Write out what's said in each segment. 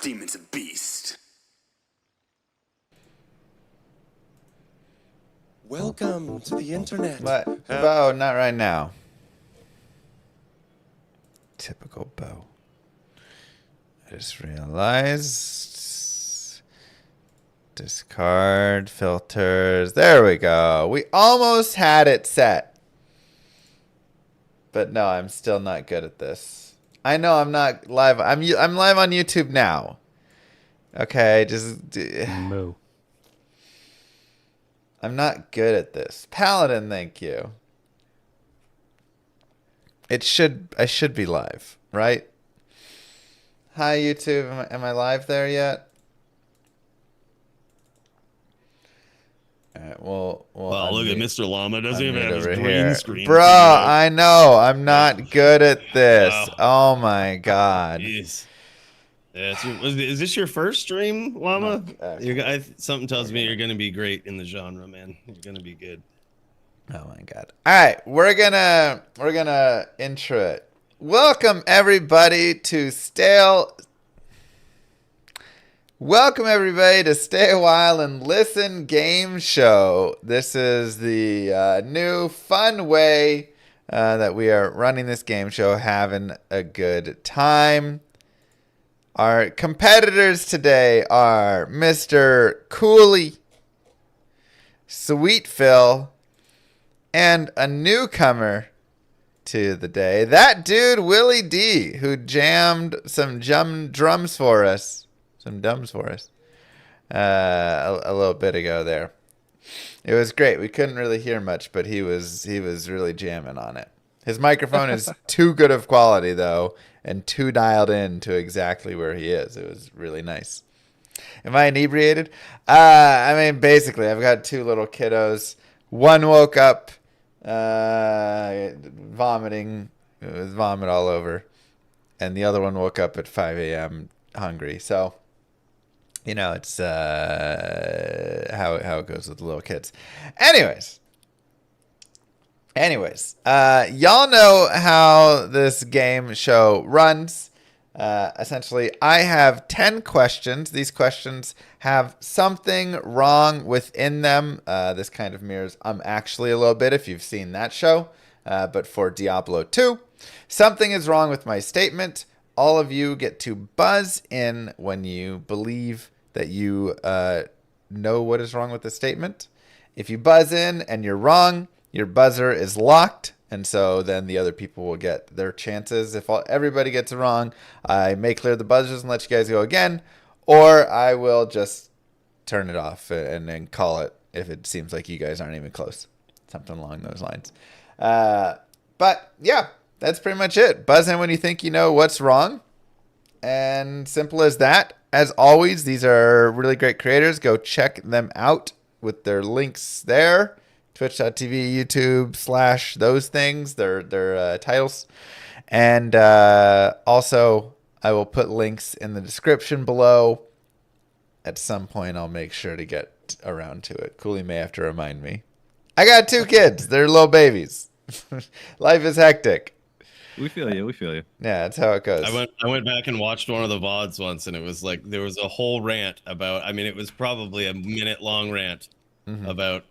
demon's a beast. Welcome to the internet. What? Bo, not right now. Typical Bo. I just realized. Discard filters. There we go. We almost had it set. But no, I'm still not good at this. I know I'm not live. I'm live on YouTube now. Okay, just Moo. I'm not good at this. Paladin, thank you. I should be live, right? Hi YouTube, am I live there yet? All right, well, wow, look at Mr. Llama. Doesn't even have his green screen. Bro, I know. I'm not good at this. Wow. Oh my god. Jeez. Yeah, is this your first stream, Llama? No, okay. Something tells me you're going to be great in the genre, man. You're going to be good. Oh my god. All right, we're gonna intro it. Welcome everybody to Stay a While and Listen game show. This is the new fun way that we are running this game show, having a good time. Our competitors today are Mr. Cooley, Sweet Phil, and a newcomer to the day, that dude Willie D, who jammed some drums for us. Some dumbs for us a little bit ago there. It was great. We couldn't really hear much, but he was really jamming on it. His microphone is too good of quality though, and too dialed in to exactly where he is. It was really nice. Am I inebriated? I mean, basically, I've got two little kiddos. One woke up vomiting. It was vomit all over, and the other one woke up at 5 a.m. hungry. So, you know, it's how it goes with the little kids. Anyways, y'all know how this game show runs. Essentially, I have 10 questions. These questions have something wrong within them. This kind of mirrors Actually a little bit if you've seen that show. But for Diablo 2, something is wrong with my statement. All of you get to buzz in when you believe that you know what is wrong with the statement. If you buzz in and you're wrong, your buzzer is locked, and so then the other people will get their chances. If everybody gets it wrong, I may clear the buzzers and let you guys go again, or I will just turn it off and then call it if it seems like you guys aren't even close. Something along those lines. But yeah, that's pretty much it. Buzz in when you think you know what's wrong, and simple as that. As always, these are really great creators. Go check them out with their links there. Twitch.tv, YouTube / those things, their titles. And also, I will put links in the description below. At some point, I'll make sure to get around to it. Cooley may have to remind me. I got 2 kids. They're little babies. Life is hectic. We feel you. Yeah, that's how it goes. I went back and watched one of the VODs once, and it was like there was a whole rant about, I mean, it was probably a minute-long rant about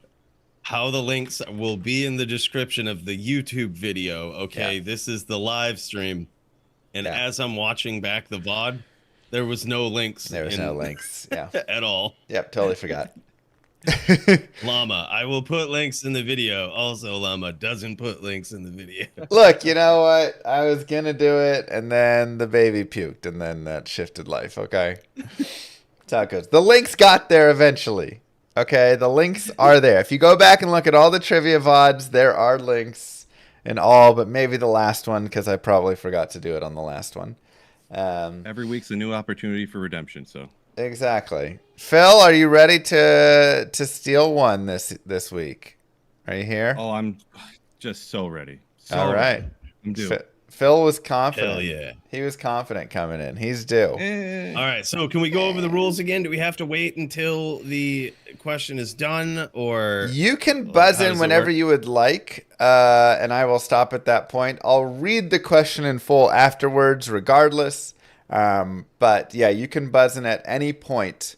how the links will be in the description of the YouTube video. Okay, yeah. This is the live stream. And as I'm watching back the VOD, there was no links. There was no links, yeah. At all. Yep, totally forgot. Llama, I will put links in the video. Also, Llama doesn't put links in the video. Look, you know what? I was going to do it, and then the baby puked, and then that shifted life, okay? That's how it goes. The links got there eventually. Okay, the links are there. If you go back and look at all the trivia VODs, there are links in all, but maybe the last one, because I probably forgot to do it on the last one. Every week's a new opportunity for redemption, so. Exactly. Phil, are you ready to steal one this week? Are you here? Oh, I'm just so ready. All right. I'm due. Phil was confident. Hell yeah. He was confident coming in. He's due. All right. So can we go over the rules again? Do we have to wait until the question is done, or you can buzz in whenever you would like, and I will stop at that point. I'll read the question in full afterwards, regardless. But yeah, you can buzz in at any point.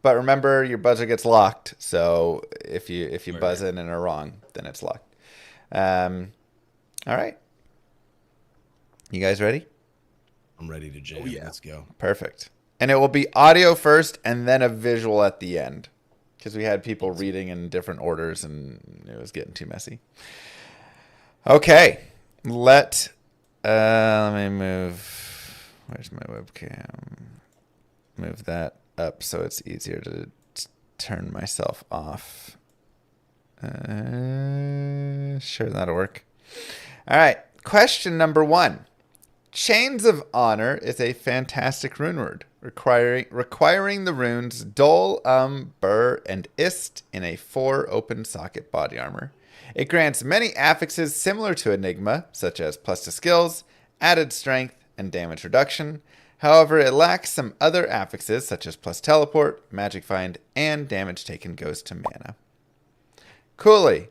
But remember, your buzzer gets locked. So if you buzz in and are wrong, then it's locked. All right. You guys ready? I'm ready to jam. Let's go. Perfect. And it will be audio first and then a visual at the end. Because we had people reading in different orders and it was getting too messy. Okay. Let me move. Where's my webcam? Move that up so it's easier to turn myself off. Sure, that'll work. All right. Question number 1. Chains of Honor is a fantastic rune word, requiring the runes Dol, Bur, and Ist in a 4 open socket body armor. It grants many affixes similar to Enigma, such as plus to skills, added strength, and damage reduction. However, it lacks some other affixes, such as plus teleport, magic find, and damage taken goes to mana. Cooley.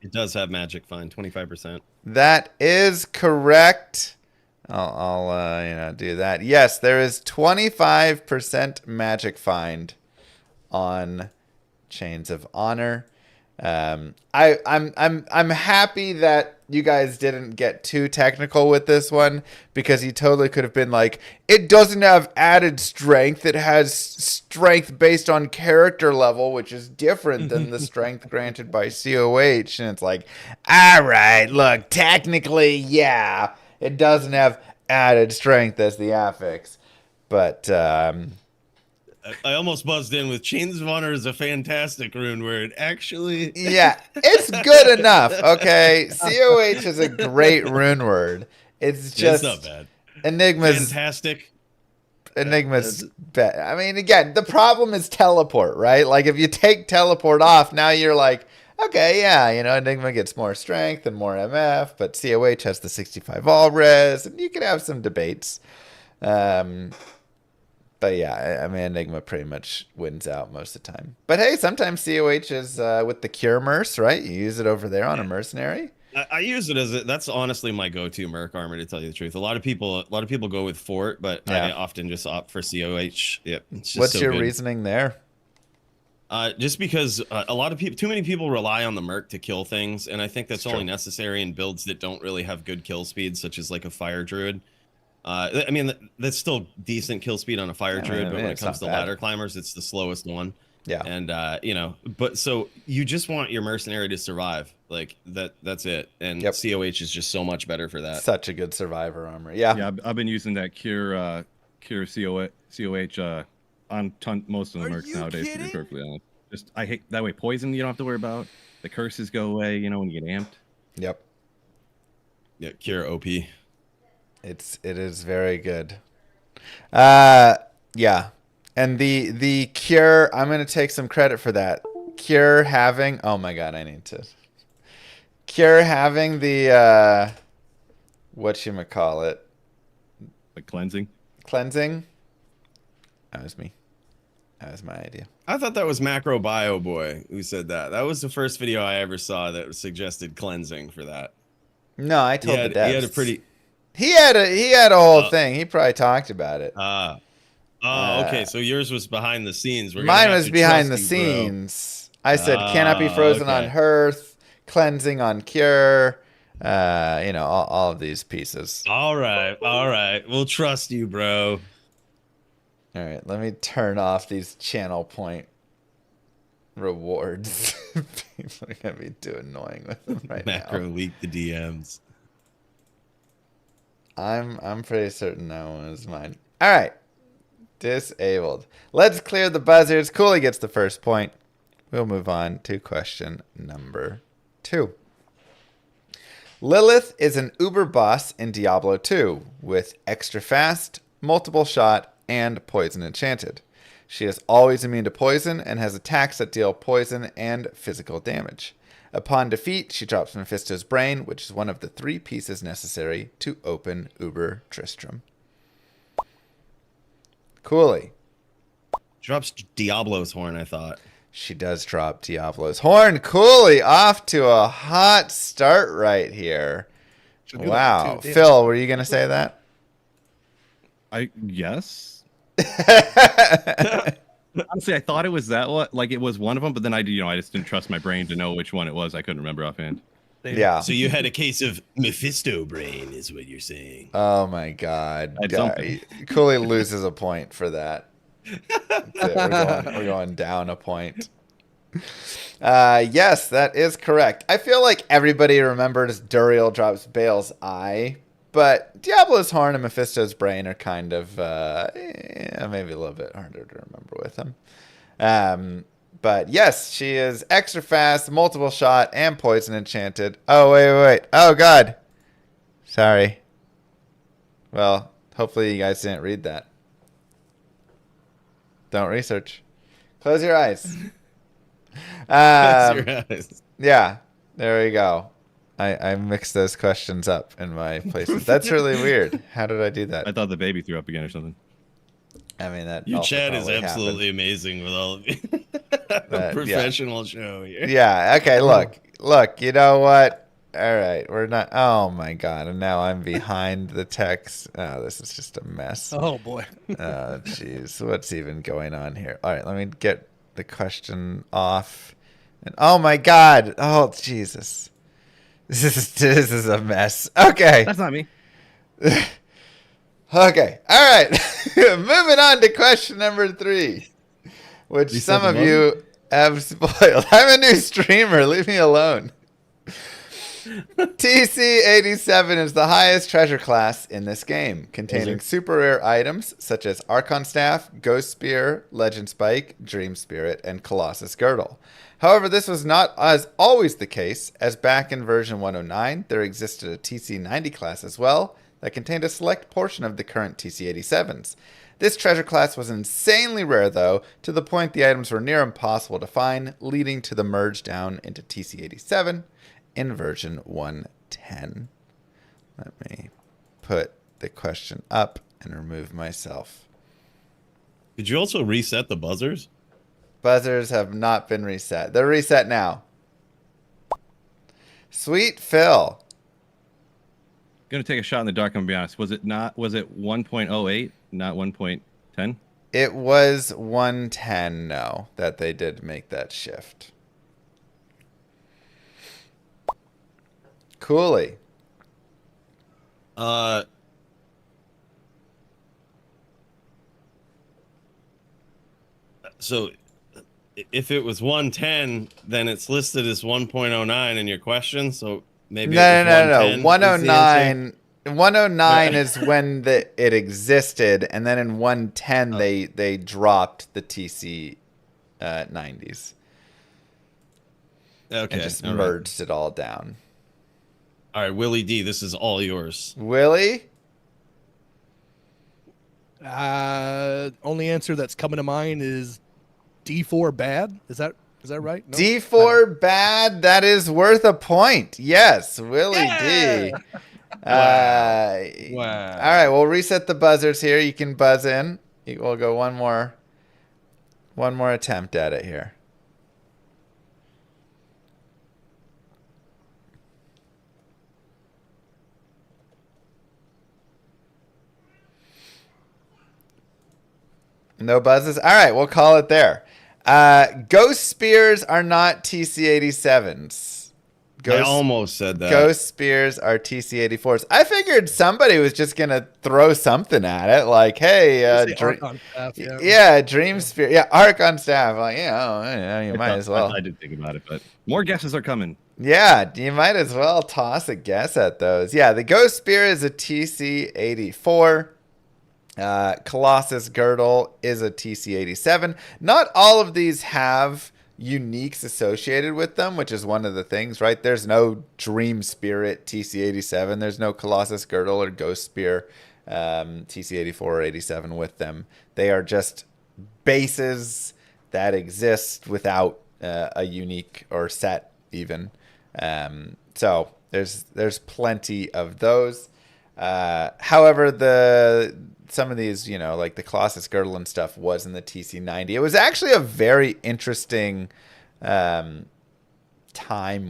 It does have magic find, 25%. That is correct. I'll do that. Yes, there is 25% magic find on Chains of Honor. I'm happy that you guys didn't get too technical with this one, because you totally could have been like, it doesn't have added strength. It has strength based on character level, which is different than the strength granted by COH. And it's like, all right, look, technically, yeah, it doesn't have added strength as the affix. But I almost buzzed in with Chains of Honor is a fantastic rune word. Actually, yeah, it's good enough. Okay, COH is a great rune word. It's just not bad. Enigma's fantastic. Enigma's bad. I mean, again, the problem is teleport, right? Like, if you take teleport off, now you're like, okay, yeah, Enigma gets more strength and more MF, but COH has the 65 all res, and you can have some debates. But yeah, I mean, Enigma pretty much wins out most of the time. But hey, sometimes COH is with the Cure Merc, right? You use it over there on a mercenary. I use it that's honestly my go-to merc armor, to tell you the truth. A lot of people go with Fort, but I often just opt for COH. Yep. What's your reasoning there? Just because too many people rely on the merc to kill things, and I think that's only necessary in builds that don't really have good kill speed, such as like a fire druid. I mean, that's still decent kill speed on a fire druid, but when it comes to ladder climbers, it's the slowest one. Yeah. And but so you just want your mercenary to survive, like that's it. And COH is just so much better for that. Such a good survivor armor. Yeah. Yeah, I've been using that cure COH on most of the mercs nowadays, to be perfectly honest. I hate that way. Poison, you don't have to worry about. The curses go away, when you get amped. Yep. Yeah, cure OP. It is very good. Yeah. And the cure, I'm going to take some credit for that. Cure having, oh my god, I need to. Cure having the whatchamacallit? Like cleansing? Cleansing? That was me. That was my idea. I thought that was Macro Bio Boy who said that. That was the first video I ever saw that suggested cleansing for that. No, I told the devs. He had a pretty... He had a whole thing. He probably talked about it. Okay. So yours was behind the scenes. Mine was behind the scenes. I said cannot be frozen on Hearth, cleansing on Cure, all of these pieces. All right. We'll trust you, bro. All right. Let me turn off these channel point rewards. People are gonna be too annoying with them right now. Macro leak the DMs. I'm pretty certain that one is mine. All right. Disabled. Let's clear the buzzers. Cooley gets the first point. We'll move on to question number 2. Lilith is an uber boss in Diablo 2 with extra fast, multiple shot, and poison enchanted. She is always immune to poison and has attacks that deal poison and physical damage. Upon defeat, she drops Mephisto's brain, which is one of the 3 pieces necessary to open Uber Tristram. Cooley. Drops Diablo's horn, I thought. She does drop Diablo's horn. Cooley off to a hot start right here. Wow. Phil, were you going to say that? Yes. Honestly, I thought it was that one. Like it was one of them, but then I just didn't trust my brain to know which one it was. I couldn't remember offhand. Yeah. So you had a case of Mephisto brain, is what you're saying. Oh my God. I had something. Cooley loses a point for that. That's it. We're going down a point. Yes, that is correct. I feel like everybody remembers Duriel drops Bale's eye, but Diablo's horn and Mephisto's brain are kind of maybe a little bit harder to remember with him. But yes, she is extra fast, multiple shot, and poison enchanted. Oh, wait. Oh, God. Sorry. Well, hopefully you guys didn't read that. Don't research. Close your eyes. Close your eyes. Yeah, there we go. I mixed those questions up in my places. That's really weird. How did I do that? I thought the baby threw up again or something. I mean, that Your also chat is probably absolutely happened. amazing with all of you. Yeah. Professional show here. Yeah, okay, look, you know what? All right, we're not. Oh my God, and now I'm behind the text. Oh, this is just a mess. Oh boy. Oh, jeez, what's even going on here? All right, let me get the question off. And oh my God, oh Jesus, this is a mess. Okay. That's not me. Okay. All right. Moving on to question number 3, which some of you have spoiled. I'm a new streamer. Leave me alone. TC-87 is the highest treasure class in this game, containing super rare items such as Archon Staff, Ghost Spear, Legend Spike, Dream Spirit, and Colossus Girdle. However, this was not as always the case, as back in version 109, there existed a TC-90 class as well, that contained a select portion of the current TC-87s. This treasure class was insanely rare, though, to the point the items were near impossible to find, leading to the merge down into TC-87 in version 110. Let me put the question up and remove myself. Did you also reset the buzzers? Buzzers have not been reset. They're reset now. Sweet Phil. Gonna take a shot in the dark. I'm gonna be honest. Was it 1.08, not 1.10? It was 110, no, that they did make that shift. Cooley. So if it was 110, then it's listed as 1.09 in your question. So maybe No. 109. 109 is when it existed, and then in 110 they dropped the TC 90s. Okay. And just merged it all down. All right, Willie D, this is all yours. Willie? Only answer that's coming to mind is D4 bad. Is that right? No? D4 bad. That is worth a point. Yes, Willie D. Wow. All right, we'll reset the buzzers here. You can buzz in. We'll go one more attempt at it here. No buzzes? All right, we'll call it there. Ghost Spears are not TC-87s. I almost said that. Ghost Spears are TC-84s. I figured somebody was just going to throw something at it, like, hey, Archon Staff, Dream Spear. Yeah, Archon Staff. Like, you might as well. I did think about it, but more guesses are coming. Yeah, you might as well toss a guess at those. Yeah, the Ghost Spear is a TC-84. Colossus Girdle is a TC-87. Not all of these have uniques associated with them, which is one of the things, right? There's no Dream Spirit TC-87. There's no Colossus Girdle or Ghost Spear TC-84 or 87 with them. They are just bases that exist without a unique or set even. So there's plenty of those. However, some of these, like the Colossus Girdle and stuff was in the TC-90. It was actually a very interesting time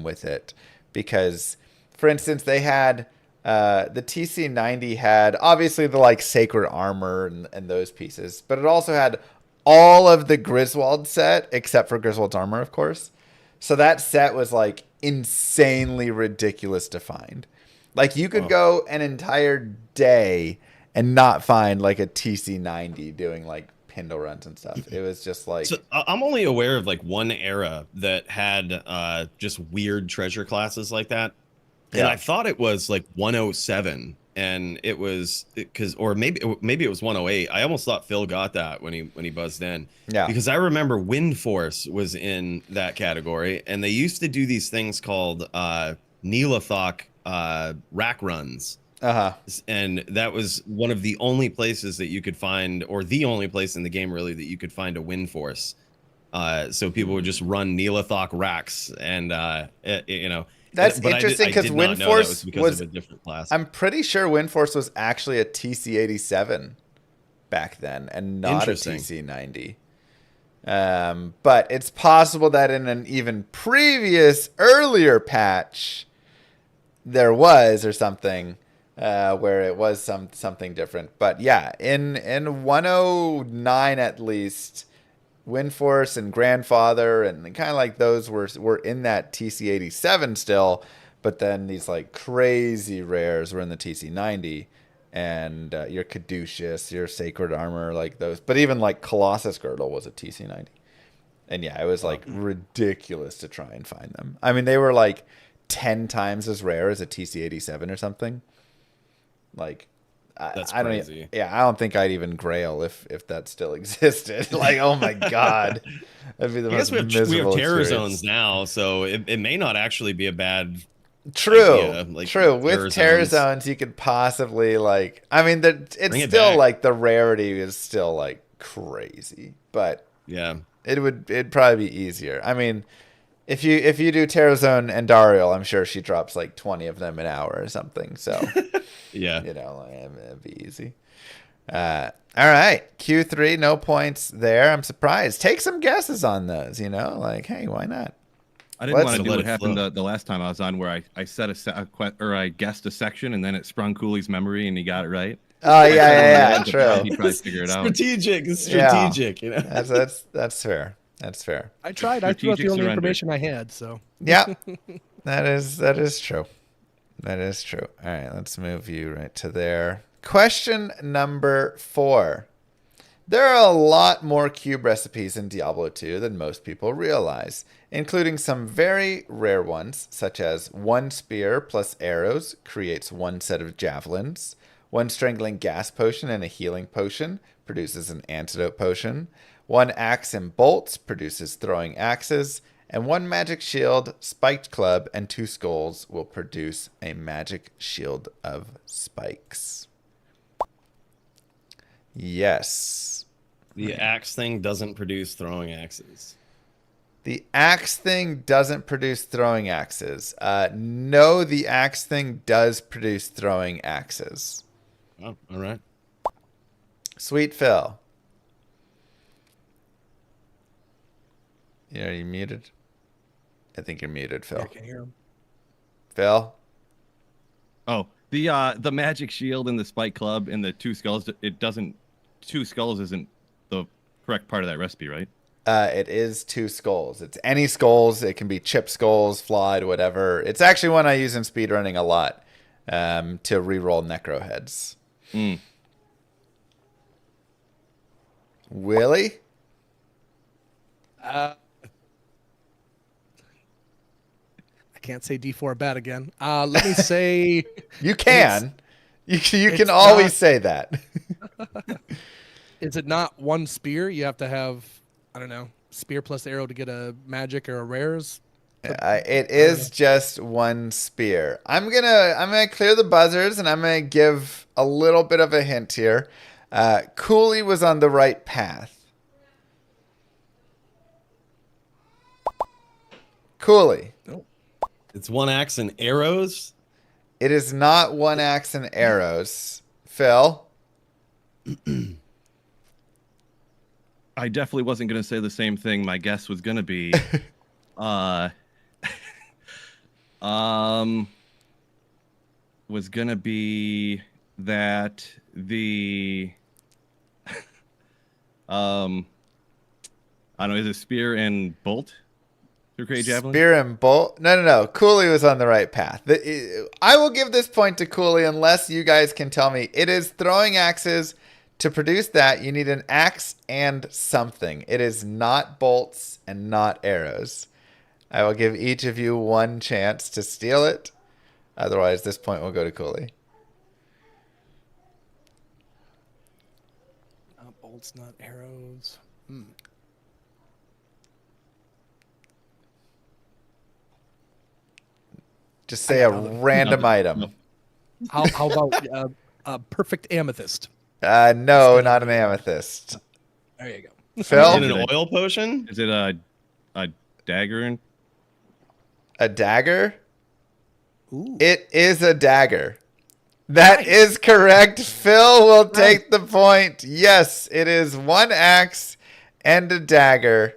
with it because, for instance, they had The TC90 had obviously the like sacred armor and those pieces, but it also had all of the Griswold set except for Griswold's armor, of course. So that set was like insanely ridiculous to find. Like you could go an entire day and not find like a TC90 doing like Pindle runs and stuff. It was just like... So I'm only aware of like one era that had just weird treasure classes like that. And I thought it was like 107, and it was or maybe it was 108. I almost thought Phil got that when he buzzed in. Yeah. Because I remember Wind Force was in that category, and they used to do these things called Neelathok rack runs. And that was one of the only places that you could find, or the only place in the game really that you could find a Wind Force. So people would just run Neelathok racks, and you know. That's interesting because Windforce was a different class. I'm pretty sure Windforce was actually a TC87 back then and not a TC90. But it's possible that in an even previous earlier patch there was or something where it was something different. But yeah, in 109 at least, Windforce and Grandfather and kind of like those were in that TC87 still, but then these like crazy rares were in the TC90, and your Caduceus, your Sacred Armor, like those. But even like Colossus Girdle was a TC90, and yeah, it was like ridiculous to try and find them. I mean, they were like 10 times as rare as a TC87 or something. Like. That's I crazy. I don't think I'd even grail if that still existed. Like, oh my god, that'd be the most miserable we have terror experience. Zones now, so it may not actually be a bad. True, idea. Like, true. With terror zones, you could possibly like. I mean, it's still like the rarity is still like crazy, but yeah, it'd probably be easier. I mean. If you do Terrazone and Dariel, I'm sure she drops like 20 of them an hour or something. So, yeah, you know, it'd be easy. All right, Q3, no points there. I'm surprised. Take some guesses on those. You know, like, hey, why not? I didn't want to do what happened the last time I was on, where I said I guessed a section and then it sprung Cooley's memory and he got it right. Oh yeah, true. He probably figured it out. Strategic, yeah. You know, that's fair. That's fair. I tried. I threw out the only information I had. So yeah, that is true. That is true. All right, let's move you right to there. Question number 4. There are a lot more cube recipes in Diablo 2 than most people realize, including some very rare ones, such as 1 spear plus arrows creates 1 set of javelins, 1 strangling gas potion and a healing potion produces an antidote potion, 1 axe and bolts produces throwing axes, and 1 magic shield, spiked club, and 2 skulls will produce a magic shield of spikes. Yes. The axe thing doesn't produce throwing axes. The axe thing doesn't produce throwing axes. No, the axe thing does produce throwing axes. Oh, all right. Sweet Phil. Are you muted? I think you're muted, Phil. I can hear him. Phil? Oh, the magic shield and the spike club and the 2 skulls, it doesn't... 2 skulls isn't the correct part of that recipe, right? It is 2 skulls. It's any skulls. It can be chip skulls, flawed, whatever. It's actually one I use in speedrunning a lot to reroll necro heads. Willie? I can't say D4 bad again. Let me say you can. You can always say that. Is it not 1 spear? You have to have, I don't know, spear plus arrow to get a magic or a rares. It is just 1 spear. I'm gonna clear the buzzers and I'm gonna give a little bit of a hint here. Cooley was on the right path. Cooley. Nope. It's 1 axe and arrows. It is not 1 axe and arrows. Phil. I definitely wasn't going to say the same thing. My guess was going to be, was gonna be that the I don't know, is it spear and bolt to create javelin? Spear and bolt. No. Cooley was on the right path. I will give this point to Cooley unless you guys can tell me. It is throwing axes. To produce that, you need an axe and something. It is not bolts and not arrows. I will give each of you one chance to steal it. Otherwise, this point will go to Cooley. Not bolts, not arrows. Just say a random item. How about a perfect amethyst? No, not an amethyst. There you go. Phil? Is it an oil potion? Is it a dagger? A dagger? Ooh. It is a dagger. That is correct. Phil will take the point. Yes, it is one axe and a dagger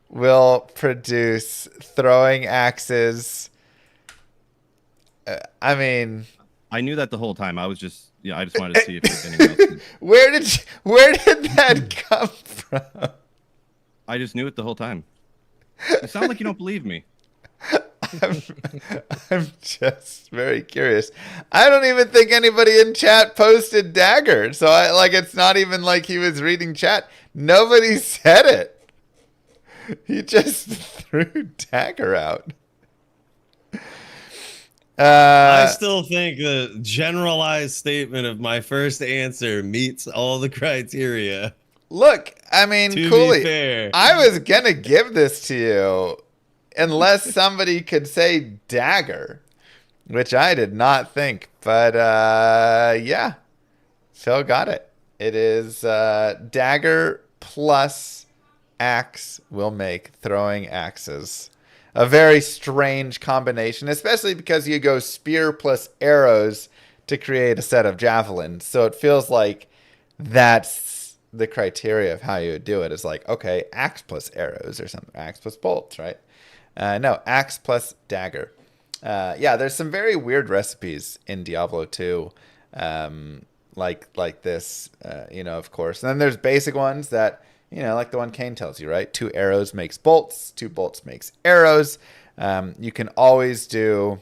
will produce throwing axes. I mean, I knew that the whole time. I just wanted to see if there's anyone else. where did that come from? I just knew it the whole time. You sound like you don't believe me. I'm just very curious. I don't even think anybody in chat posted dagger, so it's not even like he was reading chat. Nobody said it. He just threw dagger out. I still think the generalized statement of my first answer meets all the criteria. Look, I mean, To Cooley, be fair, I was gonna give this to you unless somebody could say dagger, which I did not think. But yeah, Phil got it. It is dagger plus axe will make throwing axes. A very strange combination, especially because you go spear plus arrows to create a set of javelins. So it feels like that's the criteria of how you would do it. Is like, okay, axe plus arrows or something, axe plus bolts, right? No, axe plus dagger. Yeah, there's some very weird recipes in Diablo 2, like this, of course. And then there's basic ones that, like the one Kane tells you, right? 2 arrows makes bolts, 2 bolts makes arrows. You can always do,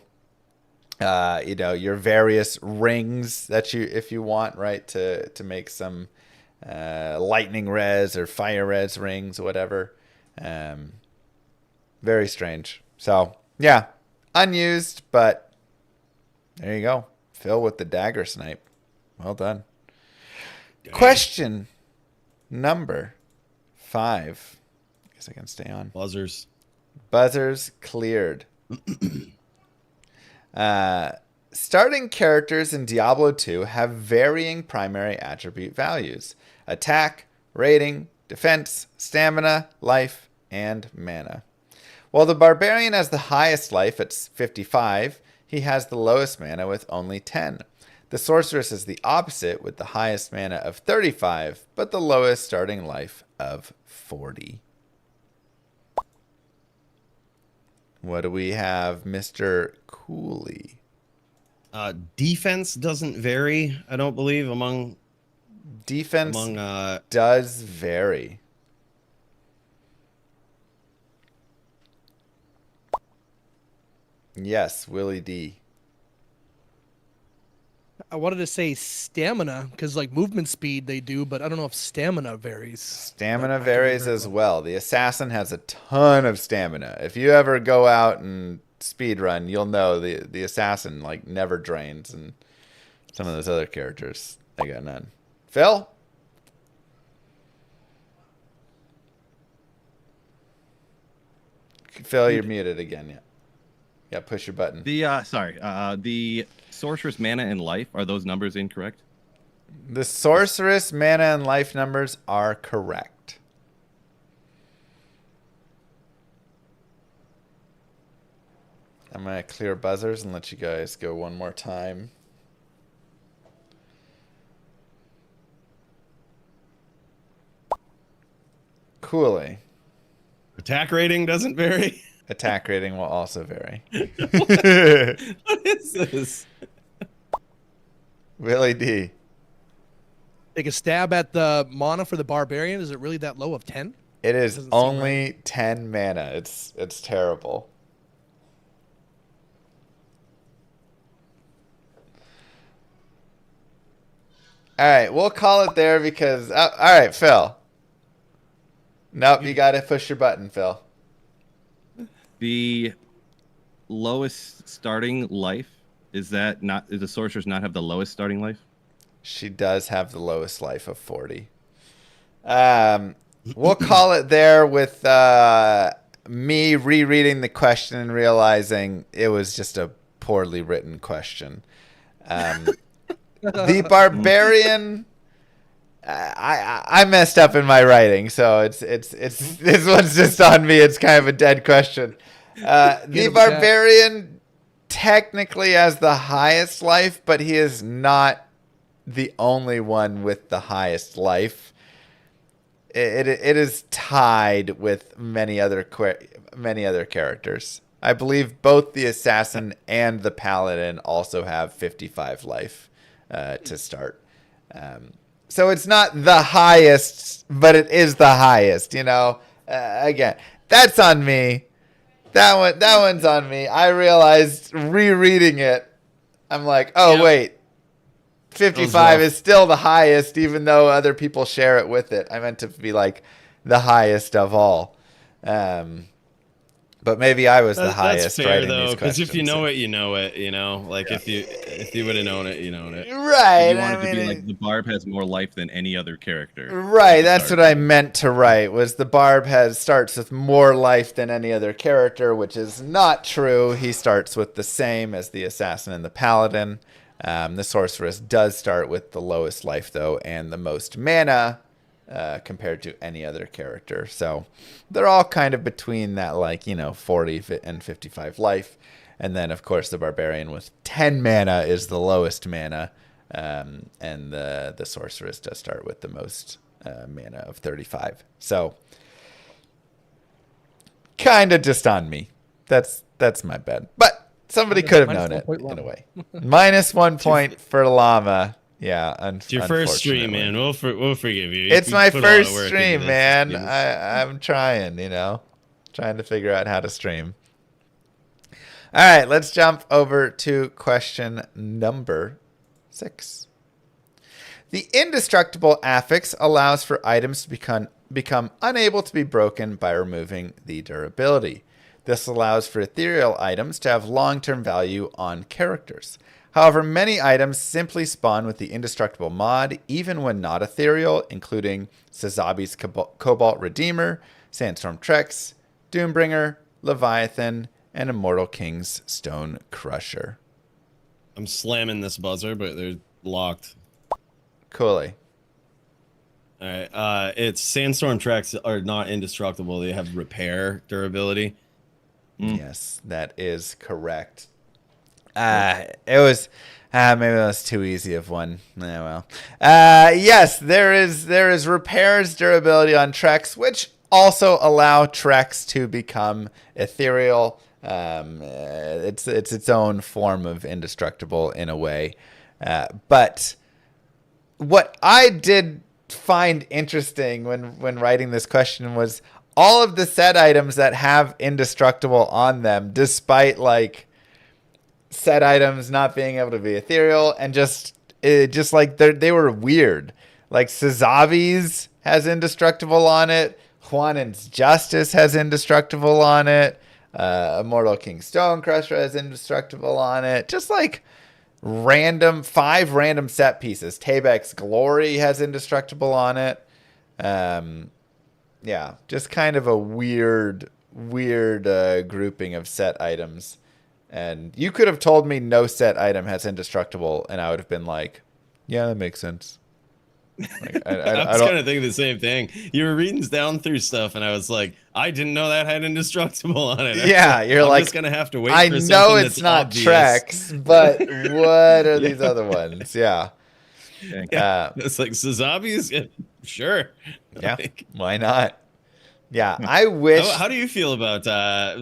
your various rings that if you want, right, to make some lightning res or fire res rings or whatever. Very strange. So, yeah, unused, but there you go. Phil with the dagger snipe. Well done. Dang. Question number 5. I guess I can stay on. buzzers. Buzzers cleared. Starting characters in Diablo 2 have varying primary attribute values. Attack, rating, defense, stamina, life, and mana. While the Barbarian has the highest life at 55, he has the lowest mana with only 10. The Sorceress is the opposite with the highest mana of 35, but the lowest starting life of 40. What do we have, Mr. Cooley? Defense doesn't vary, I don't believe, among... Defense does vary. Yes, Willie D. I wanted to say stamina because movement speed they do, but I don't know if stamina varies. Stamina varies as well. The assassin has a ton of stamina. If you ever go out and speed run, you'll know the assassin never drains, and some of those other characters they got none. Phil? Phil, you're muted again. Yeah. Yeah, push your button. The sorceress mana and life, are those numbers incorrect? The sorceress mana and life numbers are correct. I'm going to clear buzzers and let you guys go one more time. Coolly. Attack rating doesn't vary? Attack rating will also vary. What is this? Willie D. Take a stab at the mana for the barbarian. Is it really that low of 10? It is Doesn't seem only 10 mana. It's terrible. All right, we'll call it there because... all right, Phil. Nope, you got to push your button, Phil. The lowest starting life, is that not... Does the sorceress not have the lowest starting life? She does have the lowest life of 40. We'll call it there with me rereading the question and realizing it was just a poorly written question. The barbarian, I messed up in my writing, so it's this one's just on me. It's kind of a dead question. The barbarian technically has the highest life, but he is not the only one with the highest life. It is tied with many other characters. I believe both the assassin and the paladin also have 55 life to start. So it's not the highest, but it is the highest. Again, that's on me. That one's on me. I realized rereading it, I'm like, oh wait. 55 is still the highest, even though other people share it with it. I meant to be like the highest of all. But maybe I was the highest. That's fair, writing though, these because if you questions. know it, you know it. Like if you would have known it, you known it. Right. You want it to be like the barb has more life than any other character. Right. That's what I meant to write. Was the barb starts with more life than any other character, which is not true. He starts with the same as the assassin and the paladin. The sorceress does start with the lowest life, though, and the most mana compared to any other character. So they're all kind of between that, 40 and 55 life. And then, of course, the barbarian with 10 mana is the lowest mana. And the sorceress does start with the most mana of 35. So kind of just on me. That's my bad. But somebody could have known it in a way. -1 point for Llama. Yeah, It's your first stream, man. We'll forgive you. It's You my put a lot of first work stream, into this. man. I'm trying, trying to figure out how to stream. All right, let's jump over to question number 6. The indestructible affix allows for items to become unable to be broken by removing the durability. This allows for ethereal items to have long-term value on characters. However, many items simply spawn with the indestructible mod, even when not ethereal, including Sazabi's Cobalt Redeemer, Sandstorm Trex, Doombringer, Leviathan, and Immortal King's Stone Crusher. I'm slamming this buzzer, but they're locked. Coolly. All right. It's Sandstorm Trex are not indestructible. They have repair durability. Yes, that is correct. It was maybe it was too easy of one. Well. Yes, there is repairs durability on Trex, which also allow Trex to become ethereal. It's its own form of indestructible in a way. But what I did find interesting when writing this question was all of the set items that have indestructible on them, despite set items not being able to be ethereal, and just like they were weird. Like Sazabi's has indestructible on it. Juanin's Justice has indestructible on it. Immortal King Stone Crusher has indestructible on it. Just like 5 random set pieces. Tabek's Glory has indestructible on it. Yeah, just kind of a weird grouping of set items. And you could have told me no set item has indestructible, and I would have been like, yeah, that makes sense. I was kind of thinking the same thing. You were reading down through stuff, and I was like, I didn't know that had indestructible on it. Yeah, I'm just gonna have to wait. I for know it's that's not obvious. Trex, but what are these other ones? Yeah. It's like Sazabi's. Sure. Yeah. Why not? Yeah, I wish. How do you feel about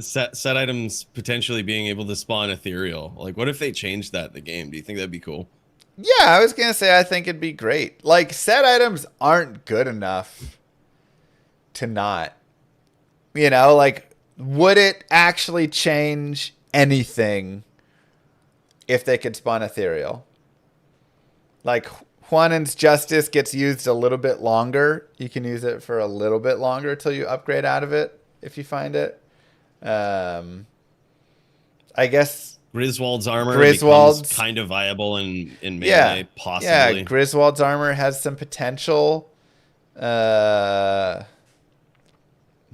set items potentially being able to spawn ethereal? Like, what if they changed that in the game? Do you think that'd be cool? Yeah, I was gonna say I think it'd be great. Like, set items aren't good enough to not. You know, like, would it actually change anything if they could spawn ethereal? Like, Juanen's Justice gets used a little bit longer. You can use it for a little bit longer till you upgrade out of it if you find it. I guess Griswold's armor Griswold's becomes kind of viable in melee, yeah, possibly. yeah. Griswold's armor has some potential. No,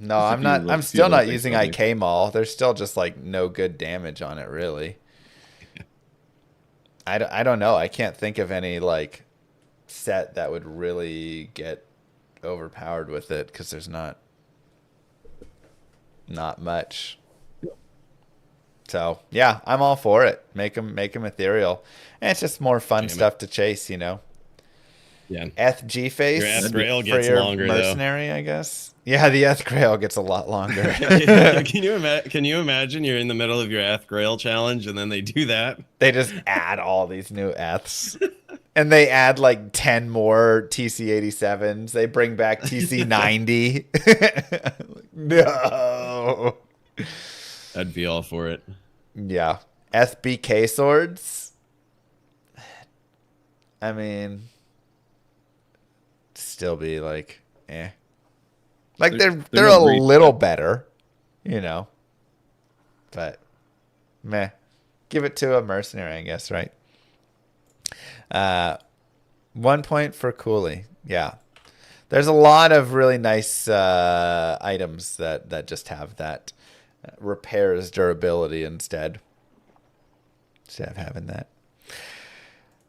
I'm not. I'm still not using IK Maul. There's still just like no good damage on it, really. I don't know. I can't think of any like set that would really get overpowered with it because there's not much. So yeah, I'm all for it. Make them ethereal, and it's just more fun stuff to chase, you know. Yeah. G face. Your Eth Grail for gets your longer mercenary, I guess. Yeah, the Eth Grail gets a lot longer. Can you imagine you're in the middle of your Eth Grail challenge and then they do that? They just add all these new Eths. And they add like 10 more TC-87s. They bring back TC-90. No. I'd be all for it. Yeah. SBK swords. I mean, still be like, eh. Like they're a little better, you know. But meh. Give it to a mercenary, I guess, right? 1 point for Cooley. Yeah. There's a lot of really nice items that just have that repairs durability instead of having that.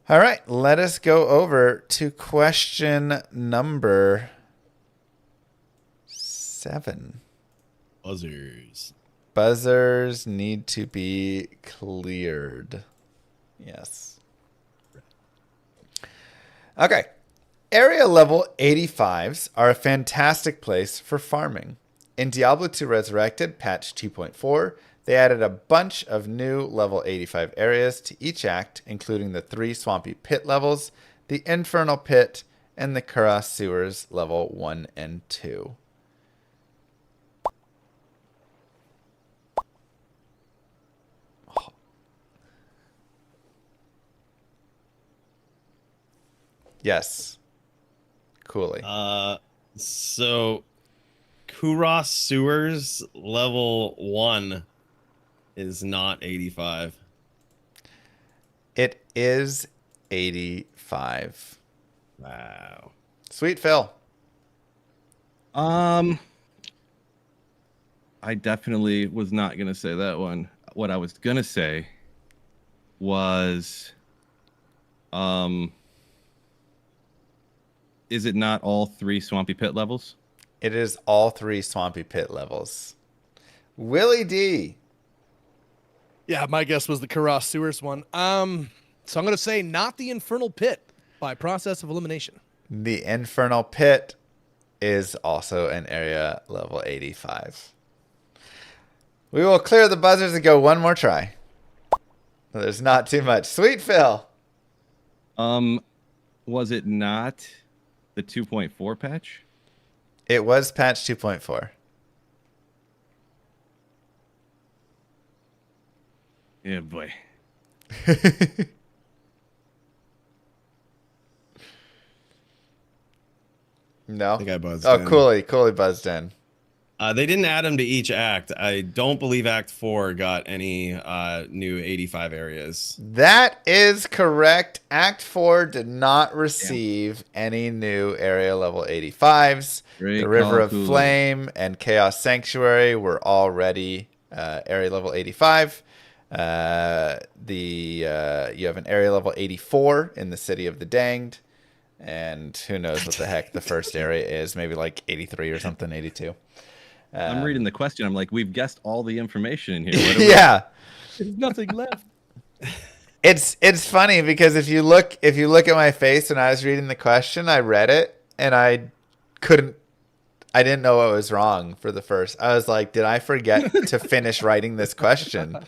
All right, let us go over to question number 7. Buzzers need to be cleared. Yes. Okay. Area level 85s are a fantastic place for farming. In Diablo 2 Resurrected, patch 2.4, they added a bunch of new level 85 areas to each act, including the 3 Swampy Pit levels, the Infernal Pit, and the Kura Sewers level 1 and 2. Yes. Coolly. So Kuros Sewers level 1 is not 85. It is 85. Wow. Sweet Phil. I definitely was not gonna say that one. What I was gonna say was, is it not all 3 Swampy Pit levels? It is all 3 Swampy Pit levels. Willie D. Yeah, my guess was the Karas Sewers one. So I'm going to say not the Infernal Pit by process of elimination. The Infernal Pit is also an area level 85. We will clear the buzzers and go one more try. There's not too much. Sweet Phil. Was it not the 2.4 patch? It was patch 2.4. Yeah, boy. No. I think I buzzed Oh, in. Cooley buzzed in. They didn't add them to each act. I don't believe Act 4 got any new 85 areas. That is correct. Act 4 did not receive any new area level 85s. Great the River call, of Cooley. Flame and Chaos Sanctuary were already area level 85. You have an area level 84 in the City of the Danged. And who knows what the heck the first area is. Maybe like 83 or something, 82. I'm reading the question. I'm like, we've guessed all the information in here. What are Yeah. There's nothing left. It's funny because if you look at my face when I was reading the question, I read it and I didn't know what was wrong for the first. I was like, did I forget to finish writing this question?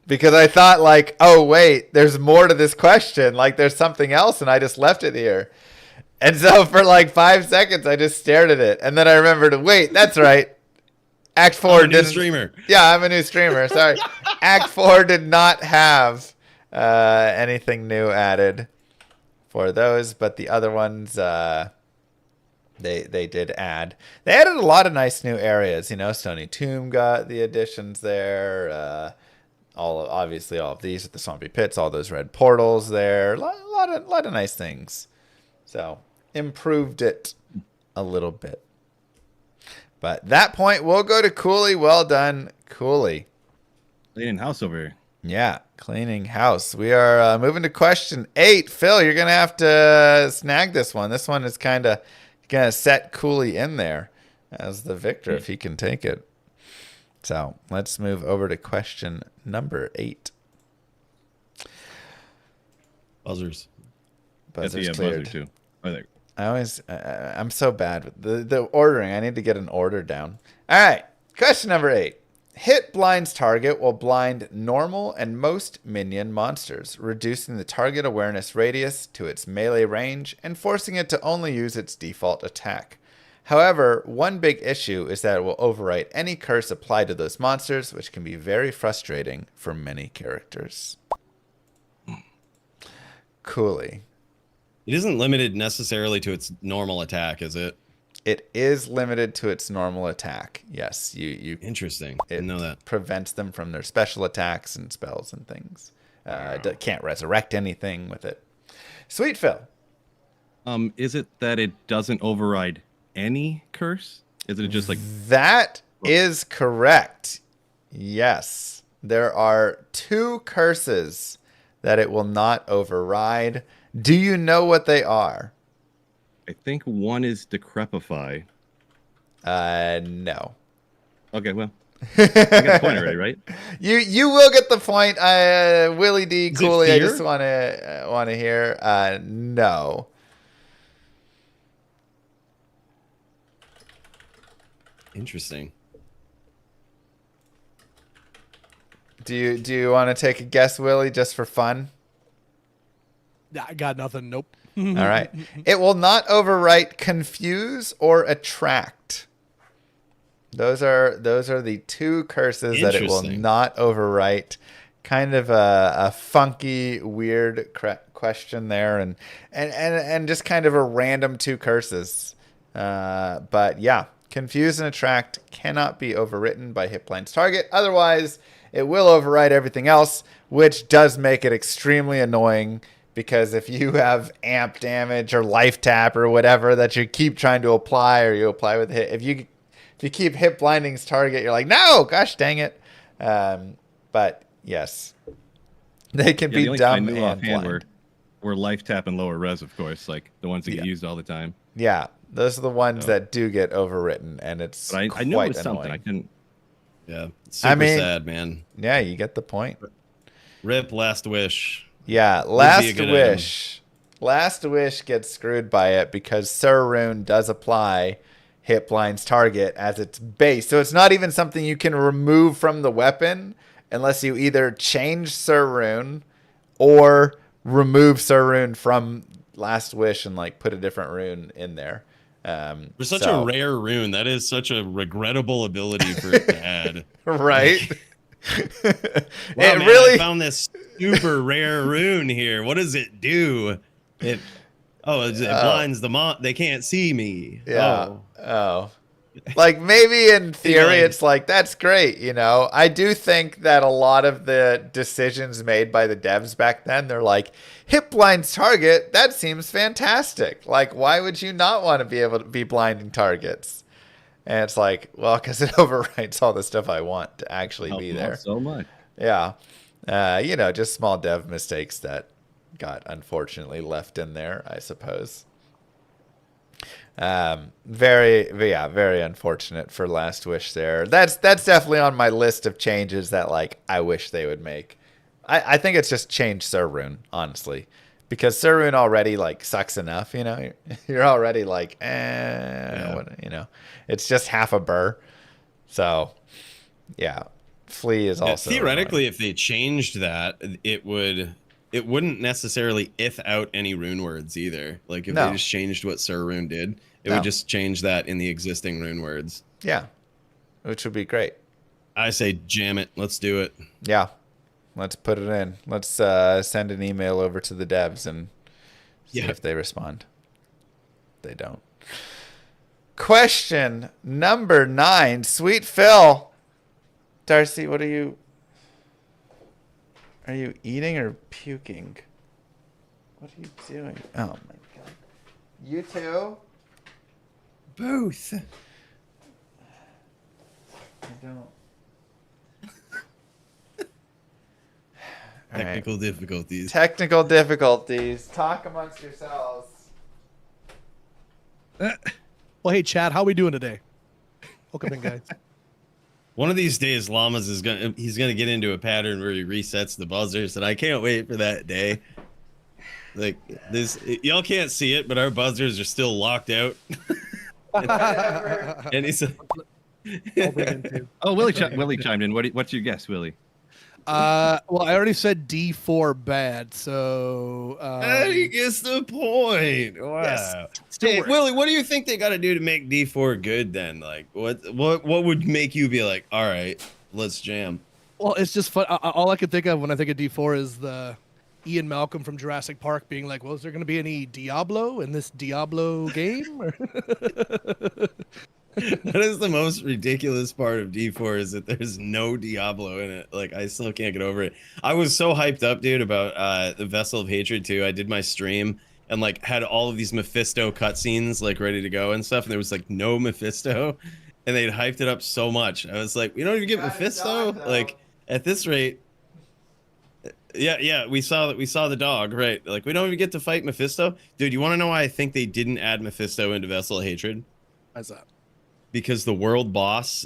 because I thought like, oh wait, there's more to this question. Like there's something else, and I just left it here. And so for like 5 seconds, I just stared at it, and then I remembered, wait, that's right. Act 4 I'm a new didn't. streamer. Yeah, I'm a new streamer. Sorry, Act 4 did not have anything new added for those, but the other ones they did add. They added a lot of nice new areas. You know, Stony Tomb got the additions there. Obviously all of these at the Swampy Pits, all those red portals there. A lot of nice things. So improved it a little bit. But that point, we'll go to Cooley. Well done, Cooley. Cleaning house over here. Yeah, cleaning house. We are moving to question 8. Phil, you're going to have to snag this one. This one is kind of going to set Cooley in there as the victor if he can take it. So let's move over to question number 8. Buzzers. Buzzer's Yes, cleared. buzzer too. Oh, there. I'm so bad with the ordering. I need to get an order down. All right, question number 8. Hit blinds target will blind normal and most minion monsters, reducing the target awareness radius to its melee range and forcing it to only use its default attack. However, one big issue is that it will overwrite any curse applied to those monsters, which can be very frustrating for many characters. Cooley. It isn't limited necessarily to its normal attack, is it? It is limited to its normal attack. Yes, you. Interesting. It Didn't know that. prevents them from their special attacks and spells and things. Can't resurrect anything with it. Sweet Phil. Is it that it doesn't override any curse? Is it just like That is correct. Yes. There are 2 curses that it will not override. Do you know what they are? I think one is decrepify. No. Okay, well, I got the point already, right? You will get the point. Willie D. Is it Cooley, I fear? just want to hear. No. Interesting. Do you want to take a guess, Willie, just for fun? I got nothing. Nope. All right. It will not overwrite confuse or attract. Those are the 2 curses that it will Interesting. not overwrite. Kind of a funky, weird question there, and just kind of a random 2 curses. But yeah, confuse and attract cannot be overwritten by hit points target. Otherwise, it will override everything else, which does make it extremely annoying. Because if you have amp damage or life tap or whatever that you keep trying to apply, or you apply with hit, if you keep hit blinding's target, you're like, no, gosh dang it. But yes, they can be the only dumb thing I knew and offhand blind. were life tap and lower res, of course, like the ones that get used all the time. Yeah, those are the ones that do get overwritten, and it's But I quite knew it was annoying. something. I couldn't. Yeah. Super mean- sad, man. Yeah, you get the point. Rip Last Wish. Yeah, be a Last good Wish. Last Wish gets screwed by it because Sir Rune does apply hit blind's target as its base. So it's not even something you can remove from the weapon unless you either change Sir Rune or remove Sir Rune from Last Wish and like put a different rune in there. For such a rare rune, that is such a regrettable ability for it to add. right? Wow, It man, really I found this super rare rune here. What does it do? It blinds the they can't see me. Yeah. Oh. Like maybe in theory like- it's like that's great, you know. I do think that a lot of the decisions made by the devs back then, they're like, hit blind's target, that seems fantastic. Like why would you not want to be able to be blinding targets? And it's like, well, because it overwrites all the stuff I want to actually help be them out there. so much. Yeah. Just small dev mistakes that got unfortunately left in there, I suppose. Very unfortunate for Last Wish there. That's definitely on my list of changes that like I wish they would make. I think it's just change Sir Rune, honestly. Because Sir Rune already like sucks enough, you know. You're already like, what, you know. It's just half a burr. So, yeah. Flee is also theoretically, if they changed that, it wouldn't necessarily if out any rune words either. Like if they just changed what Sir Rune did, it would just change that in the existing rune words. Yeah, which would be great. I say jam it. Let's do it. Yeah, let's put it in. Let's send an email over to the devs and see if they respond. They don't. Question number 9. Sweet Phil. Darcy, what are you eating or puking? What are you doing? Oh my god. You too? Both. I don't. Technical difficulties. Technical difficulties. Talk amongst yourselves. Well, hey, Chad, how we doing today? Welcome in, guys. One of these days, Llamas he's gonna get into a pattern where he resets the buzzers, and I can't wait for that day. Like this, y'all can't see it, but our buzzers are still locked out. And he's. Oh, Willie chimed in. What's your guess, Willie? Well, I already said D4 bad, so He gets the point. Wow. Yes. Hey, Willie, what do you think they got to do to make D4 good then? Like, what would make you be like, all right, let's jam? Well, it's just fun. All I can think of when I think of D4 is the Ian Malcolm from Jurassic Park being like, "Well, is there going to be any Diablo in this Diablo game?" That is the most ridiculous part of D4 is that there's no Diablo in it. Like, I still can't get over it. I was so hyped up, dude, about the Vessel of Hatred 2. I did my stream and like had all of these Mephisto cutscenes like ready to go and stuff, and there was like no Mephisto, and they'd hyped it up so much. I was like, we don't even get Mephisto? Like, at this rate. Yeah, we saw the dog, right? Like, we don't even get to fight Mephisto. Dude, you want to know why I think they didn't add Mephisto into Vessel of Hatred? Why's that? Because the world boss,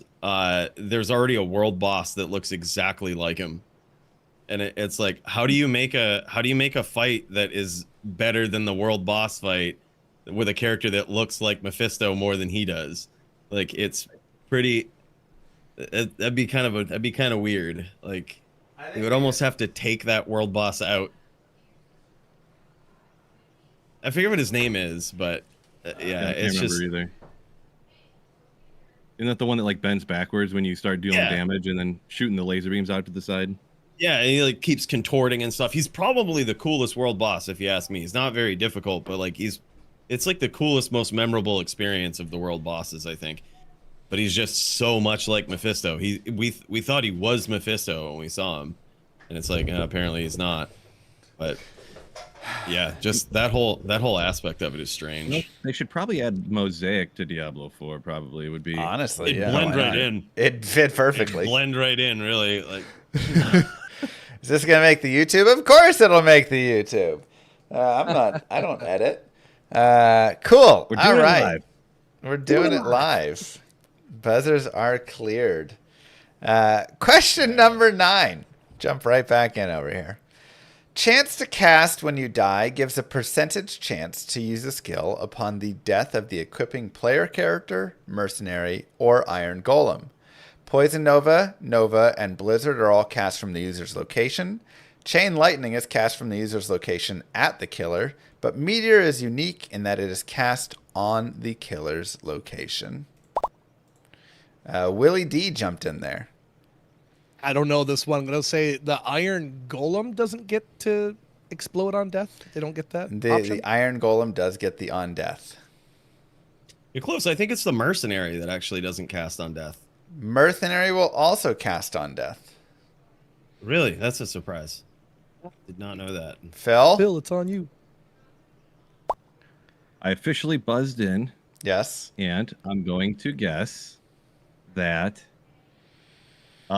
there's already a world boss that looks exactly like him, and it's like, how do you make a fight that is better than the world boss fight with a character that looks like Mephisto more than he does? Like, it's pretty. That'd be kind of weird. Like, you would almost have to take that world boss out. I forget what his name is, but yeah, I can't remember either. Isn't that the one that like bends backwards when you start dealing damage and then shooting the laser beams out to the side? Yeah, and he like keeps contorting and stuff. He's probably the coolest world boss, if you ask me. He's not very difficult, but like it's like the coolest, most memorable experience of the world bosses, I think. But he's just so much like Mephisto. We thought he was Mephisto when we saw him, and it's like apparently he's not. But yeah, just that whole aspect of it is strange. You know, they should probably add Mosaic to Diablo 4. Probably it would be honestly, it'd blend right in. It'd fit perfectly. It'd blend right in, really. Like, is this gonna make the YouTube? Of course, it'll make the YouTube. I don't edit. Cool. We're doing it live. We're doing it live. Buzzers are cleared. Question number 9. Jump right back in over here. Chance to cast when you die gives a percentage chance to use a skill upon the death of the equipping player character, mercenary, or iron golem. Poison Nova, Nova, and Blizzard are all cast from the user's location. Chain Lightning is cast from the user's location at the killer, but Meteor is unique in that it is cast on the killer's location. Willie D jumped in there. I don't know this one. I'm going to say the Iron Golem doesn't get to explode on death. They don't get that option? The Iron Golem does get the on death. you're close. I think it's the Mercenary that actually doesn't cast on death. Mercenary will also cast on death. Really? That's a surprise. Did not know that. Phil? Phil, it's on you. I officially buzzed in. Yes. And I'm going to guess that you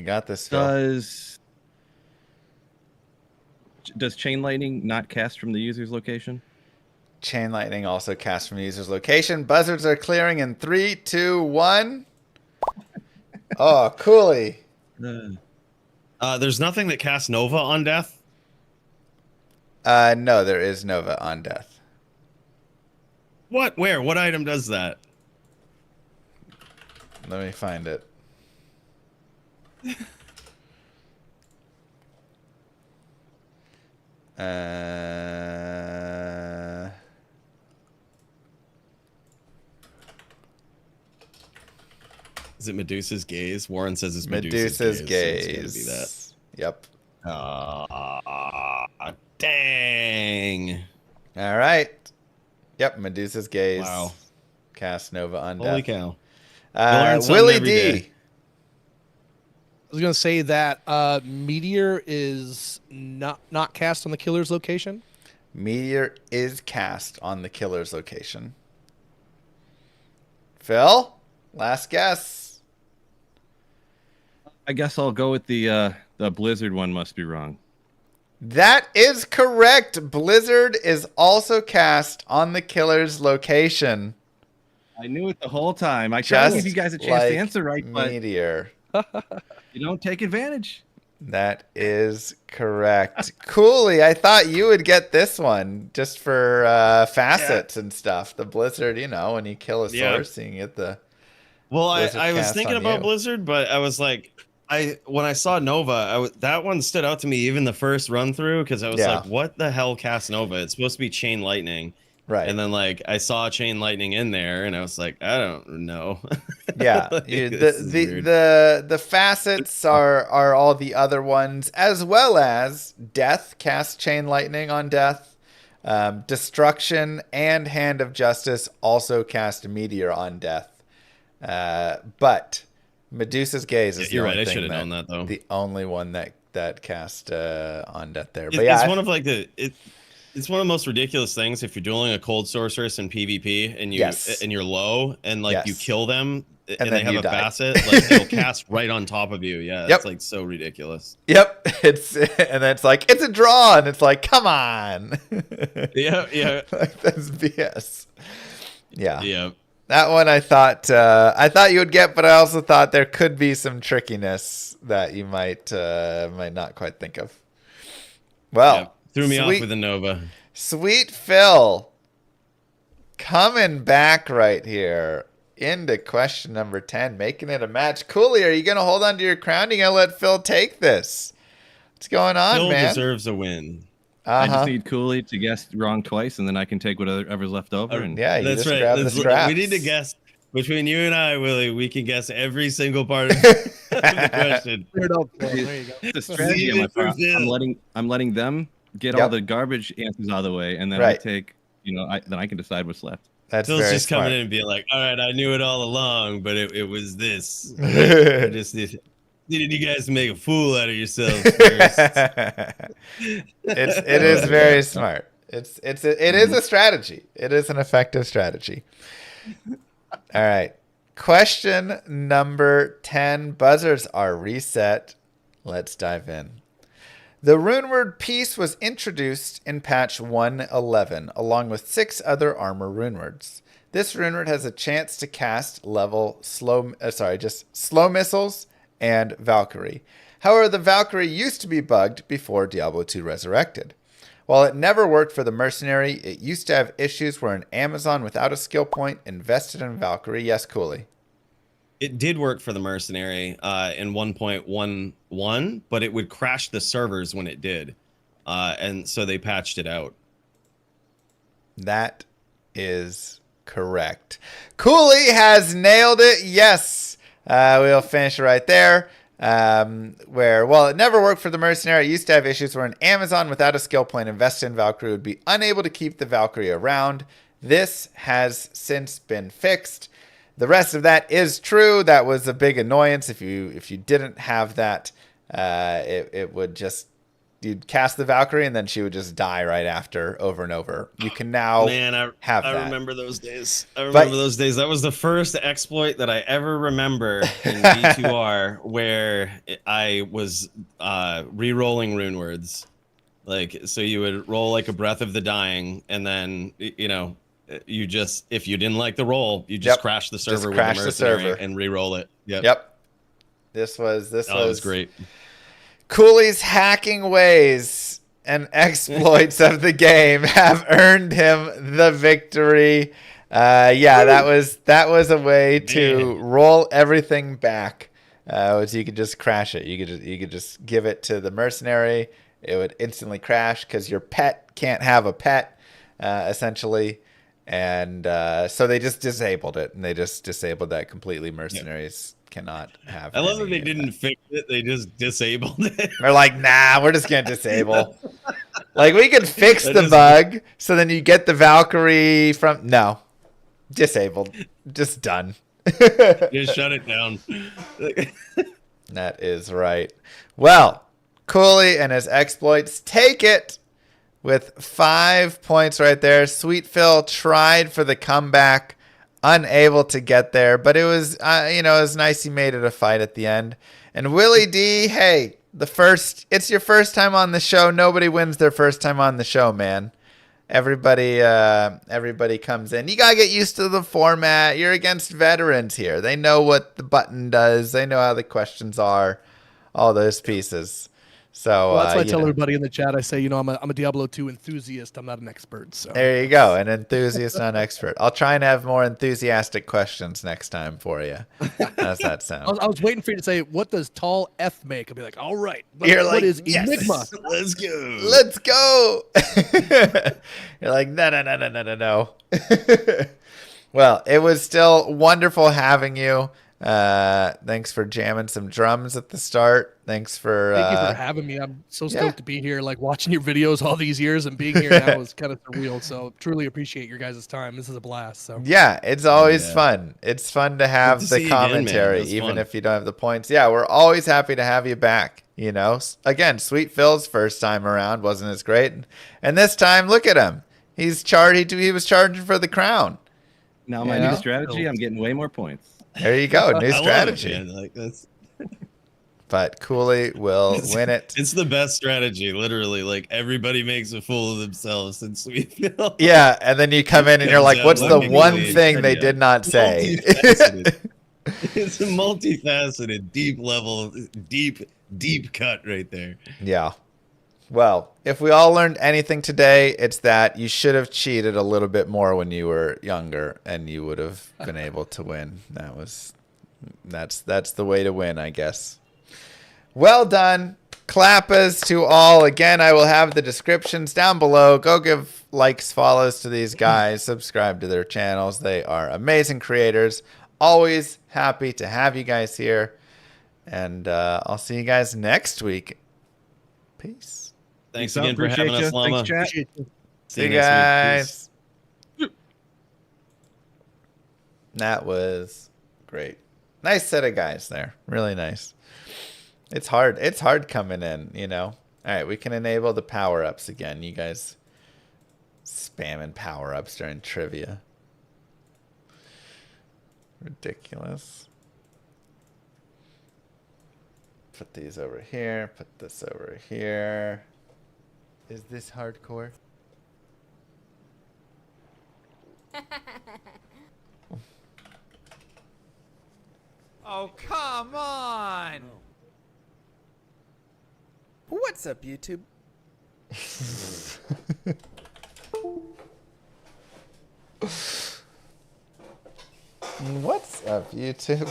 got this, Phil. Does Chain Lightning not cast from the user's location? Chain Lightning also casts from the user's location. Buzzards are clearing in 3, 2, 1. Oh, Cooley. There's nothing that casts Nova on death? No, there is Nova on death. What? Where? What item does that? Let me find it. Is it Medusa's gaze? Warren says it's Medusa's gaze. So it's gotta be that. Yep. Dang. All right. Yep, Medusa's gaze. Wow. Cast Nova Undeath. Holy cow. learn something Willie every D. day. I was gonna say that Meteor is not cast on the killer's location. Meteor is cast on the killer's location. Phil, last guess. I guess I'll go with the Blizzard one. Must be wrong. That is correct. Blizzard is also cast on the killer's location. I knew it the whole time. I tried to give you guys a chance to answer right, but Meteor. you don't take advantage. That is correct. Cooley, I thought you would get this one just for facets and stuff. The Blizzard, you know, when you kill a source, you can get the. Well, Blizzard I was cast thinking on about you. Blizzard, but I was like, when I saw Nova, that one stood out to me even the first run through because I was like, what the hell cast Nova? It's supposed to be Chain Lightning. Right. And then like I saw Chain Lightning in there and I was like, I don't know. Yeah. Like, the facets are all the other ones, as well as Death, cast Chain Lightning on Death. Destruction and Hand of Justice also cast Meteor on Death. But Medusa's Gaze is you're the right. only I thing should have known that though. The only one that cast on Death there. But It's one of like it's one of the most ridiculous things if you're dueling a cold sorceress in PvP and you're low and like you kill them and they have a facet, like they'll cast right on top of you. Yeah, it's like so ridiculous. Yep. And then it's like it's a draw, and it's like, come on. Yeah. Like, that's BS. Yeah. Yeah. That one I thought you would get, but I also thought there could be some trickiness that you might not quite think of. Well, threw me off with a Nova. Sweet Phil, coming back right here into question number 10, making it a match. Cooley, are you going to hold on to your crown? Are you going to let Phil take this? What's going on, Phil man? deserves a win. I just need Cooley to guess wrong twice, and then I can take whatever's left over. And yeah, you that's just right. grab the scraps. We need to guess between you and I, Willie. We can guess every single part of the question. There you go. It's a strategy on my part. I'm letting them get all the garbage answers out of the way, and then I take, then I can decide what's left. That's Phil's very just smart. coming in and being like, all right, I knew it all along, but it was this. I just needed you guys to make a fool out of yourselves first. It is very smart. It is a strategy. It is an effective strategy. All right. Question number 10. Buzzers are reset. Let's dive in. The runeword piece was introduced in patch 1.11 along with 6 other armor runewords. This runeword has a chance to cast slow missiles and Valkyrie. However, the Valkyrie used to be bugged before Diablo 2 Resurrected. While it never worked for the mercenary, it used to have issues where an Amazon without a skill point invested in Valkyrie. Yes, Cooley. It did work for the mercenary in 1.11, but it would crash the servers when it did. And so they patched it out. That is correct. Cooley has nailed it. Yes. We'll finish right there. While it never worked for the mercenary, it used to have issues where an Amazon without a skill point invested in Valkyrie would be unable to keep the Valkyrie around. This has since been fixed. The rest of that is true. That was a big annoyance. If you didn't have that, it would just, you'd cast the Valkyrie and then she would just die right after over and over. You can now have that. I remember those days. That was the first exploit that I ever remember in D2R where I was re-rolling rune words. Like, so you would roll like a Breath of the Dying and then, you just, if you didn't like the roll, you just crash the server with the mercenary and re-roll it. Yep. This was great. Cooley's hacking ways and exploits of the game have earned him the victory. Yeah, that was a way to roll everything back. Was you could just crash it. You could just give it to the mercenary. It would instantly crash because your pet can't have a pet, essentially. And so they just disabled it, and they just disabled that completely. Mercenaries cannot have. I love that any they didn't fix it; they just disabled it. They're like, nah, we're just gonna disable. Like we could fix the bug, so then you get the Valkyrie from disabled, just done. Just shut it down. That is right. Well, Cooley and his exploits take it with 5 points right there. Sweet Phil tried for the comeback, unable to get there, but it was, it was nice he made it a fight at the end. And Willie D, hey, it's your first time on the show. Nobody wins their first time on the show, man. Everybody comes in. You gotta get used to the format. You're against veterans here. They know what the button does. They know how the questions are. All those pieces. So that's why I tell everybody in the chat. I say, I'm a Diablo 2 enthusiast. I'm not an expert. So there you go, an enthusiast, not an expert. I'll try and have more enthusiastic questions next time for you. How's that sound? I was waiting for you to say, "What does tall F make?" I'll be like, "All right." You're like, what is yes, Enigma? Let's go. Let's go. You're like, no. Well, it was still wonderful having you. Thanks for jamming some drums at the start. Thank you for having me. I'm so stoked to be here. Like watching your videos all these years and being here now is kind of surreal. So truly appreciate your guys' time. This is a blast. So yeah, it's always fun. It's fun to have the commentary, even if you don't have the points. Yeah, we're always happy to have you back. Again, Sweet Phil's first time around wasn't as great, and this time, look at him. He's charged. He was charging for the crown. Now my new strategy, I'm getting way more points. There you go, new strategy. I love it, that's... But Cooley will win it. It's the best strategy, literally. Like everybody makes a fool of themselves in Sweet Phil. Yeah, and then you come in and you're like, "What's the one thing they did not say?" It's a multifaceted, deep cut right there. Yeah. Well, if we all learned anything today, it's that you should have cheated a little bit more when you were younger, and you would have been able to win. That's the way to win, I guess. Well done. Clappers to all. Again, I will have the descriptions down below. Go give likes, follows to these guys. Subscribe to their channels. They are amazing creators. Always happy to have you guys here. And I'll see you guys next week. Peace. Thanks again for having us, Llama. Thanks, chat. See you guys. That was great. Nice set of guys there. Really nice. It's hard. It's hard coming in, All right, we can enable the power-ups again. You guys spamming power-ups during trivia. Ridiculous. Put these over here. Put this over here. Is this hardcore? Oh, come on! What's up, YouTube? What's up, YouTube?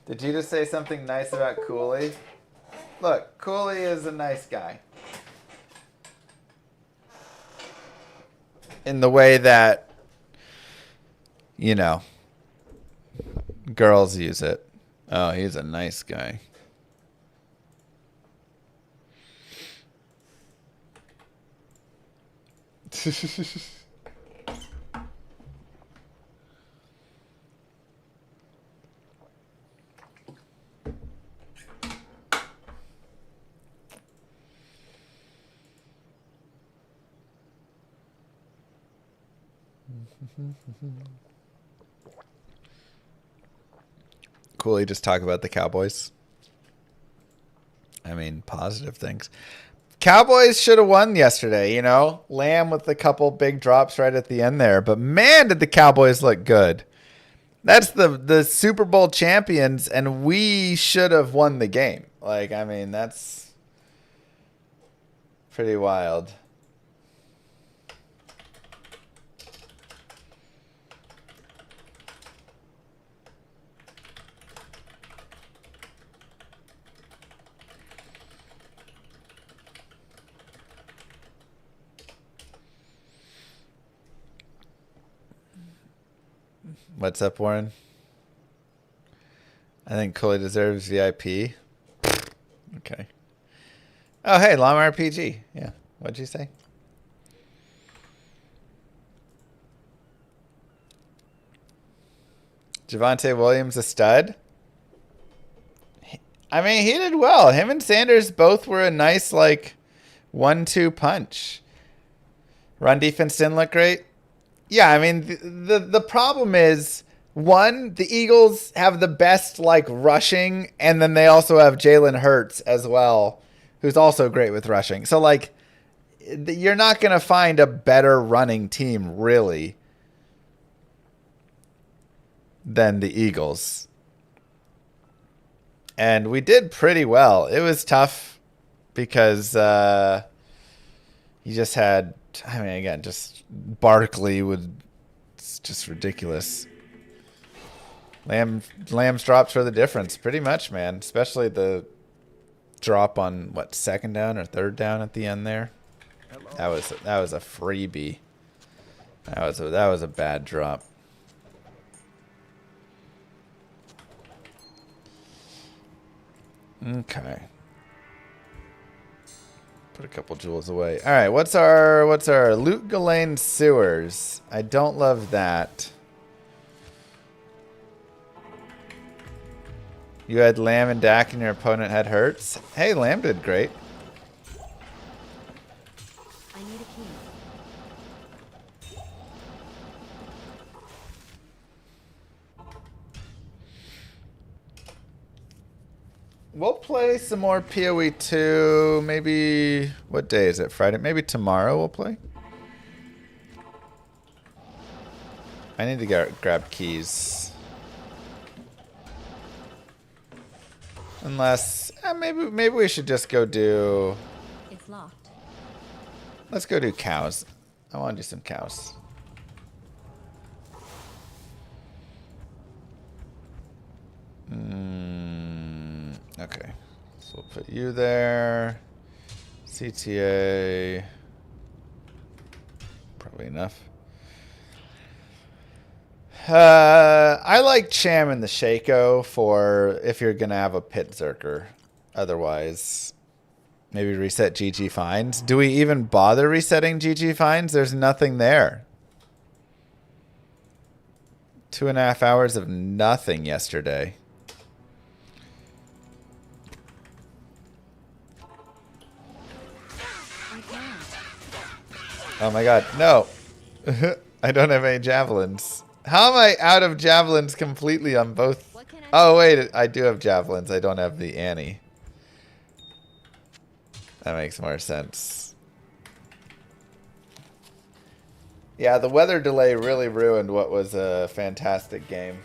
Did you just say something nice about Cooley? Look, Cooley is a nice guy. In the way that, girls use it. Oh, he's a nice guy. Cooley just talk about the Cowboys. I mean, positive things. Cowboys should have won yesterday, Lamb with a couple big drops right at the end there. But man, did the Cowboys look good. That's the Super Bowl champions, and we should have won the game. That's pretty wild. What's up, Warren? I think Coley deserves VIP. Okay. Oh, hey, Llama RPG. Yeah. What'd you say? Javonte Williams a stud? I mean, he did well. Him and Sanders both were a nice, like, 1-2 punch. Run defense didn't look great. Yeah, I mean, the problem is, one, the Eagles have the best, like, rushing, and then they also have Jalen Hurts as well, who's also great with rushing. So, like, you're not going to find a better running team, really, than the Eagles. And we did pretty well. It was tough because you just had, I mean, again, just Barkley it's just ridiculous. Lamb's drops were the difference, pretty much, man. Especially the drop on what, second down or third down at the end there. That was a freebie. That was a bad drop. Okay. Put a couple jewels away. All right, what's our Loot Galane Sewers? I don't love that. You had Lamb and Dak and your opponent had Hurts. Hey, Lamb did great. I need a key. We'll play some more PoE 2. Maybe, what day is it? Friday? Maybe tomorrow we'll play. I need to grab keys. Unless, maybe we should just go do... It's locked. Let's go do cows. I want to do some cows. Okay. So we'll put you there. CTA. Probably enough. I like Cham and the Shaco for if you're going to have a Pit Zerker. Otherwise, maybe reset GG Fines. Do we even bother resetting GG Fines? There's nothing there. 2.5 hours of nothing yesterday. Oh my god, no. I don't have any javelins. How am I out of javelins completely on both? Oh wait, I do have javelins. I don't have the Annie. That makes more sense. Yeah, the weather delay really ruined what was a fantastic game.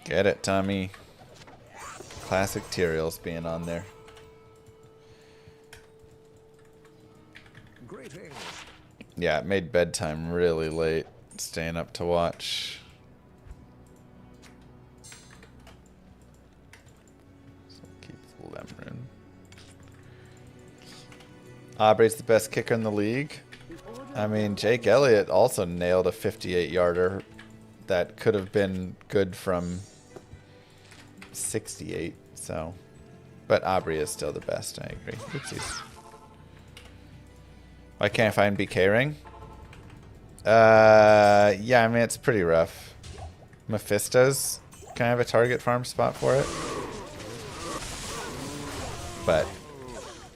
Get it, Tommy. Classic Tyrael's being on there. Yeah, it made bedtime really late. Staying up to watch. So keep the Lemon. Aubrey's the best kicker in the league. I mean, Jake Elliott also nailed a 58-yarder that could have been good from 68, so. But Aubrey is still the best, I agree. Oopsies. Why can't I find BK ring? Yeah, I mean, it's pretty rough. Mephisto's, can I have a target farm spot for it? But,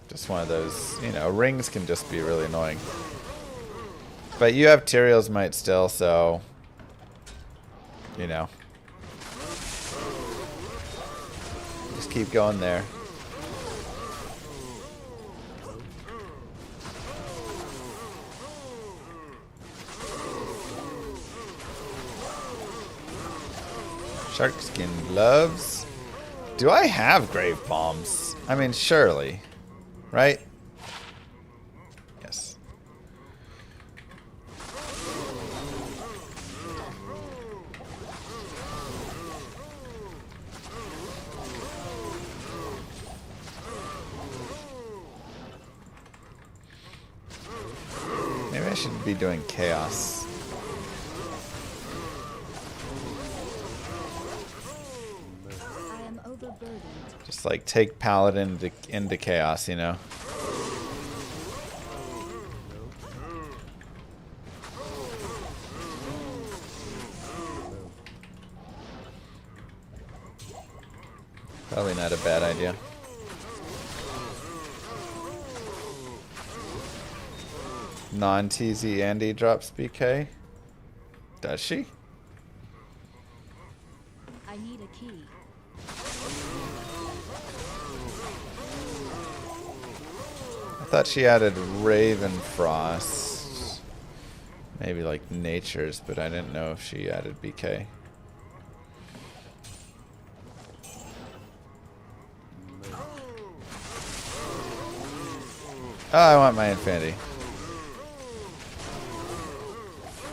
just one of those, you know, rings can just be really annoying. But you have Tyrael's Might still, so, you know. Just keep going there. Sharkskin gloves. Do I have grave bombs? I mean, surely. Right? Yes. should be doing chaos. I am overburdened. Just like take paladin into chaos, you know. Probably not a bad idea. Non-TZ Andy drops BK. Does she? I need a key. I thought she added Raven Frost. Maybe like Nature's, but I didn't know if she added BK. Oh, I want my Infinity.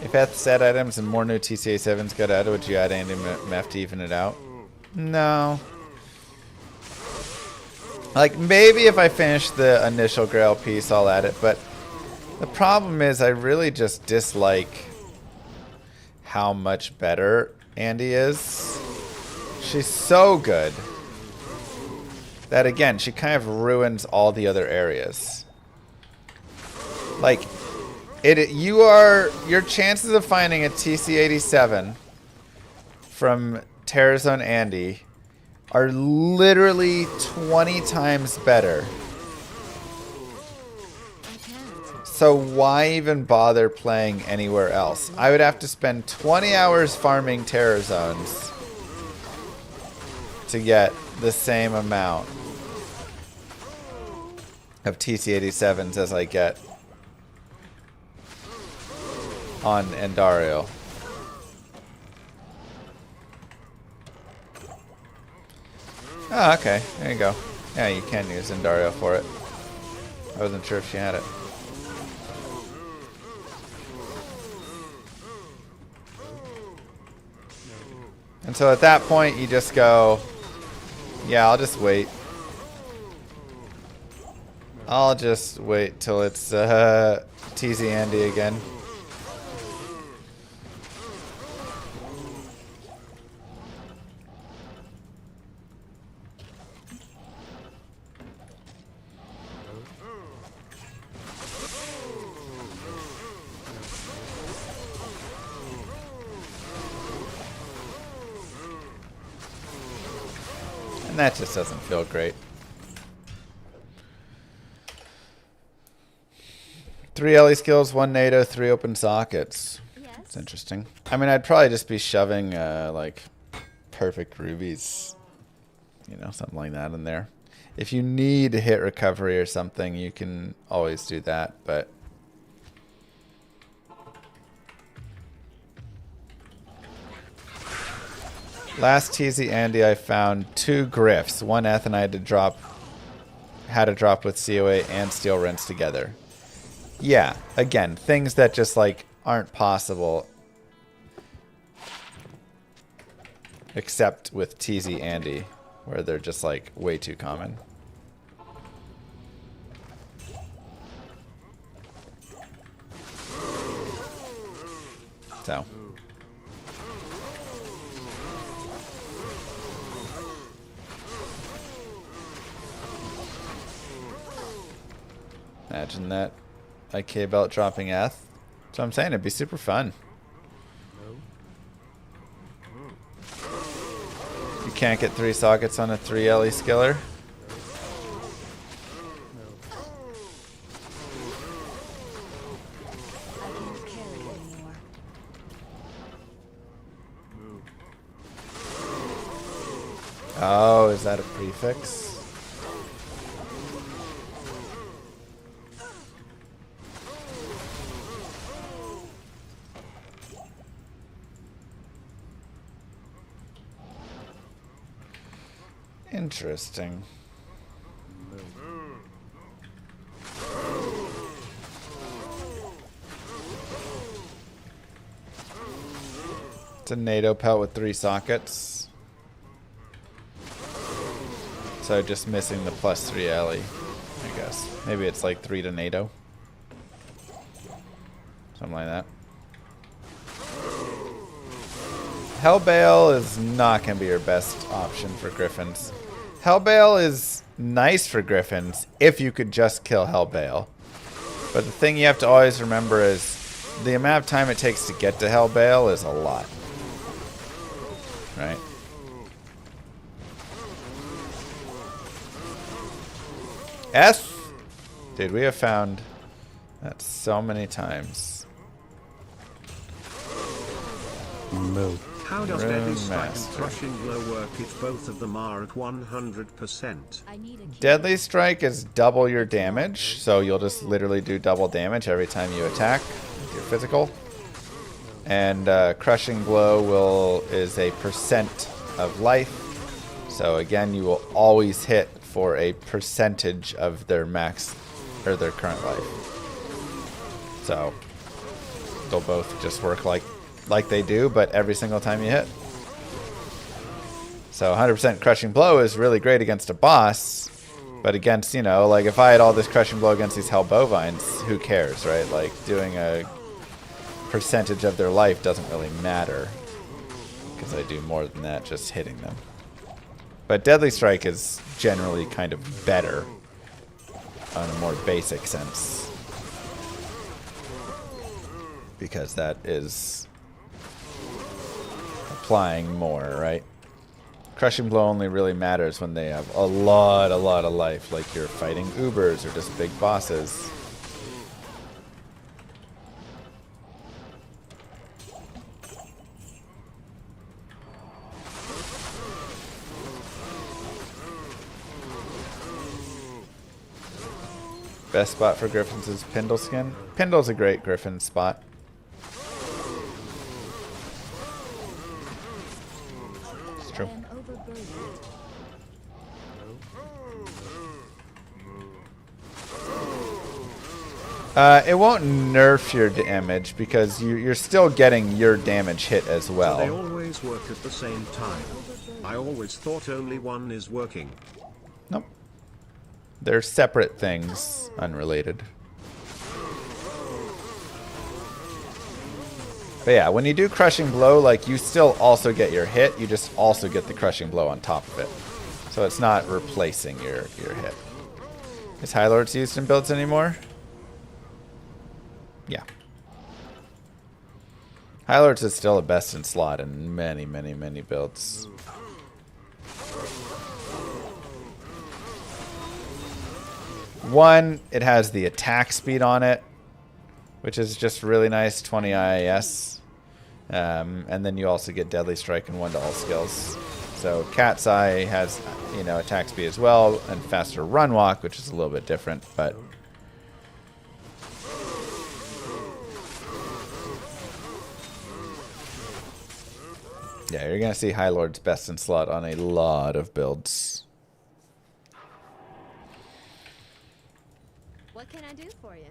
If at set items and more new TCA 7s got added, would you add Andy Mef to even it out? No. Like, maybe if I finish the initial Grail piece, I'll add it, but the problem is I really just dislike how much better Andy is. She's so good that, again, she kind of ruins all the other areas. Like, your chances of finding a TC-87 from Terrazone Andy are literally 20 times better. So why even bother playing anywhere else? I would have to spend 20 hours farming Terrazones to get the same amount of TC-87s as I get on Endario. Oh, okay. There you go. Yeah, you can use Endario for it. I wasn't sure if she had it. And so at that point, you just go, yeah, I'll just wait. I'll just wait till it's TZ Andy again. And that just doesn't feel great. 3 LE skills, 1 NATO, 3 open sockets. Yes. It's interesting. I mean, I'd probably just be shoving like perfect rubies, you know, something like that in there. If you need a hit recovery or something, you can always do that, but last TZ Andy, I found 2 Griffs. One Eth and I had to drop with COA and Steel Rents together. Yeah, again, things that just like aren't possible except with TZ Andy, where they're just like way too common. So imagine that IK belt dropping Eth. So I'm saying it'd be super fun. You can't get 3 sockets on a 3 LE skiller. I can't carry anymore. Oh, is that a prefix? Interesting. It's a NATO pelt with 3 sockets. So just missing the +3 LE, I guess. Maybe it's like 3 to NATO. something like that. Hellbale is not going to be your best option for Griffins. Hellbale is nice for Griffins if you could just kill Hellbale. But the thing you have to always remember is the amount of time it takes to get to Hellbale is a lot. Right? S? Dude, we have found that so many times. Moo. How does Rune Deadly Strike and Master. Crushing Blow work if both of them are at 100%? I need a key. Deadly Strike is double your damage, so you'll just literally do double damage every time you attack with your physical. And Crushing Blow is a percent of life. So again, you will always hit for a percentage of their max or their current life. So they'll both just work like they do, but every single time you hit. So 100% Crushing Blow is really great against a boss, but against, you know, like if I had all this Crushing Blow against these Hell Bovines, who cares, right? Like doing a percentage of their life doesn't really matter because I do more than that just hitting them. But Deadly Strike is generally kind of better on a more basic sense because that is applying more, right? Crushing Blow only really matters when they have a lot of life, like you're fighting Ubers or just big bosses. Best spot for Griffins is Pindle Skin. Pindle's a great Griffin spot. It's I true. am overburdened. It won't nerf your damage because you're still getting your damage hit as They well. always work at the same time. I always thought only one is working. Nope. They're separate things, unrelated. But yeah, when you do Crushing Blow, like you still also get your hit, you just also get the Crushing Blow on top of it. So it's not replacing your hit. Is High Lords used in builds anymore? Yeah. High Lords is still a best in slot in many builds. One, it has the attack speed on it, which is just really nice, 20 IAS. And then you also get Deadly Strike and 1 to all skills. So Cat's Eye has, you know, attack speed as well, and faster run walk, which is a little bit different, but yeah, you're gonna see High Lord's best in slot on a lot of builds. What can I do for you?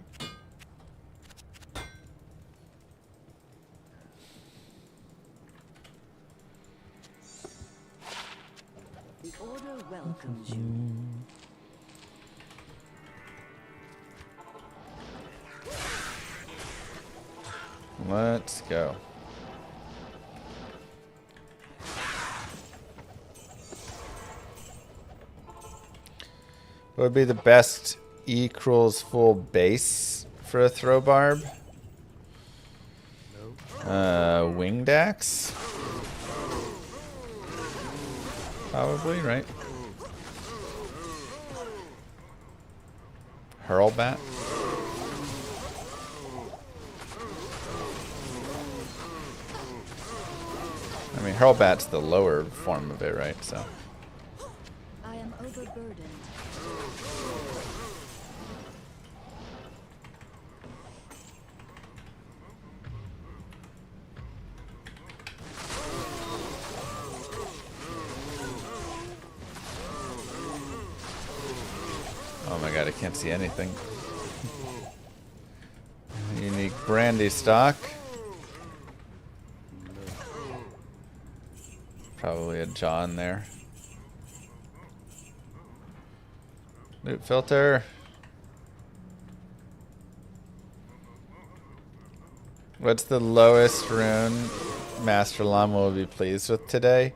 The order welcomes you. Let's go. What would be the best E-Cruel's full base for a throw barb? Winged Axe? Probably, right? Hurlbat? I mean, Hurlbat's the lower form of it, right? So. I am overburdened. Oh my god, I can't see anything. Unique brandy stock. Probably a John there. Loot filter. What's the lowest rune Master Llama will be pleased with today?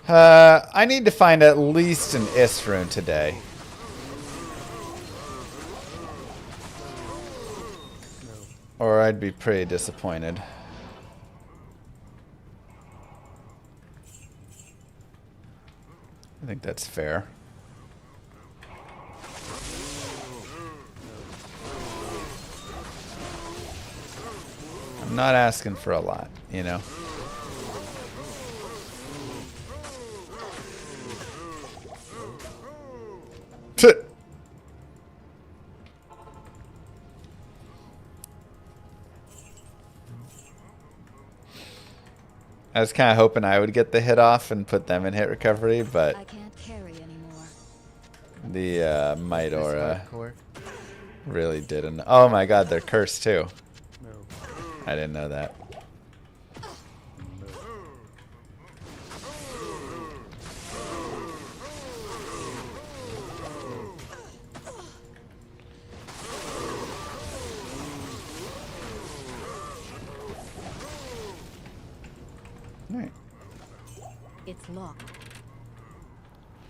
I need to find at least an Ist rune today. Or I'd be pretty disappointed. I think that's fair. I'm not asking for a lot, you know? I was kind of hoping I would get the hit off and put them in hit recovery, but I can't carry anymore. the Might Aura really didn't. Oh my god, they're cursed too. I didn't know that. Right. It's locked.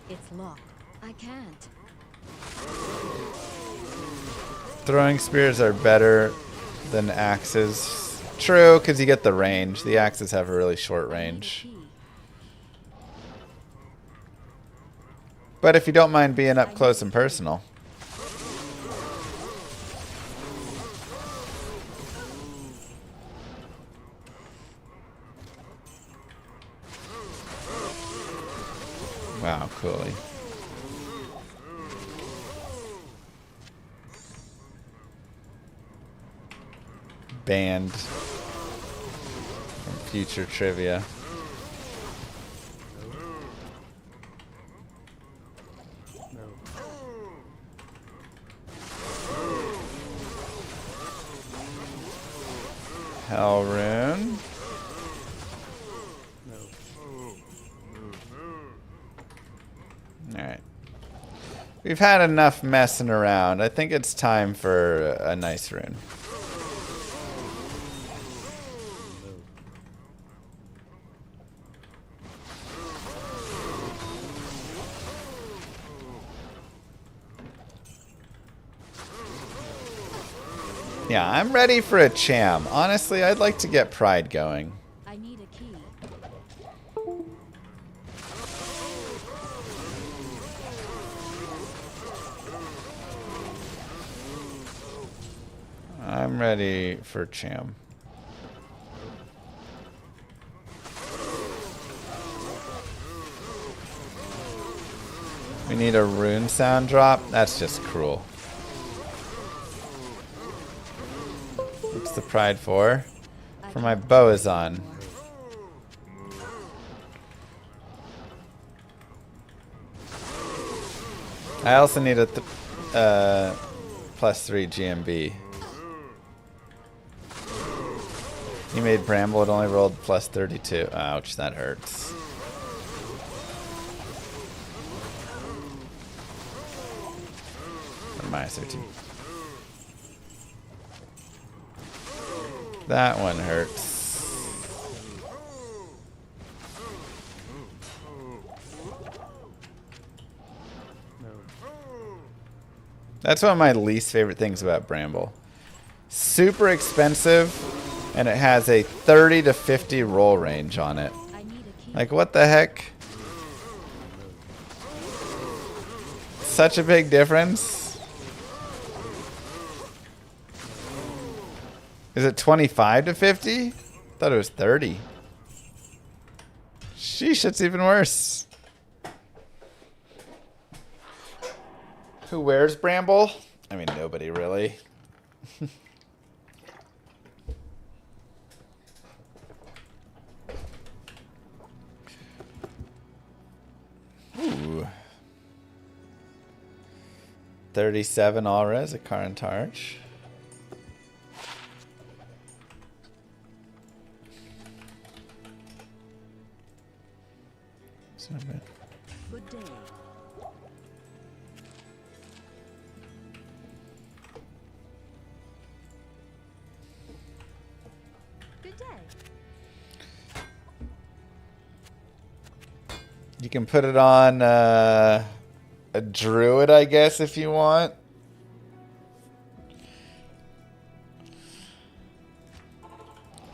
It's locked. I can't. Throwing spears are better than axes. True, because you get the range. The axes have a really short range. But if you don't mind being up close and personal. Wow, coolly. Banned from future trivia. Hell rune. Alright. We've had enough messing around. I think it's time for a nice rune. Yeah, I'm ready for a cham. Honestly, I'd like to get Pride going. I need a key. I'm ready for cham. We need a rune sound drop? That's just cruel. What's the Pride for? For my bow is on. I also need a +3 GMB. You made Bramble, it only rolled +32. Ouch, that hurts. Or -13. That one hurts. That's one of my least favorite things about Bramble. Super expensive, and it has a 30 to 50 roll range on it. Like, what the heck? Such a big difference. Is it 25 to 50? I thought it was 30. Sheesh, it's even worse. Who wears Bramble? I mean, nobody really. Ooh. 37 all res, a current arch. Good day. You can put it on a druid, I guess, if you want.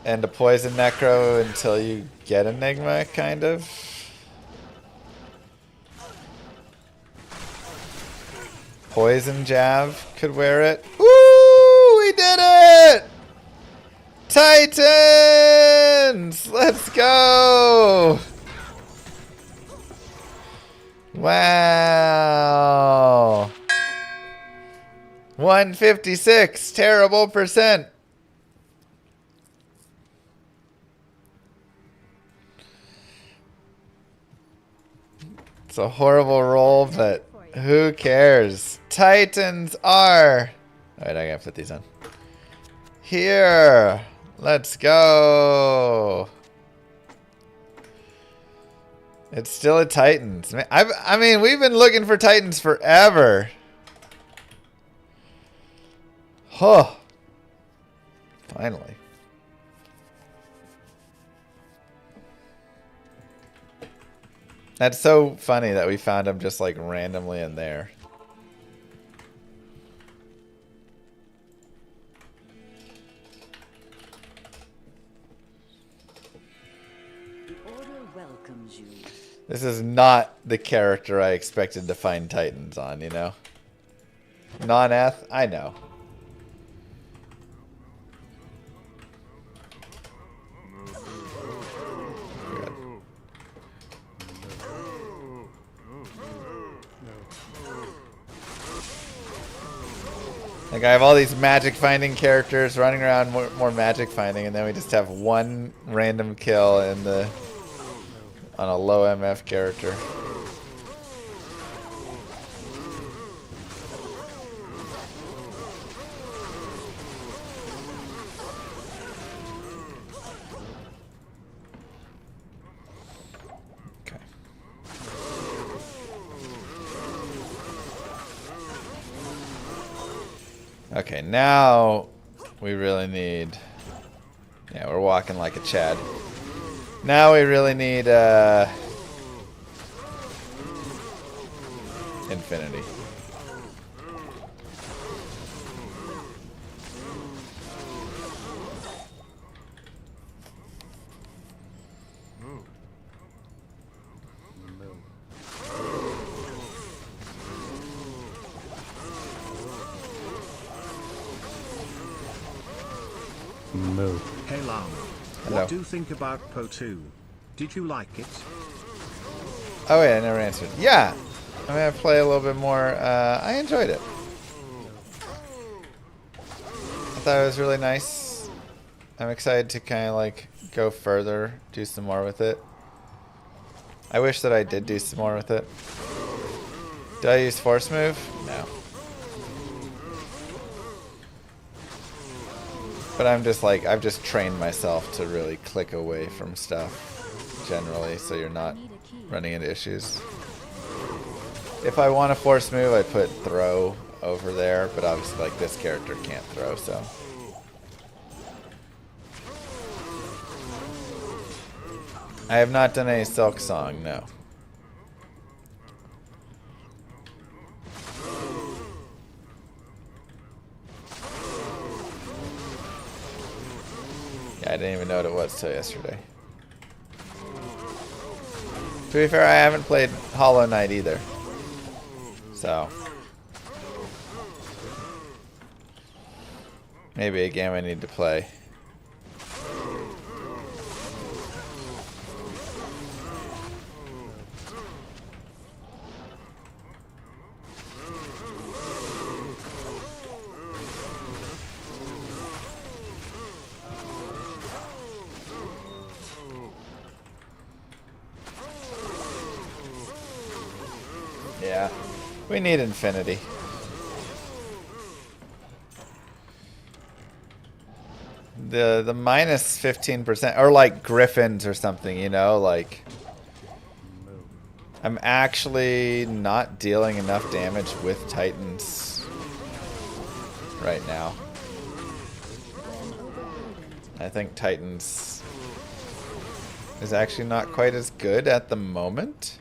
And a poison necro until you get Enigma, kind of. Poison Jav could wear it. Woo! We did it! Titans! Let's go! Wow. 156. Terrible percent. It's a horrible roll, but who cares? Titans are... Alright, I gotta put these on. Here. Let's go. It's still a Titans. I mean, we've been looking for Titans forever. Huh. Finally. That's so funny that we found them just like randomly in there. The order welcomes you. This is not the character I expected to find Titans on, you know? Non-eth? I know. Like, I have all these magic finding characters running around more magic finding, and then we just have one random kill in the on a low MF character. Okay. Okay, now we really need... Yeah, we're walking like a Chad. Now we really need Infinity. Move. Hey Llama, Hello. what do you think about Po 2? Did you like it? Oh wait, I never answered. Yeah, I'm gonna play a little bit more. I enjoyed it. I thought it was really nice. I'm excited to kind of like go further, do some more with it. I wish that I did do some more with it. Did I use force move? No. But I'm just like, I've just trained myself to really click away from stuff generally, so you're not running into issues. If I want to force move, I put throw over there, but obviously like this character can't throw, so. I have not done any Silk Song, no. Yeah, I didn't even know what it was till yesterday. To be fair, I haven't played Hollow Knight either. So. Maybe a game I need to play. Yeah, we need Infinity. The minus 15%, or like Griffins or something, you know, like I'm actually not dealing enough damage with Titans right now. I think Titans is actually not quite as good at the moment.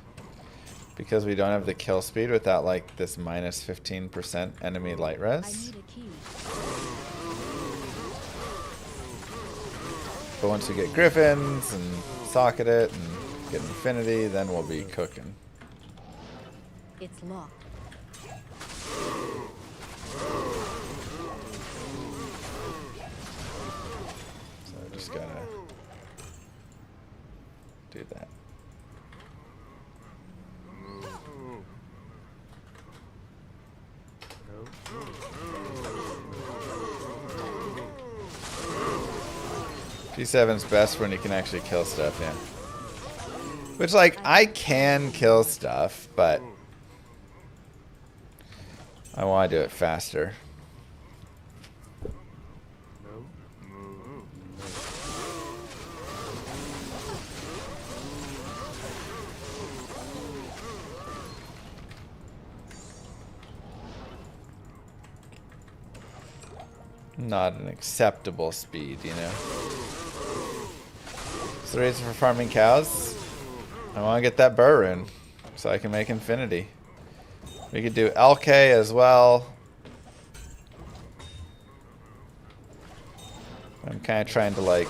Because we don't have the kill speed without like this minus 15% enemy light I res. need a key. But once we get griffins and socket it and get infinity, then we'll be cooking. It's locked. So I just gotta do that. P7's best when you can actually kill stuff, yeah. Which, like, I can kill stuff, but I want to do it faster. Not an acceptable speed, you know. What's the reason for farming cows? I want to get that burr rune so I can make infinity. We could do LK as well. I'm kind of trying to like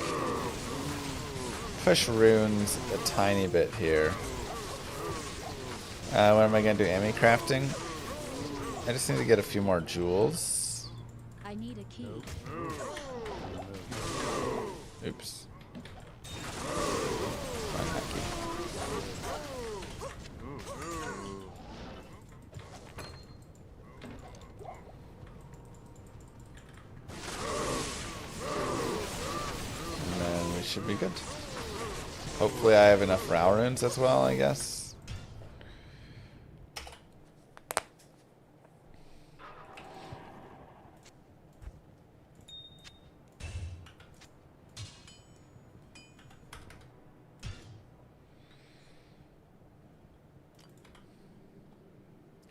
push runes a tiny bit here. What am I going to do? Ammy crafting? I just need to get a few more jewels. I need a key. Oops. And then we should be good. Hopefully I have enough Row runes as well, I guess.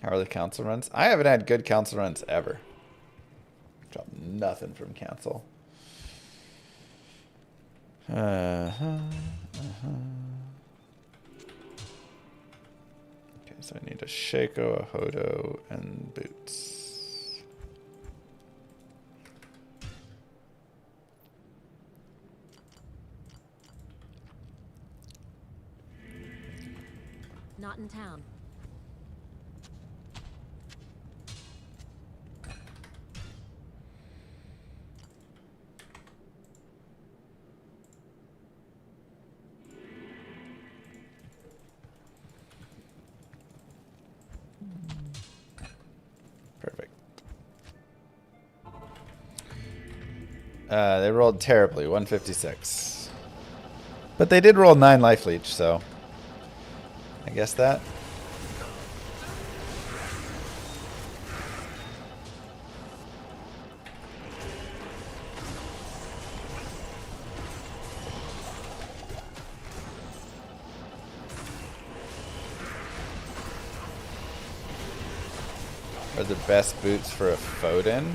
How are the council runs? I haven't had good council runs ever. Dropped nothing from council. Okay, so I need a Shaco, a Hodo, and boots. Not in town. Perfect. They rolled terribly, 156. But they did roll 9 life leech, so I guess that. Are the best boots for a Foden?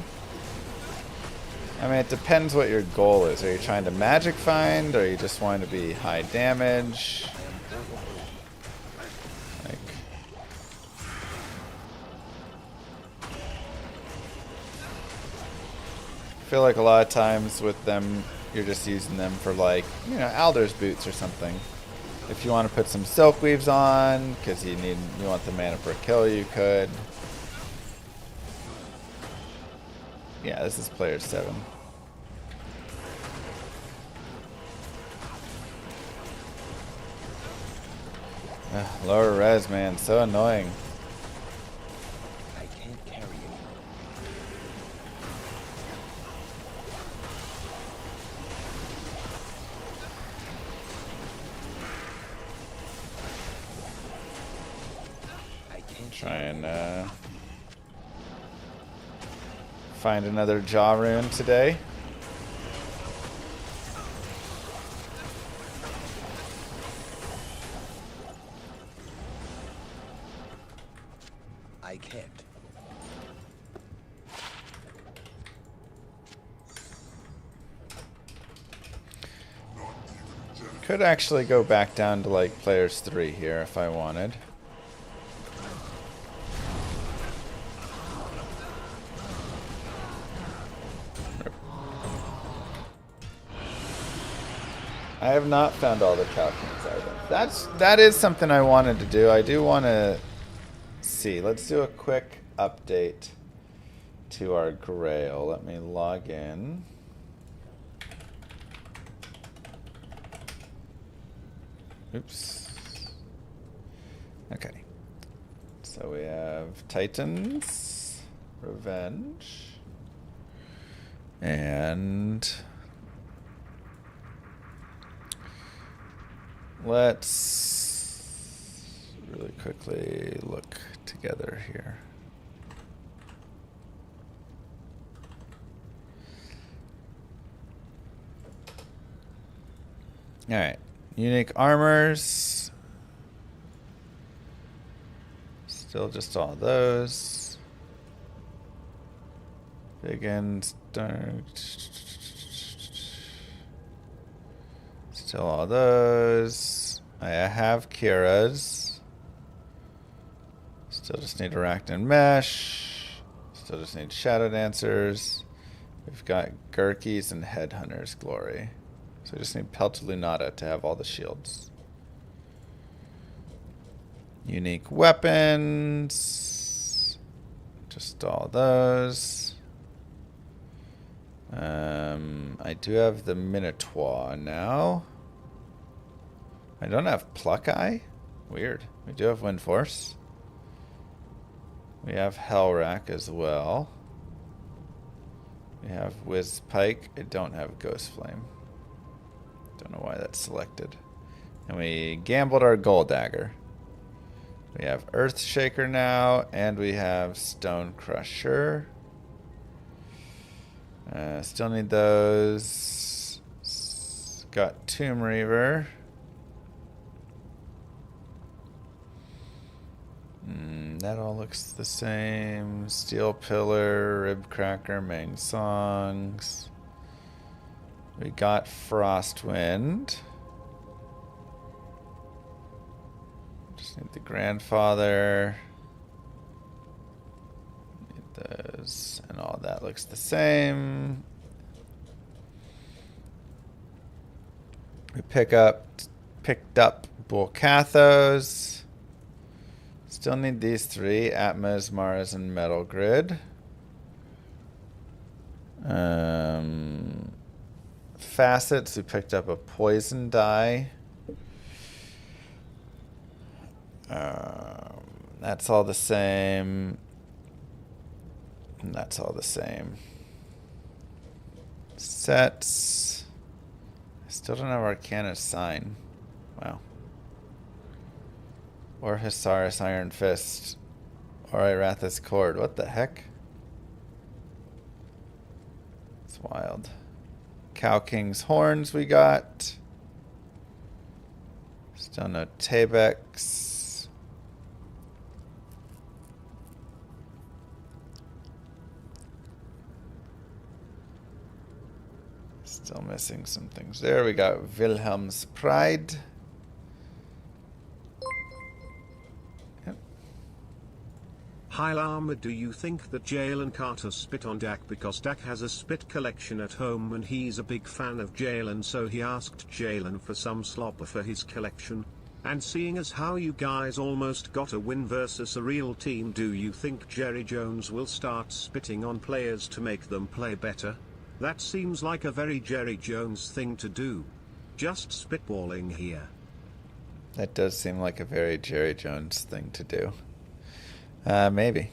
I mean, it depends what your goal is. Are you trying to magic find, or you just want to be high damage? Like, I feel like a lot of times with them, you're just using them for like, you know, Alder's boots or something. If you want to put some silk weaves on, because you want the mana per kill, you could. Yeah, this is player 7. Ugh, lower res, man, so annoying. I can't carry you. I can't Try and find another jaw rune today. I can't. Could actually go back down to like players 3 here if I wanted. I have not found all the Cow King's items. That is something I wanted to do. I do want to see. Let's do a quick update to our Grail. Let me log in. Oops. Okay. So we have Titans, Revenge, and let's really quickly look together here. All right. Unique armors. Still just all those. Big and start. Still all those. I have Kira's. Still just need Arachnid Mesh. Still just need Shadow Dancers. We've got Gurkies and Headhunter's Glory. So I just need Pelt Lunata to have all the shields. Unique weapons. Just all those. I do have the Minotaur now. I don't have Pluck Eye. Weird. We do have Wind Force. We have Hellrack as well. We have Whiz Pike. I don't have Ghost Flame. Don't know why that's selected. And we gambled our Gold Dagger. We have Earth Shaker now, and we have Stone Crusher. Still need those. Got Tomb Reaver. That all looks the same. Steel Pillar, Rib Cracker, Mang Songs. We got Frostwind. Just need the Grandfather. Need those. And all that looks the same. We picked up Bulkathos. Still need these three. Atmas, Mars, and Metal Grid. Facets, we picked up a Poison Die. That's all the same. And that's all the same. Sets. I still don't have Arcana's Sign. Wow. Or Hisaris Iron Fist. Or Irathis Cord. What the heck? It's wild. Cow King's Horns we got. Still no Tabex. Still missing some things there. We got Wilhelm's Pride. Hi Llama, do you think that Jalen Carter spit on Dak because Dak has a spit collection at home and he's a big fan of Jalen, so he asked Jalen for some slobber for his collection? And seeing as how you guys almost got a win versus a real team, do you think Jerry Jones will start spitting on players to make them play better? That seems like a very Jerry Jones thing to do. Just spitballing here. That does seem like a very Jerry Jones thing to do. Maybe.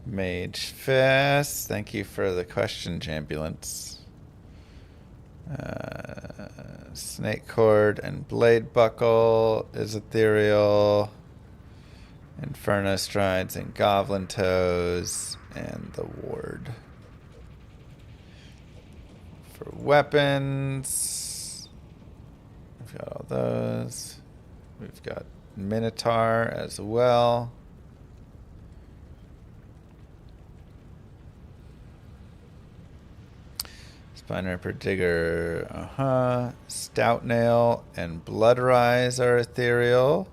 Mage Fist. Thank you for the question, Jambulance. Snake Cord and Blade Buckle is ethereal. Inferno Strides and Goblin Toes and the Ward. For weapons, we've got all those. We've got Minotaur as well. Spine Ripper Digger, Stout Nail and Blood Rise are ethereal.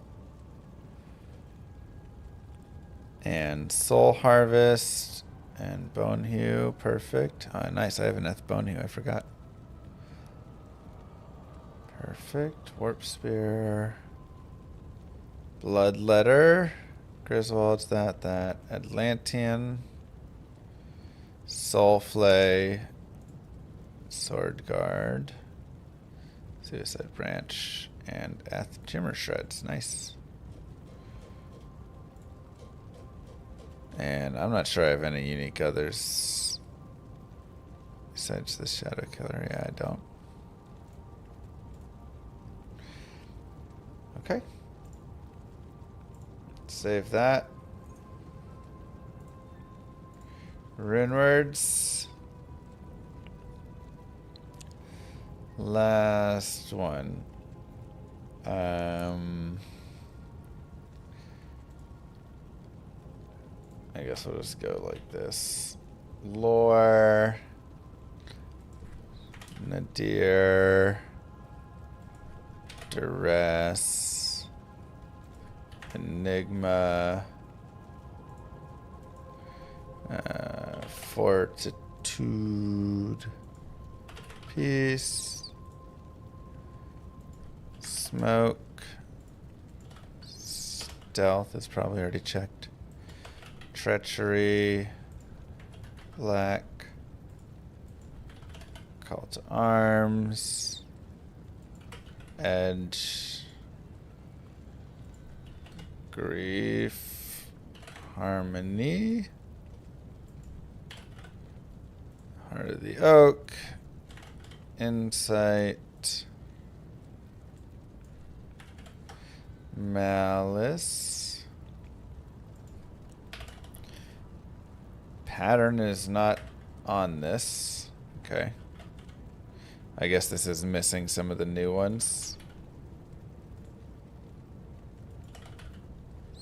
And Soul Harvest And Bone Hue, perfect. Oh, nice. I have enough Bone Hue. I forgot. Perfect. Warp Spear. Bloodletter. Griswold's that. Atlantean. Soulflay. Sword Guard. Suicide Branch. And Jimmer Shreds. Nice. And I'm not sure I have any unique others. Besides the Shadow Killer. Yeah, I don't. Okay. Save that. Runewords. Last one. I guess we'll just go like this. Lore. Nadir. Duress. Enigma. Fortitude. Peace. Smoke. Stealth is probably already checked. Treachery. Black. Call to Arms. Edge. Grief. Harmony. Heart of the Oak. Insight. Malice. Pattern is not on this. Okay. I guess this is missing some of the new ones.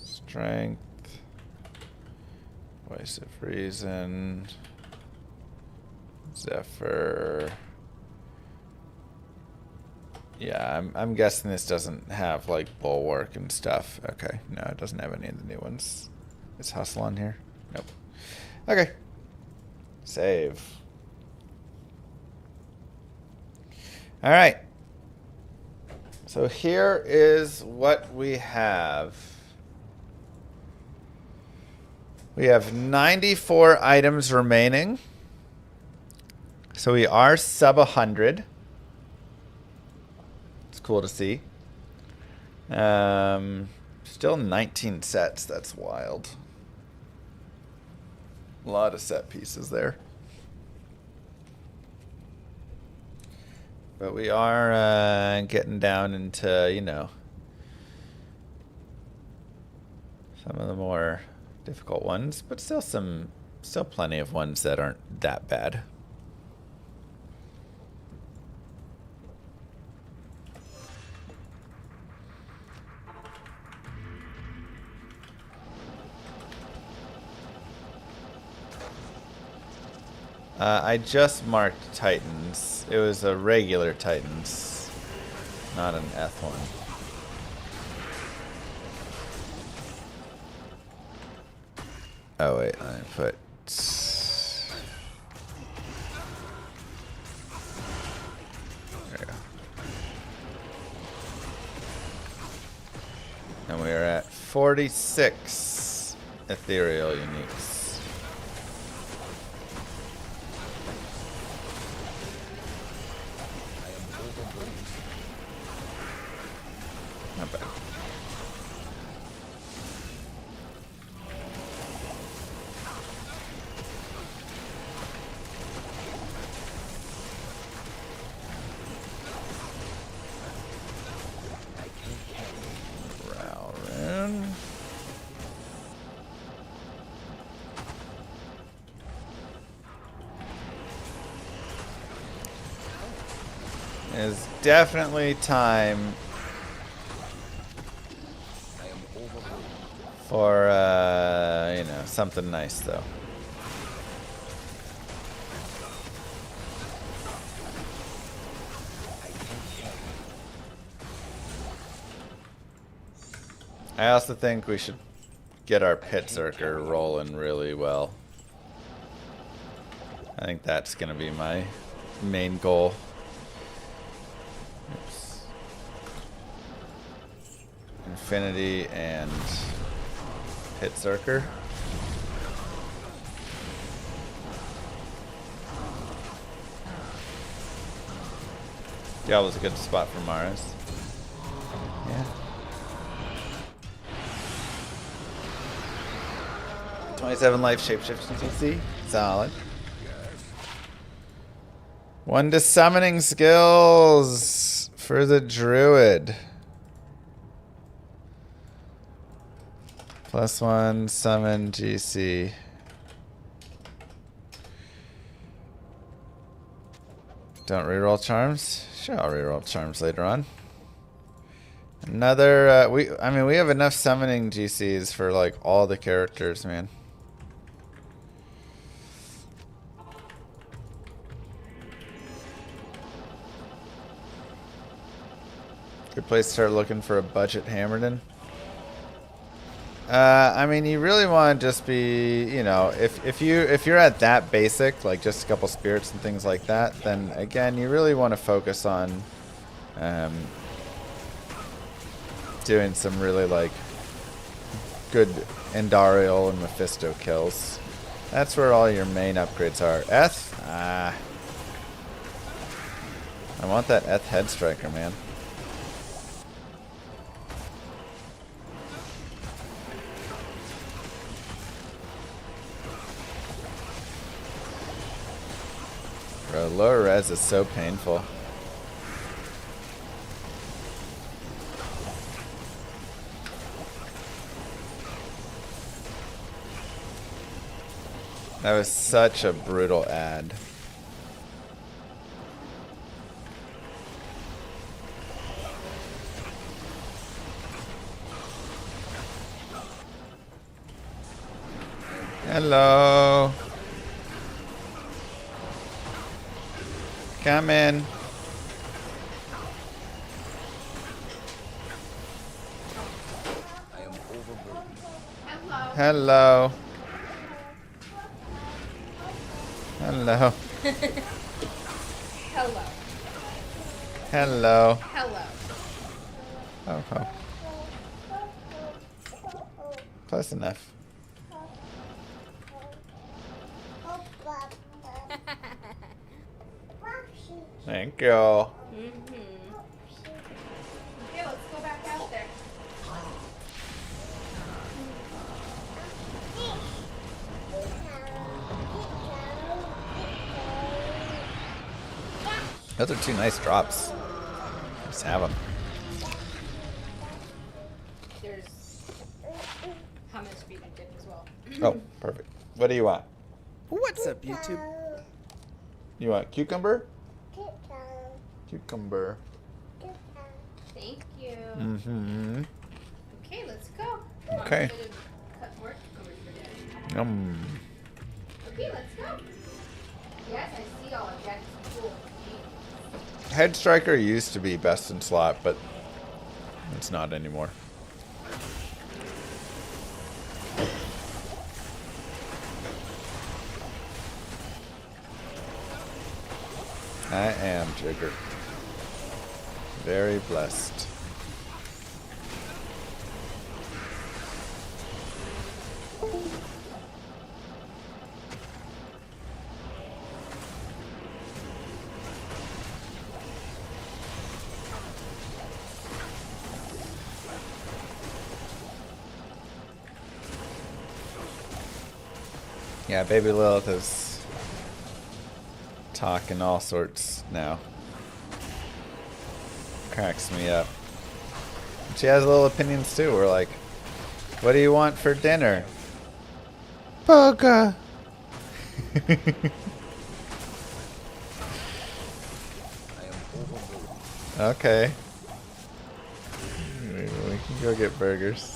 Strength. Voice of Reason. Zephyr. Yeah, I'm guessing this doesn't have like Bulwark and stuff. Okay, no, it doesn't have any of the new ones. Is Hustle on here? Nope. Okay. Save. All right. So here is what we have. We have 94 items remaining. So we are sub 100. It's cool to see. Still 19 sets. That's wild. A lot of set pieces there. But we are getting down into, you know, some of the more difficult ones, but still plenty of ones that aren't that bad. I just marked Titans. It was a regular Titans, not an Eth one. Oh wait, I put... There we go. And we are at 46 ethereal uniques. Not bad. Rowren. It's definitely time for, you know, something nice, though. I also think we should get our Pit Zerker rolling really well. I think that's gonna be my main goal. Oops. Infinity and Hit Zerker. Diablo's a good spot for Mars. Yeah. 27 life shapeshifting TC. Solid. 1 to summoning skills for the druid. +1 summon GC. Don't reroll charms? Sure, I'll reroll charms later on. Another, I mean, we have enough summoning GCs for like all the characters, man. Good place to start looking for a budget Hammerden. I mean, you really want to just be, you know, if you're at that basic, like just a couple spirits and things like that, then again, you really want to focus on doing some really like good Endariel and Mephisto kills. That's where all your main upgrades are. Eth? I want that Eth Head Striker, man. Bro, lower res is so painful. That was such a brutal ad. Hello. Come in. I am overburdened. Hello. Hello. Hello. Hello. Hello. Oh, oh. Close enough. Thank you. Okay, let's go back out there. Those are 2 nice drops. Just have them. There's hummus for you to dip as well. Oh, perfect. What do you want? What's up, YouTube? You want cucumber? Cucumber. Thank you. Mm-hmm. Okay, let's go. Mom Okay. should have cut more cucumbers for Daddy. Yum. Okay, let's go. Yes, I see all of Jack's cool. Head Striker used to be best in slot, but it's not anymore. I am Jigger. Very blessed. Yeah, baby Lilith is talking all sorts now. Cracks me up. She has little opinions too. We're like, what do you want for dinner? Boga. I am overburdened. Okay. We can go get burgers.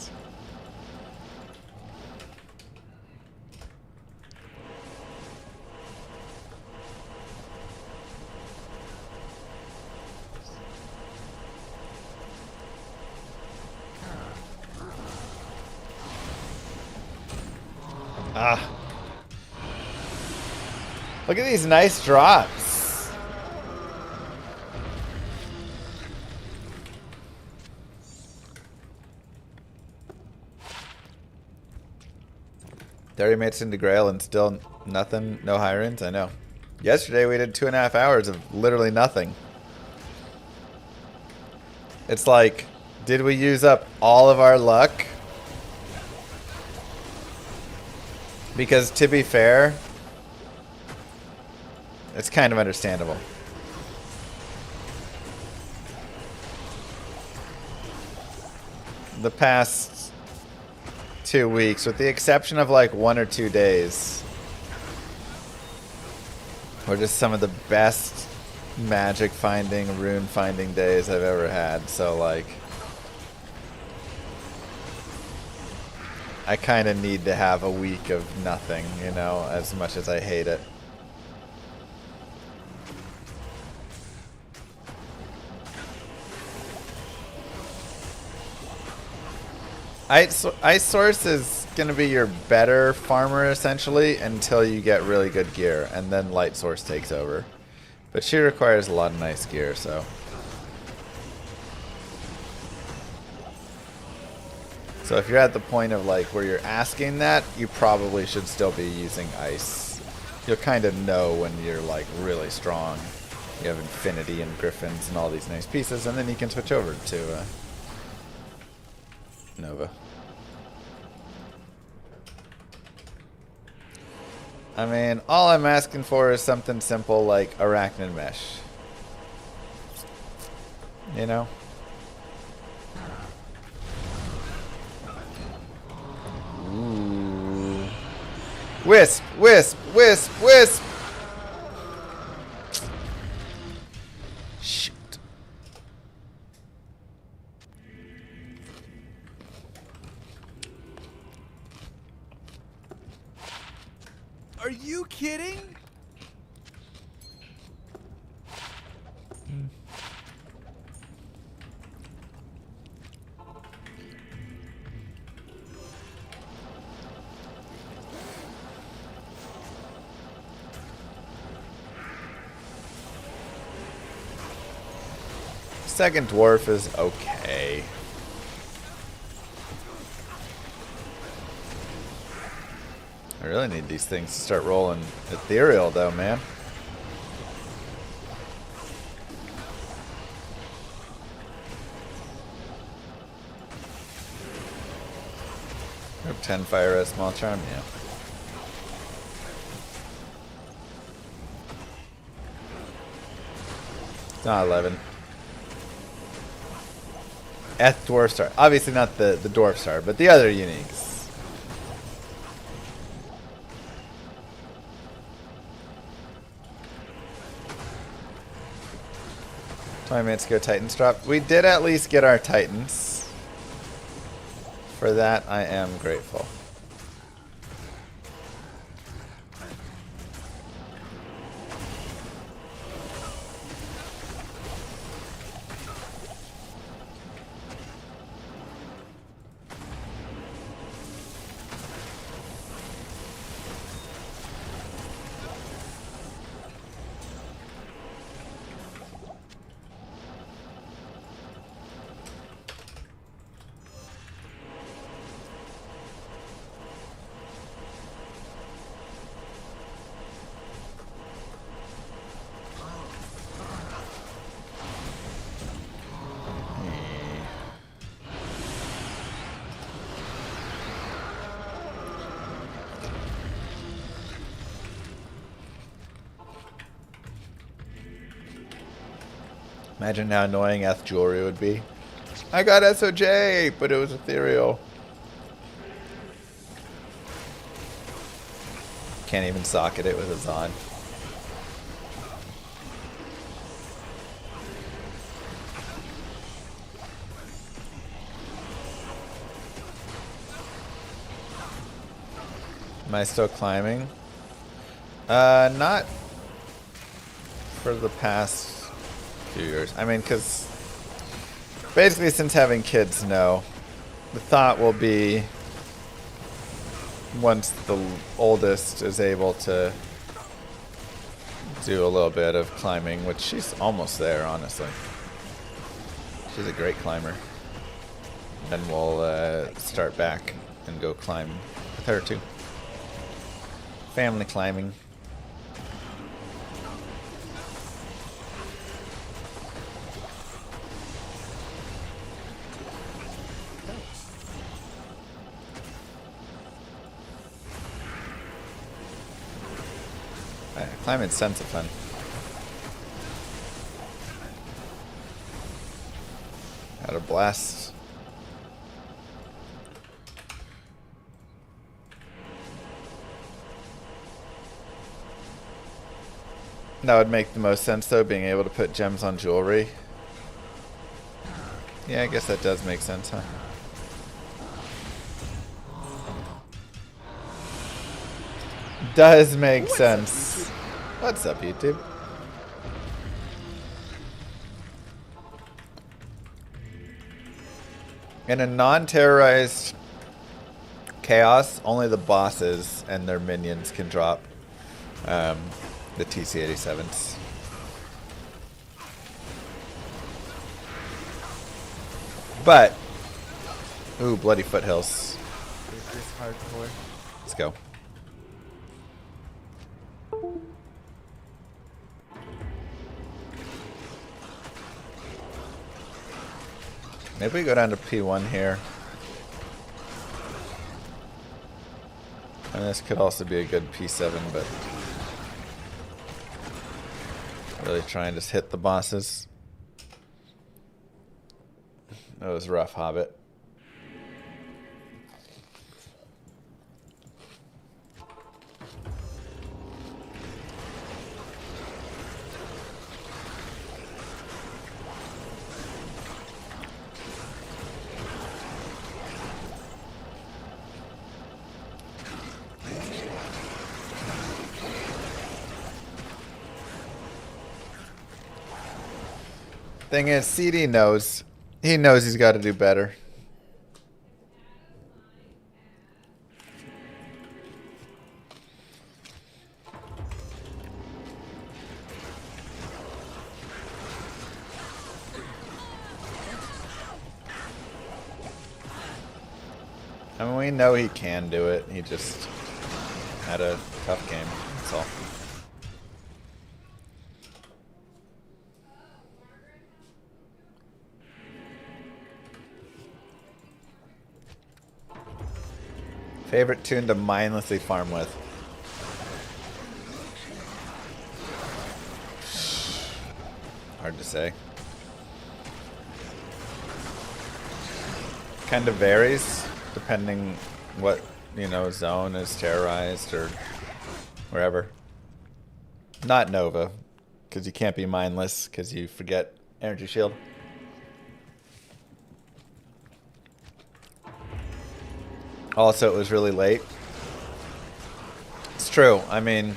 Look at these nice drops. Thirty minutes into Grail and still nothing, no high runes. I know. Yesterday we did 2.5 hours of literally nothing. It's like, did we use up all of our luck? Because to be fair, it's kind of understandable. The past 2 weeks, with the exception of like 1 or 2 days, were just some of the best magic finding, rune finding days I've ever had. So like, I kind of need to have a week of nothing, you know, as much as I hate it. Ice Source is going to be your better farmer, essentially, until you get really good gear, and then Light Source takes over. But she requires a lot of nice gear, so... So if you're at the point of, like, where you're asking that, you probably should still be using Ice. You'll kind of know when you're, like, really strong. You have Infinity and Griffins and all these nice pieces, and then you can switch over to... Nova. I mean, all I'm asking for is something simple like Arachnid Mesh. You know? Ooh. Wisp, wisp, wisp, wisp! Shoot. Are you kidding? Second dwarf is okay. I really need these things to start rolling ethereal though, man. Group 10 fire red small charm, yeah. It's not 11. Eth dwarf star. Obviously not the dwarf star, but the other uniques. 20 minutes ago, Titans dropped. We did at least get our Titans. For that, I am grateful. Imagine how annoying Eth jewelry would be. I got SOJ, but it was ethereal. Can't even socket it with a Zon. Am I still climbing? Not for the past few years. I mean, because basically since having kids, no. The thought will be once the oldest is able to do a little bit of climbing, which she's almost there, honestly. She's a great climber. Then we'll start back and go climb with her too. Family climbing. Climbing's sense of fun. Had a blast. That would make the most sense though, being able to put gems on jewelry. Yeah, I guess that does make sense, huh? Does make sense. What's up, YouTube? In a non-terrorized chaos, only the bosses and their minions can drop the TC-87s. But, ooh, bloody foothills. Is this hardcore? Let's go. Maybe we go down to P1 here. And this could also be a good P7, but really try and just hit the bosses. That was rough, Hobbit. Thing is, CD knows. He knows he's got to do better. I mean, we know he can do it. He just had a tough game. That's all. Favorite tune to mindlessly farm with? Hard to say. Kind of varies depending what, you know, zone is terrorized or wherever. Not Nova, because you can't be mindless because you forget energy shield. Also, it was really late. It's true. I mean,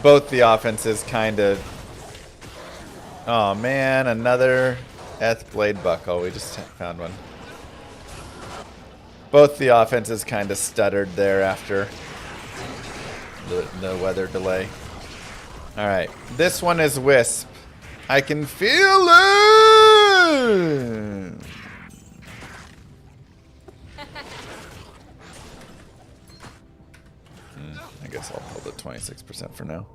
both the offenses kind of... Oh man, another Eth Blade Buckle. We just found one. Both the offenses kind of stuttered there after the weather delay. Alright, this one is Wisp. I can feel it! I guess I'll hold it 26% for now.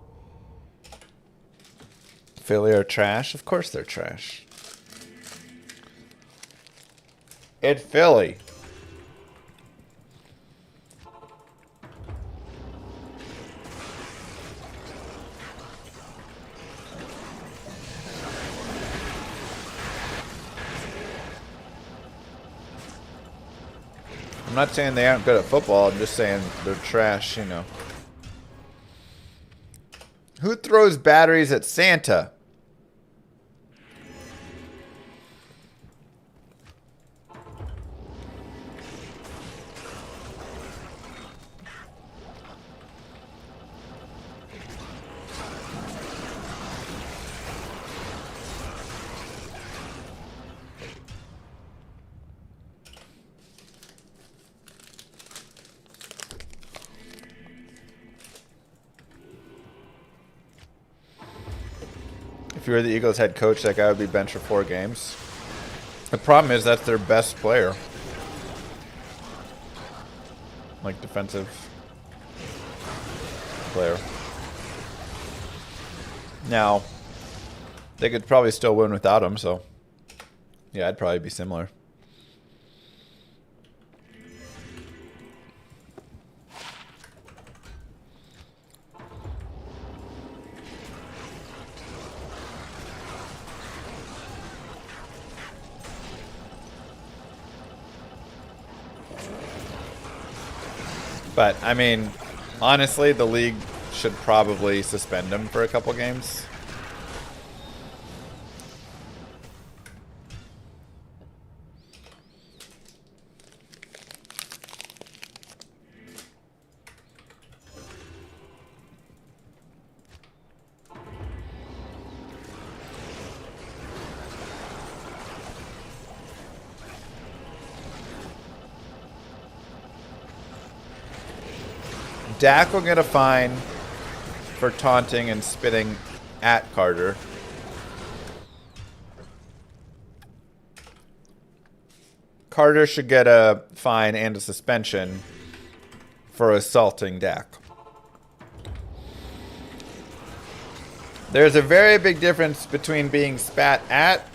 Philly are trash? Of course they're trash. It's Philly. I'm not saying they aren't good at football, I'm just saying they're trash, you know. Who throws batteries at Santa? you were the Eagles head coach, that guy would be benched for 4 games. The problem is that's their best player. Like, defensive player. Now, they could probably still win without him, so yeah, I'd probably be similar. But, I mean, honestly, the league should probably suspend him for a couple games. Dak will get a fine for taunting and spitting at Carter. Carter should get a fine and a suspension for assaulting Dak. There's a very big difference between being spat at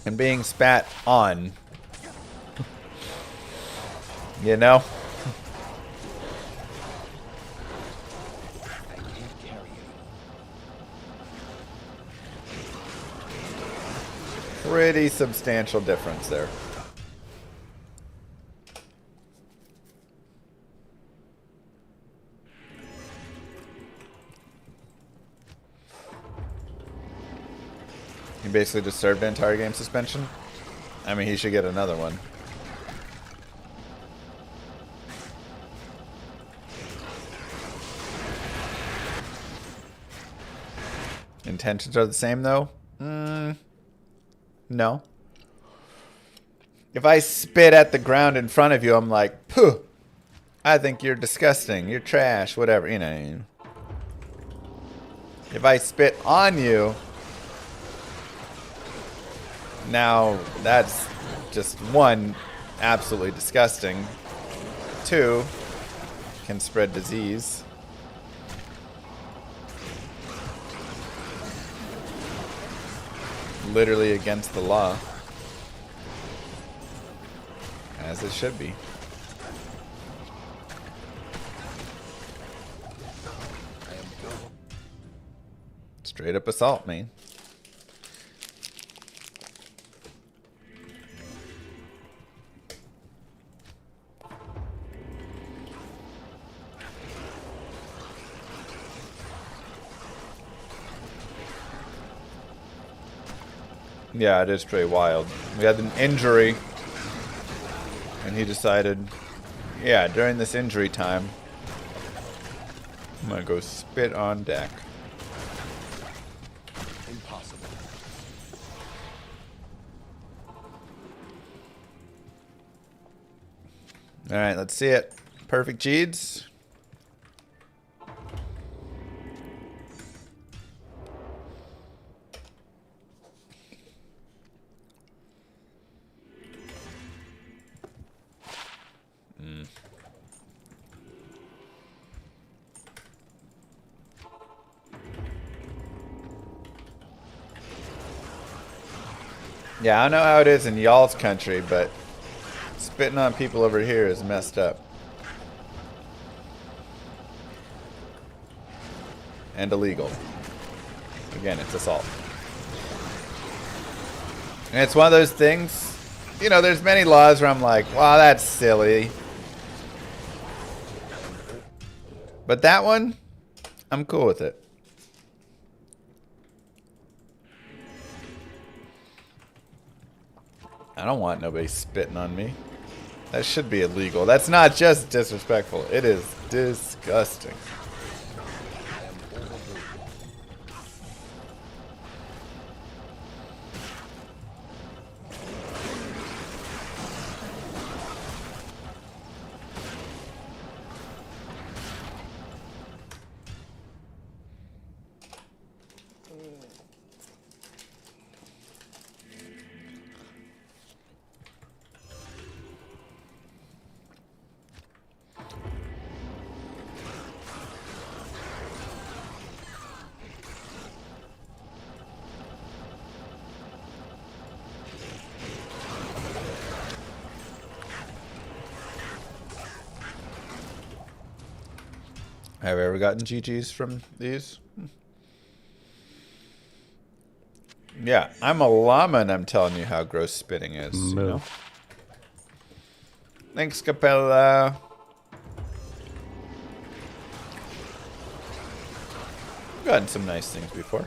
and being spat on. You know? Pretty substantial difference there. He basically just served an entire game suspension. I mean, he should get another one. Intentions are the same, though? No. If I spit at the ground in front of you, I'm like, pooh, I think you're disgusting, you're trash, whatever, you know. If I spit on you, now that's just 1, absolutely disgusting. 2, can spread disease. Literally against the law. As it should be. Straight up assault, man. Yeah, it is pretty wild. We had an injury, and he decided, yeah, during this injury time, I'm gonna go spit on Dak. Impossible. Alright, let's see it. Perfect Jeeds. Yeah, I don't know how it is in y'all's country, but spitting on people over here is messed up. And illegal. Again, it's assault. And it's one of those things, you know, there's many laws where I'm like, wow, that's silly. But that one, I'm cool with it. I don't want nobody spitting on me. That should be illegal. That's not just disrespectful. It is disgusting. Have I ever gotten GGs from these? Yeah, I'm a llama and I'm telling you how gross spitting is. You know? Thanks, Capella. I've gotten some nice things before.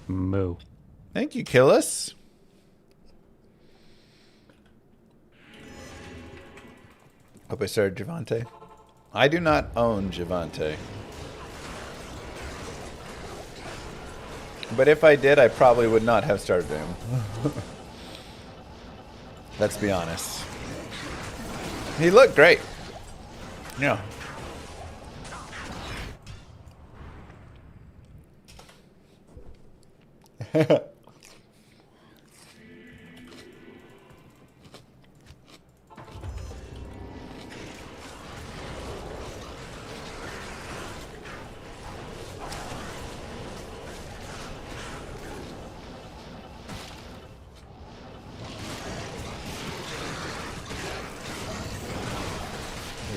Moo. Thank you, Killis. Hope I started Javante. I do not own Javante. But if I did, I probably would not have started him. Let's be honest. He looked great. Yeah. Your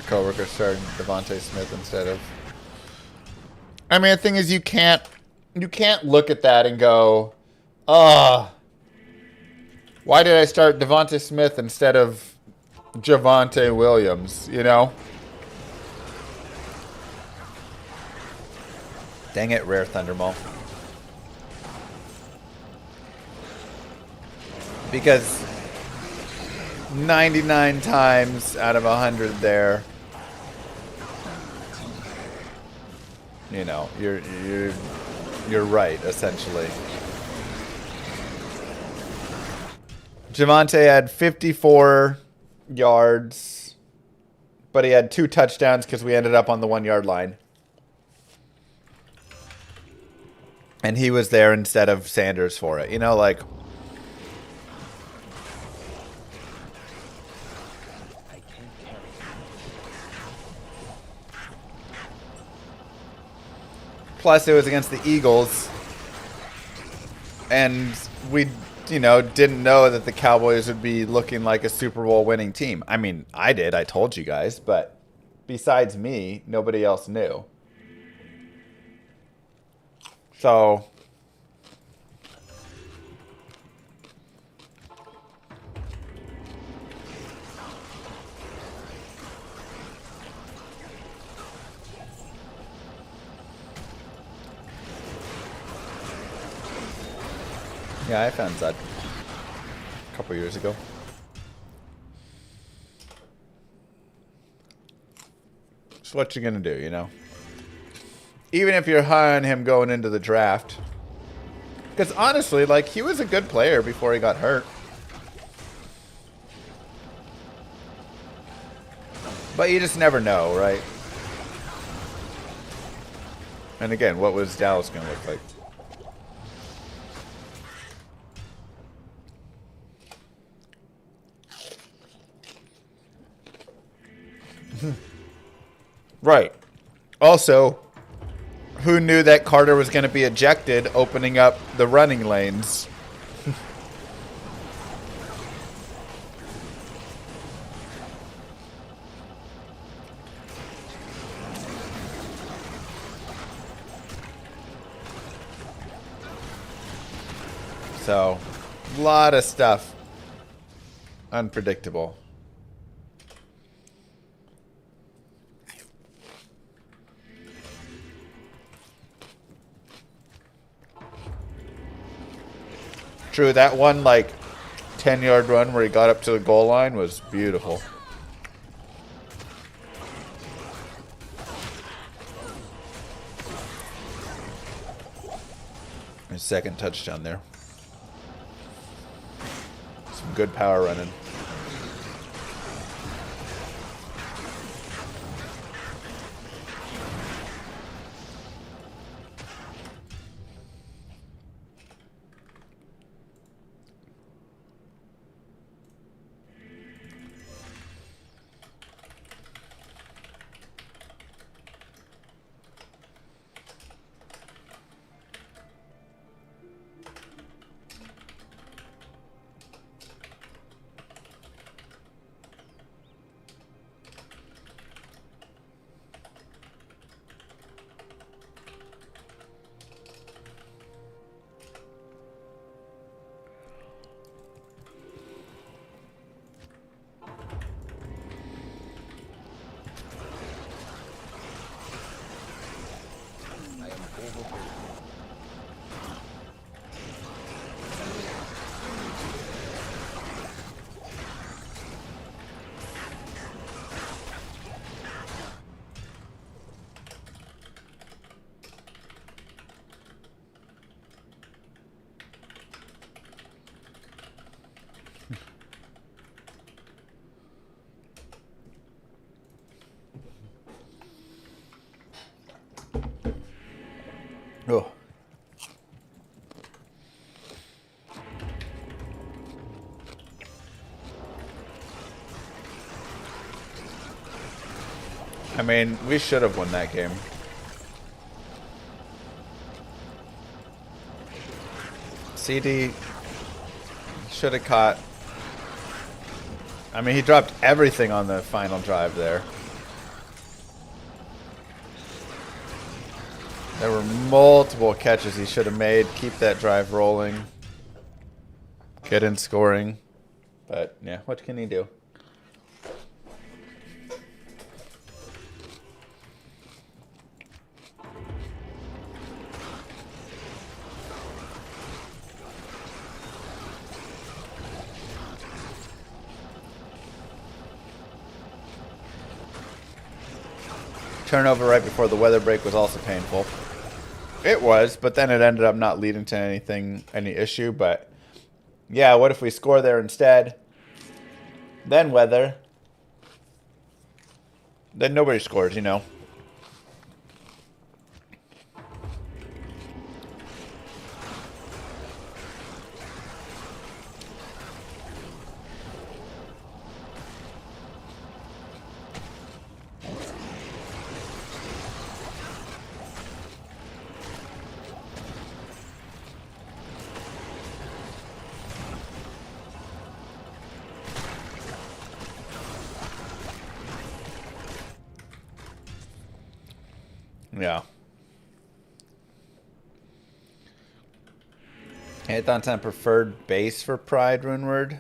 coworker started Devontae Smith instead of. I mean, the thing is, you can't look at that and go, why did I start Devontae Smith instead of Javonte Williams? You know. Dang it, rare Thundermaw. Because 99 times out of 100 there, you know, you're right, essentially. Javonte had 54 yards, but he had 2 touchdowns because we ended up on the 1-yard line. And he was there instead of Sanders for it. You know, like... Plus, it was against the Eagles. And we, you know, didn't know that the Cowboys would be looking like a Super Bowl winning team. I mean, I did. I told you guys. But besides me, nobody else knew. So... yeah, I found that a couple years ago. So what you gonna do, you know? Even if you're high on him going into the draft. Because honestly, like, he was a good player before he got hurt. But you just never know, right? And again, what was Dallas gonna look like? Right. Also, who knew that Carter was going to be ejected, opening up the running lanes? So, a lot of stuff unpredictable. True, that one, like, 10-yard run where he got up to the goal line was beautiful. His second touchdown there. Some good power running. I mean, we should have won that game. CD should have caught. I mean, he dropped everything on the final drive there. There were multiple catches he should have made. Keep that drive rolling. Get in scoring. But, yeah, what can he do? Turnover right before the weather break was also painful. It was, but then it ended up not leading to any issue. But yeah, what if we score there instead? Then weather. Then nobody scores, you know. Yeah. Hey, thoughts on preferred base for Pride runeword?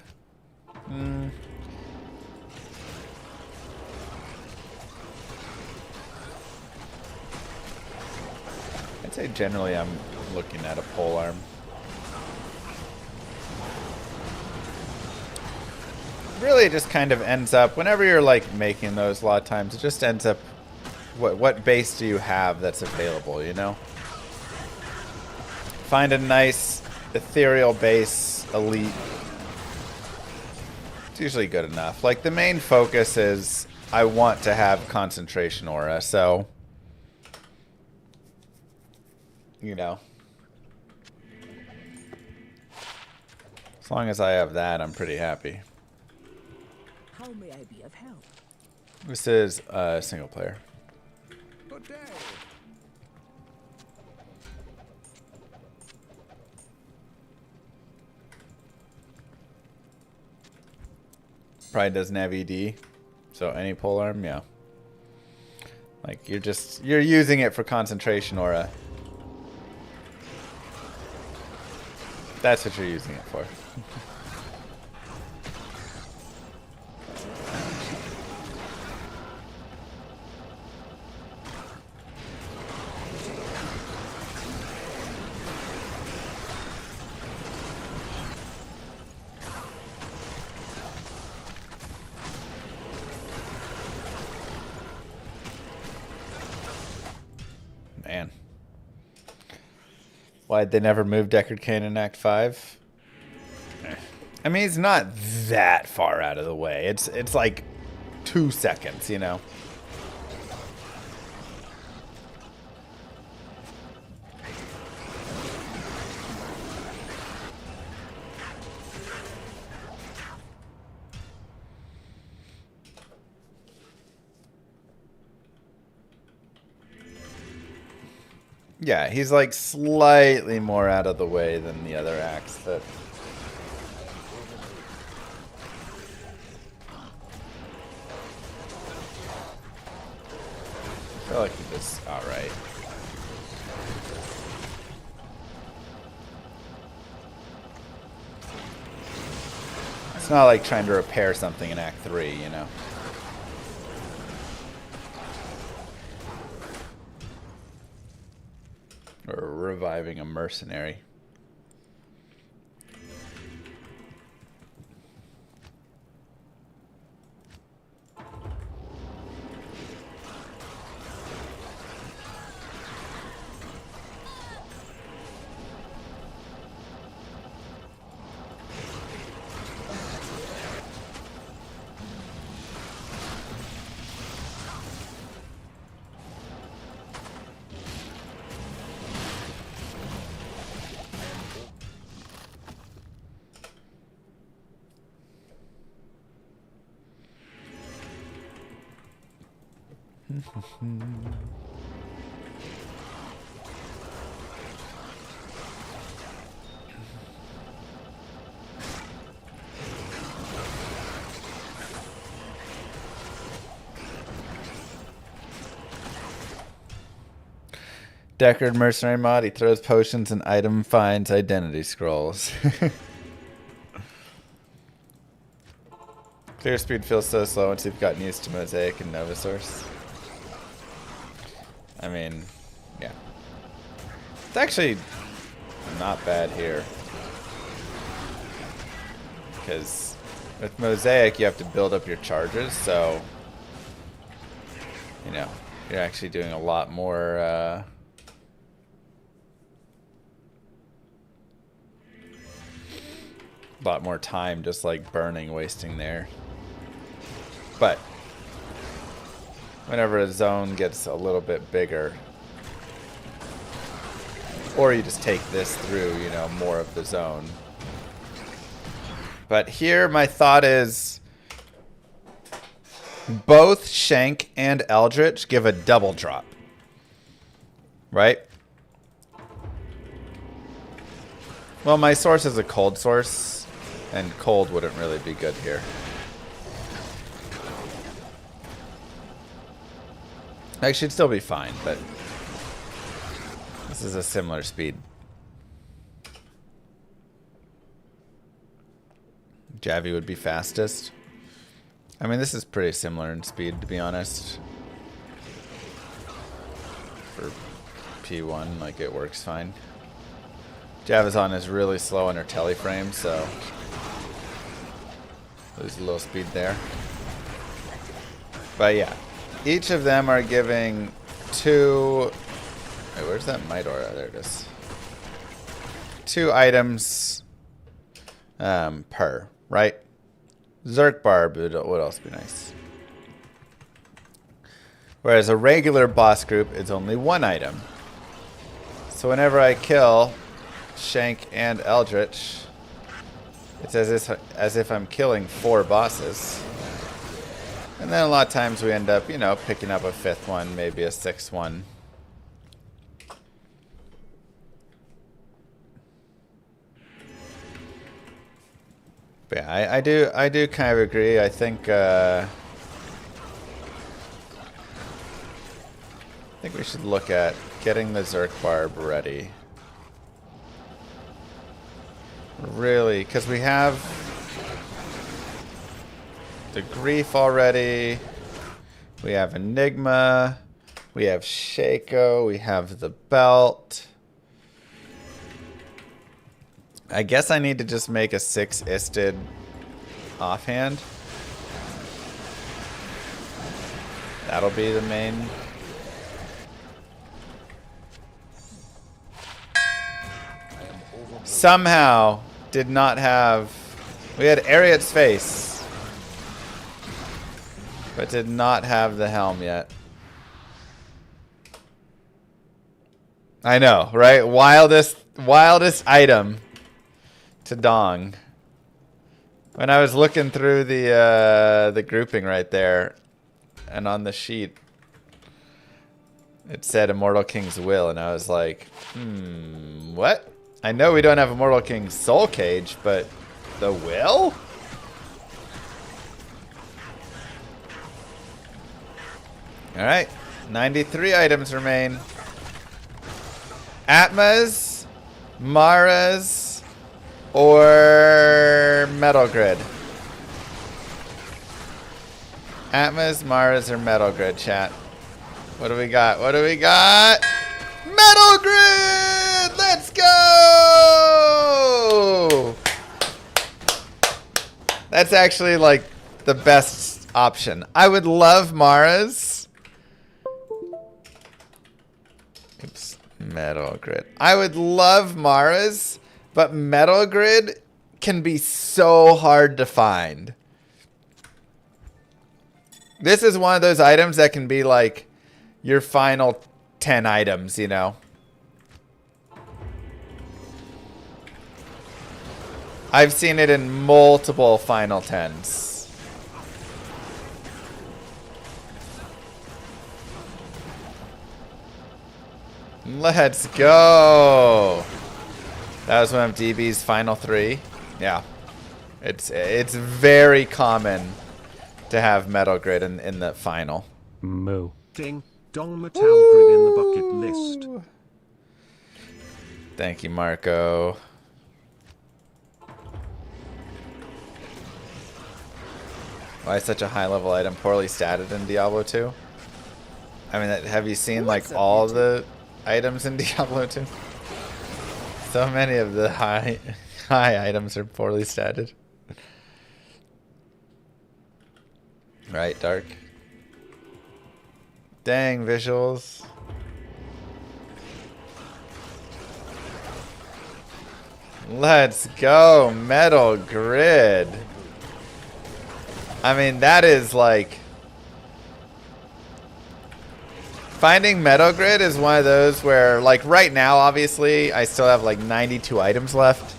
I'd say generally I'm looking at a pole arm. Really, it just kind of ends up, whenever you're like making those, a lot of times it just ends up, what base do you have that's available, you know? Find a nice ethereal base, elite. It's usually good enough. Like, the main focus is I want to have concentration aura, so, you know. As long as I have that, I'm pretty happy. How may I be of help? This is single player. Good day. Pride doesn't have ED, so any polearm, yeah. Like, you're using it for concentration aura. That's what you're using it for. Man. Why'd they never move Deckard Cain in Act 5? I mean, he's not that far out of the way. It's like 2 seconds, you know? Yeah, he's like slightly more out of the way than the other acts that... I feel like he was alright. It's not like trying to repair something in Act 3, you know? Or reviving a mercenary. Deckard mercenary mod. He throws potions and item finds identity scrolls. Clear speed feels so slow once you've gotten used to Mosaic and Nova Source. I mean, yeah. It's actually not bad here. Because with Mosaic, you have to build up your charges, so, you know, you're actually doing a lot more, time just like burning, wasting there. But whenever a zone gets a little bit bigger, or you just take this through, you know, more of the zone. But here my thought is both Shank and Eldritch give a double drop. Right? Well, my source is a cold source, and cold wouldn't really be good here. Actually, it'd still be fine, but this is a similar speed. Javi would be fastest. I mean, this is pretty similar in speed, to be honest. For P1, like, it works fine. Javazon is really slow on her teleframe, so lose a little speed there. But yeah, each of them are giving 2... Wait, where's that Might Aura? There it is. 2 items per, right? Zerk Barb would also be nice. Whereas a regular boss group is only 1 item. So whenever I kill Shank and Eldritch, it's as if I'm killing 4 bosses. And then a lot of times we end up, you know, picking up a 5th one, maybe a 6th one. But yeah, I do kind of agree. I think we should look at getting the Zerk Barb ready. Really, because we have the Grief already. We have Enigma. We have Shaco. We have the Belt. I guess I need to just make a 6-isted offhand. That'll be the main. Somehow did not have... We had Ariat's face, but did not have the helm yet. I know, right? Wildest item to dong. When I was looking through the grouping right there, and on the sheet it said Immortal King's Will, and I was like, what? I know we don't have Immortal King's Soul Cage, but the Will? Alright, 93 items remain. Atma's, Mara's, or Metal Grid? Atma's, Mara's, or Metal Grid, chat? What do we got? What do we got? Metal Grid! Let's go! That's actually like the best option. I would love Mara's. Oops. Metal Grid. I would love Mara's, but Metal Grid can be so hard to find. This is one of those items that can be like your final 10 items, you know. I've seen it in multiple final 10s. Let's go. That was one of DB's final 3. Yeah. It's very common to have Metal Grid in the final. Moo. Ding dong, Metal Grid in the bucket list. Thank you, Marco. Why is such a high level item poorly statted in Diablo 2? I mean, have you seen like all the items in Diablo 2? So many of the high items are poorly statted. Right, Dark. Dang visuals. Let's go, Metal Grid. I mean, that is like... Finding Metal Grid is one of those where, like, right now, obviously, I still have, like, 92 items left.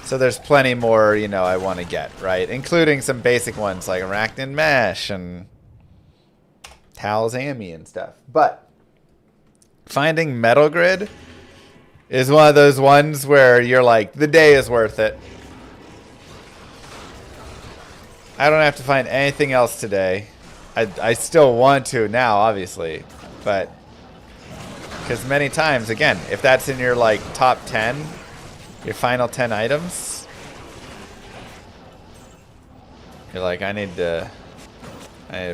So there's plenty more, you know, I want to get, right? Including some basic ones like Arachnid Mesh and Tal's Ami and stuff. But finding Metal Grid is one of those ones where you're like, the day is worth it. I don't have to find anything else today. I still want to now, obviously, but because many times, again, if that's in your like top 10, your final 10 items, you're like, I need to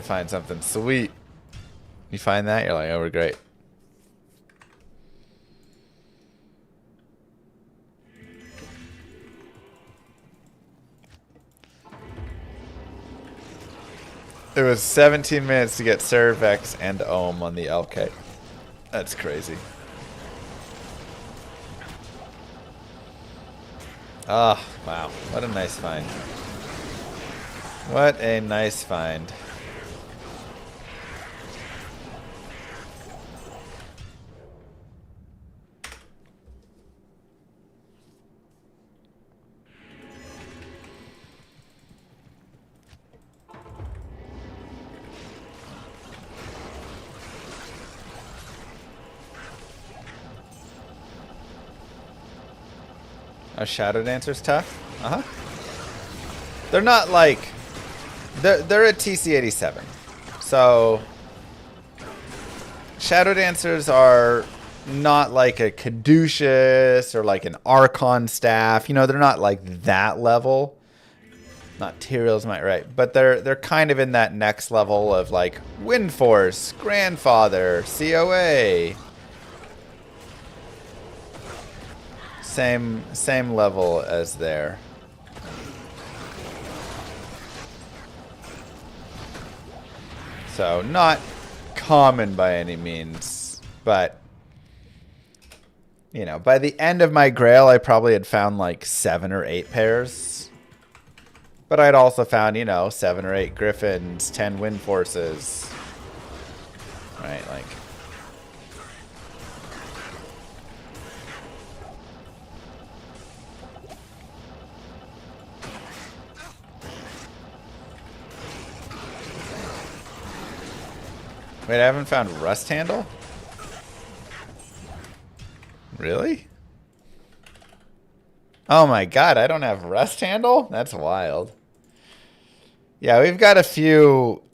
find something sweet. You find that, you're like, oh, we're great. It was 17 minutes to get Cervex and Ohm on the LK. That's crazy. Ah, oh, wow. What a nice find. What a nice find. A Shadow Dancer's tough? Uh-huh. They're not like... They're a TC-87. So... Shadow Dancers are not like a Caduceus or like an Archon staff. You know, they're not like that level. Not Tyrell's might right. But they're kind of in that next level of like Wind Force, Grandfather, COA. Same level as there. So not common by any means, but you know, by the end of my Grail, I probably had found like 7 or 8 pairs. But I'd also found, you know, 7 or 8 Griffins, 10 Wind Forces. Right, like. Wait, I haven't found Rust Handle? Really? Oh my god, I don't have Rust Handle? That's wild. Yeah, we've got a few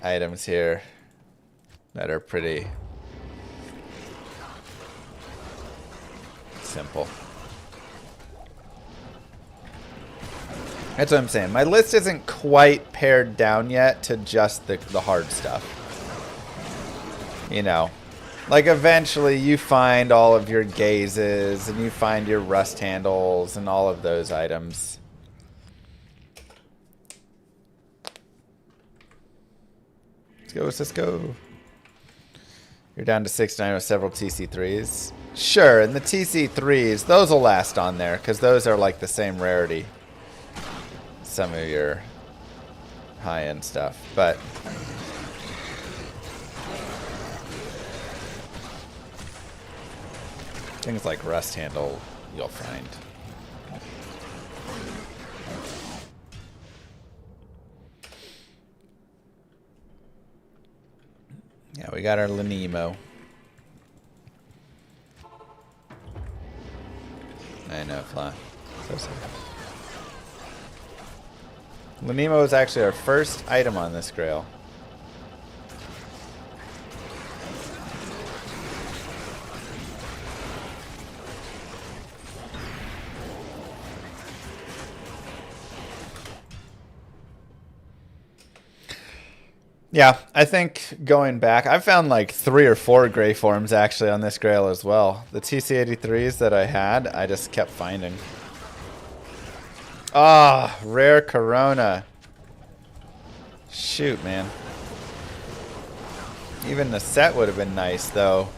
items here that are pretty simple. That's what I'm saying. My list isn't quite pared down yet to just the hard stuff. You know, like eventually you find all of your gazes and you find your rust handles and all of those items. Let's go, Cisco. You're down to 69 with several TC3s. Sure, and the TC3s, those will last on there because those are like the same rarity. Some of your high-end stuff, but things like Rust Handle you'll find. we got our Lanemo. I know, Fly. So sorry. Lanemo is actually our first item on this Grail. Yeah, I think going back, I've found like 3 or 4 gray forms actually on this Grail as well. The TC83s that I had, I just kept finding. Ah, rare Corona. Shoot, man. Even the set would have been nice, though.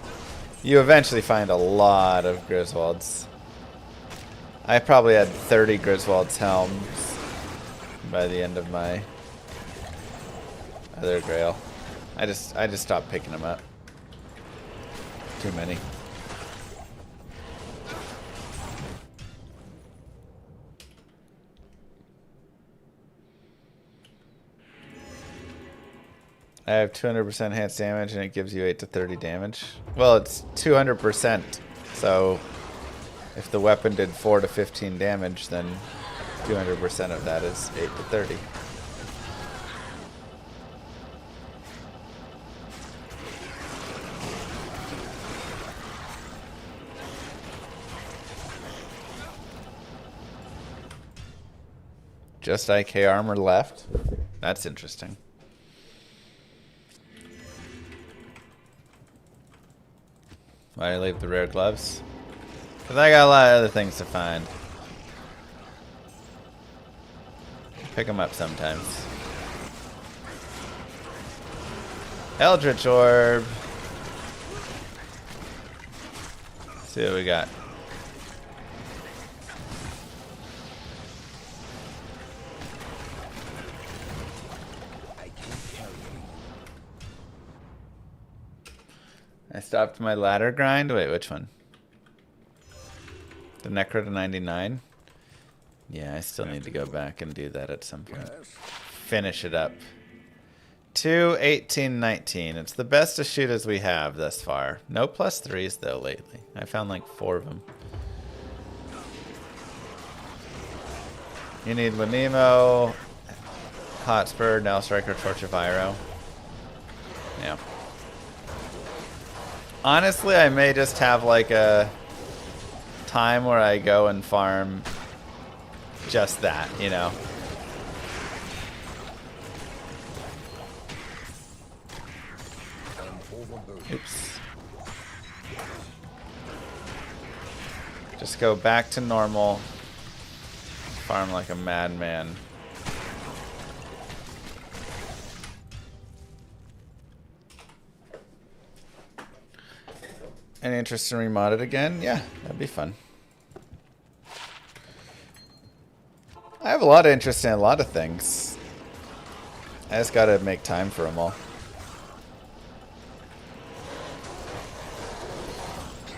You eventually find a lot of Griswolds. I probably had 30 Griswold's helms by the end of my other Grail. I just stopped picking them up. Too many. I have 200% enhanced damage and it gives you 8 to 30 damage. Well, it's 200%. So if the weapon did 4 to 15 damage, then 200% of that is 8 to 30. Just IK armor left. That's interesting. Why leave the rare gloves? Because I got a lot of other things to find. Pick them up sometimes. Eldritch Orb. Let's see what we got. I stopped my ladder grind. Wait, which one? The Necro to 99? Yeah, I still need to go back and do that at some point. Finish it up. 2, 18, 19. It's the best of shooters we have thus far. No plus 3s though lately. I found like 4 of them. You need Lanemo, Hotspur, Nailstriker, Torch of Iro. Yeah. Honestly, I may just have like a time where I go and farm just that, you know. Oops. Just go back to normal. Farm like a madman. Any interest in remod it again? Yeah, that'd be fun. I have a lot of interest in a lot of things. I just gotta make time for them all.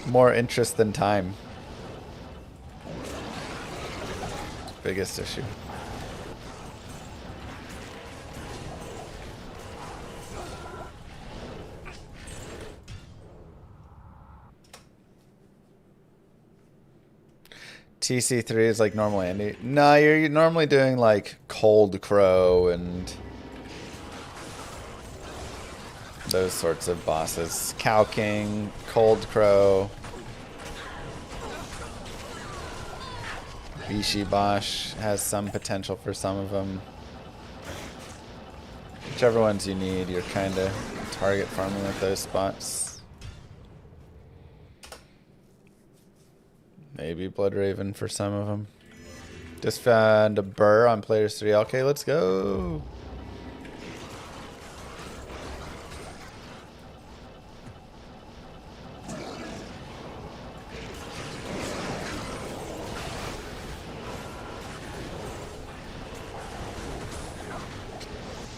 More interest than time. Biggest issue. TC3 is like normal Andy. No, you're normally doing like Cold Crow and those sorts of bosses. Cow King, Cold Crow, Bishi Bosch has some potential for some of them. Whichever ones you need, you're kind of target farming at those spots. Maybe Bloodraven for some of them. Just found a burr on Players 3. Okay, let's go.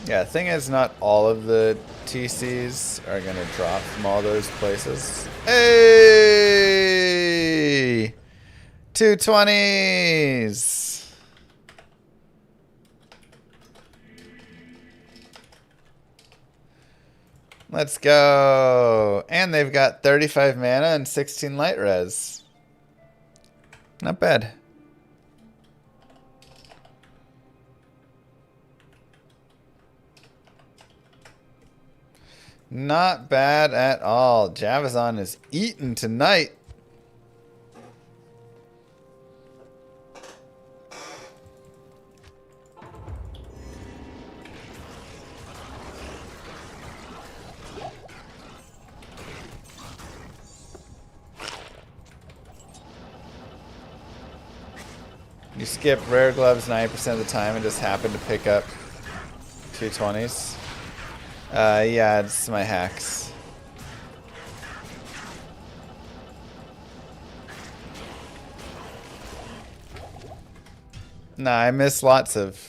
Yeah, the thing is, not all of the TCs are going to drop from all those places. Hey! 220s! Let's go. And they've got 35 mana and 16 light res. Not bad. Not bad at all. Javazon is eating tonight. You skip rare gloves 90% of the time and just happen to pick up 220s. Yeah, it's my hacks. Nah, I miss lots of...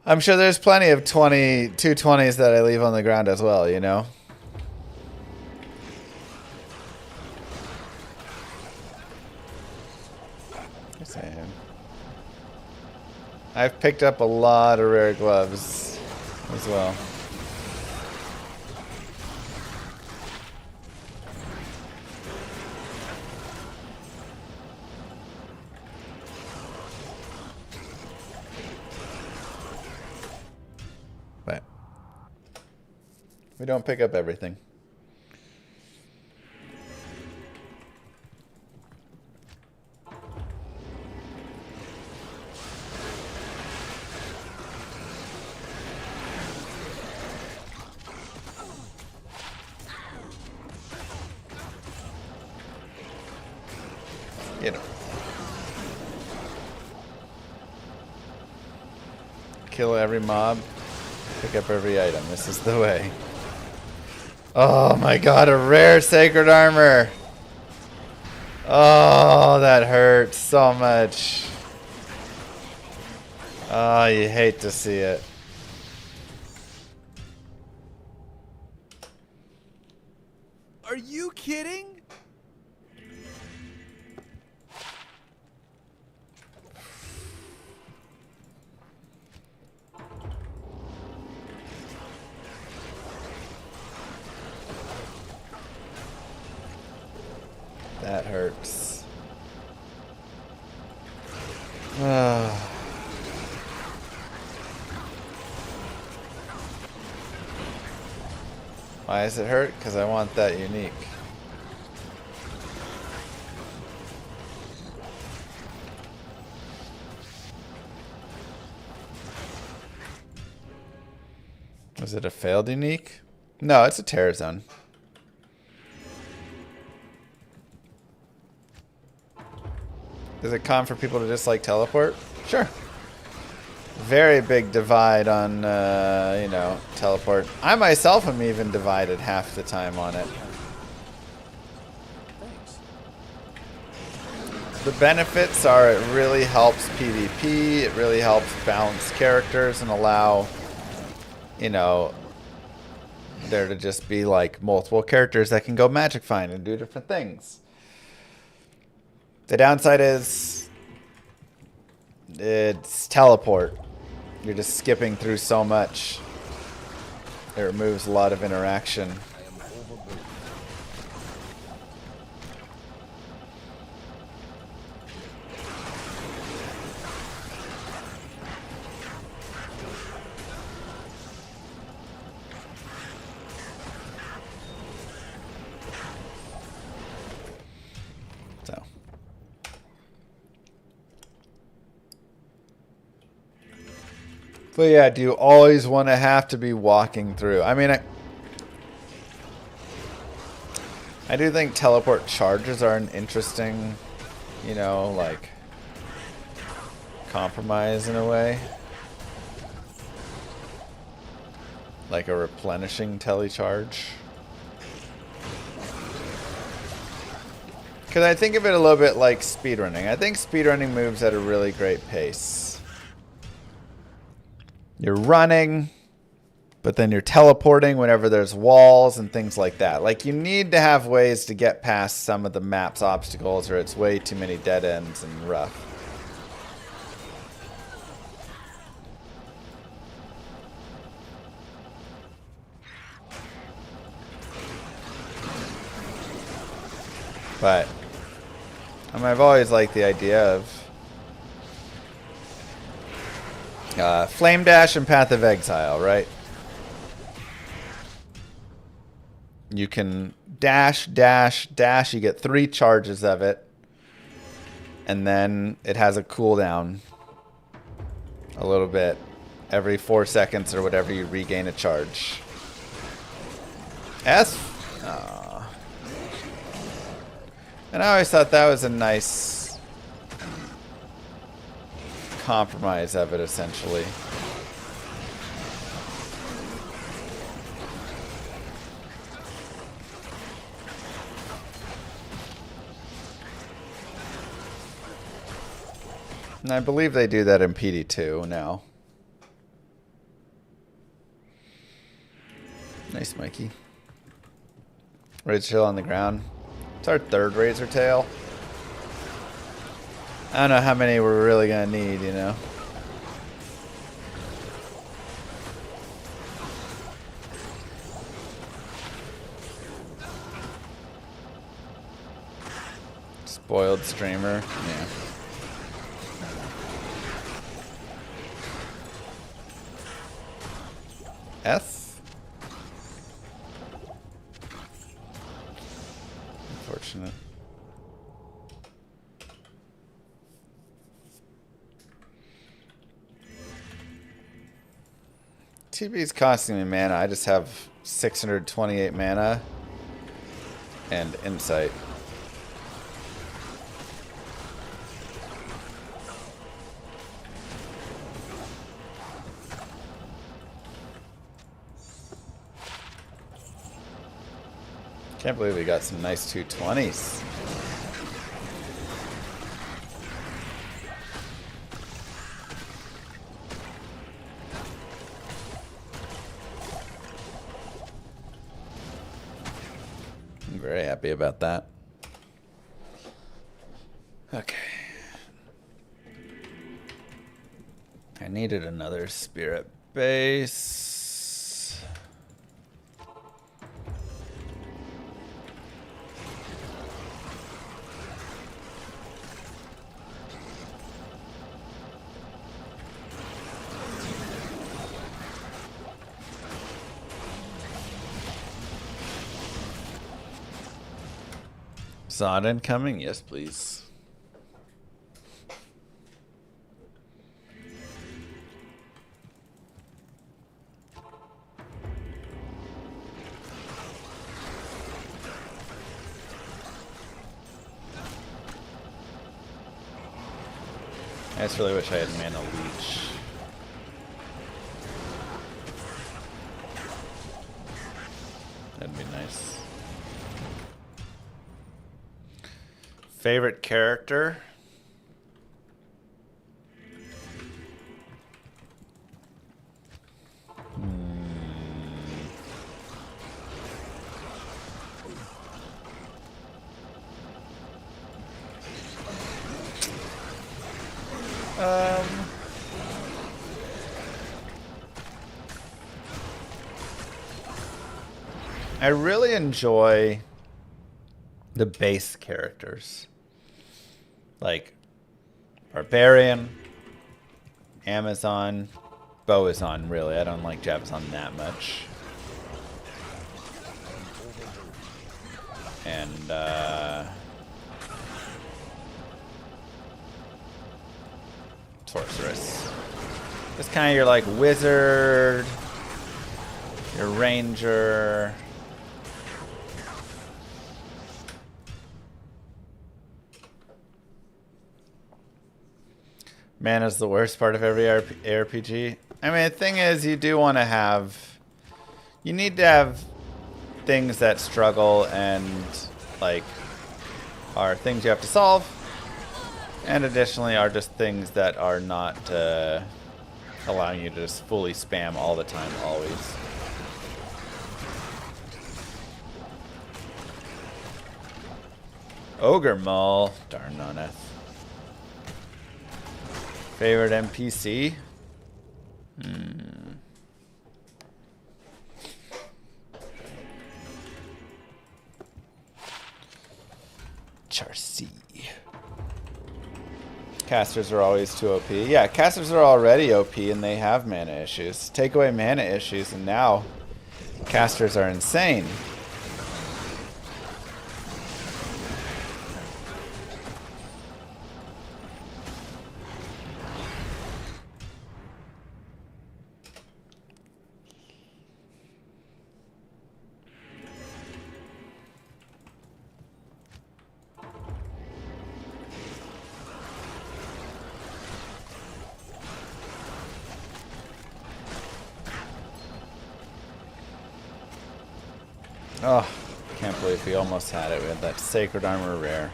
I'm sure there's plenty of 220s that I leave on the ground as well, you know? Yes, I am. I've picked up a lot of rare gloves as well. But we don't pick up everything. Get him. Kill every mob. Pick up every item. This is the way. Oh my god, a rare sacred armor. Oh, that hurts so much. Oh, you hate to see it. Are you kidding? That hurts. Why does it hurt? Because I want that unique. Was it a failed unique? No, it's a terror zone. Is it common for people to dislike teleport? Sure. Very big divide on, you know, teleport. I myself am even divided half the time on it. The benefits are it really helps PvP, it really helps balance characters and allow, you know, there to just be like multiple characters that can go magic find and do different things. The downside is it's teleport. You're just skipping through so much. It removes a lot of interaction. So. But yeah, do you always want to have to be walking through? I mean, I do think teleport charges are an interesting, you know, like, compromise in a way. Like a replenishing telecharge. Because I think of it a little bit like speedrunning. I think speedrunning moves at a really great pace. You're running, but then you're teleporting whenever there's walls and things like that. Like, you need to have ways to get past some of the map's obstacles, or it's way too many dead ends and rough. But I've always liked the idea of Flame Dash and Path of Exile, right? You can dash, dash, dash. You get 3 charges of it. And then it has a cooldown a little bit. Every 4 seconds or whatever you regain a charge. S? Aww. And I always thought that was a nice compromise of it, essentially. And I believe they do that in PD2 now. Nice, Mikey. Ready to chill on the ground. It's our 3rd Razor Tail. I don't know how many we're really going to need, you know. Spoiled streamer. Yeah. S? Unfortunate. TB's costing me mana. I just have 628 mana and insight. Can't believe we got some nice 220s. I'm very happy about that. Okay. I needed another spirit base. Zod incoming? Yes, please. I just really wish I had Mana Leech. That'd be nice. Favorite character? I really enjoy the base characters. Like Barbarian, Amazon, Boazon, really. I don't like Jabazon that much. And Sorceress. It's kind of your like wizard, your ranger. Mana's the worst part of every ARPG. I mean, the thing is, you do want to have... You need to have things that struggle and, like, are things you have to solve. And additionally are just things that are not allowing you to just fully spam all the time, always. Ogre Maul. Darn on it. Favorite NPC? HRC. Casters are always too OP. Yeah, casters are already OP and they have mana issues. Take away mana issues and now casters are insane. Oh, can't believe we almost had it. We had that Sacred Armor rare.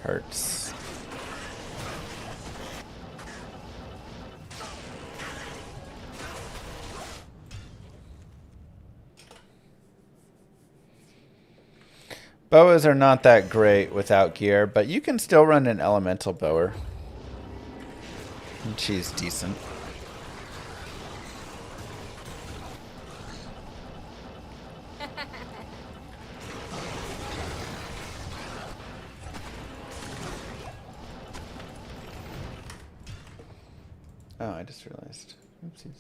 Hurts. Boas are not that great without gear, but you can still run an elemental bower. And she's decent. Oh, I just realized. Oopsies.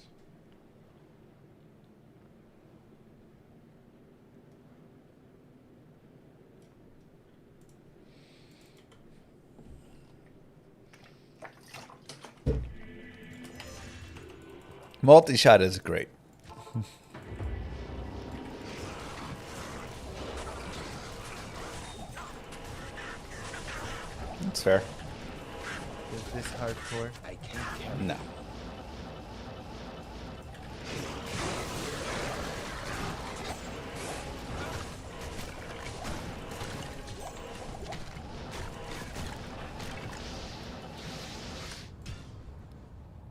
Multi-shot is great. That's fair. Is this hardcore? I can't carry. No.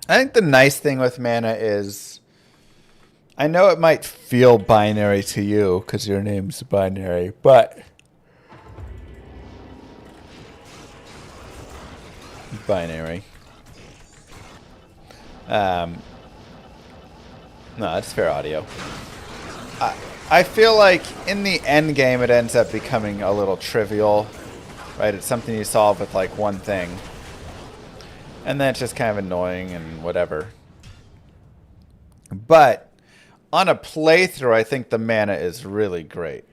I think the nice thing with mana is, I know it might feel binary to you because your name's binary, but binary. No, it's fair audio. I feel like in the end game it ends up becoming a little trivial, right? It's something you solve with like one thing. And then it's just kind of annoying and whatever. But on a playthrough, I think the mana is really great.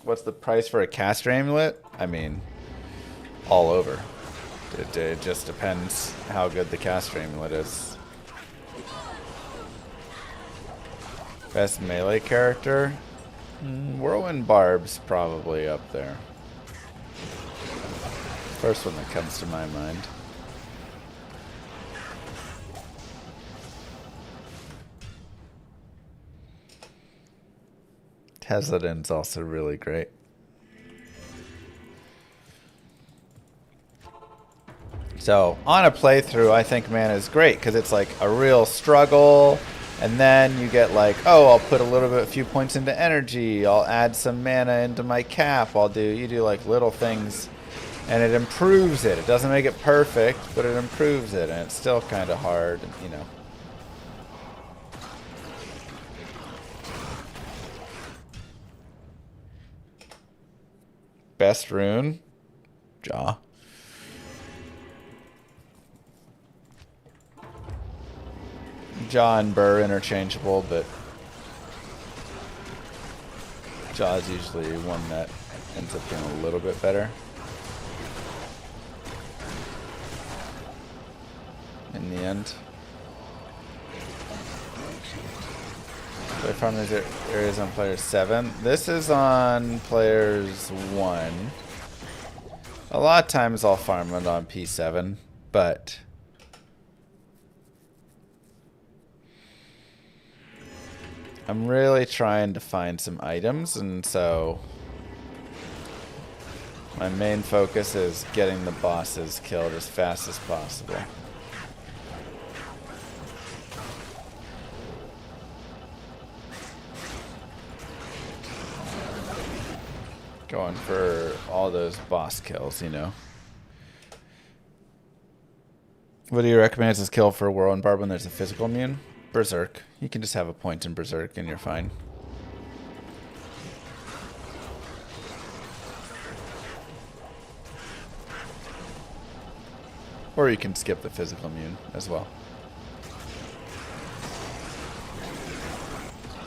What's the price for a caster amulet? I mean, all over. It just depends how good the caster amulet is. Best melee character? Whirlwind Barb's probably up there. First one that comes to my mind. Hesitant's also really great. So, on a playthrough, I think mana is great because it's like a real struggle. And then you get like, oh, I'll put a few points into energy. I'll add some mana into my cap. You do like little things. And it improves it. It doesn't make it perfect, but it improves it. And it's still kind of hard, you know. Best rune? Jaw. Jaw and Burr interchangeable, but Jaw's usually one that ends up being a little bit better. In the end. So I found these areas on players 7. This is on players 1. A lot of times I'll farm it on P7, but I'm really trying to find some items, and so my main focus is getting the bosses killed as fast as possible. Going for all those boss kills, you know. What do you recommend as a kill for Whirlwind Barb when there's a physical immune? Berserk. You can just have a point in Berserk and you're fine. Or you can skip the physical immune as well.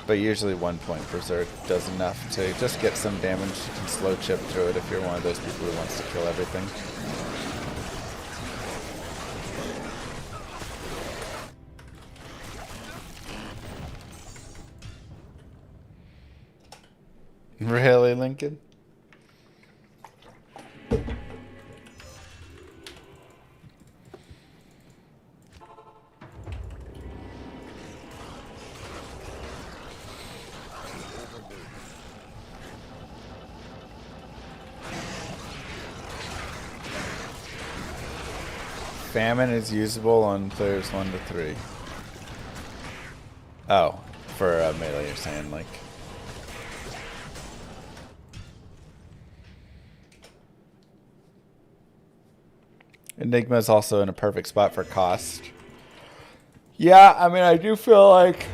But usually 1 point Berserk does enough to just get some damage. You can slow chip through it if you're one of those people who wants to kill everything. Really, Lincoln? Famine is usable on players 1 to 3. Oh, for melee you're saying, like. Enigma is also in a perfect spot for cost. Yeah, I mean, I do feel like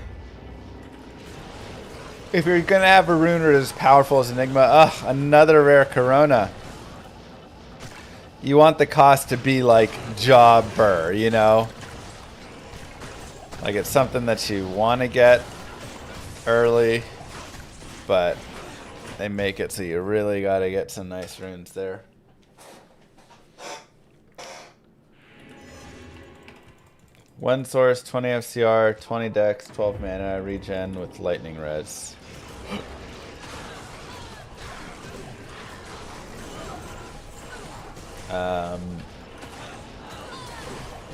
if you're going to have a runeword as powerful as Enigma, another rare Corona. You want the cost to be like jobber, you know? Like it's something that you want to get early, but they make it so you really got to get some nice runes there. One source, 20 FCR, 20 dex, 12 mana, regen with lightning res.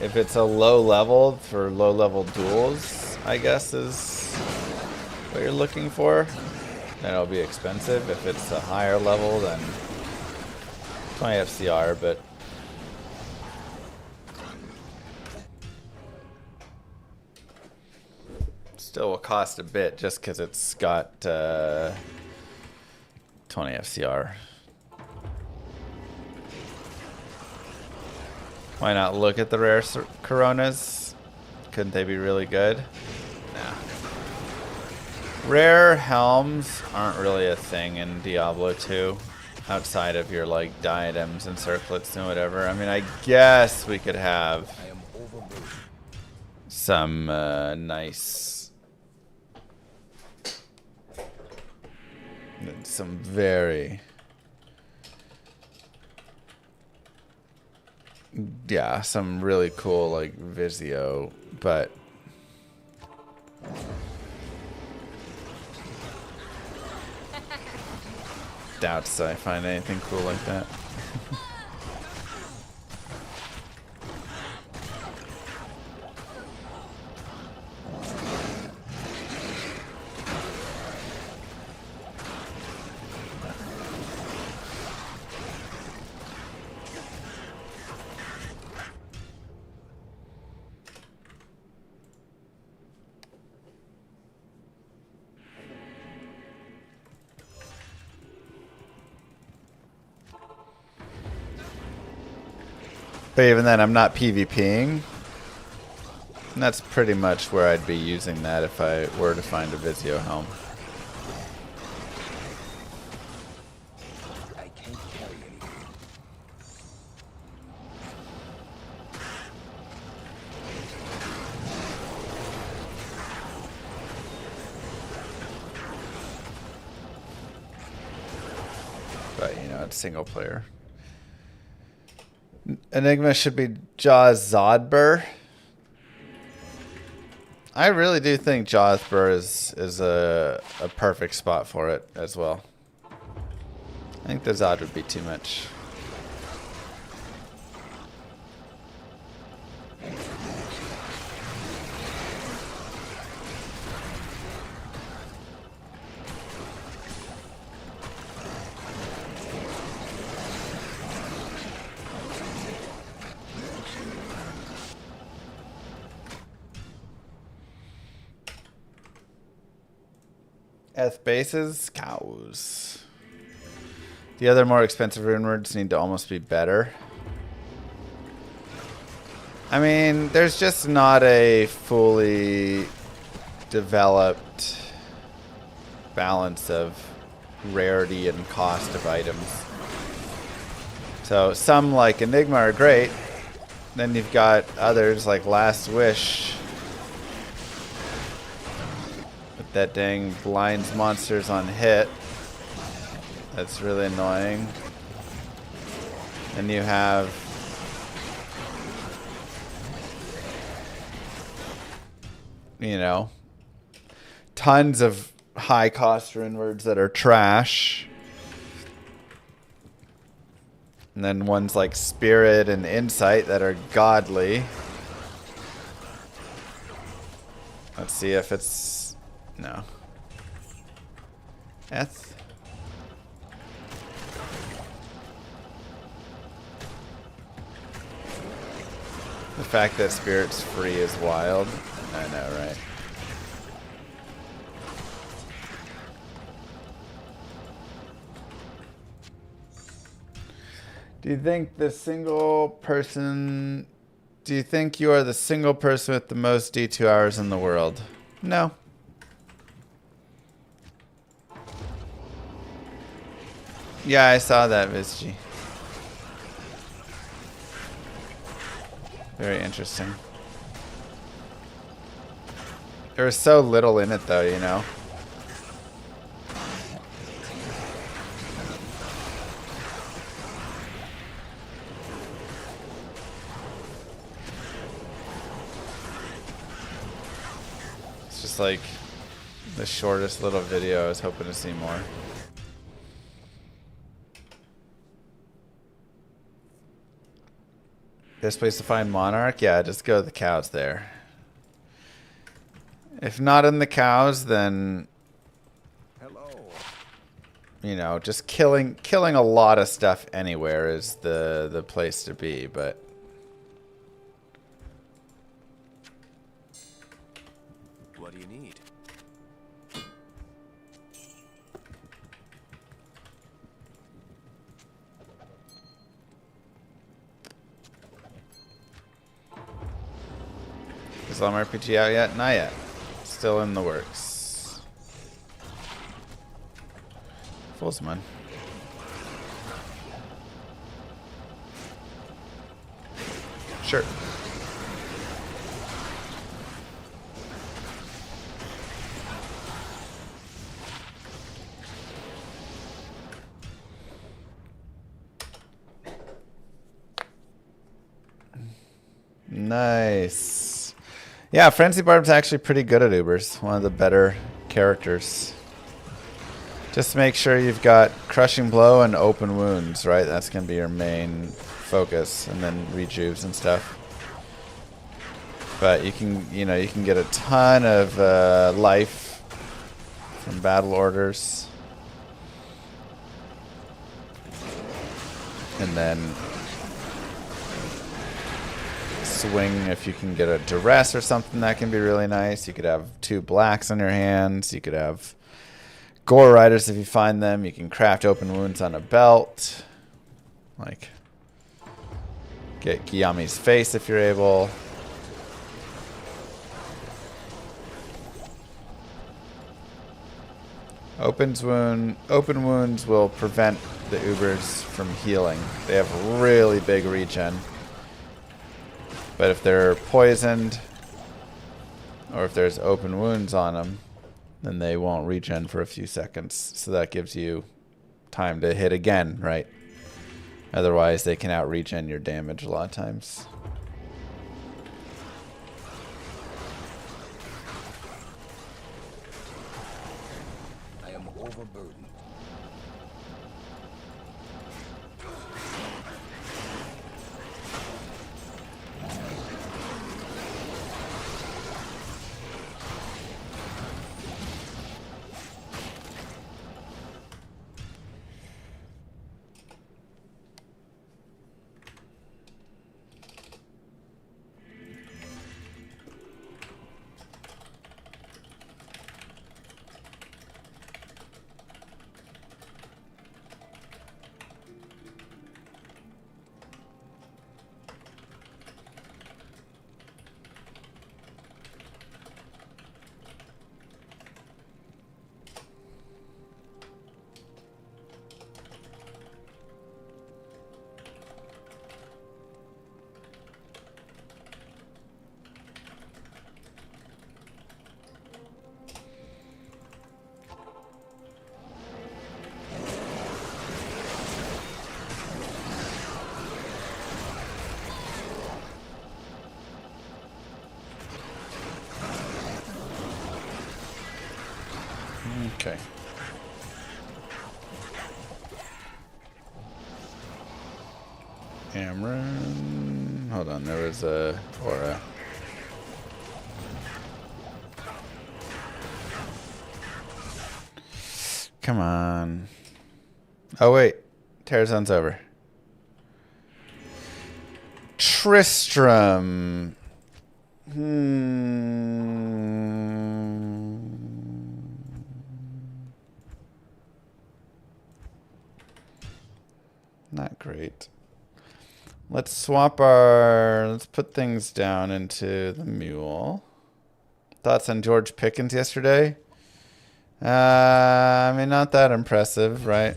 If it's a low level for low level duels, I guess is what you're looking for, then it'll be expensive. If it's a higher level, then 20 FCR, but still will cost a bit just because it's got 20 FCR. Why not look at the rare Coronas? Couldn't they be really good? Nah. Rare helms aren't really a thing in Diablo 2. Outside of your like diadems and circlets and whatever. I mean, I guess we could have some nice, some very, yeah, some really cool like Vizio, but doubts I find anything cool like that. But even then, I'm not PvPing. And that's pretty much where I'd be using that if I were to find a Vizio helm. I can't carry anything. But, you know, it's single player. Enigma should be Jawzodber. I really do think Jawzodber is a perfect spot for it as well. I think the Zod would be too much. Eth bases, cows. The other more expensive runewords need to almost be better. I mean, there's just not a fully developed balance of rarity and cost of items. So some like Enigma are great, Then you've got others like Last Wish. But that dang blinds monsters on hit. That's really annoying. And you have tons of high cost runewords that are trash. And then ones like Spirit and Insight that are godly. Let's see if it's... No. Eth? The fact that Spirit's free is wild. I know, right? Do you think you are the single person with the most D2 hours in the world? No. Yeah, I saw that, Vizg. Very interesting. There was so little in it though, you know? Just like the shortest little video. I was hoping to see more. Best place to find Monarch? Yeah, just go to the cows there. If not in the cows, then just killing a lot of stuff anywhere is the place to be, but what do you need? is Llama RPG out yet? Not yet. Still in the works. Fullsman. Sure. Nice. Yeah, Frenzy Barb's actually pretty good at Ubers. One of the better characters. Just make sure you've got Crushing Blow and Open Wounds, right? That's going to be your main focus. And then rejuves and stuff. But you can get a ton of life from battle orders. And then swing if you can get a duress or something, that can be really nice. You could have 2 blacks on your hands. You could have gore riders if you find them. You can craft open wounds on a belt. Like get Kiyami's face if you're able. Open wounds will prevent the Ubers from healing. They have really big regen. But if they're poisoned, or if there's open wounds on them, then they won't regen for a few seconds. So that gives you time to hit again, right? Otherwise, they can out-regen your damage a lot of times. I am overburdened. Cameron. Hold on, there was a aura. Come on. Oh wait, Terrazone's over. Tristram. Not great. Let's let's put things down into the mule. Thoughts on George Pickens yesterday? I mean, not that impressive, right?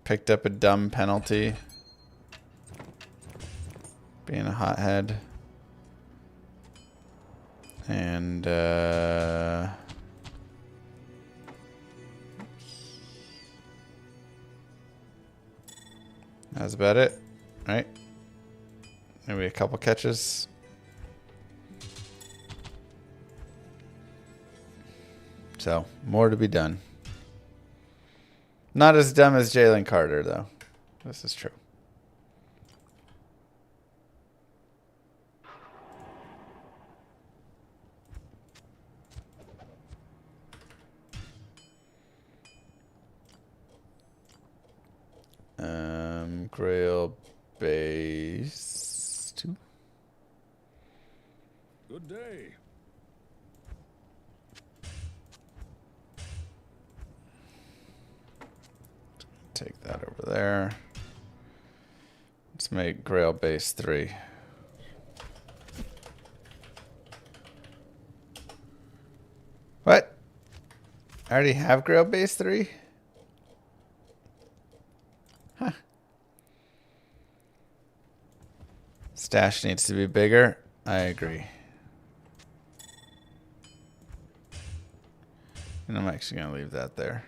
Picked up a dumb penalty. Being a hothead. And, that's about it, right? Maybe a couple catches. So, more to be done. Not as dumb as Jalen Carter, though. This is true. Grail base 2. Good day. Take that over there. Let's make Grail base 3. What? I already have Grail base 3? Huh. Stash needs to be bigger. I agree. And I'm actually going to leave that there.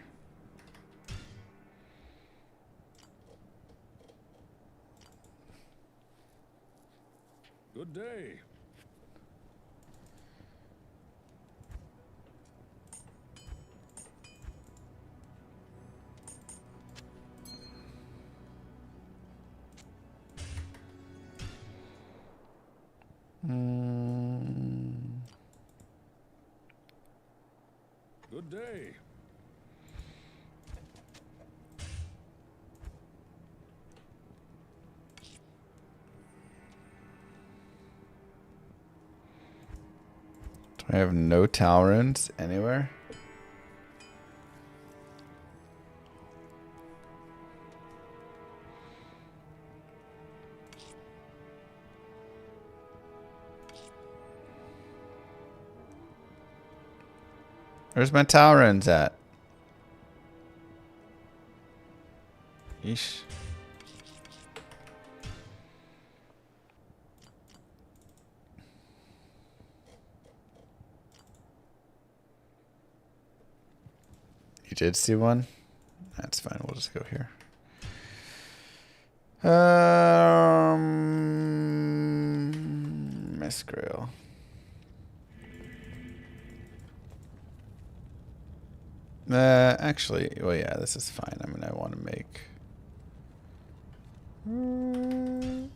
Good day. Good day. Do I have no Talruns anywhere? Where's my Talruns at? Yeesh. You did see one? That's fine. We'll just go here. Miss Grail. Actually, well, yeah, this is fine. I mean, I want to make... Moo.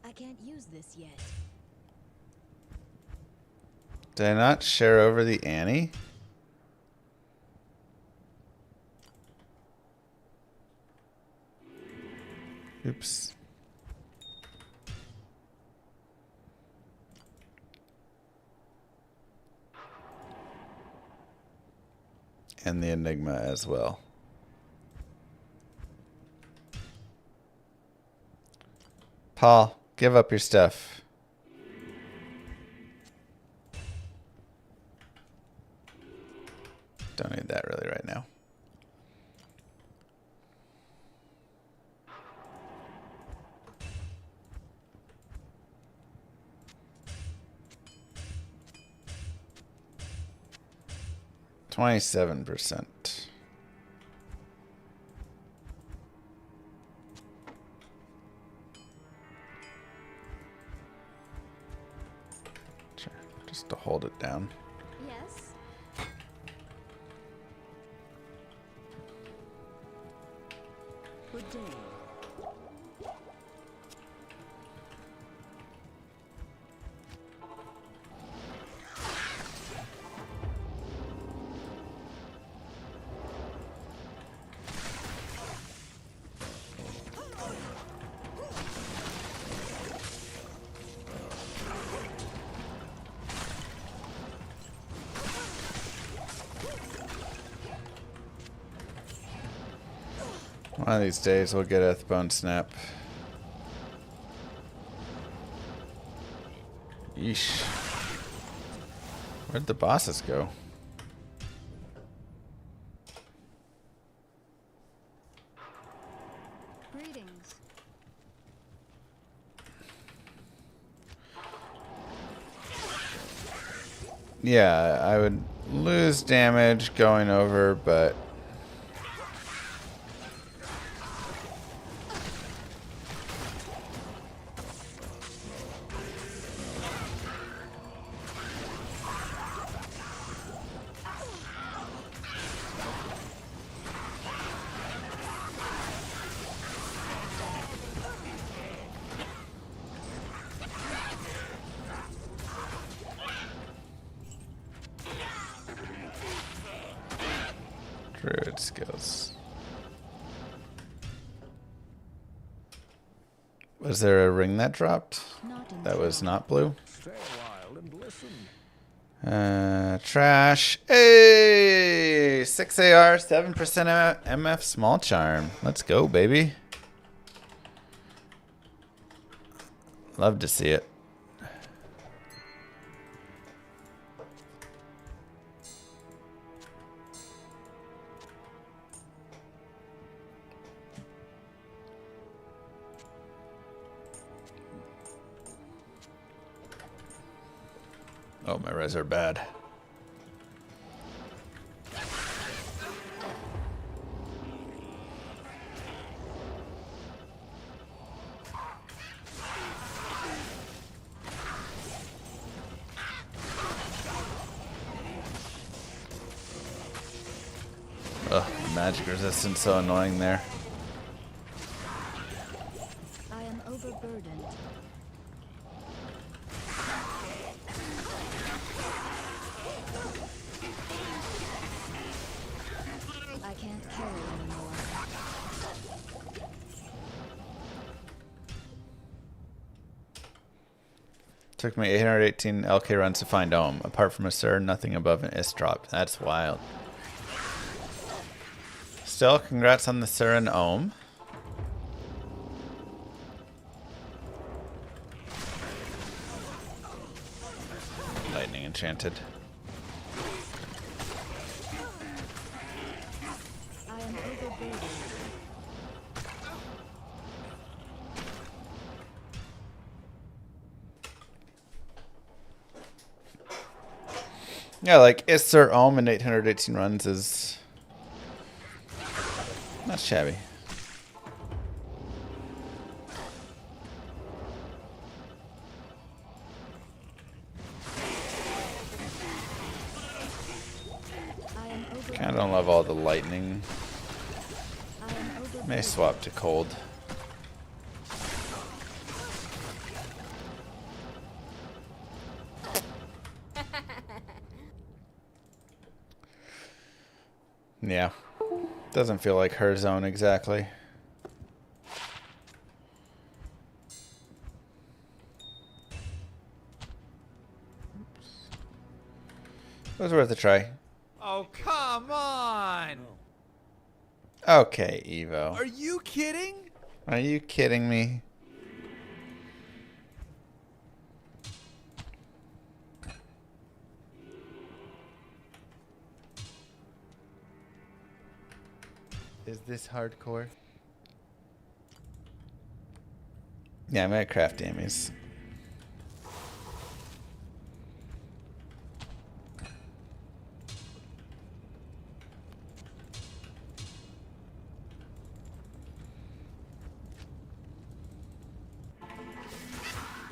I can't use this yet. Did I not share over the Annie? Oops. And the Enigma as well. Paul, give up your stuff. Don't need that really right now. %. Sure, Just to hold it down. Yes. Good day. One of these days we'll get a bone snap. Yeesh. Where'd the bosses go? Greetings. Yeah, I would lose damage going over, but druid skills. Was there a ring that dropped? That was not blue. Stay a while and listen. Trash. Hey! 6 AR, 7% MF small charm. Let's go, baby. Love to see it. Oh, my res are bad. Ugh, magic resistance so annoying there. I am overburdened. I can't carry anymore. Took me 818 LK runs to find Ohm. Apart from a Sir, nothing above an Istrop. That's wild. Still, congrats on the Sir and Ohm. Lightning enchanted. I am overburdened. Yeah, like Isser Ohm and 818 runs is not shabby. I am overburdened. Kind of don't love all the lightning. I am overburdened. May swap to cold. Yeah. Doesn't feel like her zone exactly. It was worth a try. Oh, come on! Okay, Evo. Are you kidding? Are you kidding me? Is this hardcore? Yeah, I'm gonna craft Amy's.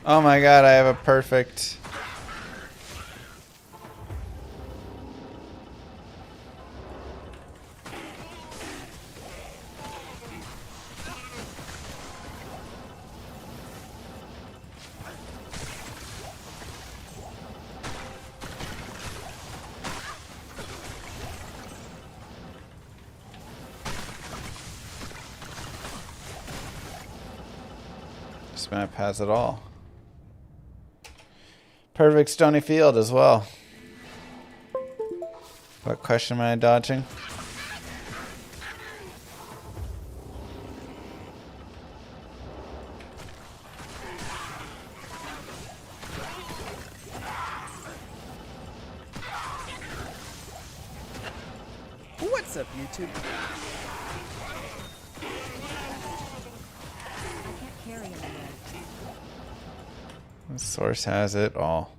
Oh my god, I have a perfect This map has it all. Perfect stony field as well. What question am I dodging? What's up, YouTube? I can't carry anymore. The source has it all.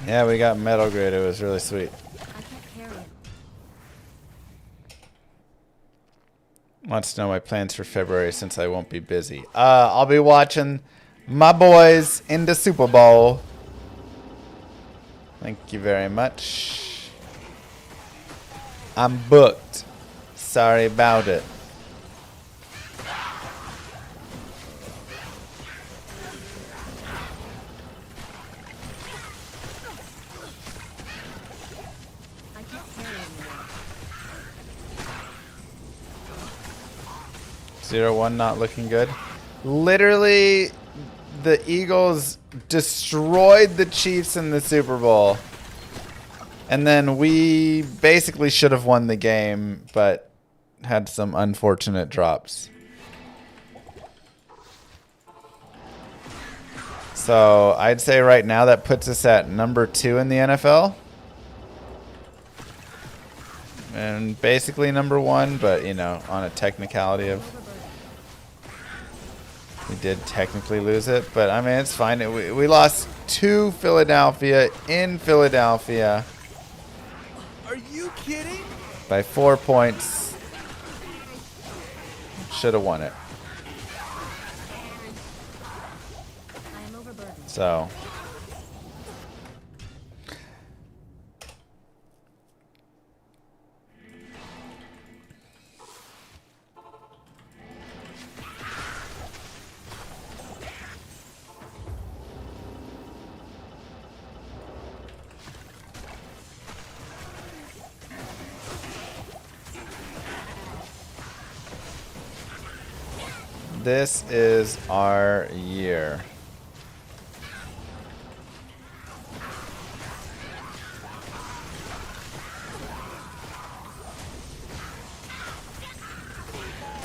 Yeah, we got Metal Grid. It was really sweet. I can't carry it. Wants to know my plans for February since I won't be busy. I'll be watching my boys in the Super Bowl. Thank you very much. I'm booked. Sorry about it. I can't carry anymore. 0-1 not looking good. Literally, the Eagles destroyed the Chiefs in the Super Bowl. And then we basically should have won the game, but had some unfortunate drops. So I'd say right now that puts us at number 2 in the NFL. And basically number 1, but you know, on a technicality of we did technically lose it, but I mean it's fine. We lost to Philadelphia in Philadelphia. Are you kidding? By 4 points. Should have won it. I am overburdened. So this is our year.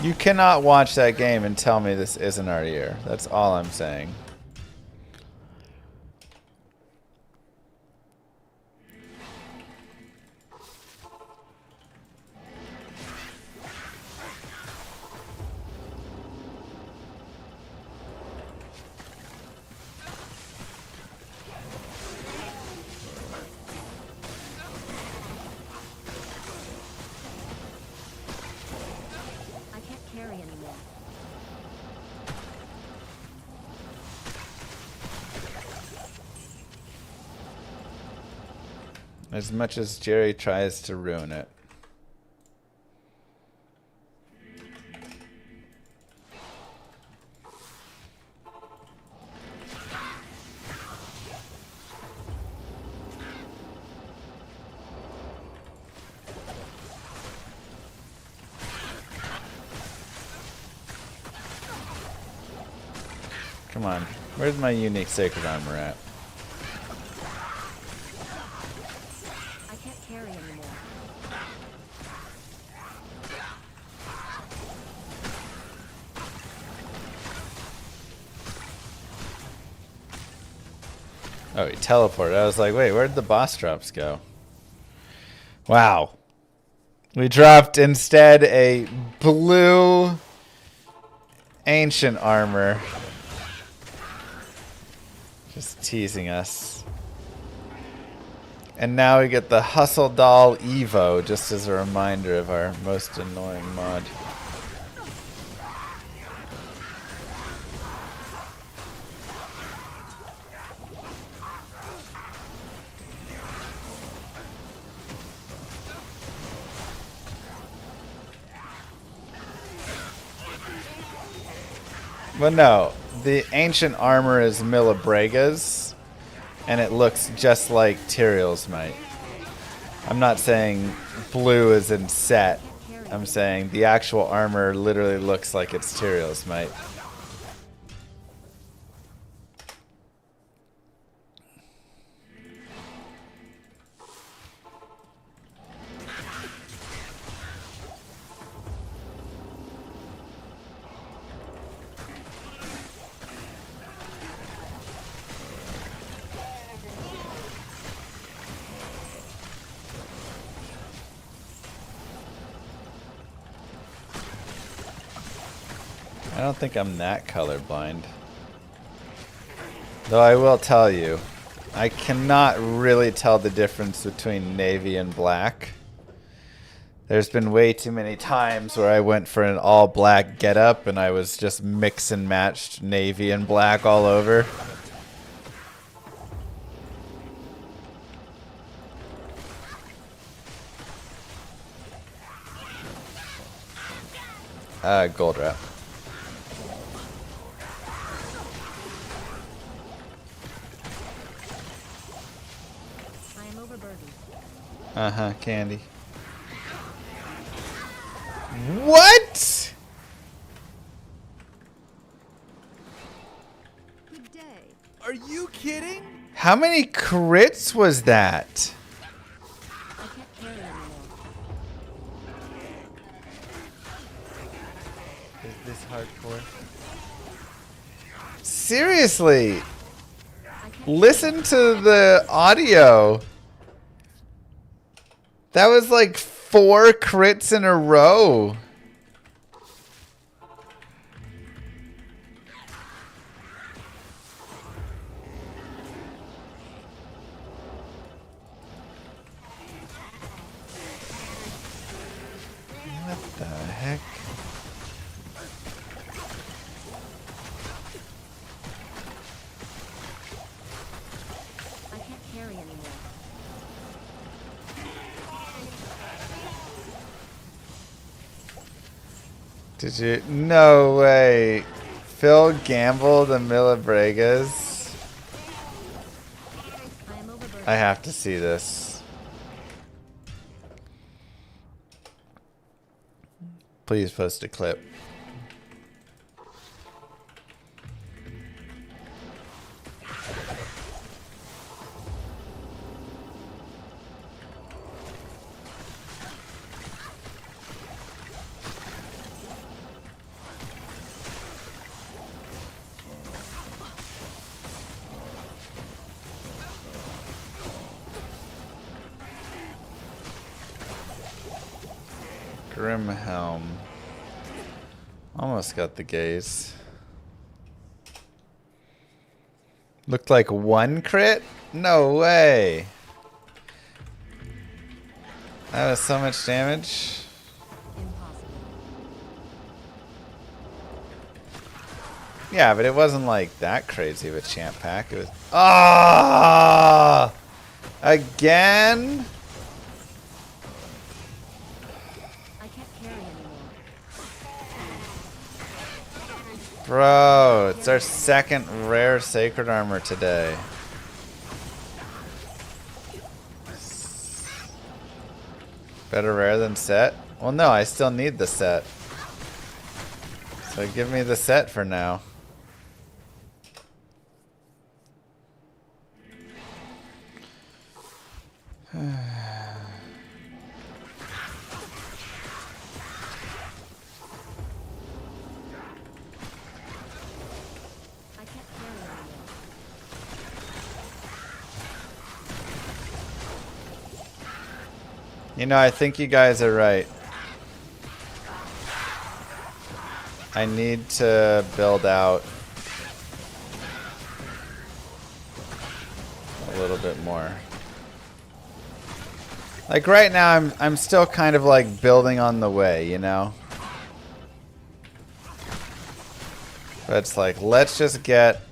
You cannot watch that game and tell me this isn't our year. That's all I'm saying. I can't carry anymore. As much as Jerry tries to ruin it. Come on. Where's my unique sacred armor at? I can't carry anymore. Oh, he teleported. I was like, wait, where'd the boss drops go? Wow. We dropped instead a blue ancient armor. Just teasing us. And now we get the Hustle Doll Evo, just as a reminder of our most annoying mod. Well, no. The ancient armor is Milabrega's, and it looks just like Tyrael's might. I'm not saying blue is in set. I'm saying the actual armor literally looks like it's Tyrael's might. I don't think I'm that colorblind. Though I will tell you, I cannot really tell the difference between navy and black. There's been way too many times where I went for an all black getup and I was just mix and matched navy and black all over. Gold wrap. I am overburdened. Uh-huh, candy. What? Good day. Are you kidding? How many crits was that? I can't carry anymore. Is this hardcore? Seriously. Listen to the audio. That was like 4 crits in a row. What the heck? I can't carry anymore. Did you? No way. Phil gambled the Milabregas. I am overburdened. I have to see this. Please post a clip. Grimhelm. Almost got the gaze. Looked like 1 crit? No way. That was so much damage. Impossible. Yeah, but it wasn't like that crazy of a champ pack. It was. Ah! Again? I can't carry anymore. Bro, it's our second rare sacred armor today. Better rare than set? Well, no, I still need the set. So give me the set for now. I can't carry anymore. You know, I think you guys are right. I need to build out a little bit more. Like right now I'm still kind of like building on the way, you know? But it's like, let's just get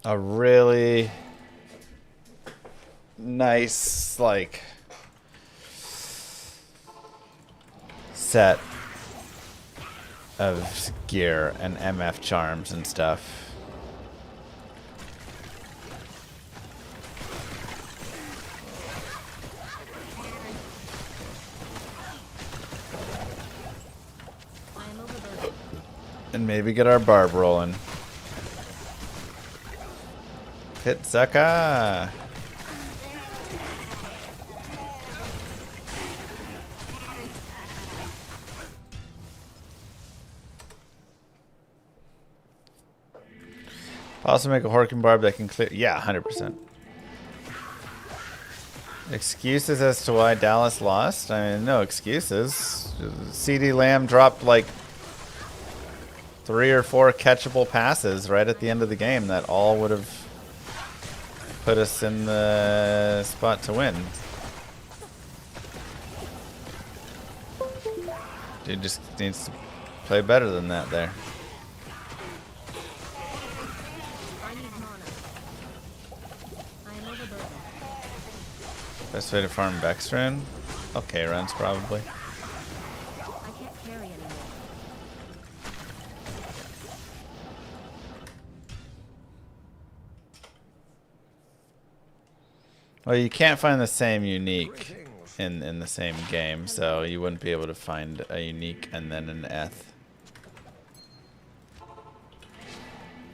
a really nice, like, set. of gear and MF charms and stuff. I am overburdened. And maybe get our barb rolling. Hit Zaka. Also make a Horkin barb that can clear. Yeah, 100%. Excuses as to why Dallas lost? I mean, no excuses. CD Lamb dropped like 3 or 4 catchable passes right at the end of the game that all would have put us in the spot to win. Dude just needs to play better than that there. I need mana. I am overburdened. Best way to farm Vexrun? Okay, runs probably. I can't carry anymore. Well, you can't find the same unique in the same game, so you wouldn't be able to find a unique and then an eth.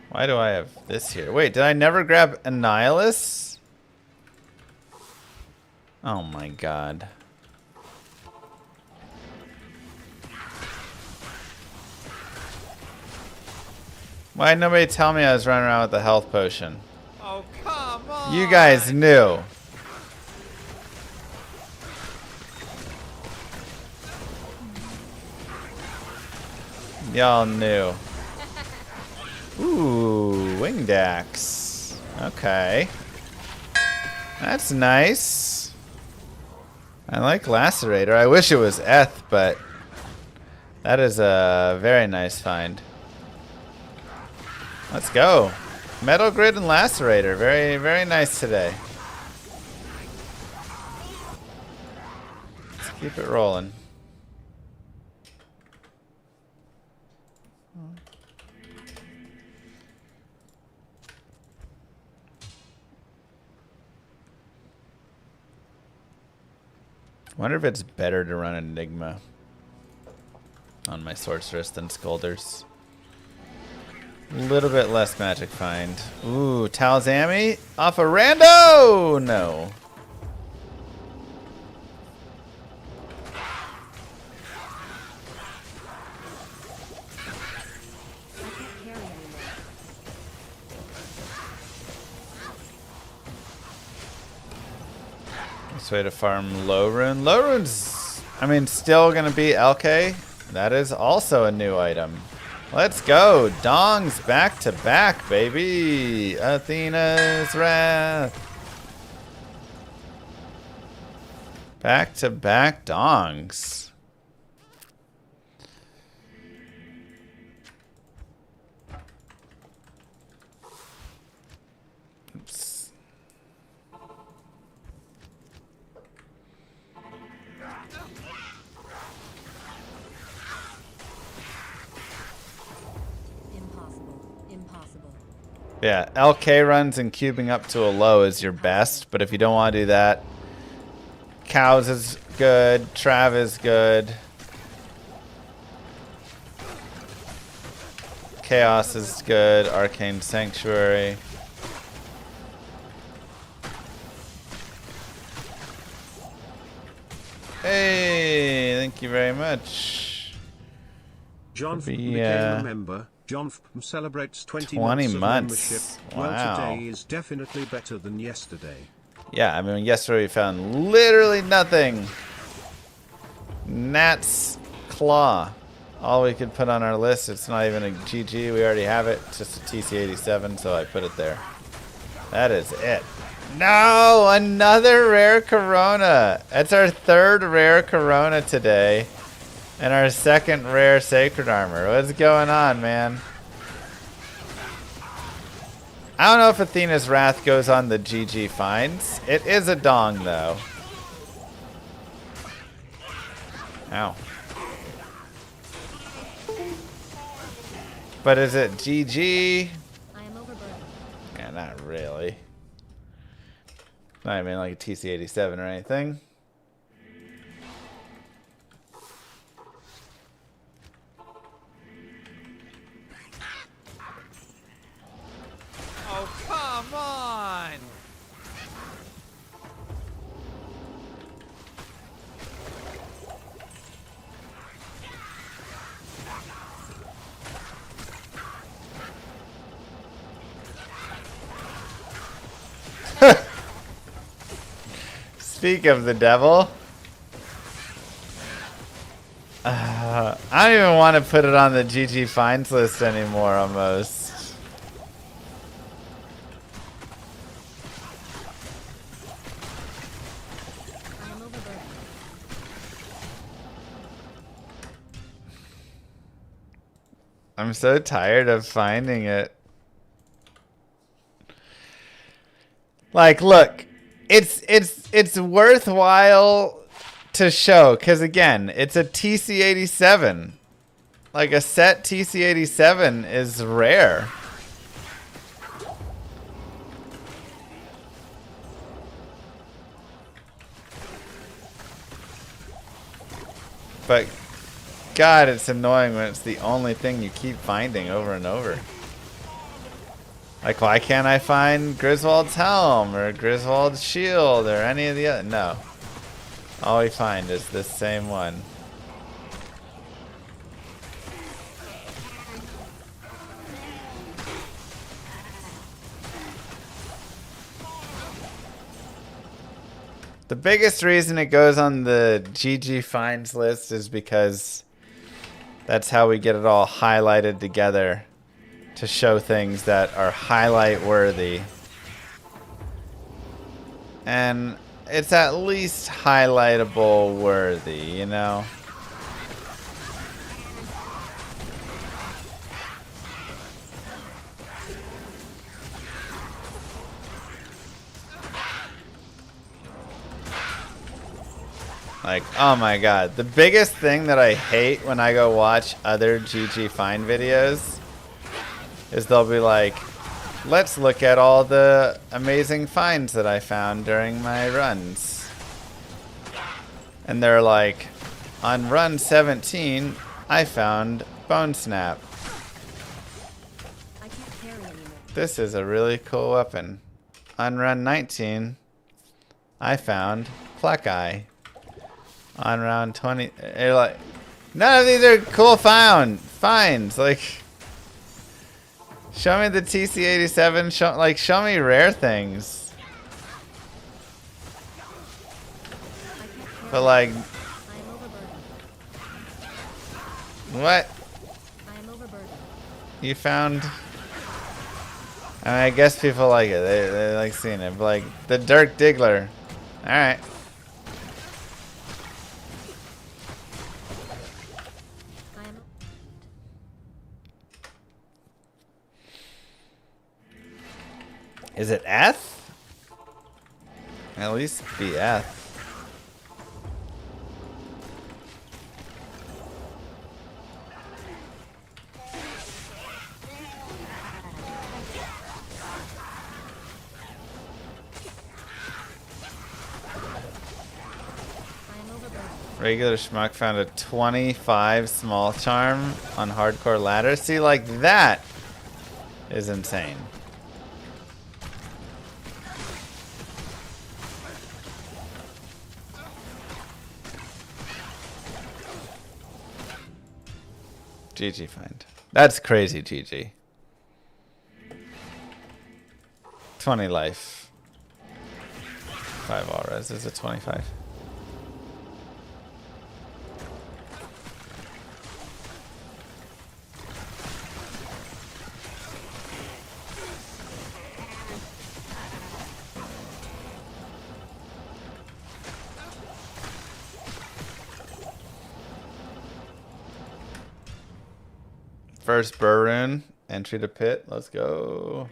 Why do I have this here? Wait, did I never grab Annihilus? Oh my god. Why did nobody tell me I was running around with a health potion? Oh, come on! You guys knew. Y'all knew. Ooh, Wingdax. Okay. That's nice. I like Lacerator. I wish it was Eth, but that is a very nice find. Let's go. Metal Grid and Lacerator. Very, very nice today. Let's keep it rolling. Wonder if it's better to run Enigma on my Sorceress than Skulders. A little bit less magic find. Ooh, Talzami off a rando! No. I can't carry anymore. This way to farm Low Rune. Low Rune's, I mean, still gonna be LK. That is also a new item. Let's go. Dongs back to back, baby. Athena's Wrath. Back to back dongs. Oops. Impossible. Impossible. Yeah, LK runs and cubing up to a low is your best, but if you don't want to do that, Cows is good, Trav is good, Chaos is good, Arcane Sanctuary. Hey, thank you very much. John Be, became a member. John celebrates 20 20 months of membership. Wow. Well, today is definitely better than yesterday. Yeah, I mean, yesterday we found literally nothing. Gnat's Claw. All we could put on our list. It's not even a GG. We already have it. It's just a TC87, so I put it there. That is it. No! Another rare Corona. That's our third rare Corona today. And our second rare Sacred Armor. What's going on, man? I don't know if Athena's Wrath goes on the GG finds. It is a dong, though. Ow. But is it GG? I am overburdened. Yeah, not really. Not even like a TC-87 or anything. Oh, come on! Speak of the devil. I don't even want to put it on the GG finds list anymore, almost. I am overburdened. I'm so tired of finding it. Like, look, it's worthwhile to show, because again, it's a TC-87. Like, a set TC-87 is rare. But God, it's annoying when it's the only thing you keep finding over and over. Like, why can't I find Griswold's helm or Griswold's shield or any of the other? No. All we find is this same one. The biggest reason it goes on the GG finds list is because that's how we get it all highlighted together to show things that are highlight worthy. And it's at least highlightable worthy, you know? Like, oh my god. The biggest thing that I hate when I go watch other GG find videos is they'll be like, let's look at all the amazing finds that I found during my runs. And they're like, on run 17, I found Bone Snap. I can't carry anymore. This is a really cool weapon. On run 19, I found Pluck Eye. On round 20, you're like, none of these are cool finds. Like, show me the TC-87. Show me rare things. But like, I am overburdened. what? I am overburdened. You found? I mean, I guess people like it. They like seeing it. But like, the Dirk Diggler. Alright. I am. Is it Eth? At least be Eth. Regular schmuck found a 25 small charm on hardcore ladder. See, like, that is insane. GG find. That's crazy, GG. 20 life. 5 all res is a 25. First Burun, entry to pit. Let's go.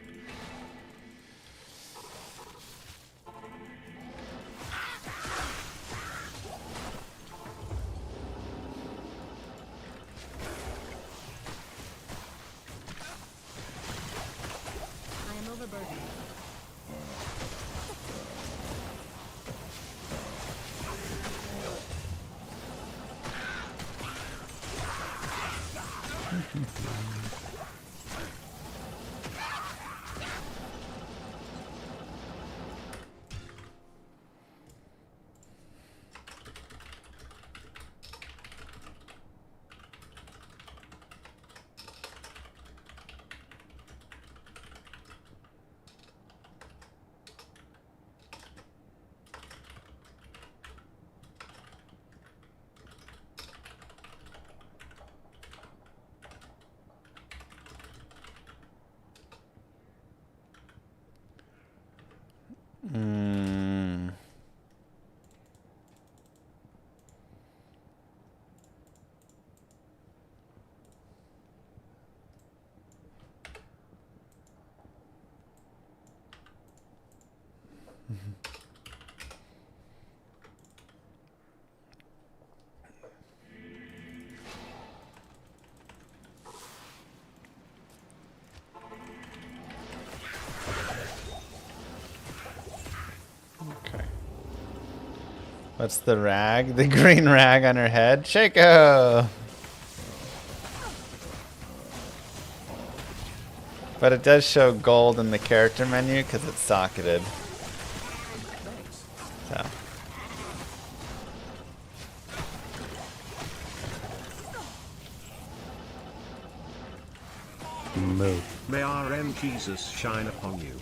Okay. What's the rag? The green rag on her head? Shaco! But it does show gold in the character menu because it's socketed. So. Move. May RM Jesus shine upon you.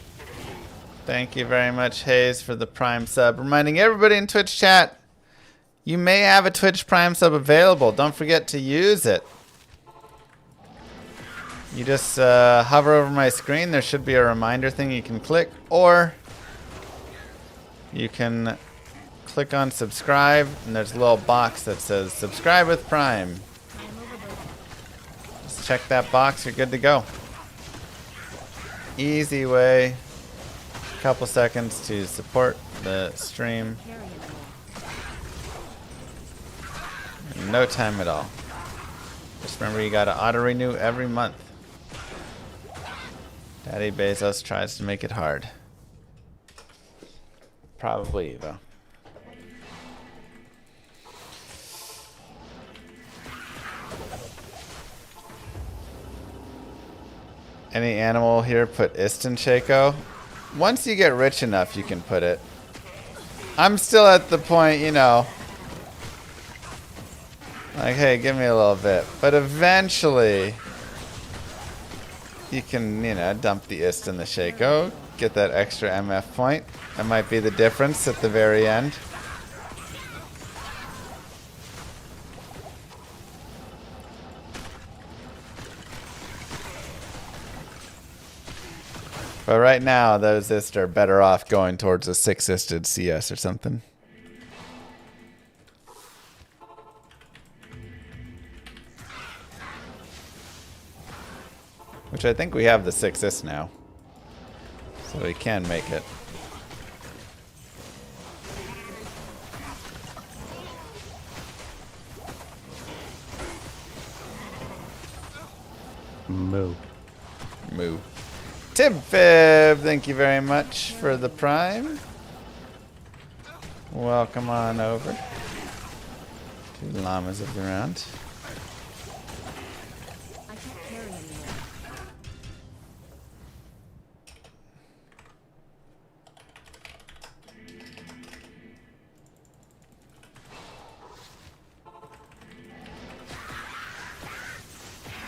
Thank you very much, Hayes, for the Prime sub. Reminding everybody in Twitch chat, you may have a Twitch Prime sub available. Don't forget to use it. You just hover over my screen. There should be a reminder thing you can click, or you can click on subscribe, and there's a little box that says subscribe with Prime. Just check that box. You're good to go. Easy way. Couple seconds to support the stream. No time at all. Just remember, you gotta auto renew every month. Daddy Bezos tries to make it hard. Probably, though. Any animal here put Istin Shaco? Once you get rich enough, you can put it. I'm still at the point, you know, like, hey, give me a little bit. But eventually, you can, you know, dump the Ist in the Shaco, get that extra MF point. That might be the difference at the very end. But right now, those Ist are better off going towards a 6-isted CS or something. Which I think we have the 6-ist now. So we can make it. Move. Move. Tibfib, thank you very much for the Prime. Welcome on over to Llamas of the Round. I can't carry anymore.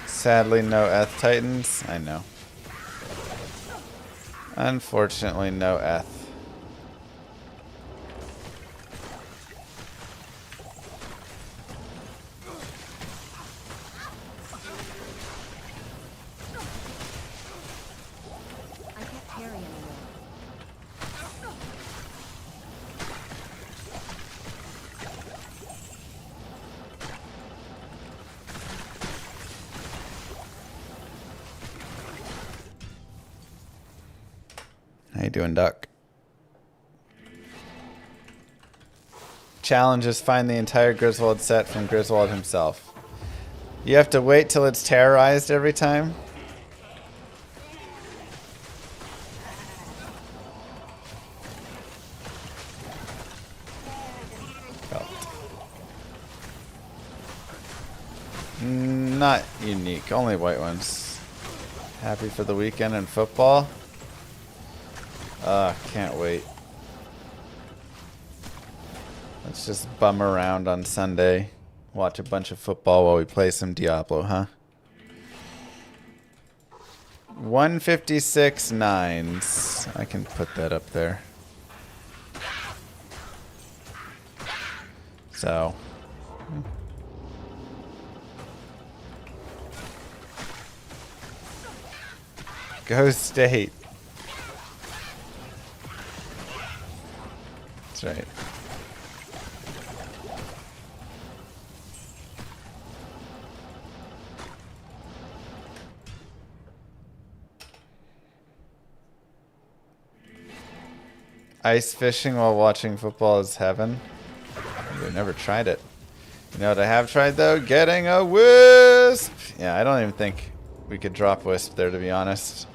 Sadly, no Eth Titans. I know. Unfortunately, no Eth. I can't carry anymore. How you doing, Duck? Challenge is find the entire Griswold set from Griswold himself. You have to wait till it's terrorized every time? not unique. Only white ones. Happy for the weekend and football. Can't wait. Let's just bum around on Sunday. Watch a bunch of football while we play some Diablo, huh? 156 nines. I can put that up there. So. Go State. That's right. Ice fishing while watching football is heaven. I've never tried it. You know what I have tried though? Getting a wisp! Yeah, I don't even think we could drop wisp there, to be honest.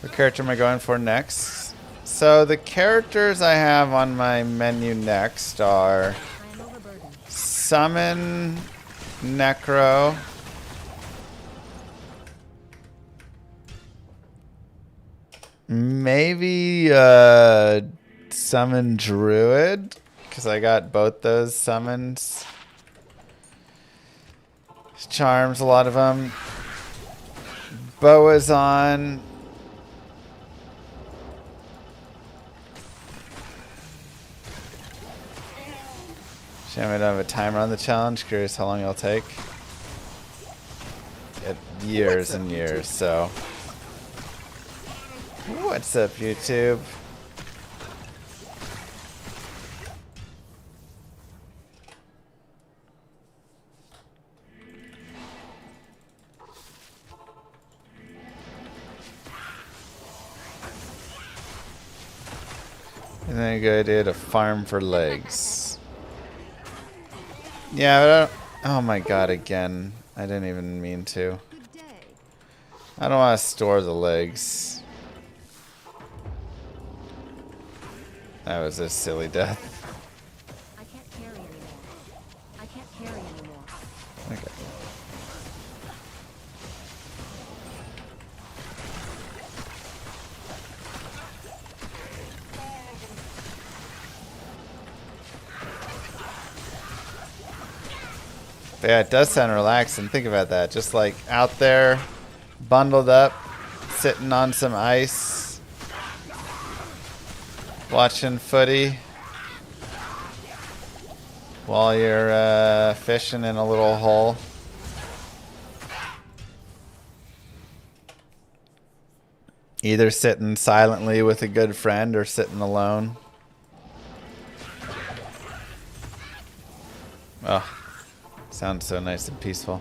What character am I going for next? So the characters I have on my menu next are Summon, Necro, maybe Summon Druid, because I got both those summons. Charms, a lot of them. Boa's on. Shame I don't have a timer on the challenge. Curious how long it'll take. Years and years, so. What's up, YouTube? Isn't it a good idea to farm for legs? Yeah, but I don't, oh my god, again. I didn't even mean to. I don't want to store the legs. That was a silly death. I can't carry anymore. I can't carry anymore. Okay. But yeah, it does sound relaxing. Think about that. Just like out there, bundled up, sitting on some ice, watching footy while you're fishing in a little hole. Either sitting silently with a good friend or sitting alone. Oh. Sounds so nice and peaceful.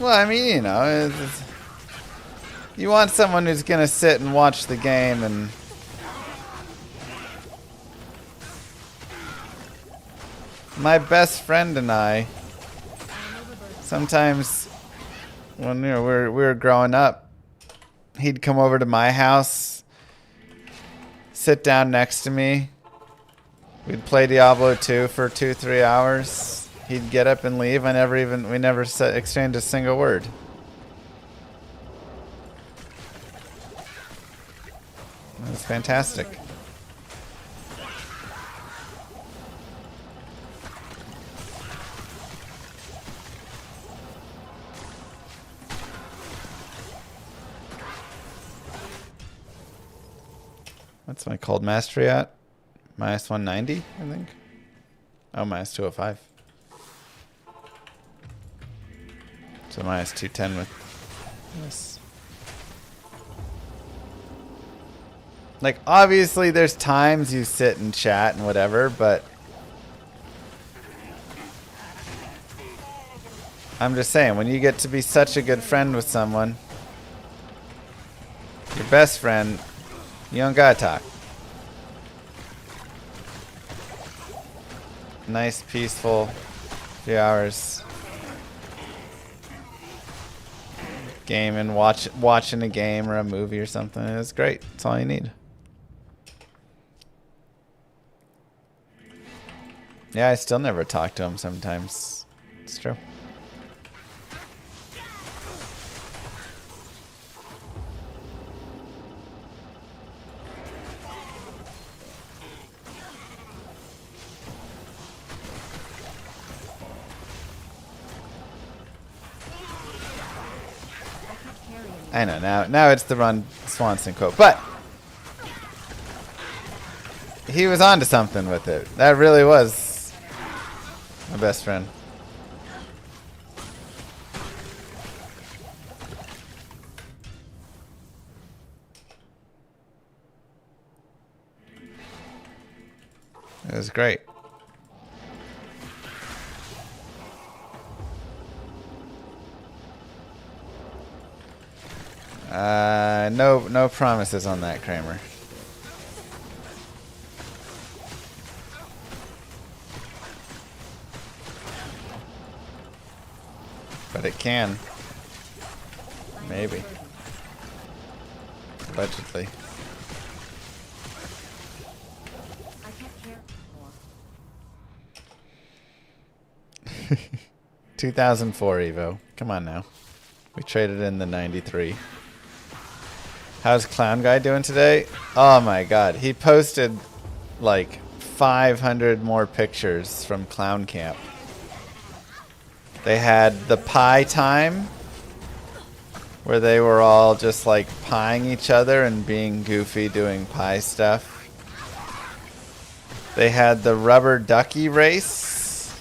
Well, I mean, you know, you want someone who's going to sit and watch the game and my best friend and I, sometimes when we were growing up, he'd come over to my house, sit down next to me. We'd play Diablo 2 for 2-3 hours. He'd get up and leave. We never exchanged a single word. It was fantastic. What's my cold mastery at? Minus 190, I think. Oh, minus 205. So minus 210 with this. Like, obviously there's times you sit and chat and whatever, but I'm just saying, when you get to be such a good friend with someone, your best friend, you don't gotta talk. Nice, peaceful few hours. Gaming, watching a game or a movie or something. It's great. That's all you need. Yeah, I still never talk to him sometimes. It's true. I know, now it's the Ron Swanson quote, but he was onto something with it. That really was my best friend. It was great. No promises on that, Kramer. But it can. Maybe. Allegedly. I can't care more. 2004 Evo. Come on now. We traded in the 93. How's Clown Guy doing today? Oh my god. He posted like 500 more pictures from Clown Camp. They had the pie time where they were all just like pieing each other and being goofy doing pie stuff. They had the rubber ducky race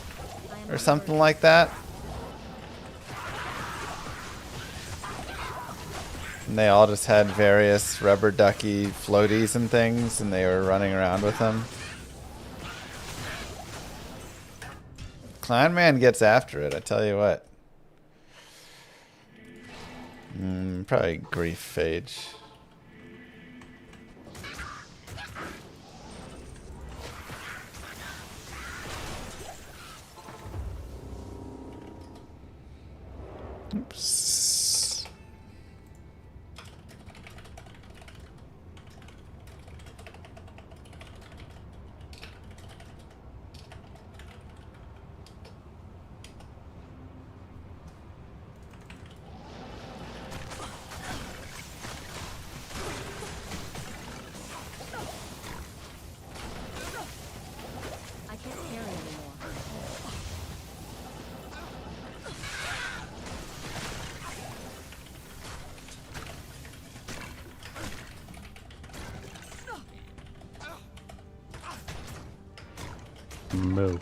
or something like that. And they all just had various rubber ducky floaties and things, and they were running around with them. Clown Man gets after it, I tell you what. Probably Grief Phage. Oops. I can't carry anymore. Move.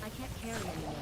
I can't carry anymore.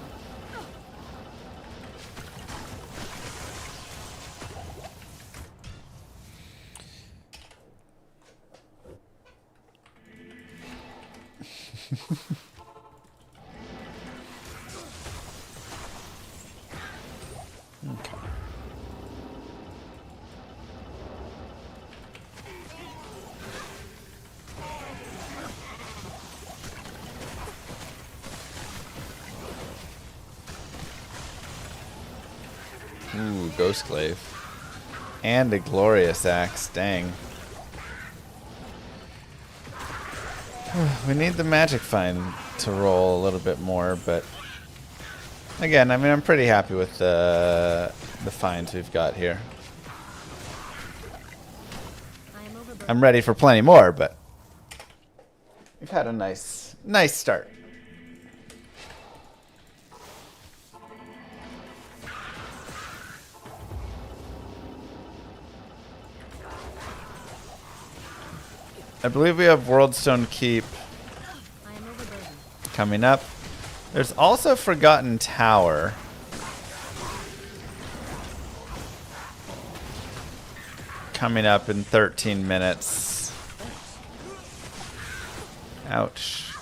Ooh, Ghost Glaive. And a Glorious Axe, dang. We need the Magic Find to roll a little bit more, but again, I mean, I'm pretty happy with the finds we've got here. I am overburdened. I'm ready for plenty more, but we've had a nice start. I believe we have Worldstone Keep I am overburdened. coming up. There's also Forgotten Tower. Coming up in 13 minutes. Ouch.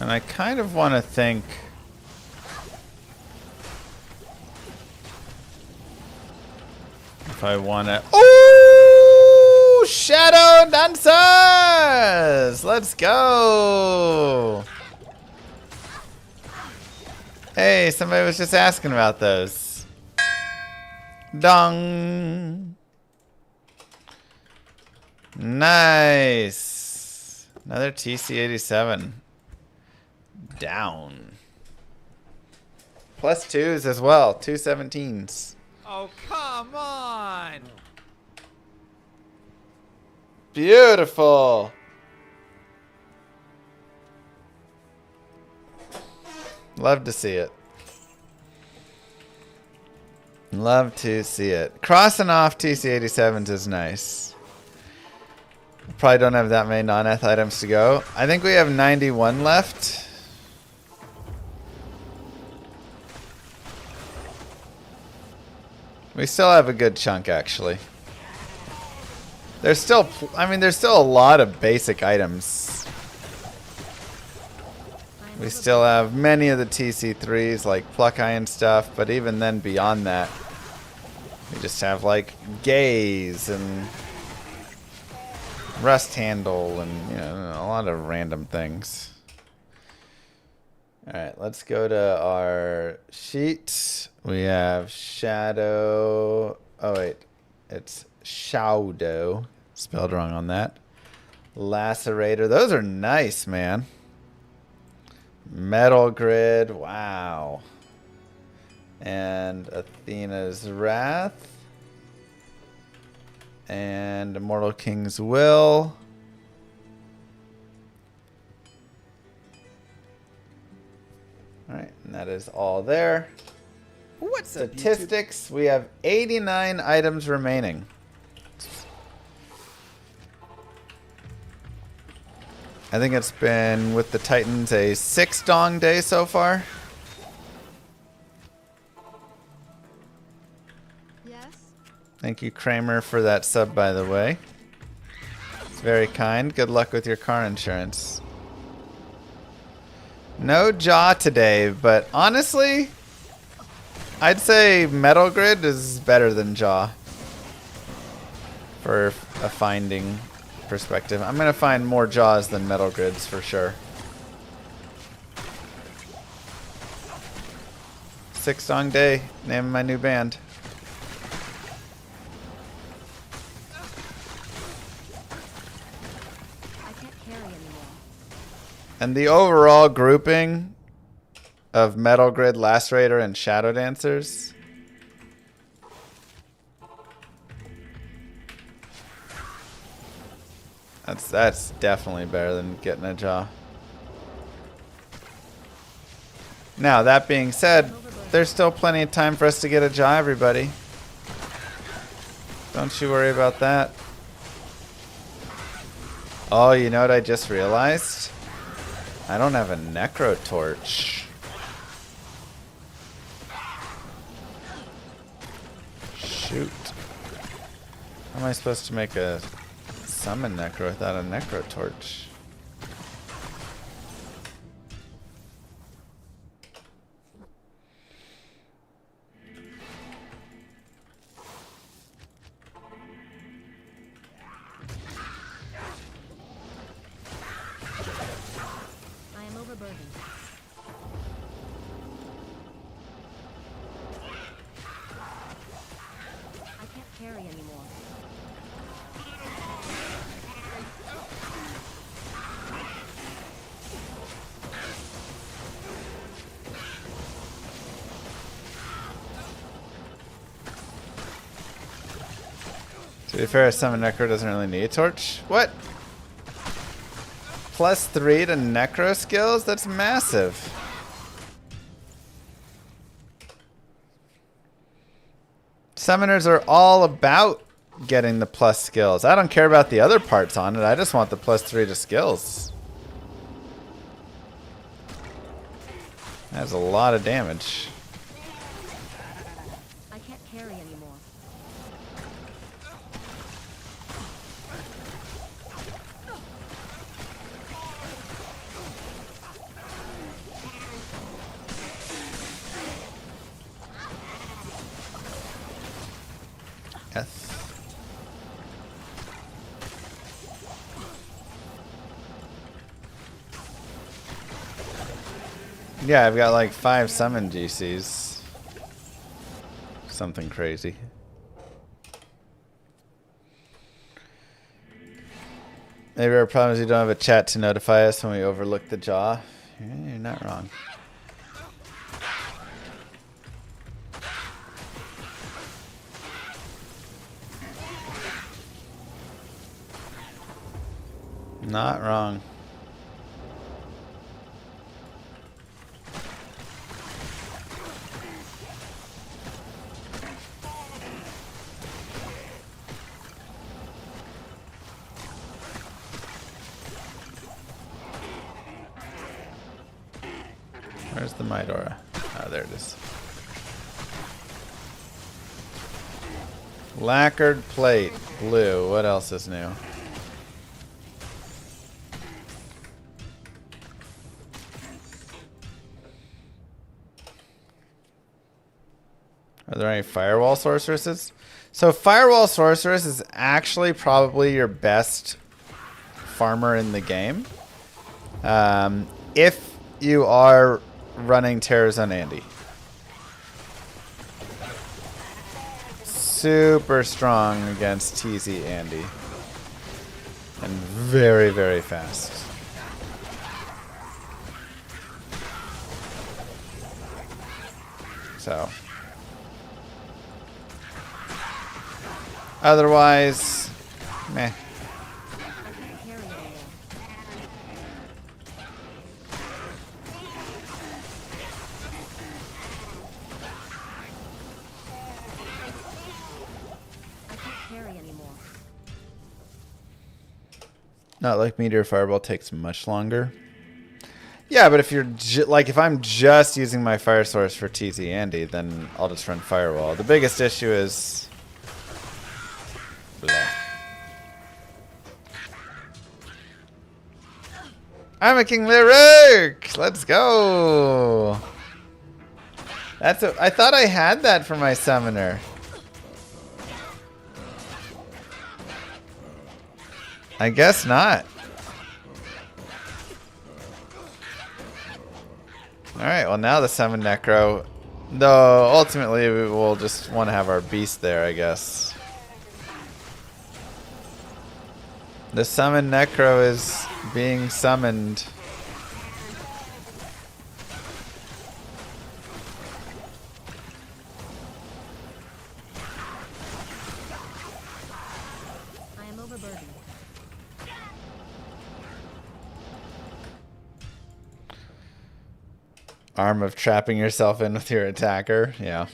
And I kind of want to think... if I want to... Ooh! Shadow Dancers! Let's go! Hey, somebody was just asking about those. Dong! Nice! Another TC-87. Down. Plus 2s as well. 2 17s. Oh, come on! Beautiful. Love to see it. Love to see it. Crossing off TC-87s is nice. Probably don't have that many non-eth items to go. I think we have 91 left. We still have a good chunk, actually. There's still, I mean, there's still a lot of basic items. We still have many of the TC3s, like Pluck Eye and stuff, but even then beyond that, we just have like Gaze and Rust Handle and, you know, a lot of random things. Alright, let's go to our sheet. We have Shadow. Oh, wait. It's Shadow. Spelled wrong on that. Lacerator. Those are nice, man. Metal Grid. Wow. And Athena's Wrath. And Immortal King's Will. Alright, and that is all there. What's up, Statistics, we have 89 items remaining. I think it's been, with the Titans, a 6 dong day so far. Yes? Thank you, Kramer, for that sub, by the way. It's very kind. Good luck with your car insurance. No Jaw today, but honestly, I'd say Metal Grid is better than Jaw for a finding perspective. I'm going to find more Jaws than Metal Grids for sure. 6 Dong Day, name of my new band. I can't carry anymore. And the overall grouping of Metal Grid, Lacerator, and Shadow Dancers. That's definitely better than getting a Jaw. Now, that being said, there's still plenty of time for us to get a Jaw, everybody. Don't you worry about that. Oh, you know what I just realized? I don't have a Necro Torch. Shoot. How am I supposed to make a summon Necro without a Necro Torch? I am overburdened. I can't carry anymore. To be fair, a summon Necro doesn't really need a torch. What? +3 to Necro skills? That's massive. Summoners are all about getting the plus skills. I don't care about the other parts on it. I just want the +3 to skills. That's a lot of damage. I can't carry anymore. Yes. Yeah, I've got like 5 summon GCs. Something crazy. Maybe our problem is you don't have a chat to notify us when we overlook the jaw. You're not wrong. Not wrong. Where's the Midora? Oh, there it is. Lacquered plate, blue. What else is new? Are there any firewall sorceresses? So firewall sorceress is actually probably your best farmer in the game. If you are running Terrors on Andy. Super strong against TZ Andy. And very, very fast. So. Otherwise, meh. Not like Meteor Fireball takes much longer. Yeah, but if you're like if I'm just using my Fire Source for TZ Andy, then I'll just run Firewall. The biggest issue is blah. I'm a King Lyric. Let's go. I thought I had that for my summoner. I guess not. Alright, well now the summon Necro. Though ultimately we will just want to have our beast there, I guess. The summon Necro is being summoned. I am overburdened. Arm of trapping yourself in with your attacker. Yeah.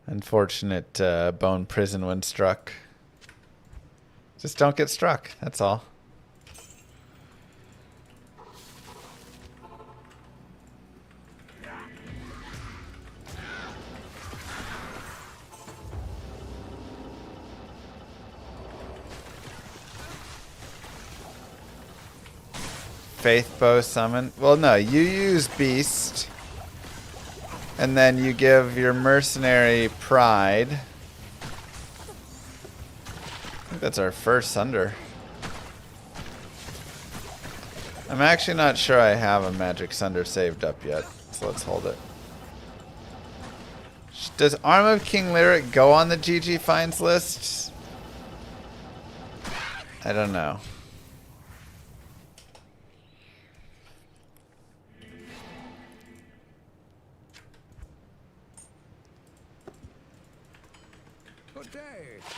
Unfortunate bone prison when struck. Just don't get struck. That's all. Faith Bow summon. Well, no, you use Beast. And then you give your mercenary Pride. I think that's our first Sunder. I'm actually not sure I have a Magic Sunder saved up yet. So let's hold it. Does Arm of King Lyric go on the GG Finds list? I don't know.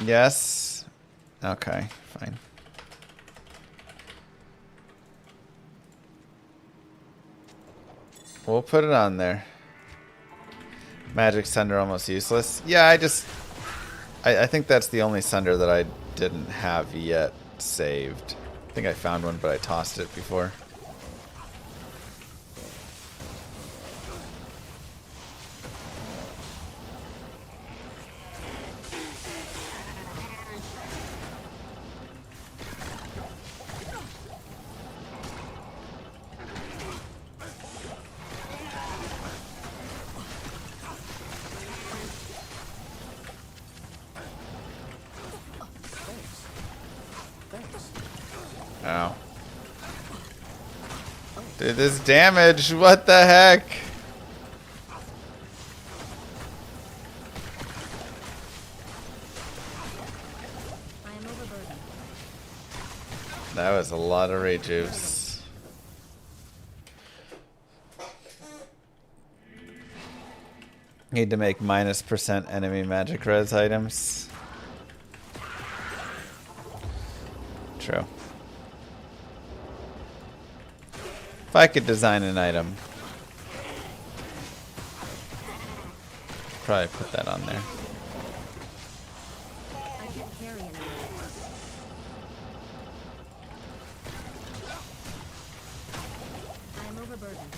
Yes. Okay, fine. We'll put it on there. Magic Thunder almost useless. Yeah, I think that's the only Sunder that I didn't have yet saved. I think I found one, but I tossed it before. Ow. Dude, this damage, what the heck? I am overburdened. That was a lot of rejuves. Need to make -% enemy magic res items. True. If I could design an item, probably put that on there. I can't carry anymore. I am overburdened.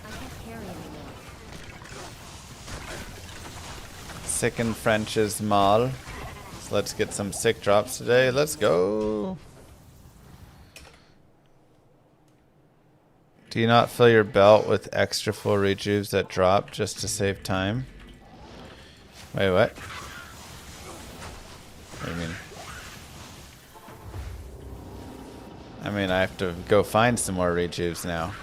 I can't carry anymore. Sick and French's Maul. So let's get some sick drops today. Let's go. Do you not fill your belt with extra full rejuves that drop just to save time? Wait, what? What do you mean? I mean, I have to go find some more rejuves now.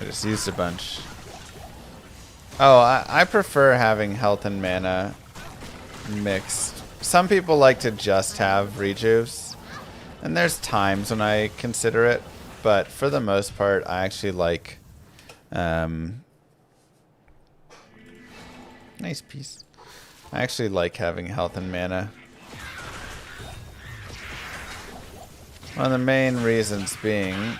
I just used a bunch. Oh, I prefer having health and mana mixed. Some people like to just have rejuves, and there's times when I consider it, but for the most part, I actually like nice piece. I actually like having health and mana. One of the main reasons being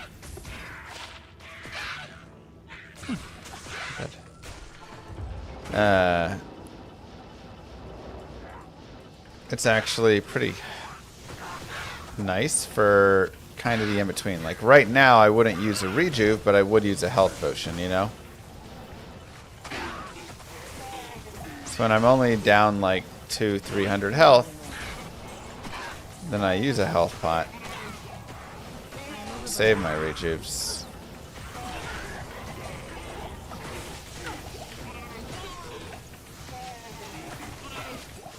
it's actually pretty nice for kind of the in-between. Like right now, I wouldn't use a rejuve, but I would use a health potion, you know? So when I'm only down like 200-300 health, then I use a health pot. Save my rejuves.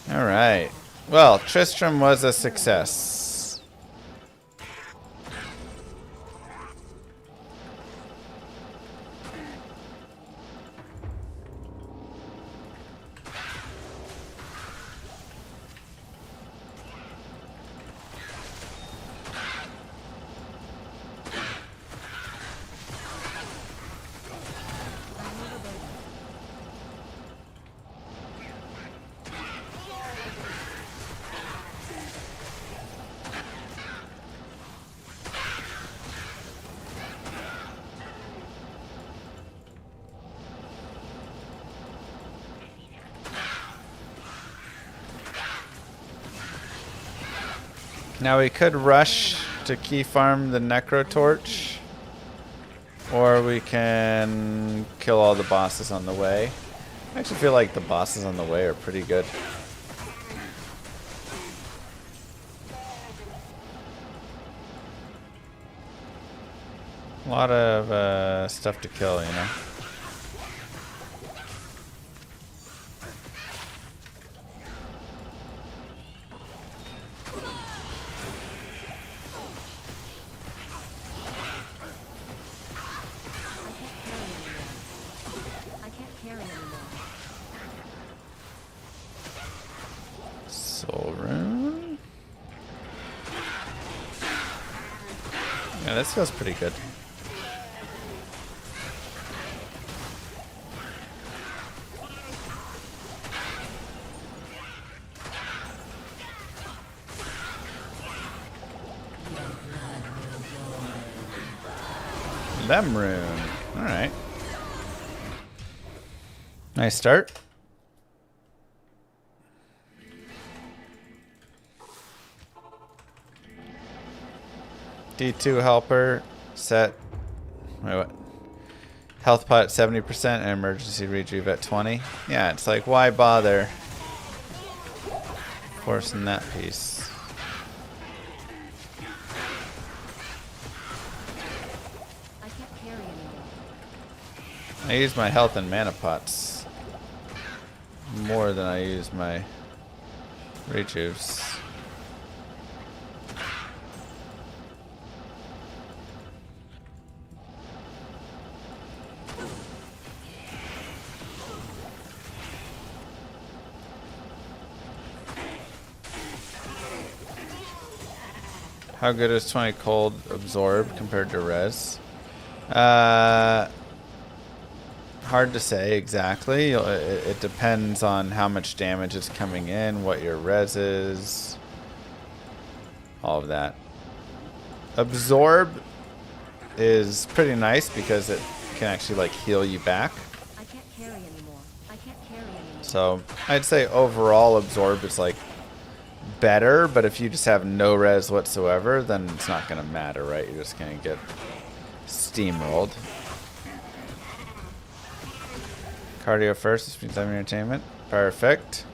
Alright. Well, Tristram was a success. Now we could rush to key farm the Necro Torch, or we can kill all the bosses on the way. I actually feel like the bosses on the way are pretty good. A lot of stuff to kill, you know. I can't carry anymore. Soul Rune. Yeah, this feels pretty good. Them rune. Alright. Nice start. D2 helper. Set. Wait, what? Health pot at 70% and emergency rejuve at 20. Yeah, it's like, why bother forcing that piece? I can't carry anymore. I use my health and mana pots more than I use my rejuves. How good is 20 cold absorb compared to res? Hard to say exactly. It depends on how much damage is coming in, what your res is, all of that. Absorb is pretty nice because it can actually like heal you back. I can't carry anymore. I can't carry anymore. So I'd say overall absorb is like better, but if you just have no res whatsoever, then it's not going to matter, right? You're just going to get steamrolled. Cardio first, this means time entertainment. Perfect.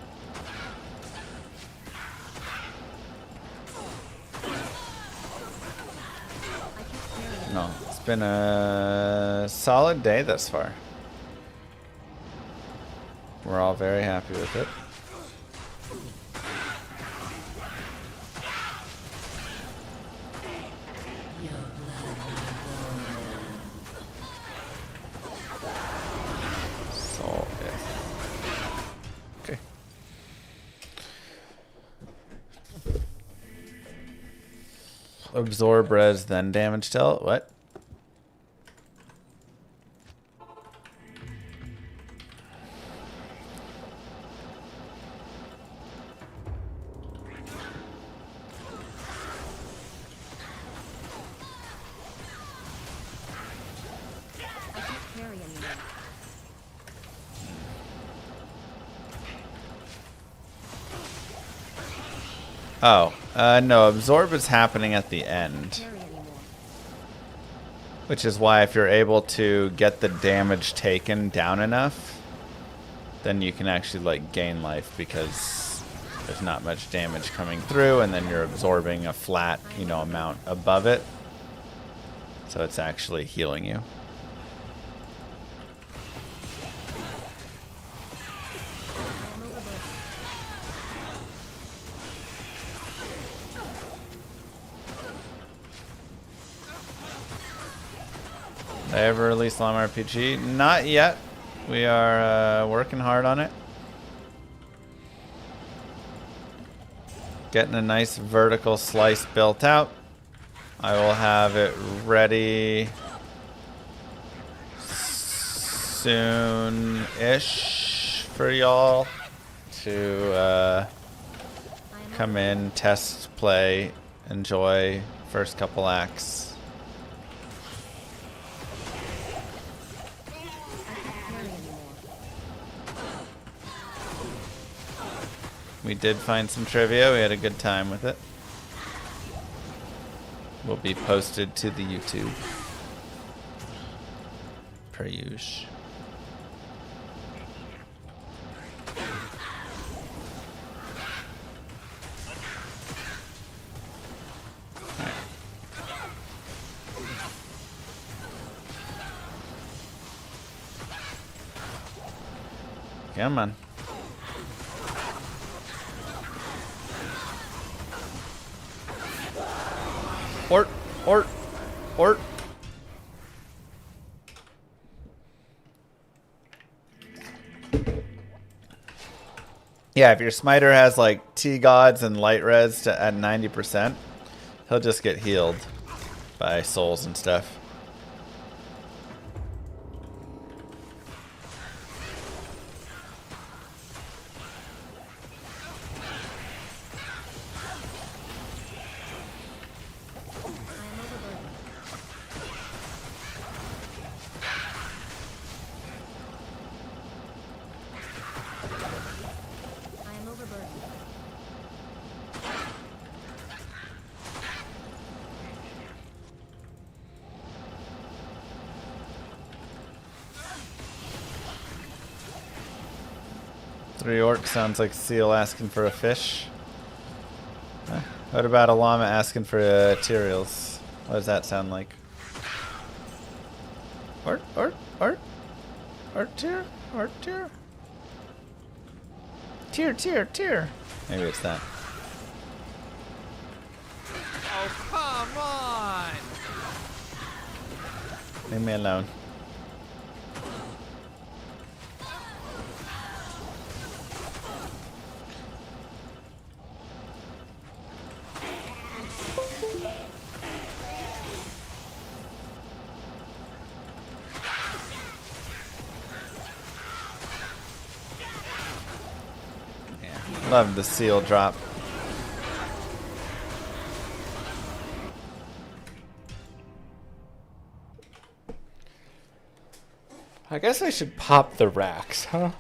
No, it's been a solid day thus far. We're all very happy with it. Okay. Absorb res, then damage dealt. What? I can't carry anymore. Oh, no, absorb is happening at the end. Carry anymore. Which is why if you're able to get the damage taken down enough, then you can actually like gain life because there's not much damage coming through and then you're absorbing a flat, you know, amount above it. So it's actually healing you. Did I ever release Llama RPG? Not yet. We are working hard on it. Getting a nice vertical slice built out. I will have it ready soon-ish for y'all to come in, test, play, enjoy first couple acts. We did find some trivia. We had a good time with it. Will be posted to the YouTube. Per usual. Come on. Ort. Yeah, if your smiter has like T gods and light res to at 90%, he'll just get healed by souls and stuff. 3 orcs sounds like Seal asking for a fish. What about a llama asking for materials? What does that sound like? Art tier? Art tier? Tier. Maybe it's that. Oh, come on! Leave me alone. Love the seal drop. I guess I should pop the racks, huh?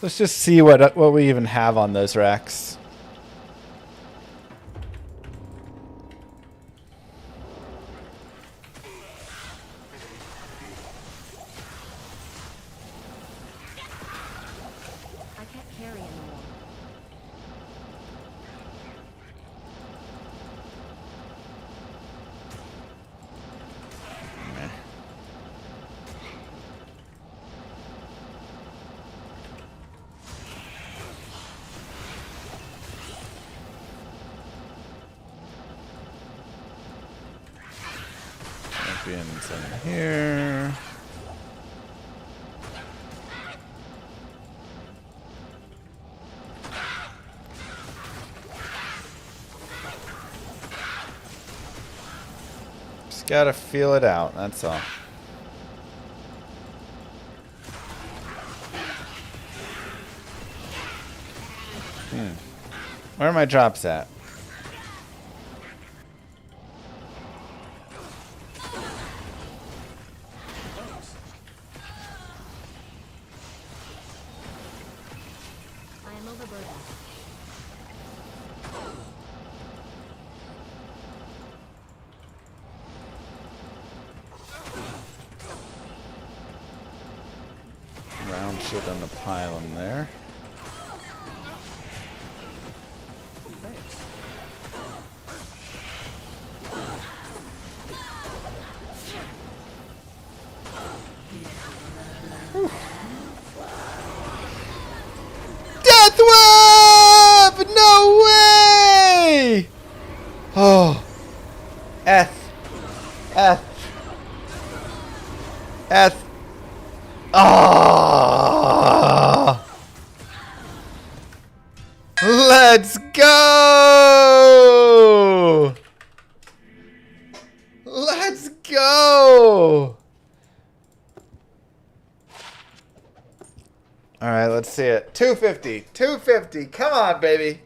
Let's just see what we even have on those racks. I can't carry anymore. Champions in here. Just gotta feel it out, that's all. Where are my drops at? I am overburdened. Round shit on the pile in there. Death Web! No way! Oh. F. Oh. Let's go! Let's go! All right, let's see it. 250. 250. Come on, baby.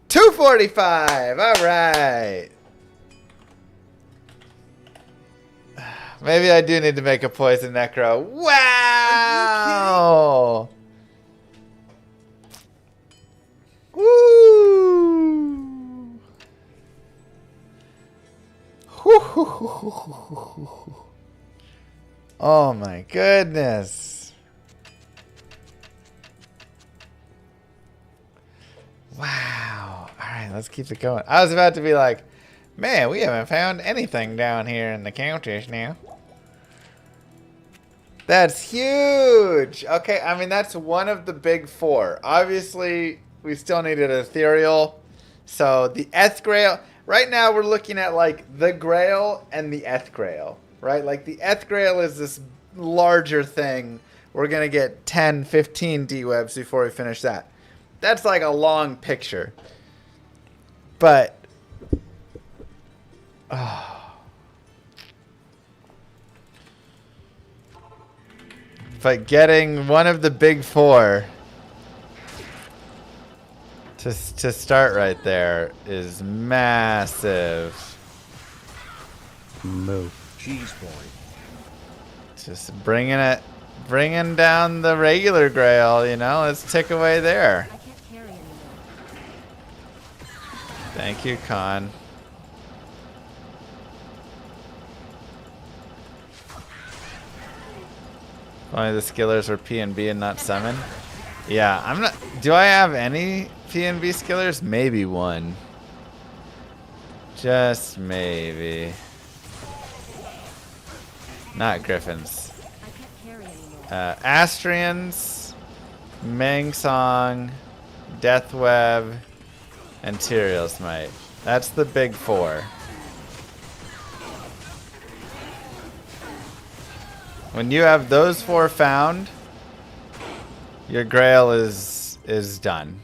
245. All right. Maybe I do need to make a poison necro. Wow. Woo. Oh my goodness. Wow. All right, let's keep it going. I was about to be like, man, we haven't found anything down here in the counters now. That's huge. Okay, I mean, that's one of the big 4. Obviously, we still needed ethereal. So the Eth Grail. Right now, we're looking at like the Grail and the Eth Grail. Right? Like the Eth Grail is this larger thing. We're going to get 10, 15 D-webs before we finish that. That's like a long picture. But... oh. But getting one of the big 4 to start right there is massive. Move. Cheese boy. Just bringing down the regular Grail, you know. Let's tick away there. I can't carry anymore. Thank you, Con. Only the skillers were P and B and not summon. Yeah, I'm not. Do I have any P and B skillers? Maybe one. Just maybe. Not griffins. I can't carry anymore. Astrians, Mangsong, Deathweb, and Tyrael's Might. That's the big four. When you have those four found, your grail is done.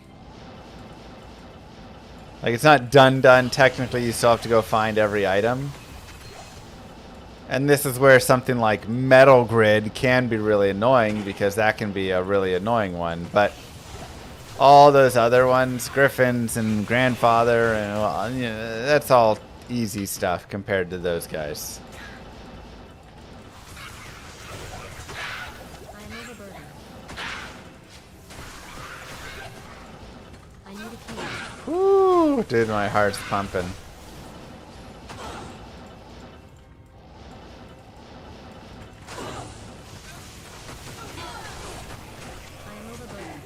Like, it's not done. Technically, you still have to go find every item. And this is where something like Metal Grid can be really annoying, because that can be a really annoying one. But all those other ones, Griffins and Grandfather, and well, you know, that's all easy stuff compared to those guys. I'm overburdened. I need a key. Woo, dude, my heart's pumping. I'm overburdened.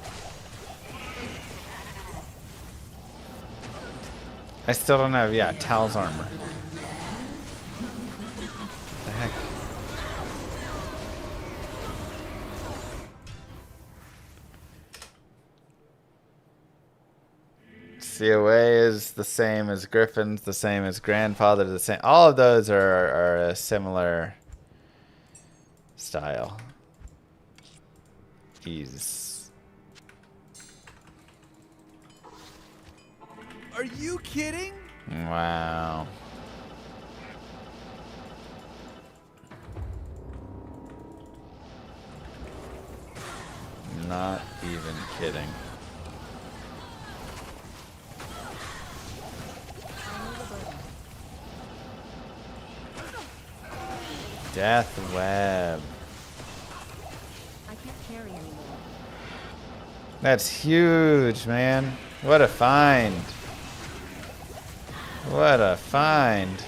I still don't have, yeah, Tal's armor. The heck? COA is the same as Griffin's, the same as Grandfather, the same. All of those are a similar style. Ease. Are you kidding? Wow. Not even kidding. I'm overburdened. Death Web. I can't carry anymore. That's huge, man. What a find. What a find.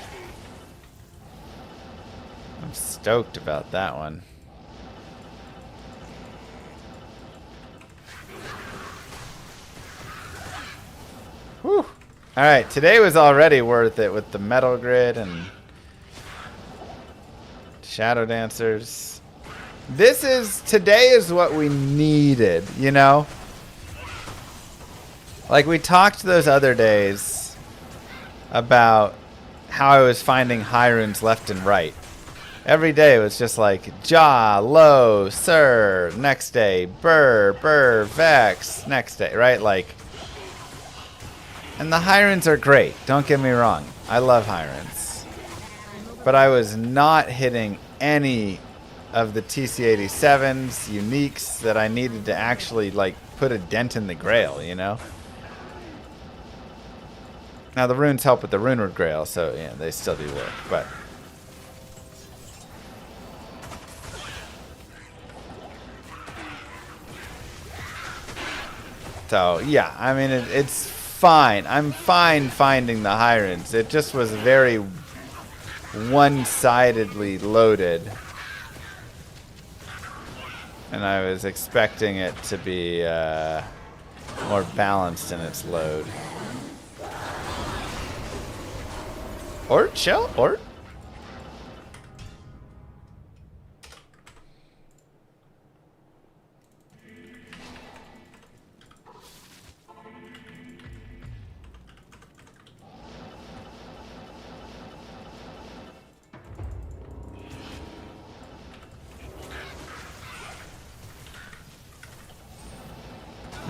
I'm stoked about that one. Whew. Alright, today was already worth it with the Metal Grid and Shadow Dancers. Today is what we needed, you know? Like, we talked those other days about how I was finding high runes left and right. Every day it was just like, Ja, Lo, Sir, next day, Burr, Vex, next day, right? Like, and the high runes are great, don't get me wrong. I love high runes. But I was not hitting any of the TC87s, uniques that I needed to actually, like, put a dent in the grail, you know? Now, the runes help with the runeword grail, so, yeah, they still do work, but... So, yeah, I mean, it's fine. I'm fine finding the high runes. It just was very one-sidedly loaded. And I was expecting it to be more balanced in its load. Or chill, or...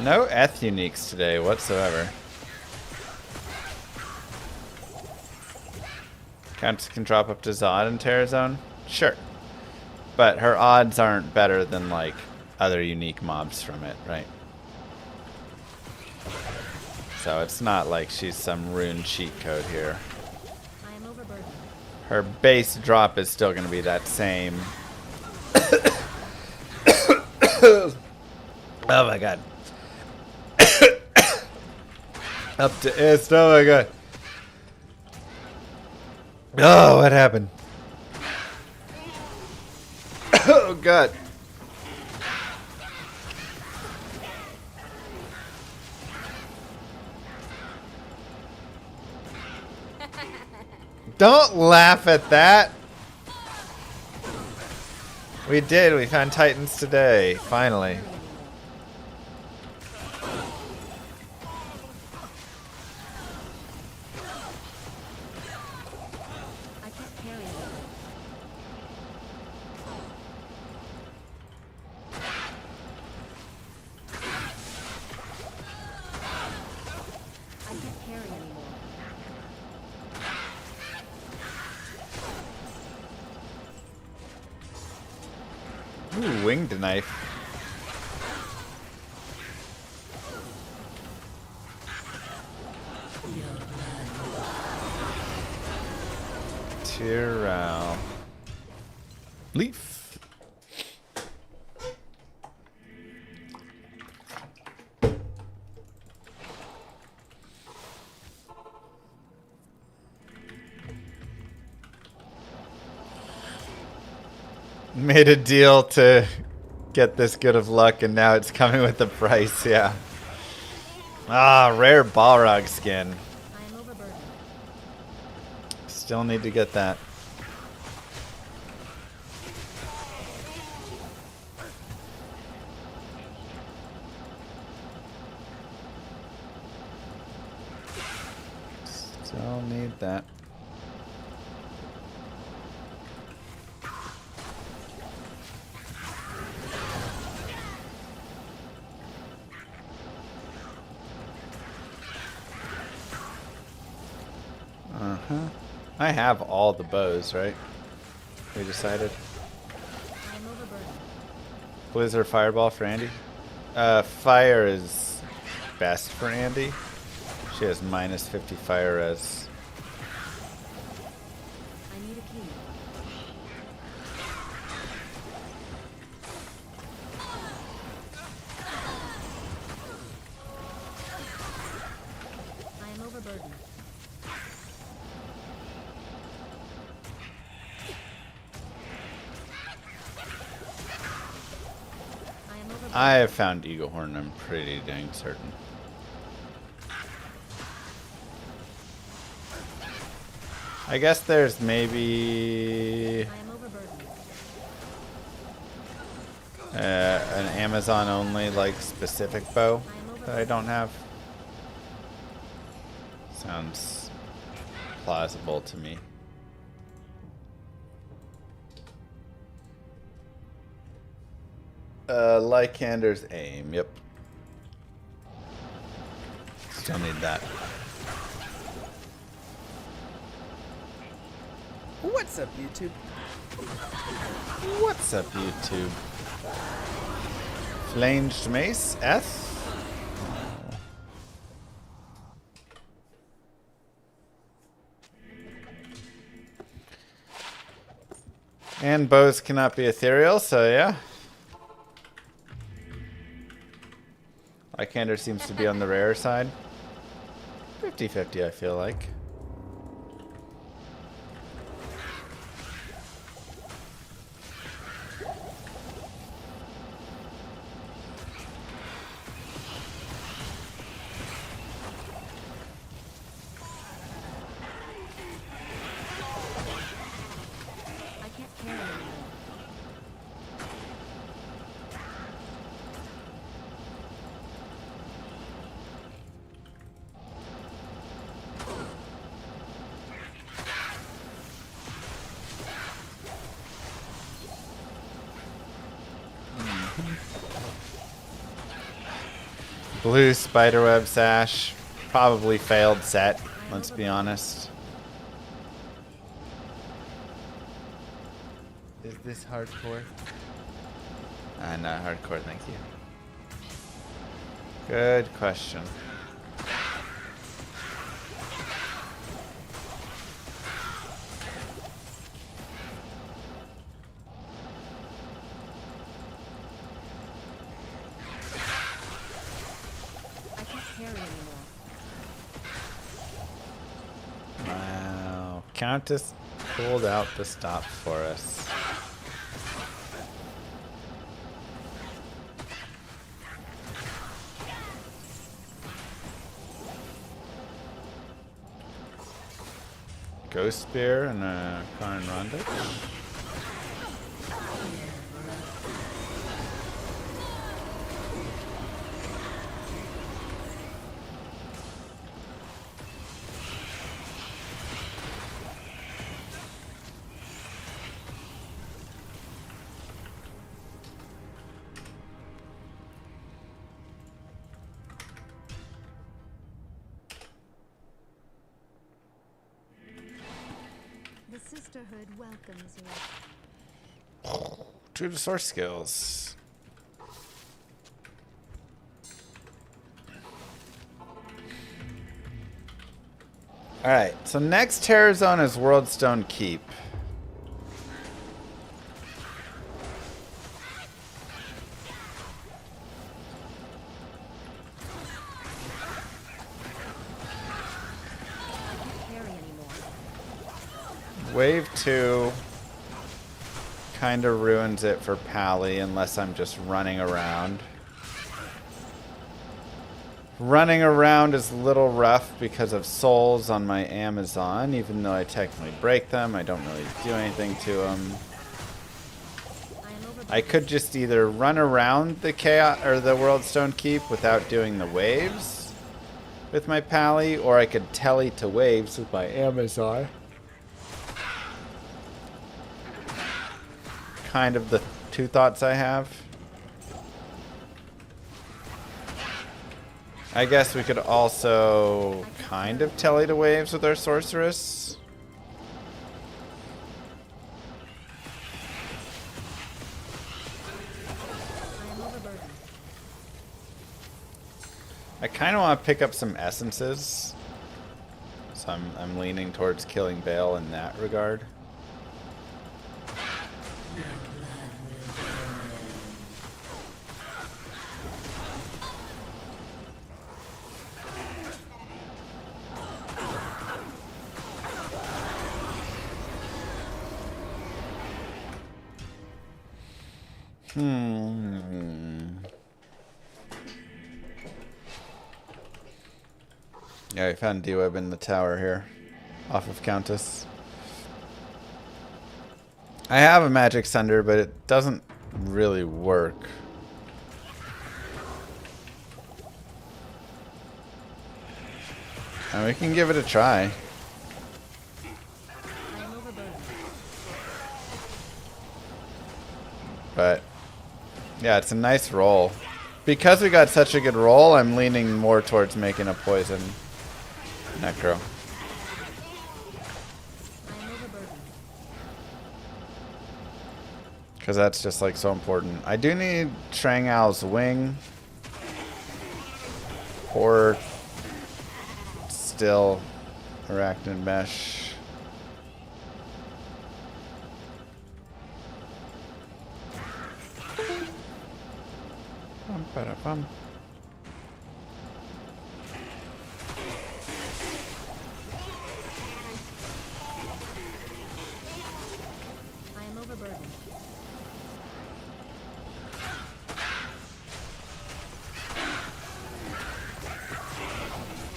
No Eth uniques today whatsoever. Counts can drop up to Zod in Terra Zone? Sure. But her odds aren't better than, like, other unique mobs from it, right? So it's not like she's some rune cheat code here. I am overburdened. Her base drop is still going to be that same. Oh my god. Up to ist. Oh my god. Oh, what happened? Oh god. Don't laugh at that. We did. We found Titans today. Finally. I can't carry anymore. I can't carry anymore. Ooh, winged knife. Tyrell. Leaf. Made a deal to get this good of luck, and now it's coming with the price, yeah. Ah, rare Balrog skin. I am overburdened. Still need to get that. Still need that. Uh-huh. I have all the bows, right? We decided. I am overburdened. Blizzard Fireball for Andy. Fire is best for Andy. She has minus 50 fire res. I need a key. I am overburdened. I am overburdened. I have found Eagle Horn, I'm pretty dang certain. I guess there's maybe I am overburdened. an Amazon only like specific bow that I don't have. Sounds plausible to me. Lycander's aim, yep. Still need that. What's up, YouTube? What's up, YouTube? Flanged mace, S. And bows cannot be ethereal, so yeah. Lycander seems to be on the rare side. 50-50, I feel like. I can't carry anymore. Blue spiderweb sash. Probably failed set, let's be honest. Is this hardcore? Not hardcore, thank you. Good question. I can't carry anymore. Wow. Countess pulled out the stop for us. Ghost Spear and a Karn Ronda. The Sisterhood welcomes you. True to source skills. Alright, so next terror zone is Worldstone Keep. Wave 2 kind of ruins it for Pally unless I'm just running around. Running around is a little rough because of souls on my Amazon. Even though I technically break them, I don't really do anything to them. I could just either run around the chaos or the Worldstone Keep without doing the waves with my Pally, or I could telly to waves with my Amazon. Kind of the two thoughts I have. I guess we could also kind of telly to waves with our sorceress. I kind of want to pick up some essences, so I'm leaning towards killing Bale in that regard. Yeah, I found D-Web in the tower here, off of Countess. I have a Magic Sunder, but it doesn't really work. And we can give it a try. But yeah, it's a nice roll. Because we got such a good roll, I'm leaning more towards making a poison necro. Because that's just like so important. I do need Trang Al's wing. Or still Arachnid Mesh. Bum. I am overburdened.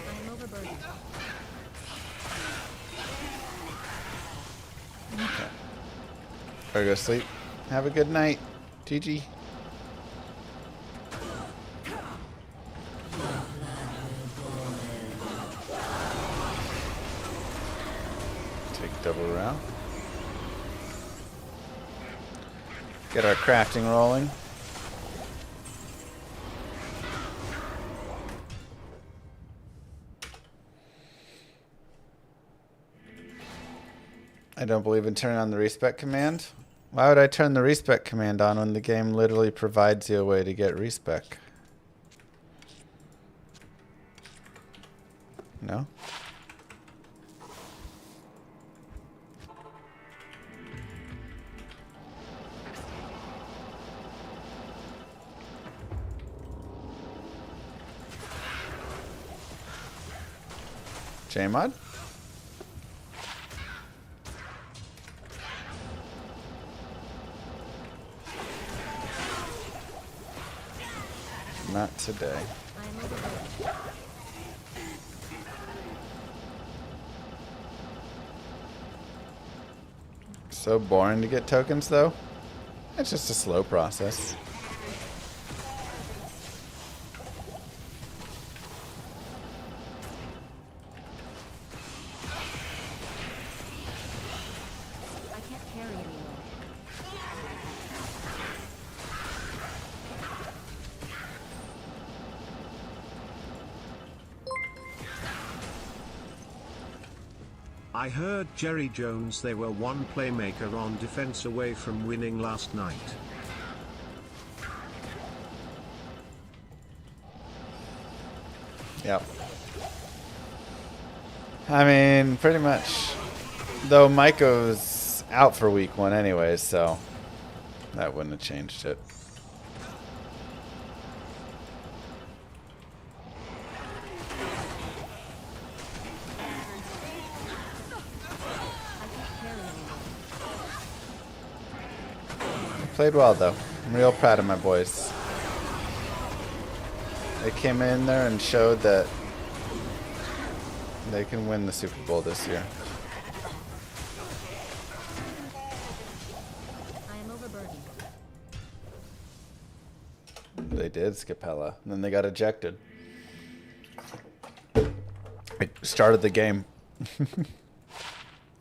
I am overburdened. Okay. Gotta go sleep. Have a good night. GG. Double round. Get our crafting rolling. I don't believe in turning on the respec command. Why would I turn the respec command on when the game literally provides you a way to get respec? No? J-Mod? Not today. So boring to get tokens, though. It's just a slow process. I can't carry anymore. I heard Jerry Jones they were one playmaker on defense away from winning last night. Yep. I mean, pretty much. Though Maiko's out for week 1 anyways, so that wouldn't have changed it. Played well though. I'm real proud of my boys. They came in there and showed that they can win the Super Bowl this year. I am overburdened. They did, Scapella. And then they got ejected. It started the game.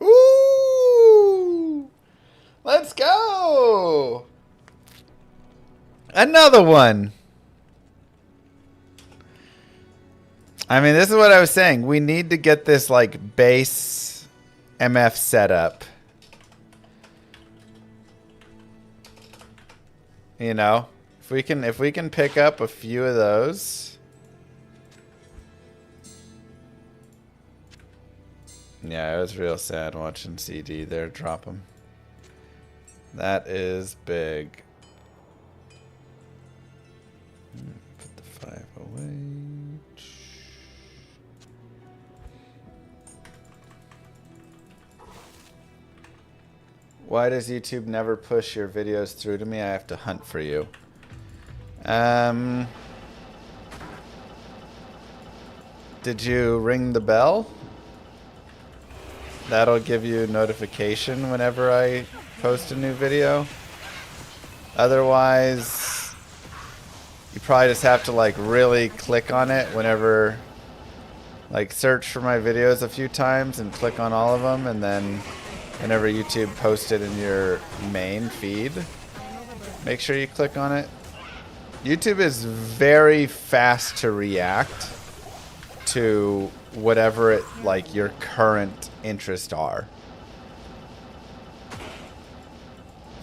Ooh! Let's go! Another one! I mean, this is what I was saying. We need to get this, like, base MF setup. You know? If we can pick up a few of those. Yeah, it was real sad watching CD there drop him. That is big. Put the 5 away. Why does YouTube never push your videos through to me? I have to hunt for you. Did you ring the bell? That'll give you notification whenever I post a new video. Otherwise, you probably just have to like really click on it whenever, like search for my videos a few times and click on all of them, and then whenever YouTube posts it in your main feed, make sure you click on it. YouTube is very fast to react to whatever it like your current interests are.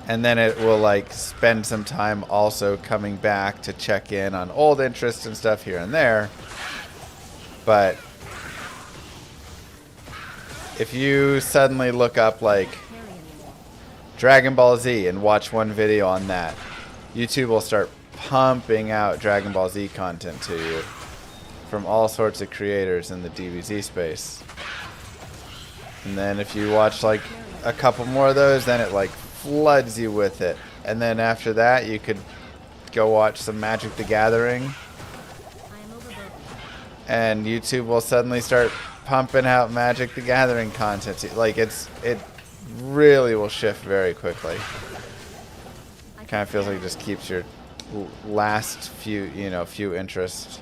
And then it will like spend some time also coming back to check in on old interests and stuff here and there. But if you suddenly look up like Dragon Ball Z and watch one video on that, YouTube will start pumping out Dragon Ball Z content to you from all sorts of creators in the DBZ space. And then if you watch like a couple more of those, then it like floods you with it. And then after that, you could go watch some Magic the Gathering. And YouTube will suddenly start pumping out Magic the Gathering content. Like it really will shift very quickly. Kind of feels like it just keeps your last few interests.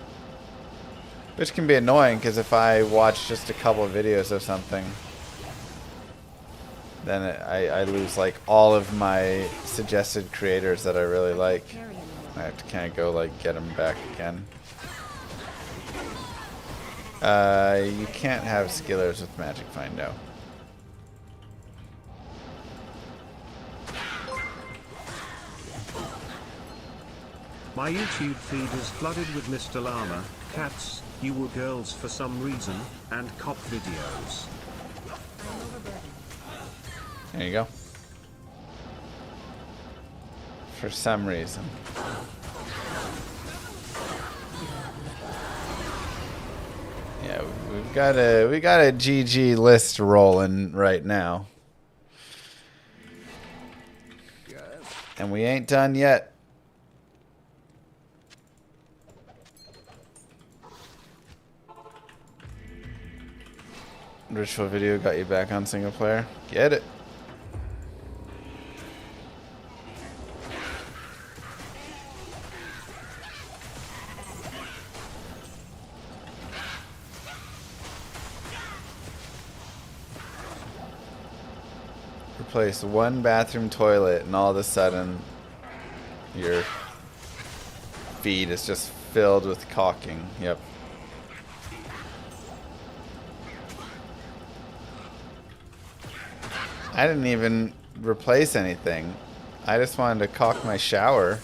Which can be annoying, because if I watch just a couple of videos of something, then I lose like all of my suggested creators that I really like. I have to kind of go like get them back again. You can't have skillers with Magic Find, no. My YouTube feed is flooded with Mr. Llama, cats, you were girls for some reason, and cop videos. There you go. For some reason. Yeah, we got a GG list rolling right now. And we ain't done yet. Ritual video got you back on single player. Get it. replace one bathroom toilet and all of a sudden your feed is just filled with caulking. Yep. I didn't even replace anything. I just wanted to caulk my shower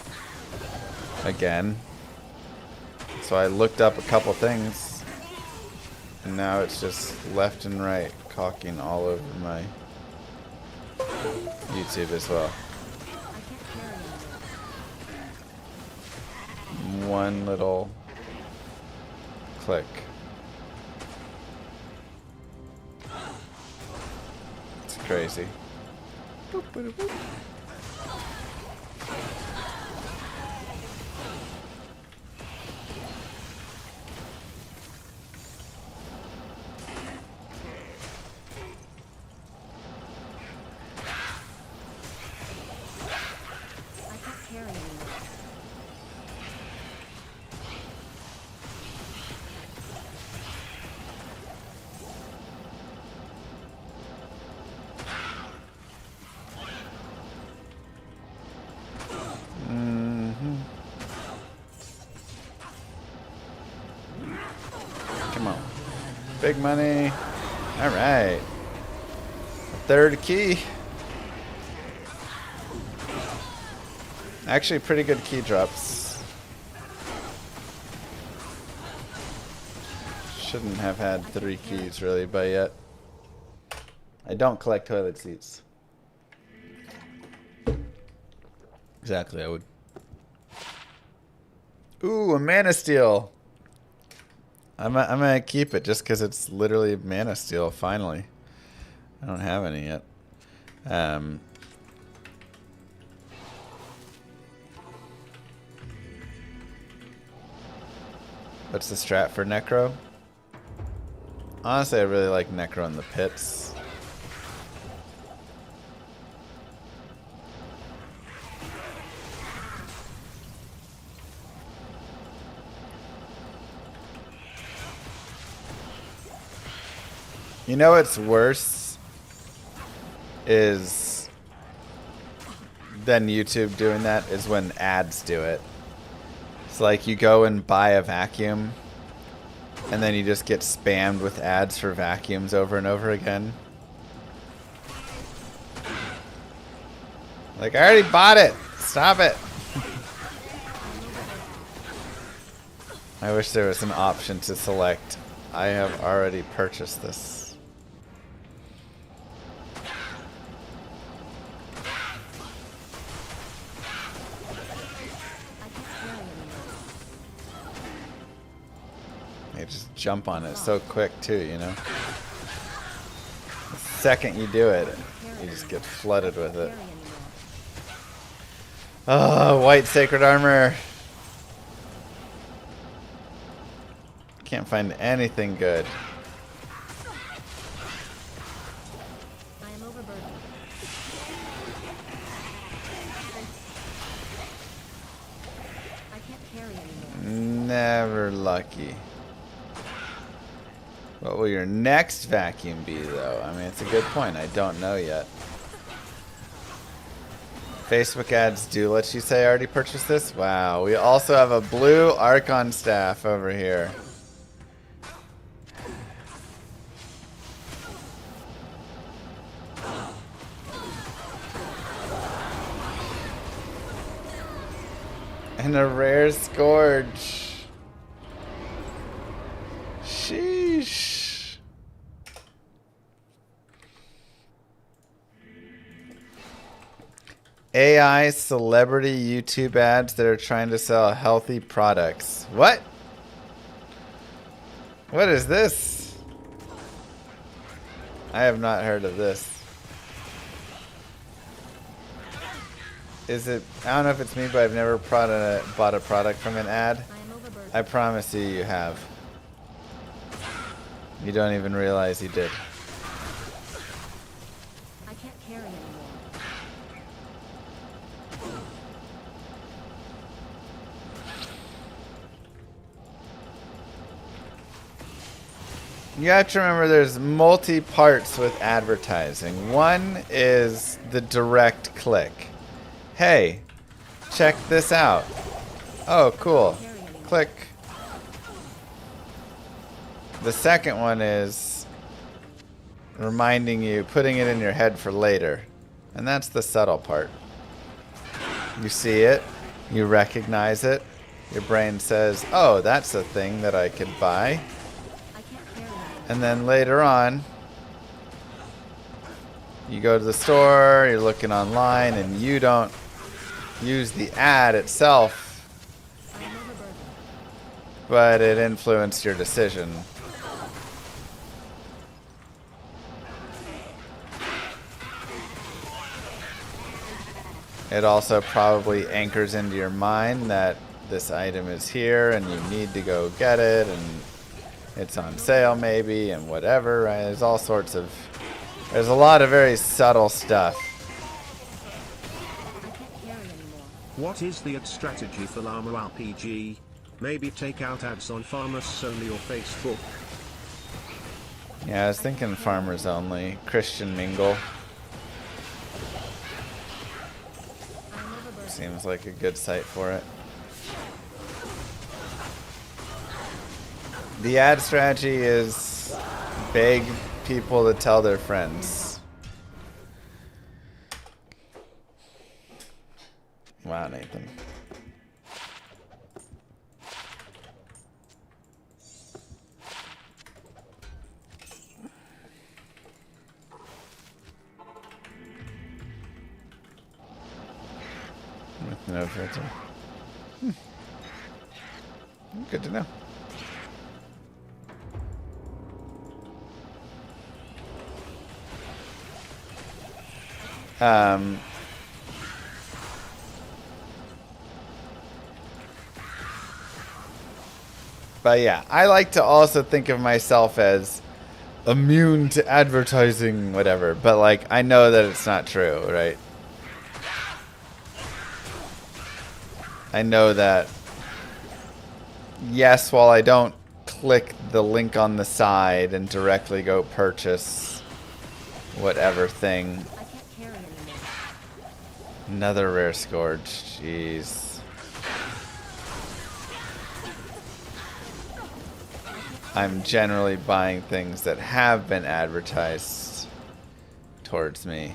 again. So I looked up a couple things. And now it's just left and right caulking all over my YouTube as well. One little click. It's crazy. Come on. Big money. All right. Third key. Actually, pretty good key drops. Shouldn't have had 3 keys really, but yet. I don't collect toilet seats. Exactly, I would. Ooh, a mana steal. I'm gonna keep it just because it's literally mana steal. Finally, I don't have any yet. What's the strat for Necro? Honestly, I really like Necro in the pits. You know what's worse is than YouTube doing that is when ads do it. It's like you go and buy a vacuum and then you just get spammed with ads for vacuums over and over again. Like, I already bought it. Stop it. I wish there was an option to select. I have already purchased this. You just jump on it so quick too, you know? The second you do it, you just get flooded with it. Oh, white sacred armor. Can't find anything good. I am overburdened. I can't carry anymore. Never lucky. What will your next vacuum be, though? I mean, it's a good point. I don't know yet. Facebook ads do let you say I already purchased this? Wow. We also have a blue Archon staff over here. And a rare Scourge. Sheesh. AI celebrity YouTube ads that are trying to sell healthy products. What? What is this? I have not heard of this. Is it? I don't know if it's me, but I've never bought a product from an ad. I promise you, you have. You don't even realize you did. I can't carry anymore. You have to remember there's multi-parts with advertising. One is the direct click. Hey, check this out. Oh, cool. Click. The second one is reminding you, putting it in your head for later. And that's the subtle part. You see it, you recognize it, your brain says, oh, that's a thing that I could buy. And then later on, you go to the store, you're looking online, and you don't use the ad itself, but it influenced your decision. It also probably anchors into your mind that this item is here and you need to go get it, and it's on sale maybe, and whatever, right? There's all sorts of... There's a lot of very subtle stuff. What is the ad strategy for Llama RPG? Maybe take out ads on Farmers Only or Facebook? Yeah, I was thinking Farmers Only. Christian Mingle. Seems like a good site for it. The ad strategy is beg people to tell their friends. Wow, Nathan. With no filter. Good to know. But yeah, I like to also think of myself as immune to advertising, whatever. But like, I know that it's not true, right? I know that, yes, while I don't click the link on the side and directly go purchase whatever thing. Another rare scourge, jeez. I'm generally buying things that have been advertised towards me.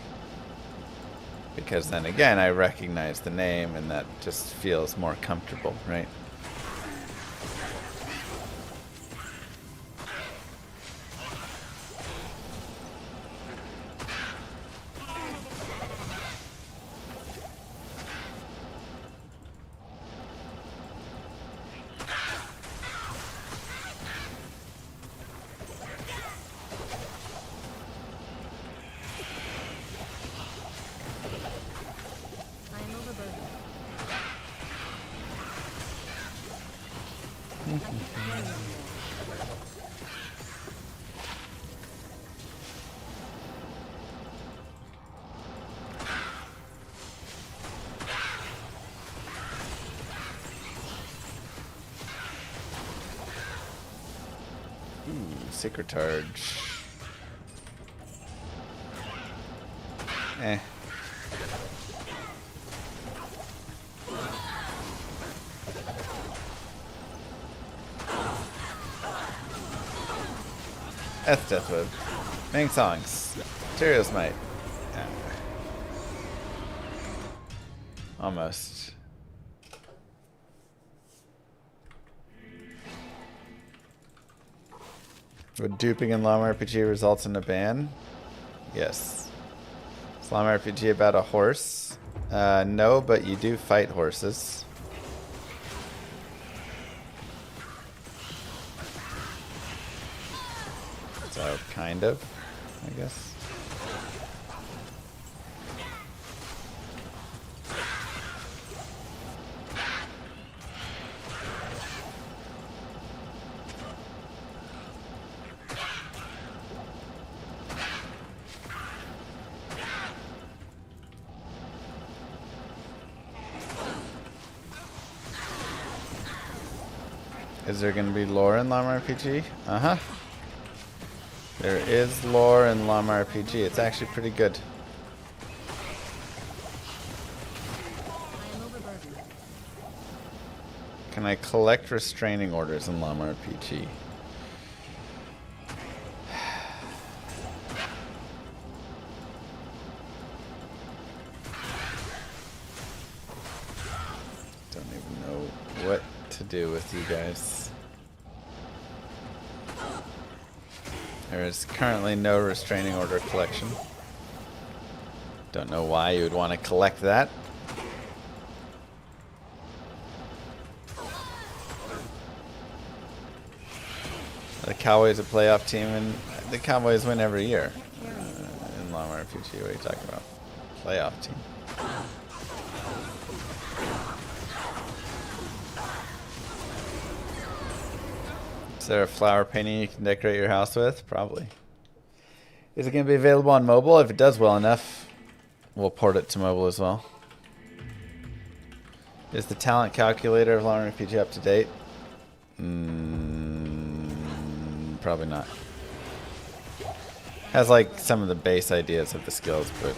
Because then again, I recognize the name and that just feels more comfortable, right? Secretarge. Eh. That's Deathwood. Ming Songs. Materials Might. Yeah. Almost. Would duping in Llama RPG results in a ban? Yes. Is Llama RPG about a horse? No, but you do fight horses. So, kind of, I guess. Is there going to be lore in Llama RPG? Uh-huh. There is lore in Llama RPG. It's actually pretty good. I am overburdened. Can I collect restraining orders in Llama RPG? Don't even know what to do with you guys. There is currently no restraining order collection. Don't know why you would want to collect that. The Cowboys a playoff team, and the Cowboys win every year. In Llama RPG, what are you talking about? Playoff team. Is there a flower painting you can decorate your house with? Probably. Is it going to be available on mobile? If it does well enough, we'll port it to mobile as well. Is the talent calculator of Llama RPG up to date? Probably not. Has like some of the base ideas of the skills, but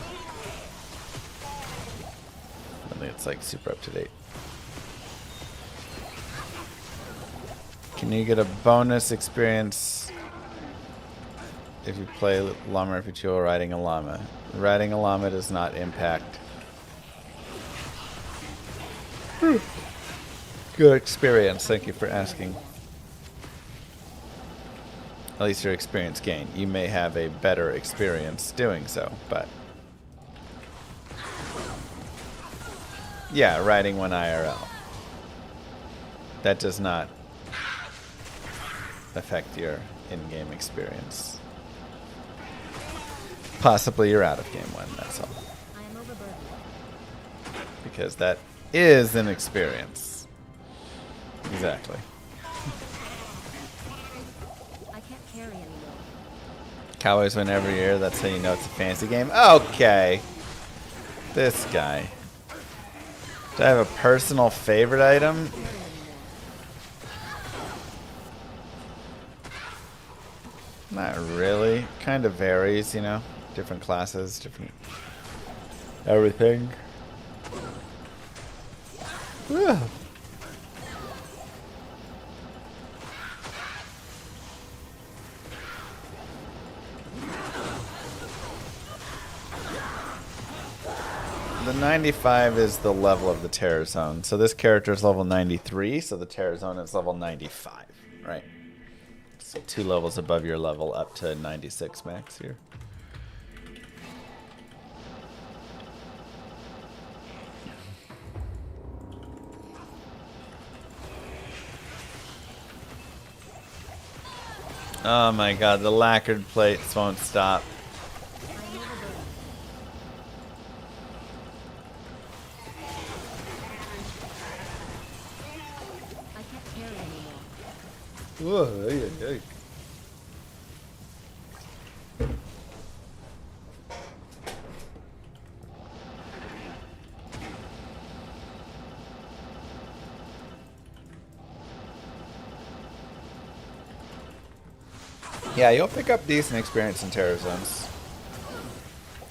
I don't think it's like super up to date. Can you get a bonus experience if you play Llama RPG while riding a llama? Riding a llama does not impact. Good experience. Thank you for asking. At least your experience gain. You may have a better experience doing so, but yeah, riding one IRL. That does not affect your in-game experience. Possibly your out-of-game one, that's all. I am overburdened. Because that is an experience. Exactly. I can't carry anymore. Cowboys win every year, that's how you know it's a fantasy game. Okay. This guy. Do I have a personal favorite item? Not really. Kind of varies, you know. Different classes, different everything. Whew. The 95 is the level of the terror zone. So this character is level 93, so the terror zone is level 95, right? So 2 levels above your level up to 96 max here. Oh my god, the lacquered plates won't stop. I can't carry anymore. Whoa, hey, hey. Yeah, you'll pick up decent experience in terror zones.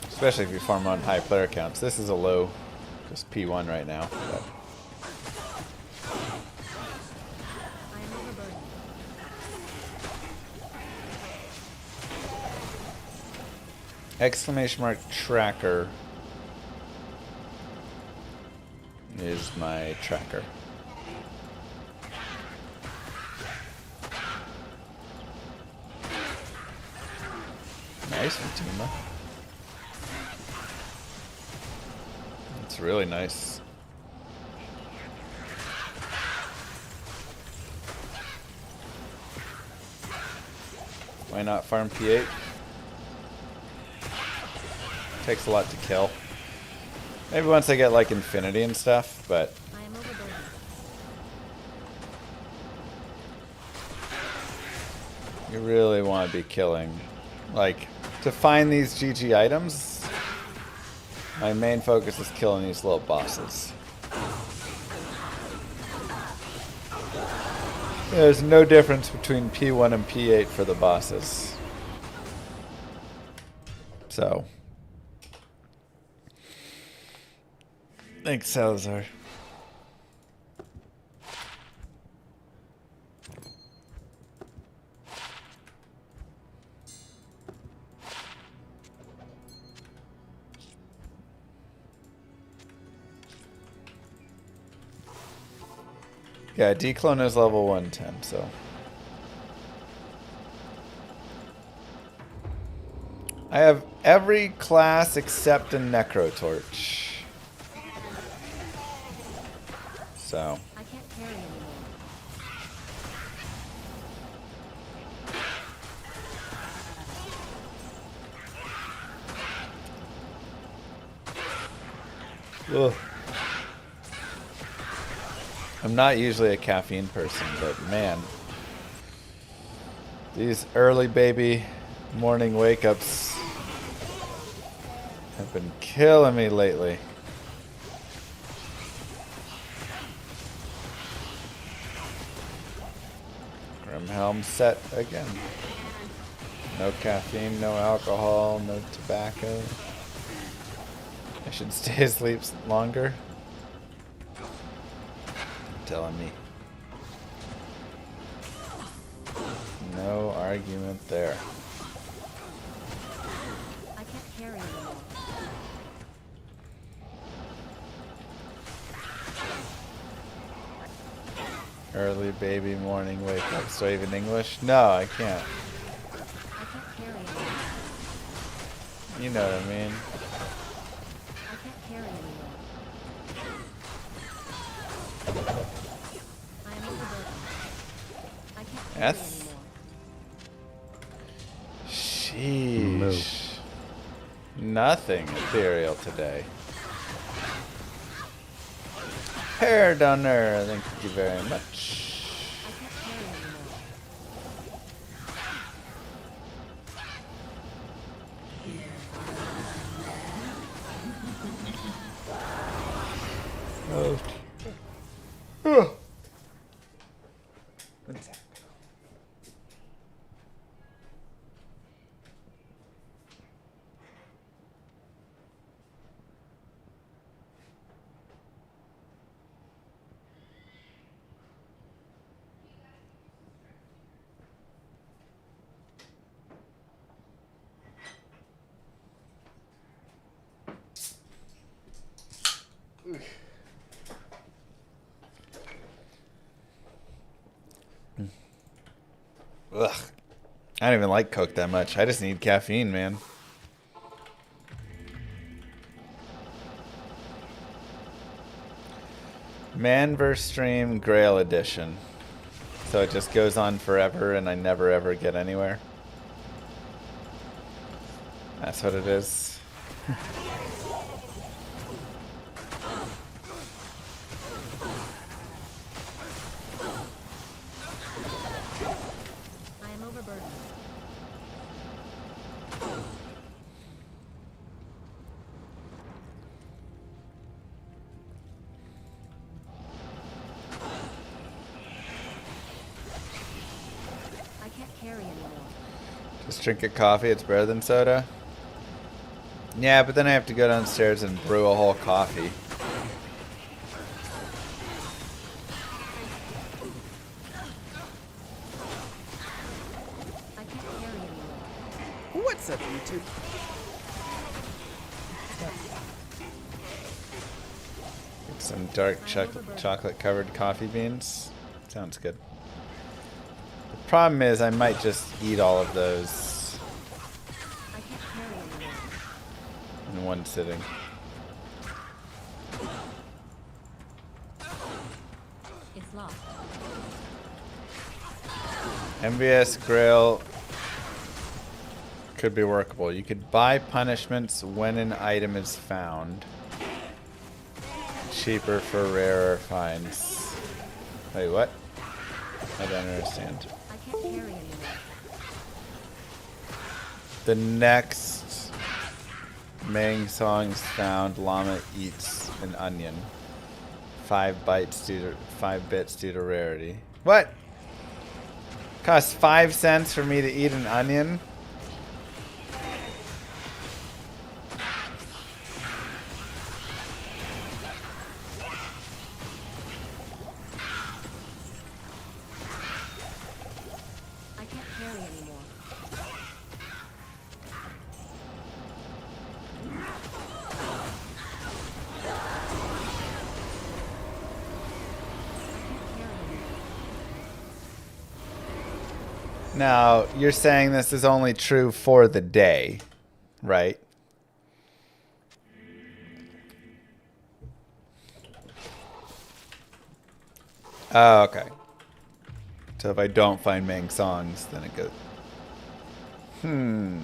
Especially if you farm on high player counts. This is a low, just P1 right now. But. I am overburdened. Exclamation mark tracker is my tracker. Nice, Fatima. It's really nice. Why not farm P8? Takes a lot to kill. Maybe once I get like infinity and stuff, but I am overburdened. you really want to be killing. Like, to find these GG items, my main focus is killing these little bosses. There's no difference between P1 and P8 for the bosses. So, thanks, Salazar. Yeah, declone is level 110, so. I have every class except a Necrotorch. So. I can't carry anymore. Ugh. I'm not usually a caffeine person, but man, these early baby morning wake-ups have been killing me lately. Grimhelm set again. No caffeine, no alcohol, no tobacco. I should stay asleep longer. Telling me. No argument there. I can't carry anymore. Early baby morning wake up. So even English? No, I can't. I can't carry anymore. You know what I mean. I can't carry anymore. I am overburdened. I can't carry Yes. anymore. Sheesh. Nothing ethereal today. Hair donor, thank you very much. I can't carry anymore. Oh. Ugh. I don't even like Coke that much. I just need caffeine, man. Man vs. Stream Grail Edition. So it just goes on forever and I never ever get anywhere. That's what it is. I am overburdened. I can't carry anymore. Just drink a coffee, it's better than soda. Yeah, but then I have to go downstairs and brew a whole coffee. I can't carry anymore. What's up, YouTube? Get some dark chocolate covered coffee beans. Sounds good. The problem is I might just eat all of those I can't carry anymore. in one sitting. It's locked. MVS Grail could be workable. You could buy punishments when an item is found. Cheaper for rarer finds. Wait, what? I don't understand. I can't carry anymore. The next Mang songs found, Llama eats an onion. 5 bits due to rarity. What? Costs 5 cents for me to eat an onion? Now, you're saying this is only true for the day, right? Oh, okay. So if I don't find Mang songs, then it goes... I am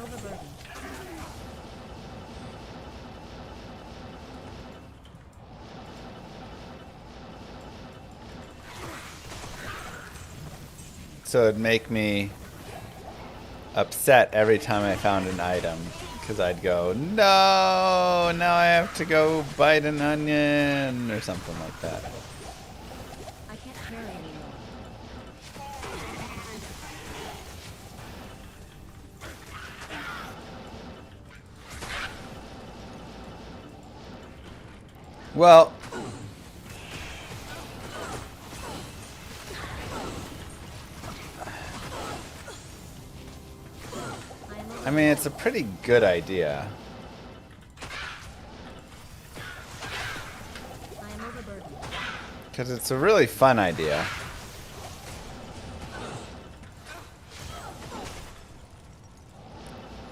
overburdened. So it'd make me upset every time I found an item. Because I'd go, no, now I have to go bite an onion or something like that. I can't carry anymore. Well, I mean, it's a pretty good idea. I am overburdened. Because it's a really fun idea.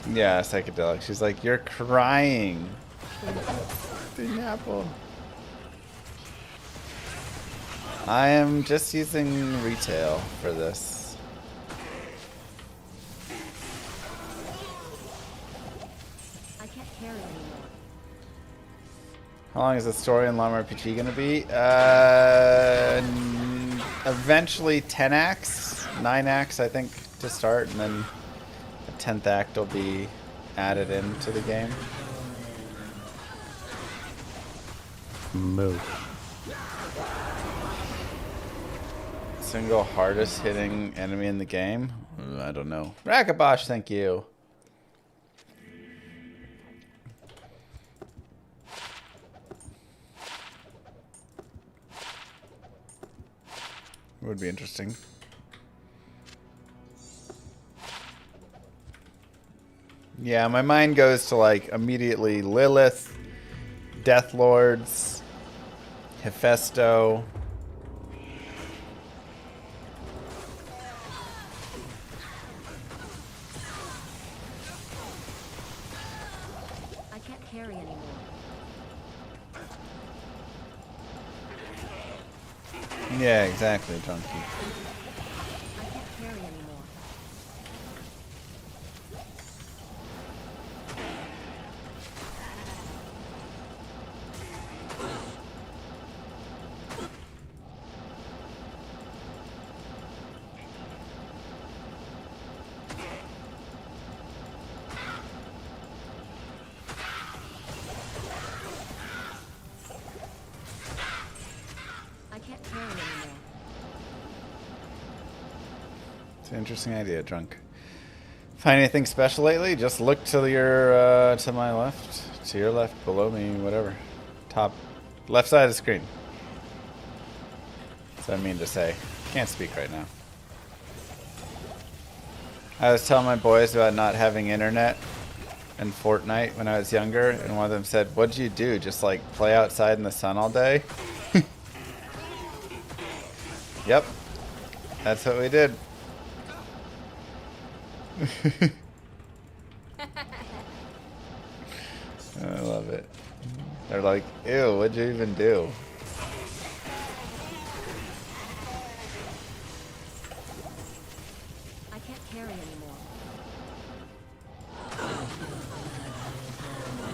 Yeah, psychedelic. She's like, you're crying. The apple. I am just using retail for this. I can't carry anymore. How long is the story in Llama RPG gonna be? Eventually 10 acts, 9 acts I think to start, and then the 10th act will be added into the game. Move. Single hardest hitting enemy in the game? I don't know. Rakabosh, thank you. Would be interesting. Yeah, my mind goes to like immediately Lilith, Death Lords, Hephaestus. I can't carry anymore. Yeah, exactly, Junkie. I can't carry anymore. I can't carry anymore. It's an interesting idea, Drunk. Find anything special lately? Just look to your to my left, to your left, below me, whatever. Top left side of the screen. That's what I mean to say. Can't speak right now. I was telling my boys about not having internet in Fortnite when I was younger, and one of them said, "What'd you do? Just like play outside in the sun all day?" Yep. That's what we did. I love it. They're like, ew, what'd you even do? I can't carry anymore.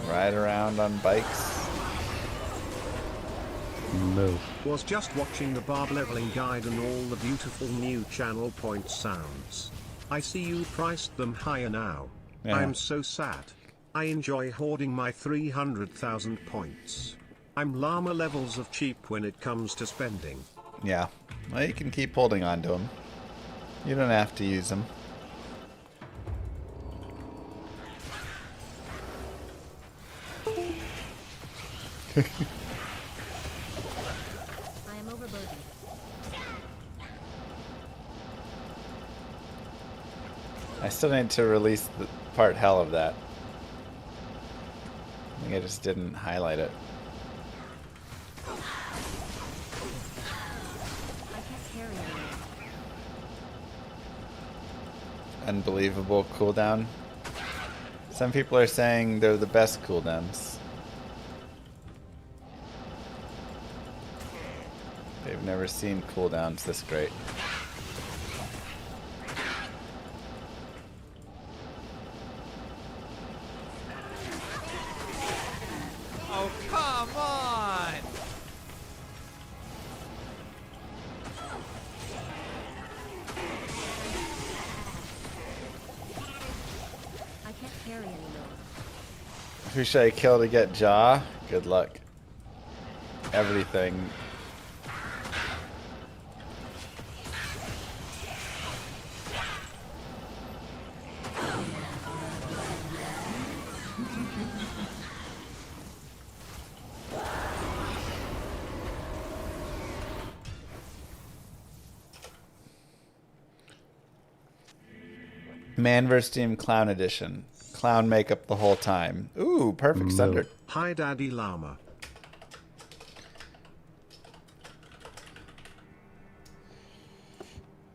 Ride around on bikes. Move. Was just watching the barb leveling guide and all the beautiful new channel point sounds. I see you priced them higher now. Yeah. I'm so sad. I enjoy hoarding my 300,000 points. I'm llama levels of cheap when it comes to spending. Yeah. Well, you can keep holding on to them. You don't have to use them. I am overburdened. I still need to release the part hell of that. I think I just didn't highlight it. I can't carry anymore. Unbelievable cooldown. Some people are saying they're the best cooldowns. They've never seen cooldowns this great. Oh, come on! I can't carry anymore. Who should I kill to get Jaw? Good luck. Everything. Man vs. Team Clown Edition. Clown makeup the whole time. Ooh, perfect Sunder. Hi, Daddy Llama.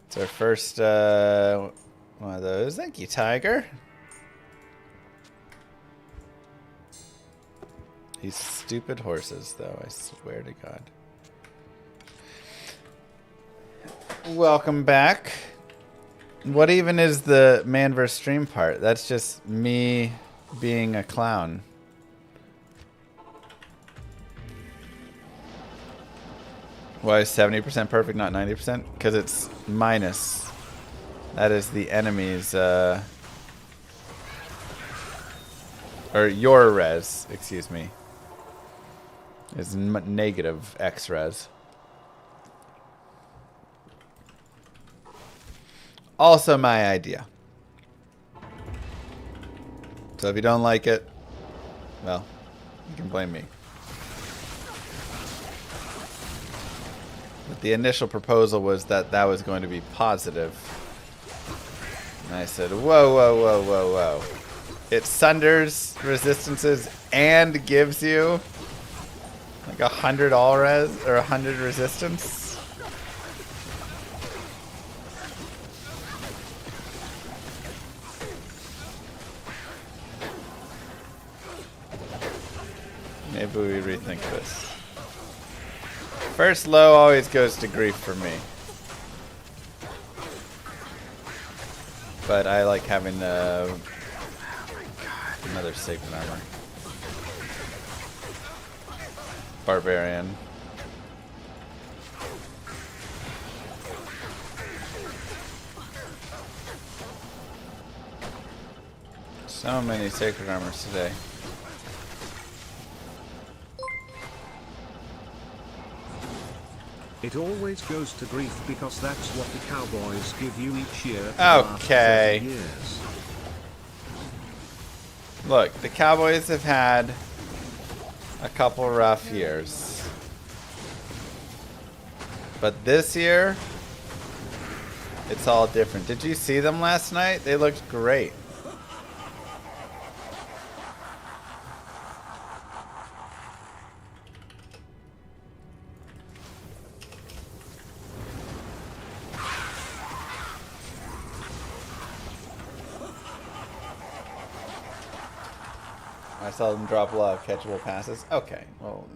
It's our first one of those. Thank you, Tiger. These stupid horses, though, I swear to God. Welcome back. What even is the man vs. stream part? That's just me being a clown. Why is 70% perfect, not 90%? Because it's minus. That is the enemy's, or your res, excuse me. Is negative X res. Also my idea. So if you don't like it, well, you can blame me. But the initial proposal was that that was going to be positive. And I said, whoa, whoa, whoa, whoa, whoa. It sunders resistances and gives you like 100 all res or 100 resistance. Maybe we rethink this. First low always goes to grief for me. But I like having oh my God, another sacred armor. Barbarian. So many sacred armors today. It always goes to grief because that's what the Cowboys give you each year. For the last Okay. 30 years. Look, the Cowboys have had a couple rough years. But this year, it's all different. Did you see them last night? They looked great. I saw them drop a lot of catchable passes. Okay, well.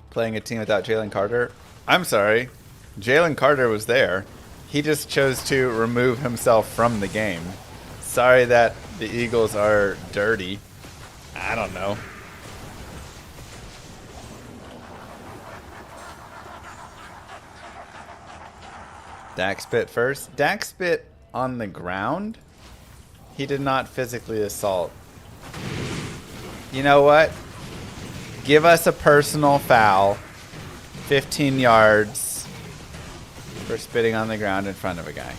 Playing a team without Jalen Carter. I'm sorry. Jalen Carter was there. He just chose to remove himself from the game. Sorry that the Eagles are dirty. I don't know. Dak spit first. Dak spit on the ground. He did not physically assault. You know what? Give us a personal foul. 15 yards for spitting on the ground in front of a guy.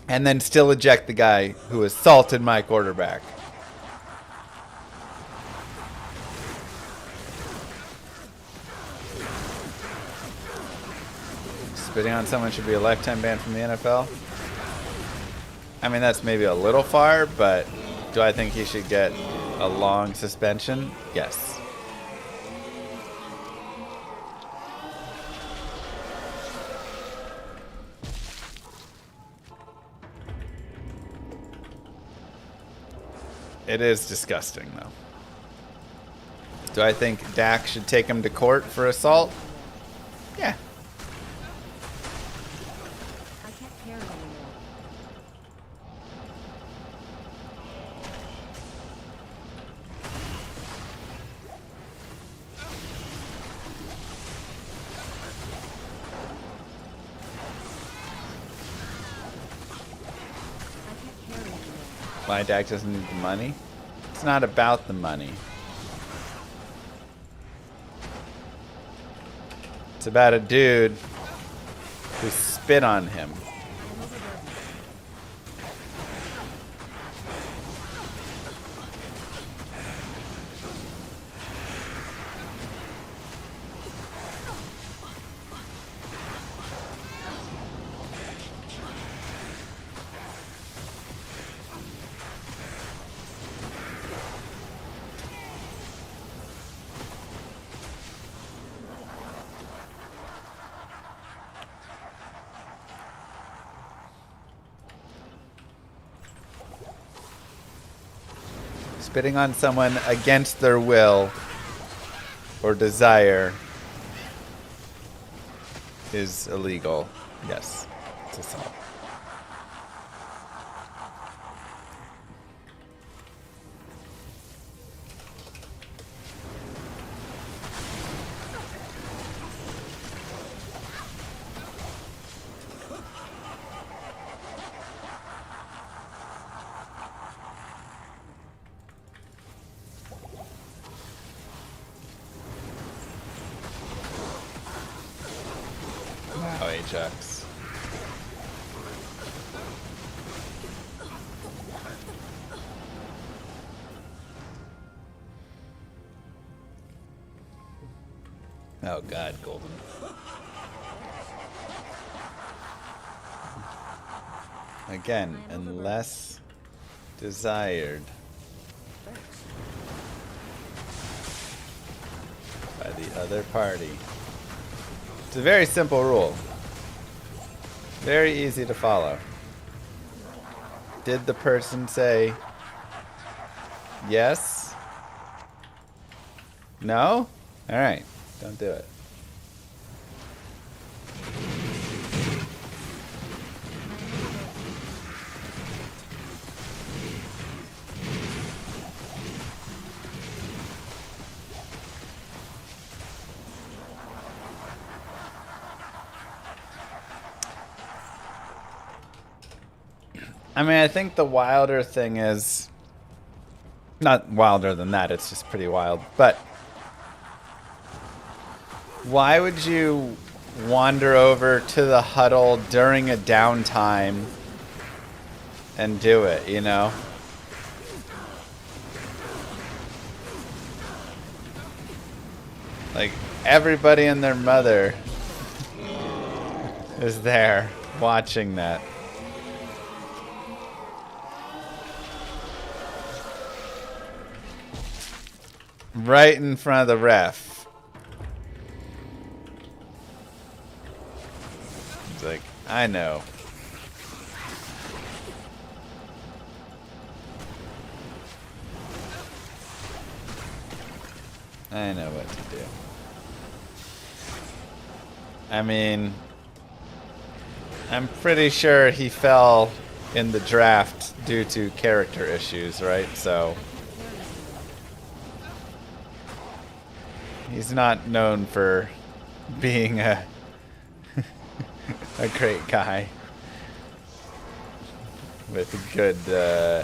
And then still eject the guy who assaulted my quarterback. Spitting on someone should be a lifetime ban from the NFL. I mean, that's maybe a little far, but do I think he should get a long suspension? Yes. It is disgusting, though. Do I think Dak should take him to court for assault? Yeah. I can't carry anymore. I can't carry anymore. Why Dak doesn't need the money? It's not about the money. It's about a dude who spit on him. Spitting on someone against their will or desire is illegal. Yes, it's assault. Wow, Ajax. Oh God, Golden. Again, unless desired by the other party. It's a very simple rule. Very easy to follow. Did the person say yes? No? Alright, don't do it. I mean, I think the wilder thing is not wilder than that, it's just pretty wild. But why would you wander over to the huddle during a downtime and do it, you know? Like, everybody and their mother is there watching that. Right in front of the ref. It's like, I know. I know what to do. I mean, I'm pretty sure he fell in the draft due to character issues, right? So He's not known for being a a great guy with a good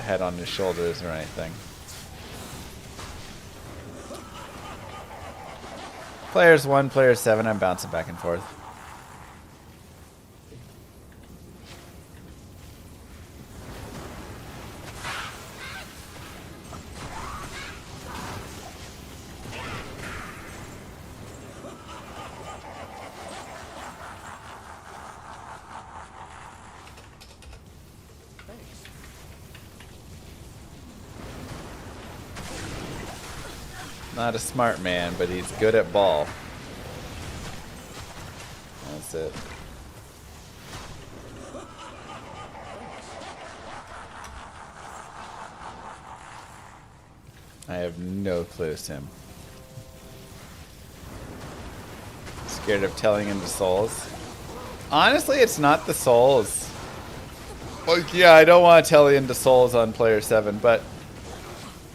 head on his shoulders or anything. Players 1, player 7, I'm bouncing back and forth. Not a smart man, but he's good at ball. That's it. I have no clue, Sim. Scared of telling him the souls? Honestly, it's not the souls. Like, yeah, I don't want to tell you into souls on player 7, but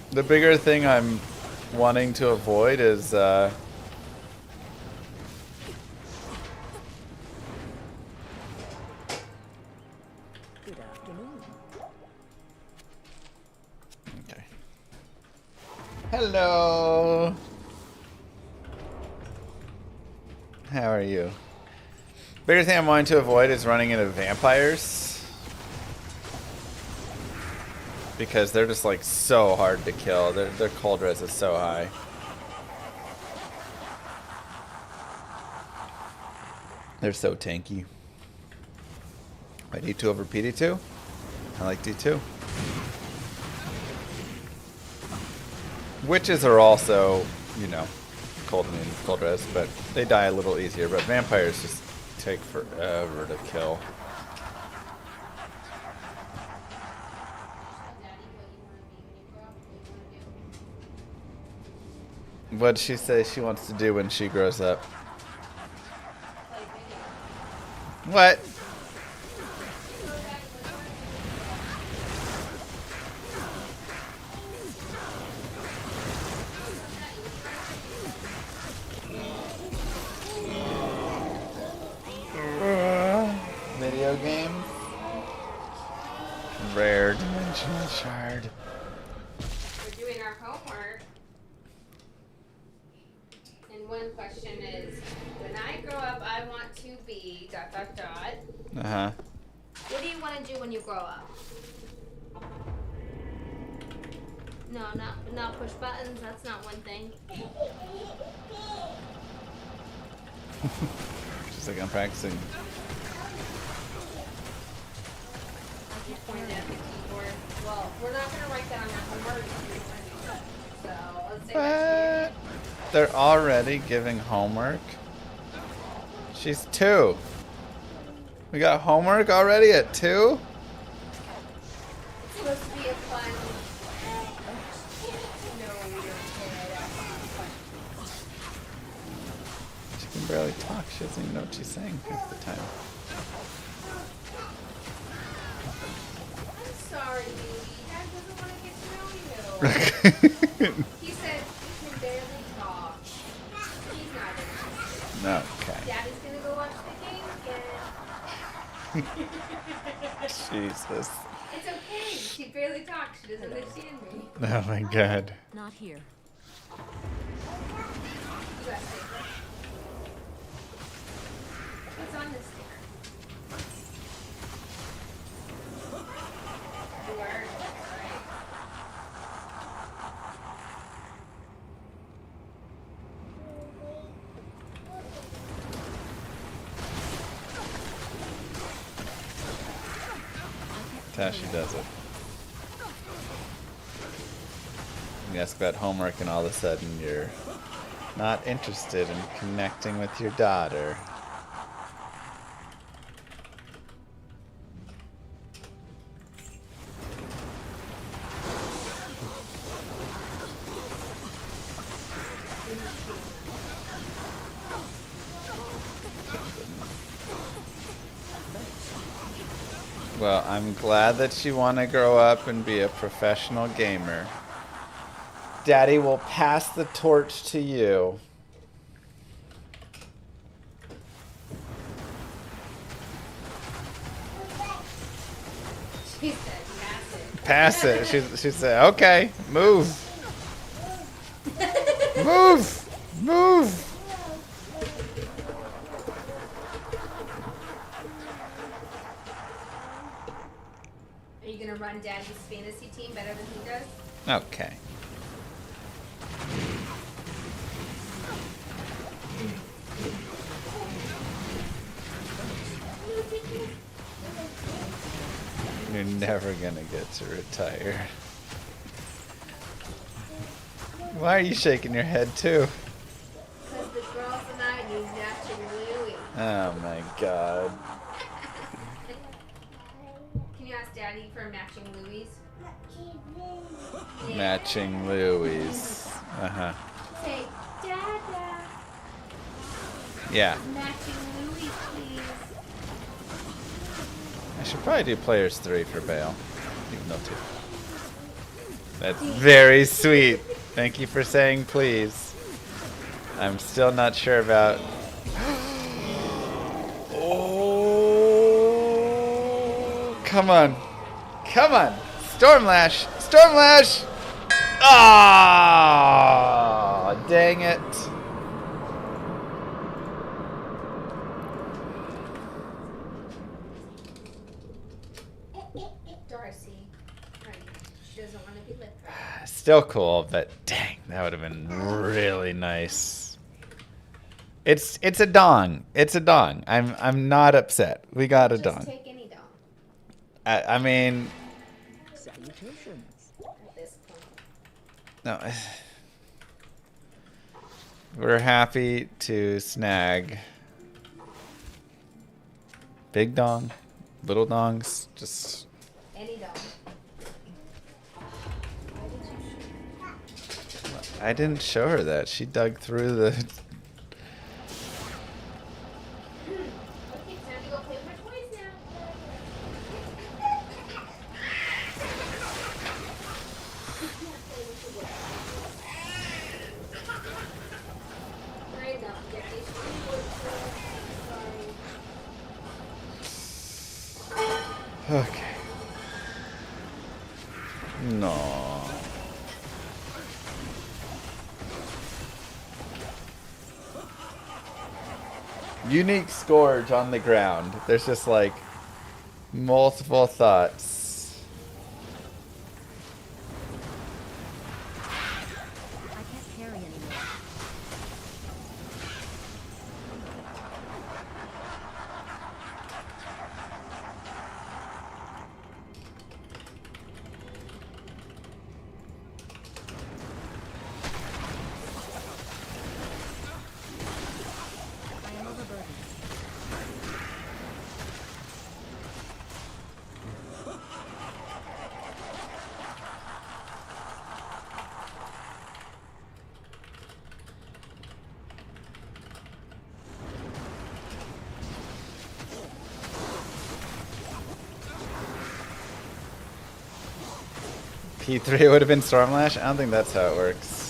the bigger thing I'm wanting to avoid is Good afternoon. okay. Hello. How are you? Bigger thing I'm wanting to avoid is running into vampires. Because they're just like so hard to kill. Their cold res is so high. They're so tanky. Wait, D2 over PD2? I like D2. Witches are also, you know, cold res, but they die a little easier. But vampires just take forever to kill. What'd she say she wants to do when she grows up? What? Video game? Rare dimensional shard. We're doing our homework. And one question is, when I grow up, I want to be ... Uh-huh. What do you want to do when you grow up? No, not push buttons. That's not one thing. Just like I'm practicing. I keep pointing at the keyboard. Well, we're not going to write that on our homework. So, let's say that's They're already giving homework? She's 2. We got homework already at 2? It's supposed to be a fun... No, we don't She can barely talk. She doesn't even know what she's saying half the time. I'm sorry, baby. Dad doesn't want to get to know you. He said he can barely talk. He's not interested. No, okay. Daddy's gonna go watch the game again. Jesus. It's okay. She barely talks. She doesn't understand me. Oh my god. Not here. You got paper. What's on this sticker? Word. Right. That's how she does it. You ask about homework and all of a sudden you're not interested in connecting with your daughter. Well, I'm glad that you want to grow up and be a professional gamer. Daddy will pass the torch to you. She said, pass it. Pass it. She said, okay, move. Move. Move. Are you gonna run Daddy's fantasy team better than he does? Okay. You're never gonna get to retire. Why are you shaking your head too? Because the girls and I need matching Louis. Oh my god. Can you ask Daddy for matching Louis? Matching Louis. Uh-huh. Say, Dada. Yeah. Matching Louis, please. I should probably do players 3 for Bale. Even though 2. That's very sweet. Thank you for saying please. I'm still not sure about... Oh, come on. Come on. Stormlash. Stormlash. Ah, dang it. Darcy. Right. She doesn't want to be lit. Still cool, but dang, that would have been really nice. It's a dong. It's a dong. I'm not upset. We got a Just dong. take any dong I mean, Salutations. At this point. no. We're happy to snag big dong, little dongs, just Any dong. I didn't show her that. She dug through the Okay, time to go play with my toys now. Right now, Daddy. Sorry. Okay. No. Unique scourge on the ground. There's just like multiple thoughts. I can't carry anymore. I am overburdened. P3 would have been Stormlash? I don't think that's how it works.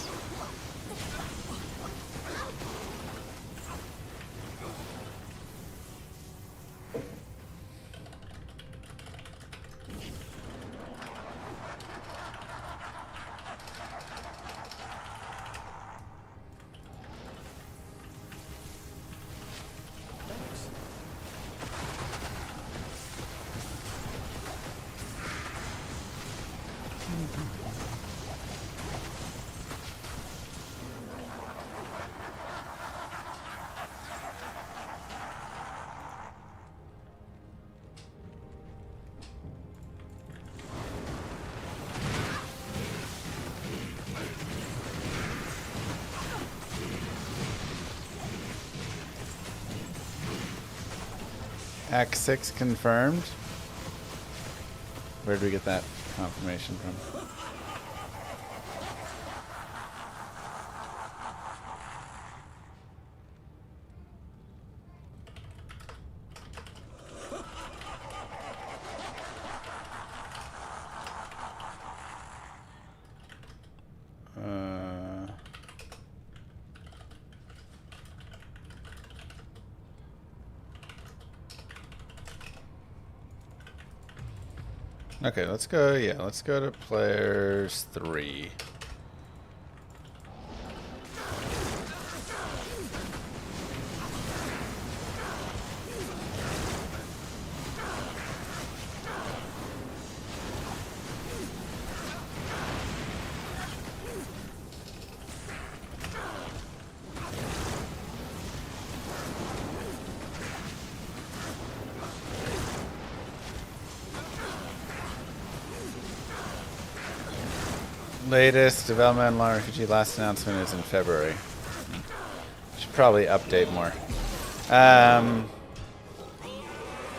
Act 6 confirmed. Where did we get that confirmation from? Okay, let's go. Yeah, let's go to players 3. Latest development on Llama RPG last announcement is in February. Should probably update more.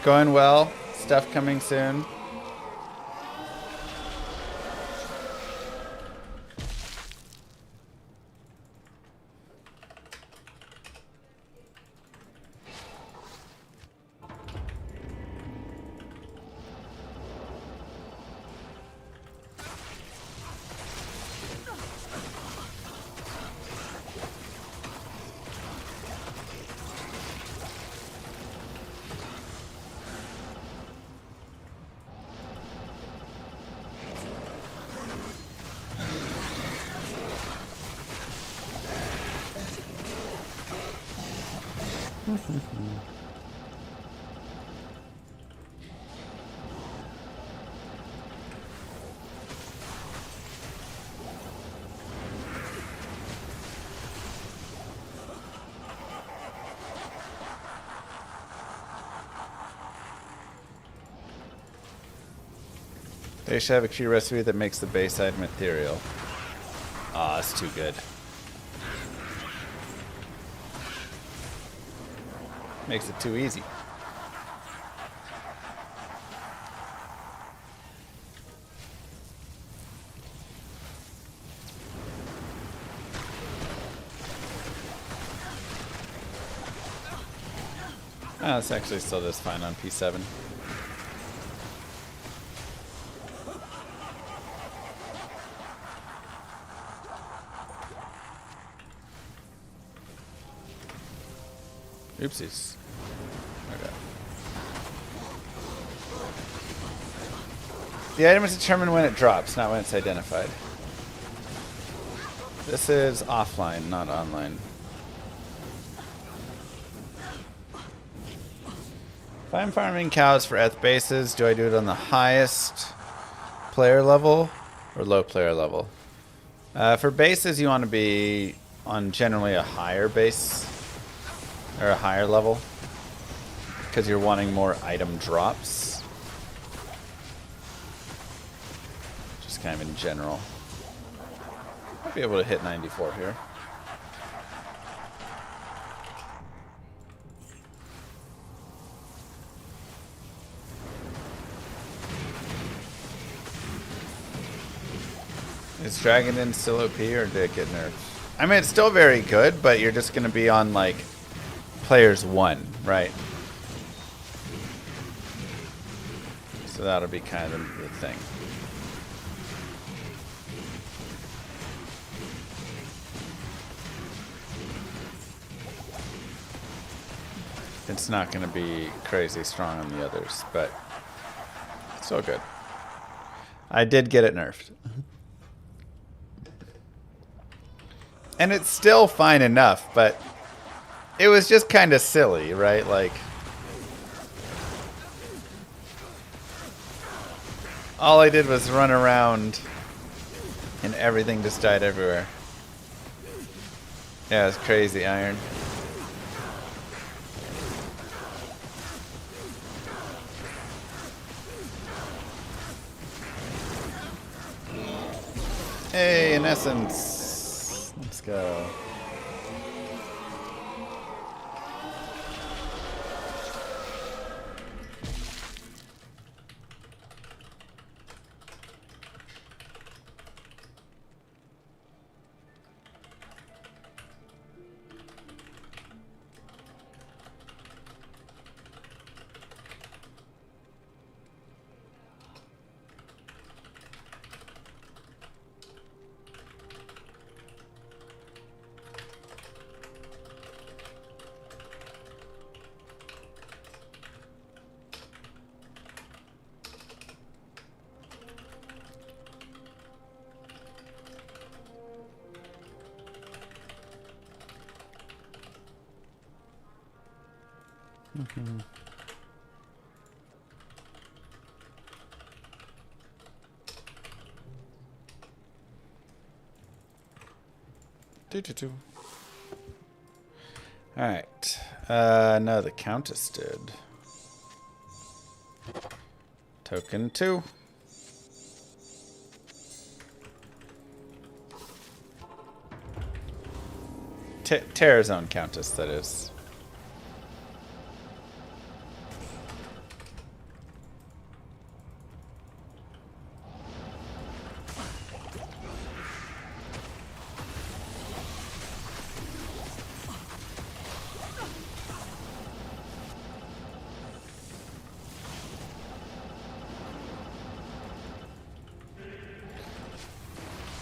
Going well. Stuff coming soon. They should have a key recipe that makes the base item ethereal. Ah, it's too good. Makes it too easy. Oh, this actually still does fine on P7. Oopsies. Okay. The item is determined when it drops, not when it's identified. This is offline, not online. If I'm farming cows for ETH bases, do I do it on the highest player level or low player level? For bases, you want to be on generally a higher base or a higher level because you're wanting more item drops. Just kind of in general. I'll be able to hit 94 here. Is Dragon Den still OP or did it get nerfed? I mean, it's still very good, but you're just going to be on, like, players 1, right? So that'll be kind of the thing. It's not going to be crazy strong on the others, but still good. I did get it nerfed. And it's still fine enough, but it was just kind of silly, right? Like, all I did was run around and everything just died everywhere. Yeah, it's crazy, Iron. Hey, in essence. Let's go. Do. All right. No, the Countess did. Token 2. Terror Zone Countess, that is.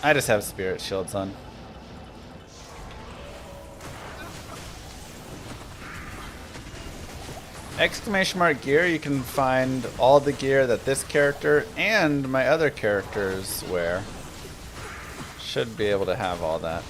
I just have spirit shields on. Exclamation mark gear, you can find all the gear that this character and my other characters wear. Should be able to have all that.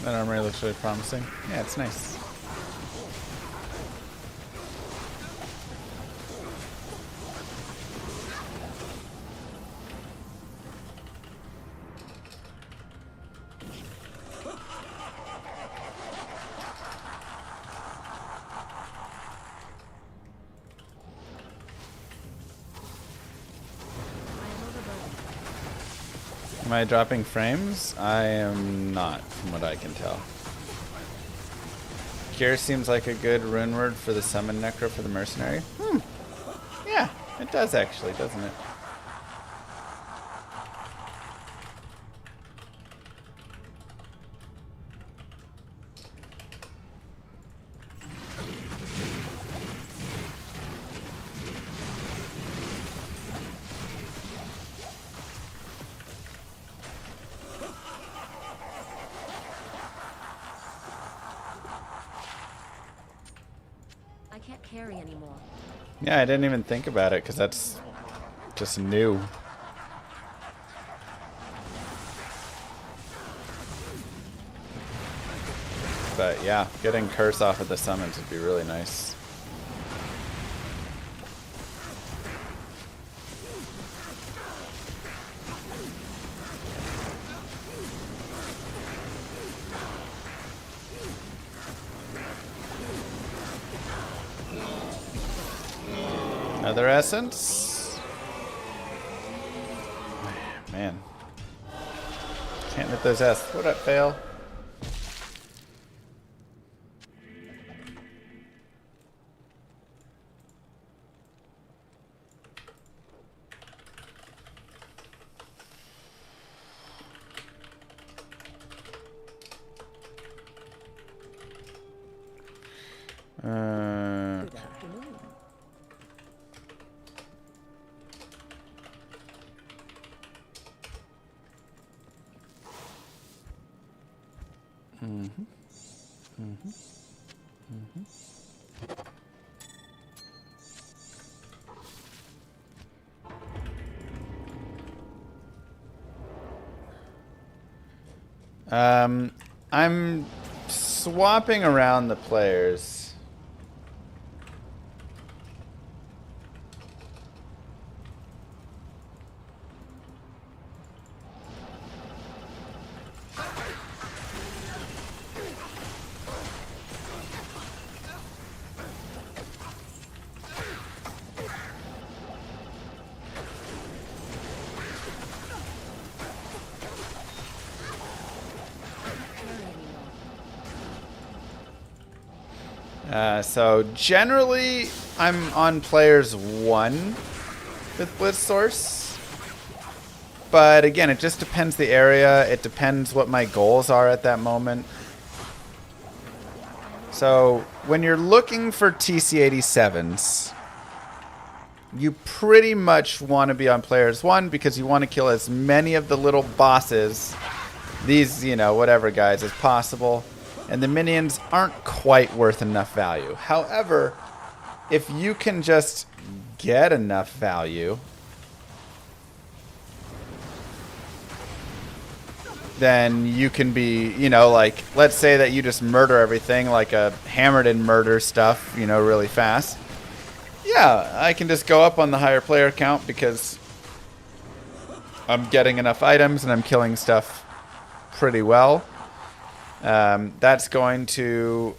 That armory looks really promising. Yeah, it's nice. Am I dropping frames? I am not, from what I can tell. Cure seems like a good rune word for the summon necro for the mercenary. Yeah, it does actually, doesn't it? I can't carry anymore. Yeah, I didn't even think about it because that's just new. But yeah, getting curse off of the summons would be really nice. Another essence. Man. Can't hit those S. What up, fail? I'm swapping around the players. So generally, I'm on players 1 with Blitz Source. But again, it just depends the area. It depends what my goals are at that moment. So when you're looking for TC-87s, you pretty much want to be on players 1 because you want to kill as many of the little bosses, these, you know, whatever guys, as possible. And the minions aren't quite worth enough value. However, if you can just get enough value, then you can be, you know, like, let's say that you just murder everything, like a hammered in murder stuff, you know, really fast. Yeah, I can just go up on the higher player count because I'm getting enough items and I'm killing stuff pretty well. That's going to,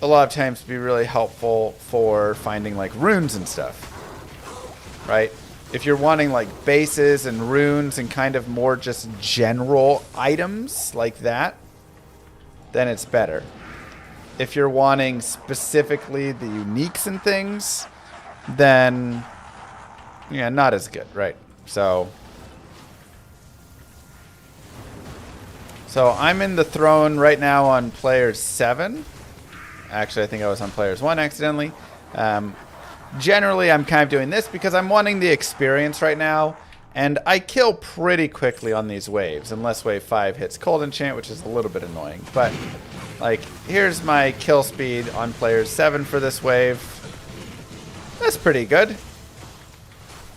a lot of times, be really helpful for finding, like, runes and stuff, right? If you're wanting, like, bases and runes and kind of more just general items like that, then it's better. If you're wanting specifically the uniques and things, then, yeah, not as good, right? So I'm in the throne right now on players 7. Actually, I think I was on players 1 accidentally. Generally, I'm kind of doing this because I'm wanting the experience right now, and I kill pretty quickly on these waves, unless wave 5 hits cold enchant, which is a little bit annoying. But, like, here's my kill speed on players 7 for this wave. That's pretty good.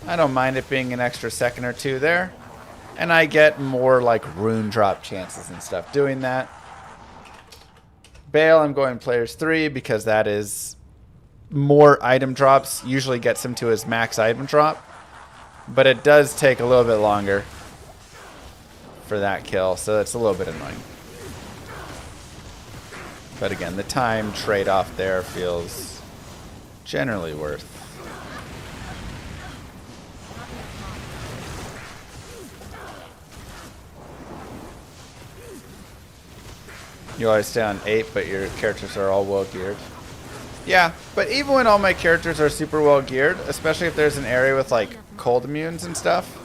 I don't mind it being an extra second or 2 there. And I get more, like, rune drop chances and stuff doing that. Bale, I'm going players 3 because that is more item drops. Usually gets him to his max item drop. But it does take a little bit longer for that kill, so it's a little bit annoying. But again, the time trade-off there feels generally worth. You always stay on 8, but your characters are all well geared. Yeah, but even when all my characters are super well geared, especially if there's an area with like cold immunes and stuff,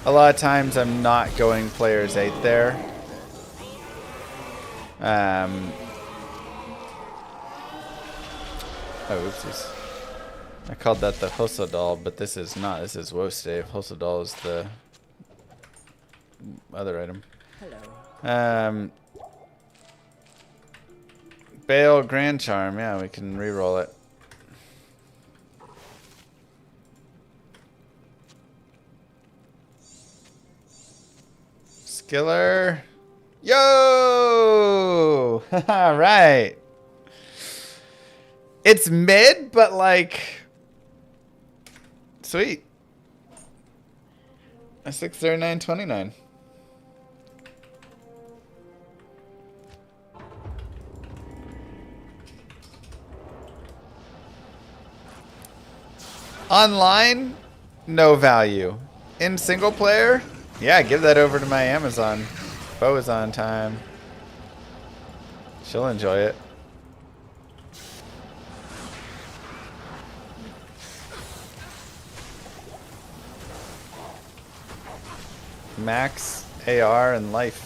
a lot of times I'm not going players 8 there. Oh, oopsies. I called that the Hosodal, but this is not. This is Wostave. Hosodal is the other item. Hello. Bale Grand Charm. Yeah, we can re-roll it. Skiller. Yo! Right. It's mid, but like... Sweet. A 639.29. Online, no value. In single player, yeah, give that over to my Amazon. Bo is on time. She'll enjoy it. Max, AR, and life.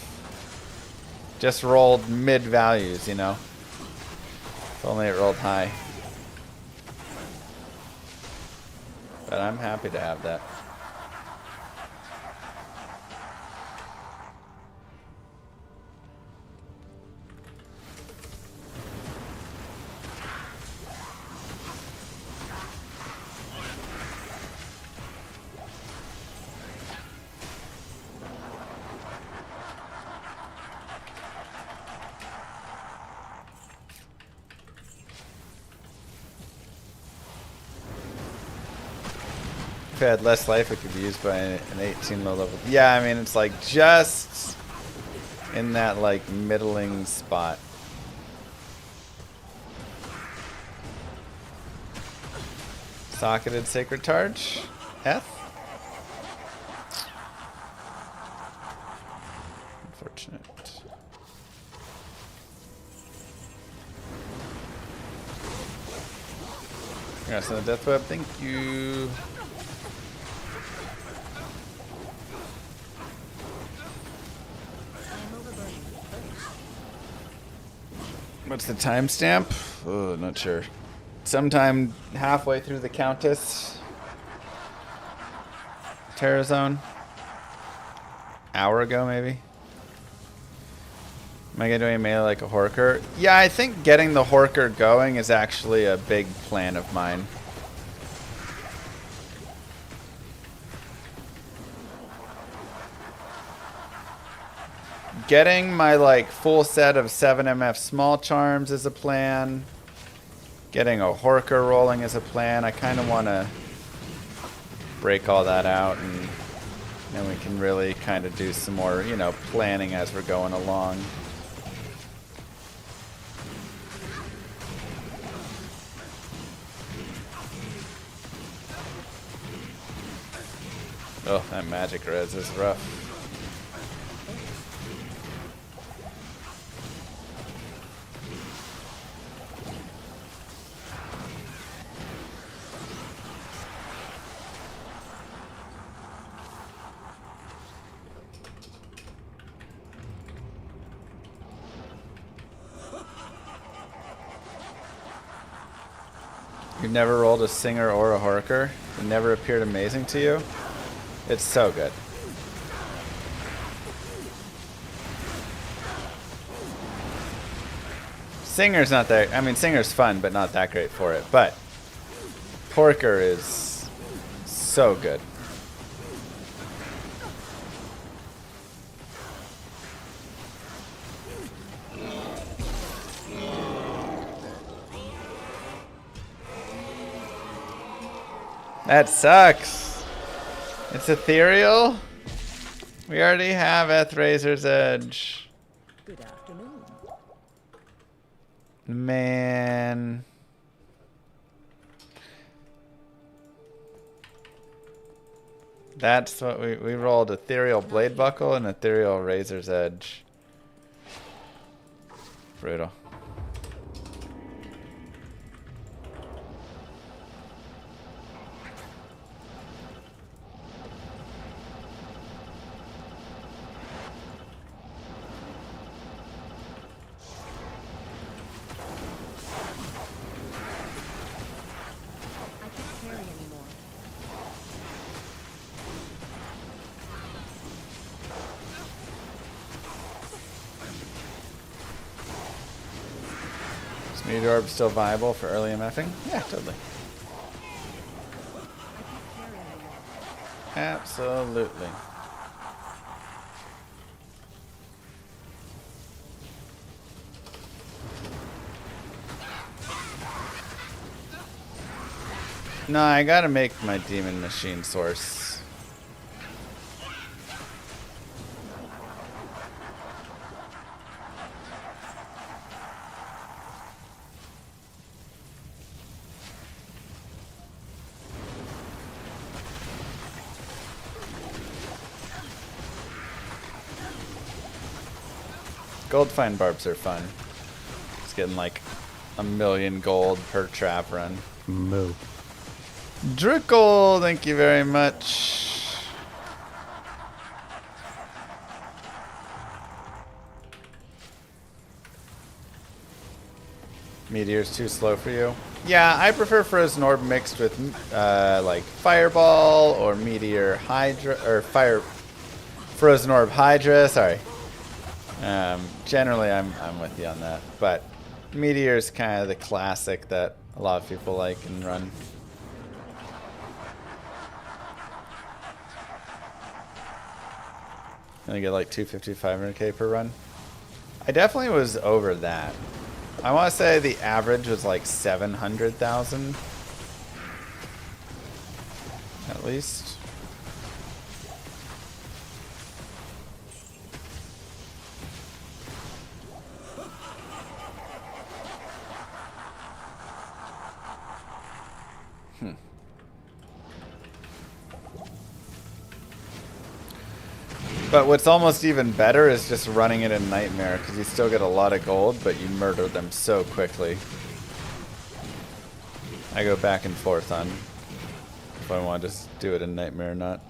Just rolled mid values, you know. If only it rolled high. But I'm happy to have that. If I had less life, it could be used by an 18 low level. Yeah, I mean, it's like just in that like middling spot. Socketed Sacred Charge. F. Unfortunate. Congrats on the death web. Thank you. What's the timestamp? Oh, not sure. Sometime halfway through the Countess Terror Zone. Hour ago, maybe. Am I gonna do a melee like a Horker? Yeah, I think getting the Horker going is actually a big plan of mine. Getting my like full set of 7MF small charms is a plan. Getting a Horker rolling is a plan. I kind of want to break all that out, and then we can really kind of do some more, you know, planning as we're going along. Oh, that magic res is rough. You've never rolled a Singer or a Horker? It never appeared amazing to you? It's so good. Singer's not that... I mean, Singer's fun, but not that great for it. But Horker is so good. That sucks. It's ethereal. We already have Razor's Edge. Good afternoon. Man. That's what we rolled. Ethereal Blade Buckle and Ethereal Razor's Edge. Brutal. Meteor Orb still viable for early MFing? Yeah, totally. Absolutely. No, I gotta make my Demon Machine source. Gold fine barbs are fun. It's getting like 1,000,000 gold per trap run. Moo. Drickle, thank you very much. Meteor's too slow for you? Yeah, I prefer Frozen Orb mixed with like Fireball or Meteor Hydra or Frozen Orb Hydra. Sorry. Generally, I'm with you on that, but Meteor's kind of the classic that a lot of people like and run. And I get like 250, 500k per run. I definitely was over that. I want to say the average was like 700,000 at least. But what's almost even better is just running it in Nightmare, because you still get a lot of gold, but you murder them so quickly. I go back and forth on if I want to just do it in Nightmare or not.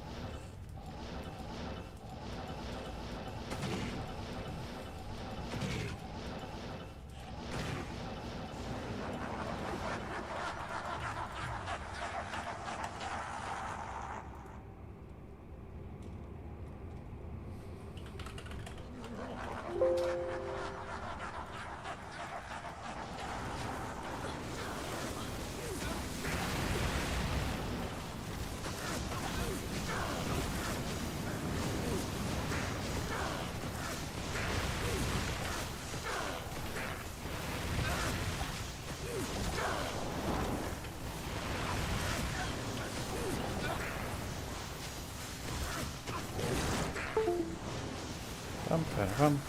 Bum.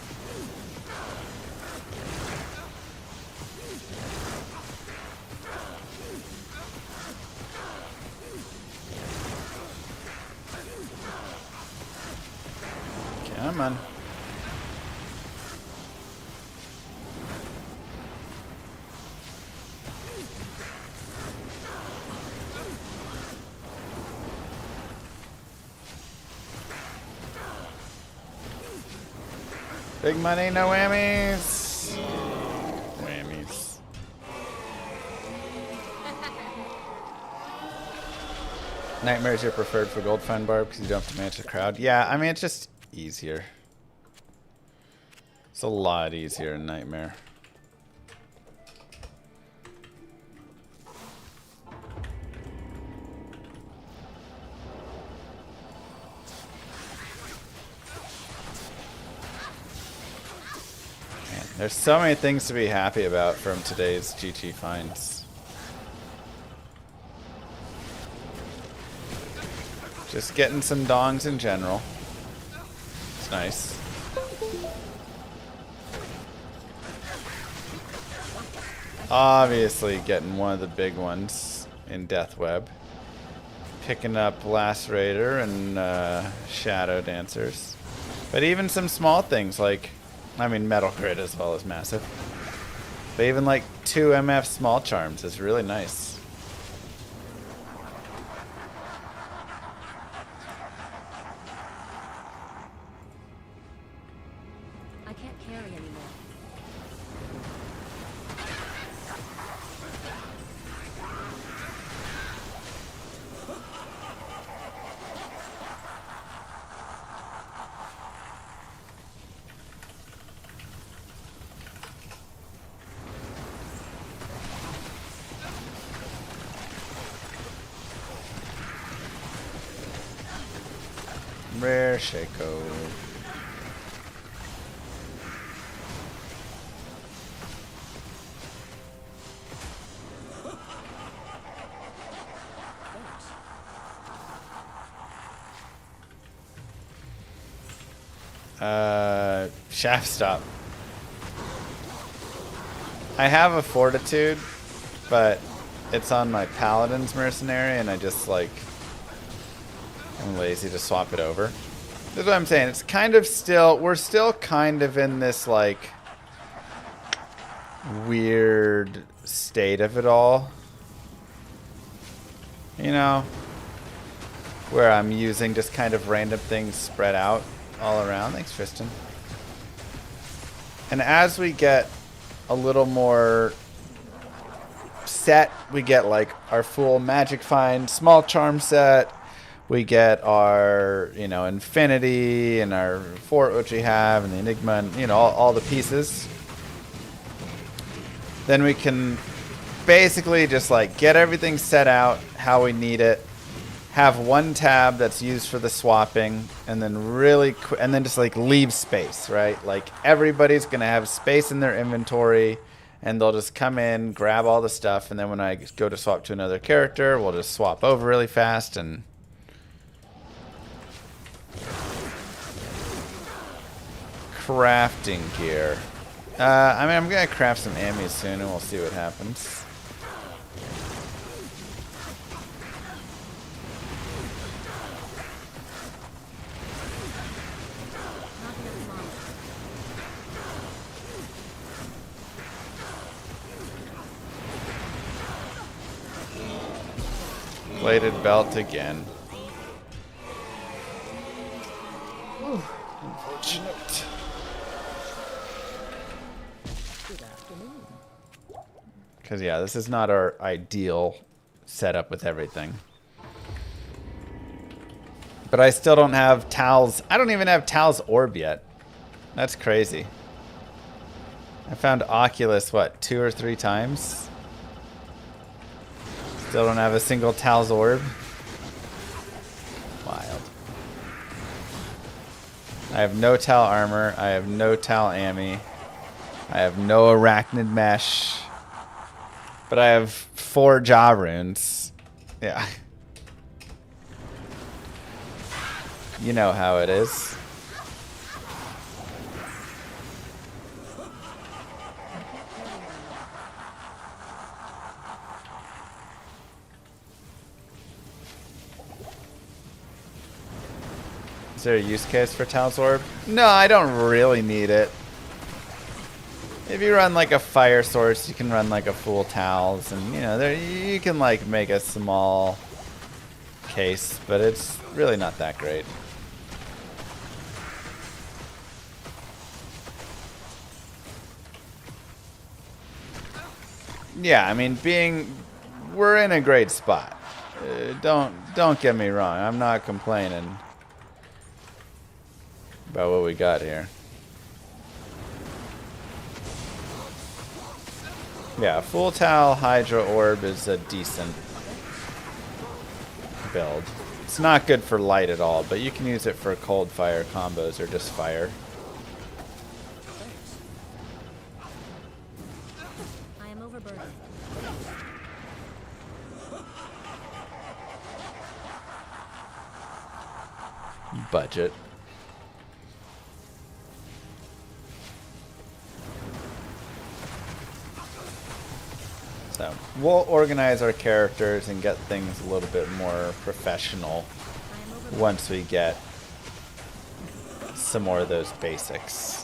Come on. Big money, no whammies. Whammies. Nightmare's your preferred for gold fun barb because you don't have to manage the crowd. Yeah, I mean, it's just easier. It's a lot easier in Nightmare. There's so many things to be happy about from today's GT finds. Just getting some dongs in general. It's nice. Obviously getting one of the big ones in Death Web. Picking up Lacerator and Shadow Dancers. But even some small things like, I mean, Metal Grid as well is massive. But even like 2 MF small charms is really nice. I can't carry anymore. Rare Shaco. Shaft Stop. I have a Fortitude, but it's on my Paladin's Mercenary, and I just like, I'm lazy to swap it over. That's what I'm saying. It's kind of still, we're still kind of in this like weird state of it all. You know, where I'm using just kind of random things spread out all around. Thanks, Tristan. And as we get a little more set, we get like our full Magic Find small charm set. We get our, you know, Infinity and our Fort, which we have, and the Enigma, and, you know, all the pieces. Then we can basically just like get everything set out how we need it. Have one tab that's used for the swapping, and then and then just like leave space, right? Like everybody's gonna have space in their inventory, and they'll just come in, grab all the stuff, and then when I go to swap to another character, we'll just swap over really fast. And crafting gear. I mean, I'm gonna craft some ammies soon, and we'll see what happens. Plated belt again. Unfortunate. Because, yeah, this is not our ideal setup with everything. But I still don't have Tal's... I don't even have Tal's orb yet. That's crazy. I found Oculus, what, 2 or 3 times? Still don't have a single Tal's orb. Wild. I have no Tal armor. I have no Tal Ami. I have no Arachnid Mesh. But I have 4 Jaw runes. Yeah. You know how it is. Is there a use case for Tal's Orb? No, I don't really need it. If you run like a fire source, you can run like a full Tal's, and you know, there you can like make a small case, but it's really not that great. Yeah, I mean, we're in a great spot. Don't get me wrong. I'm not complaining about what we got here. Yeah, full Tal Hydra Orb is a decent build. It's not good for light at all, but you can use it for cold fire combos or just fire. I am overburdened. Budget. So we'll organize our characters and get things a little bit more professional once we get some more of those basics.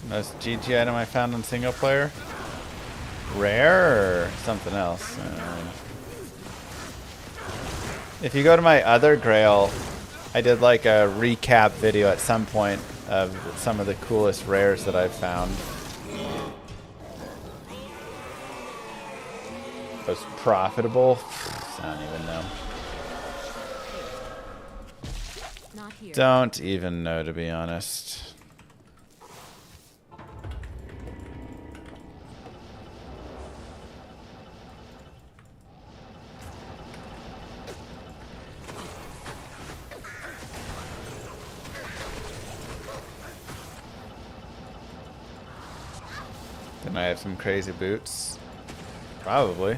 Most GG item I found in single player? Rare or something else? If you go to my other Grail, I did like a recap video at some point of some of the coolest rares that I've found. Most profitable? I don't even know. Not here. Don't even know, to be honest. Then I have some crazy boots. Probably.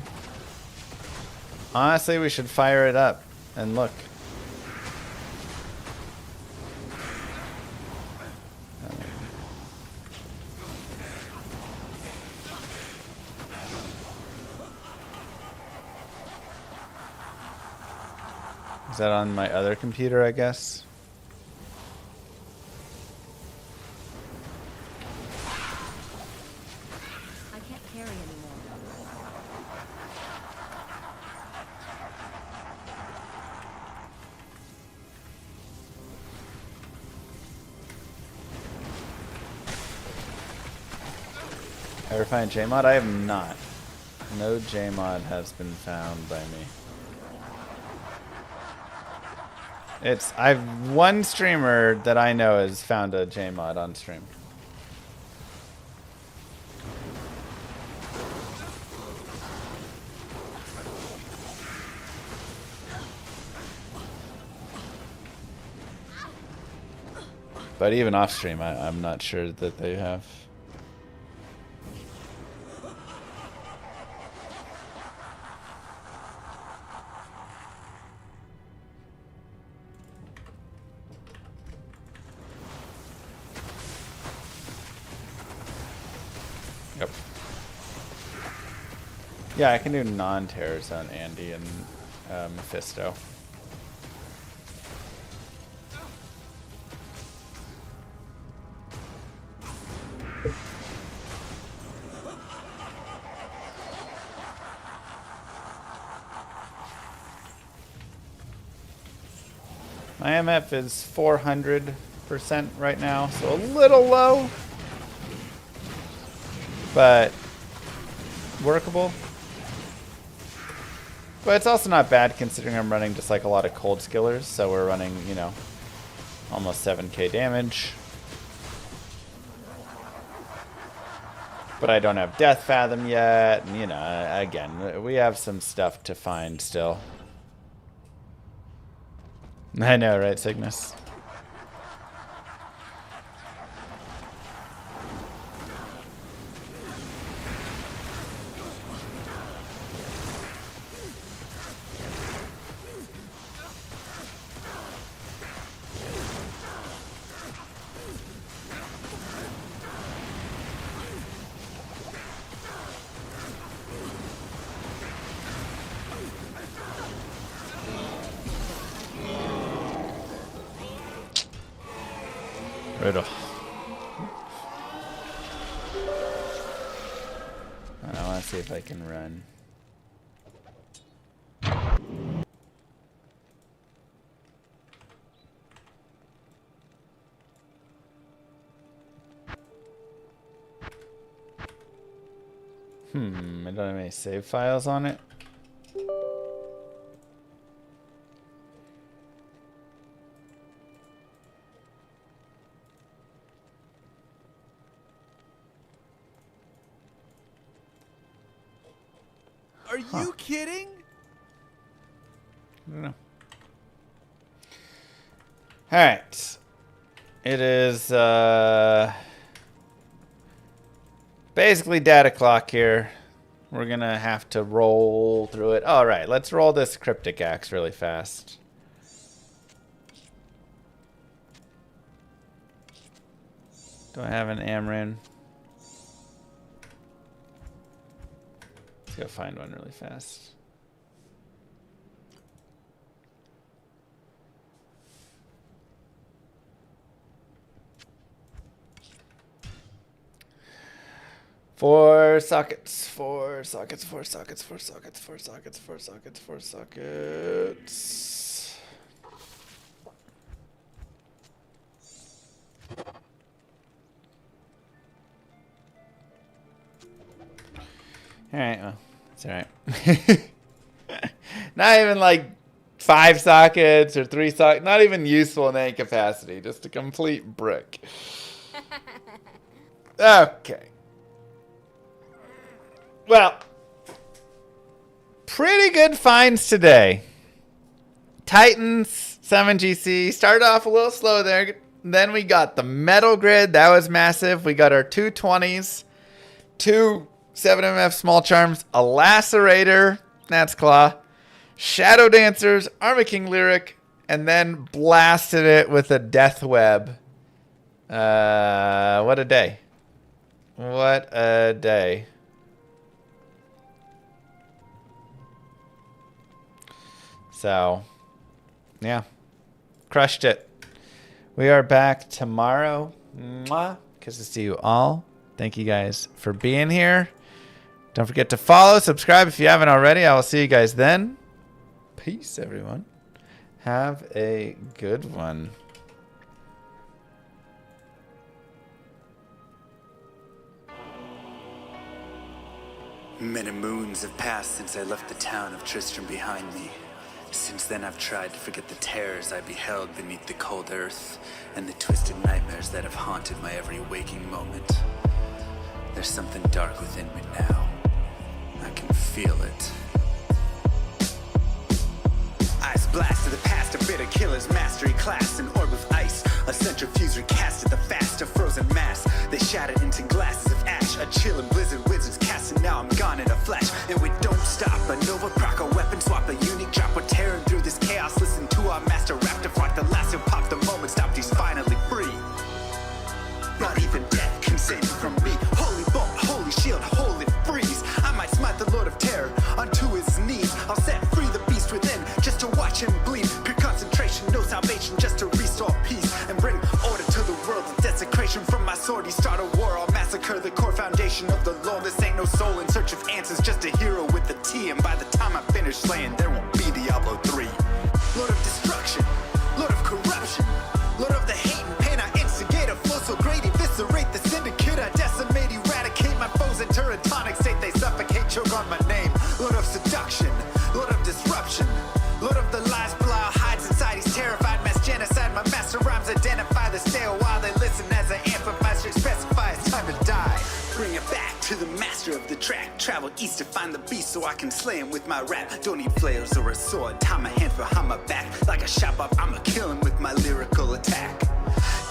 Honestly, we should fire it up and look. Is that on my other computer, I guess? I can't carry anymore. Ever find JMod? I have not. No JMod has been found by me. I've one streamer that I know has found a JMod on stream. But even off stream, I'm not sure that they have. Yep. Yeah, I can do non-terrors on Andy and Mephisto. My MF is 400% right now, so a little low, but workable. But it's also not bad considering I'm running just like a lot of cold skillers, so we're running, you know, almost 7k damage. But I don't have Death Fathom yet, and you know, again, we have some stuff to find still. I know, right, Cygnus? Right off. I want to see if I can run. I don't have any save files on it. Are you kidding? I don't know. Alright. It is basically data clock here. We're gonna have to roll through it. Alright, let's roll this cryptic axe really fast. Do I have an Amran? Let's go find one really fast. Four sockets. Alright, well, it's alright. Not even like 5 sockets or 3 sockets. Not even useful in any capacity. Just a complete brick. Okay. Well, pretty good finds today. Titans, 7GC. Started off a little slow there. Then we got the metal grid. That was massive. We got our 220s. 2 7MF small charms. A lacerator. That's Claw. Shadow Dancers. Armor King Lyric. And then blasted it with a Death Web. What a day. What a day. So, yeah, crushed it. We are back tomorrow. Mwah. Kiss to see you all. Thank you guys for being here. Don't forget to follow, subscribe if you haven't already. I will see you guys then. Peace, everyone. Have a good one. Many moons have passed since I left the town of Tristram behind me. Since then I've tried to forget the terrors I beheld beneath the cold earth and the twisted nightmares that have haunted my every waking moment. There's something dark within me now. I can feel it. Ice blast to the past, a bitter killer's mastery class, an orb of ice, a centrifuge recast. salvation just to restore peace and bring order to the world. The desecration from my sword, he start a war. I'll massacre the core foundation of the law. This ain't no soul in search of answers, just a hero with a T. And by the time I finish slaying, there won't be Diablo 3. Lord of destruction, Lord of corruption, Lord of the hate and pain. I instigate a flow so great, eviscerate the syndicate. I decimate, eradicate my foes in turretonic state. They suffocate, choke on my name. Lord of seduction, Lord of disruption, Lord of the lies, Belial hides inside. He's terrified, mass genocide. My master rhymes identify the stale while they listen as I amplify, specify it's time to die. Bring it back to the master of the track. Travel east to find the beast so I can slay him with my rap. Don't need flails or a sword. Tie my hands behind my back. Like a shop up, I'ma kill him with my lyrical attack.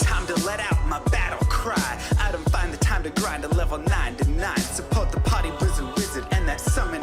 Time to let out my battle cry. I don't find the time to grind a level 9 to 9. Support the party blizzard wizard and that summon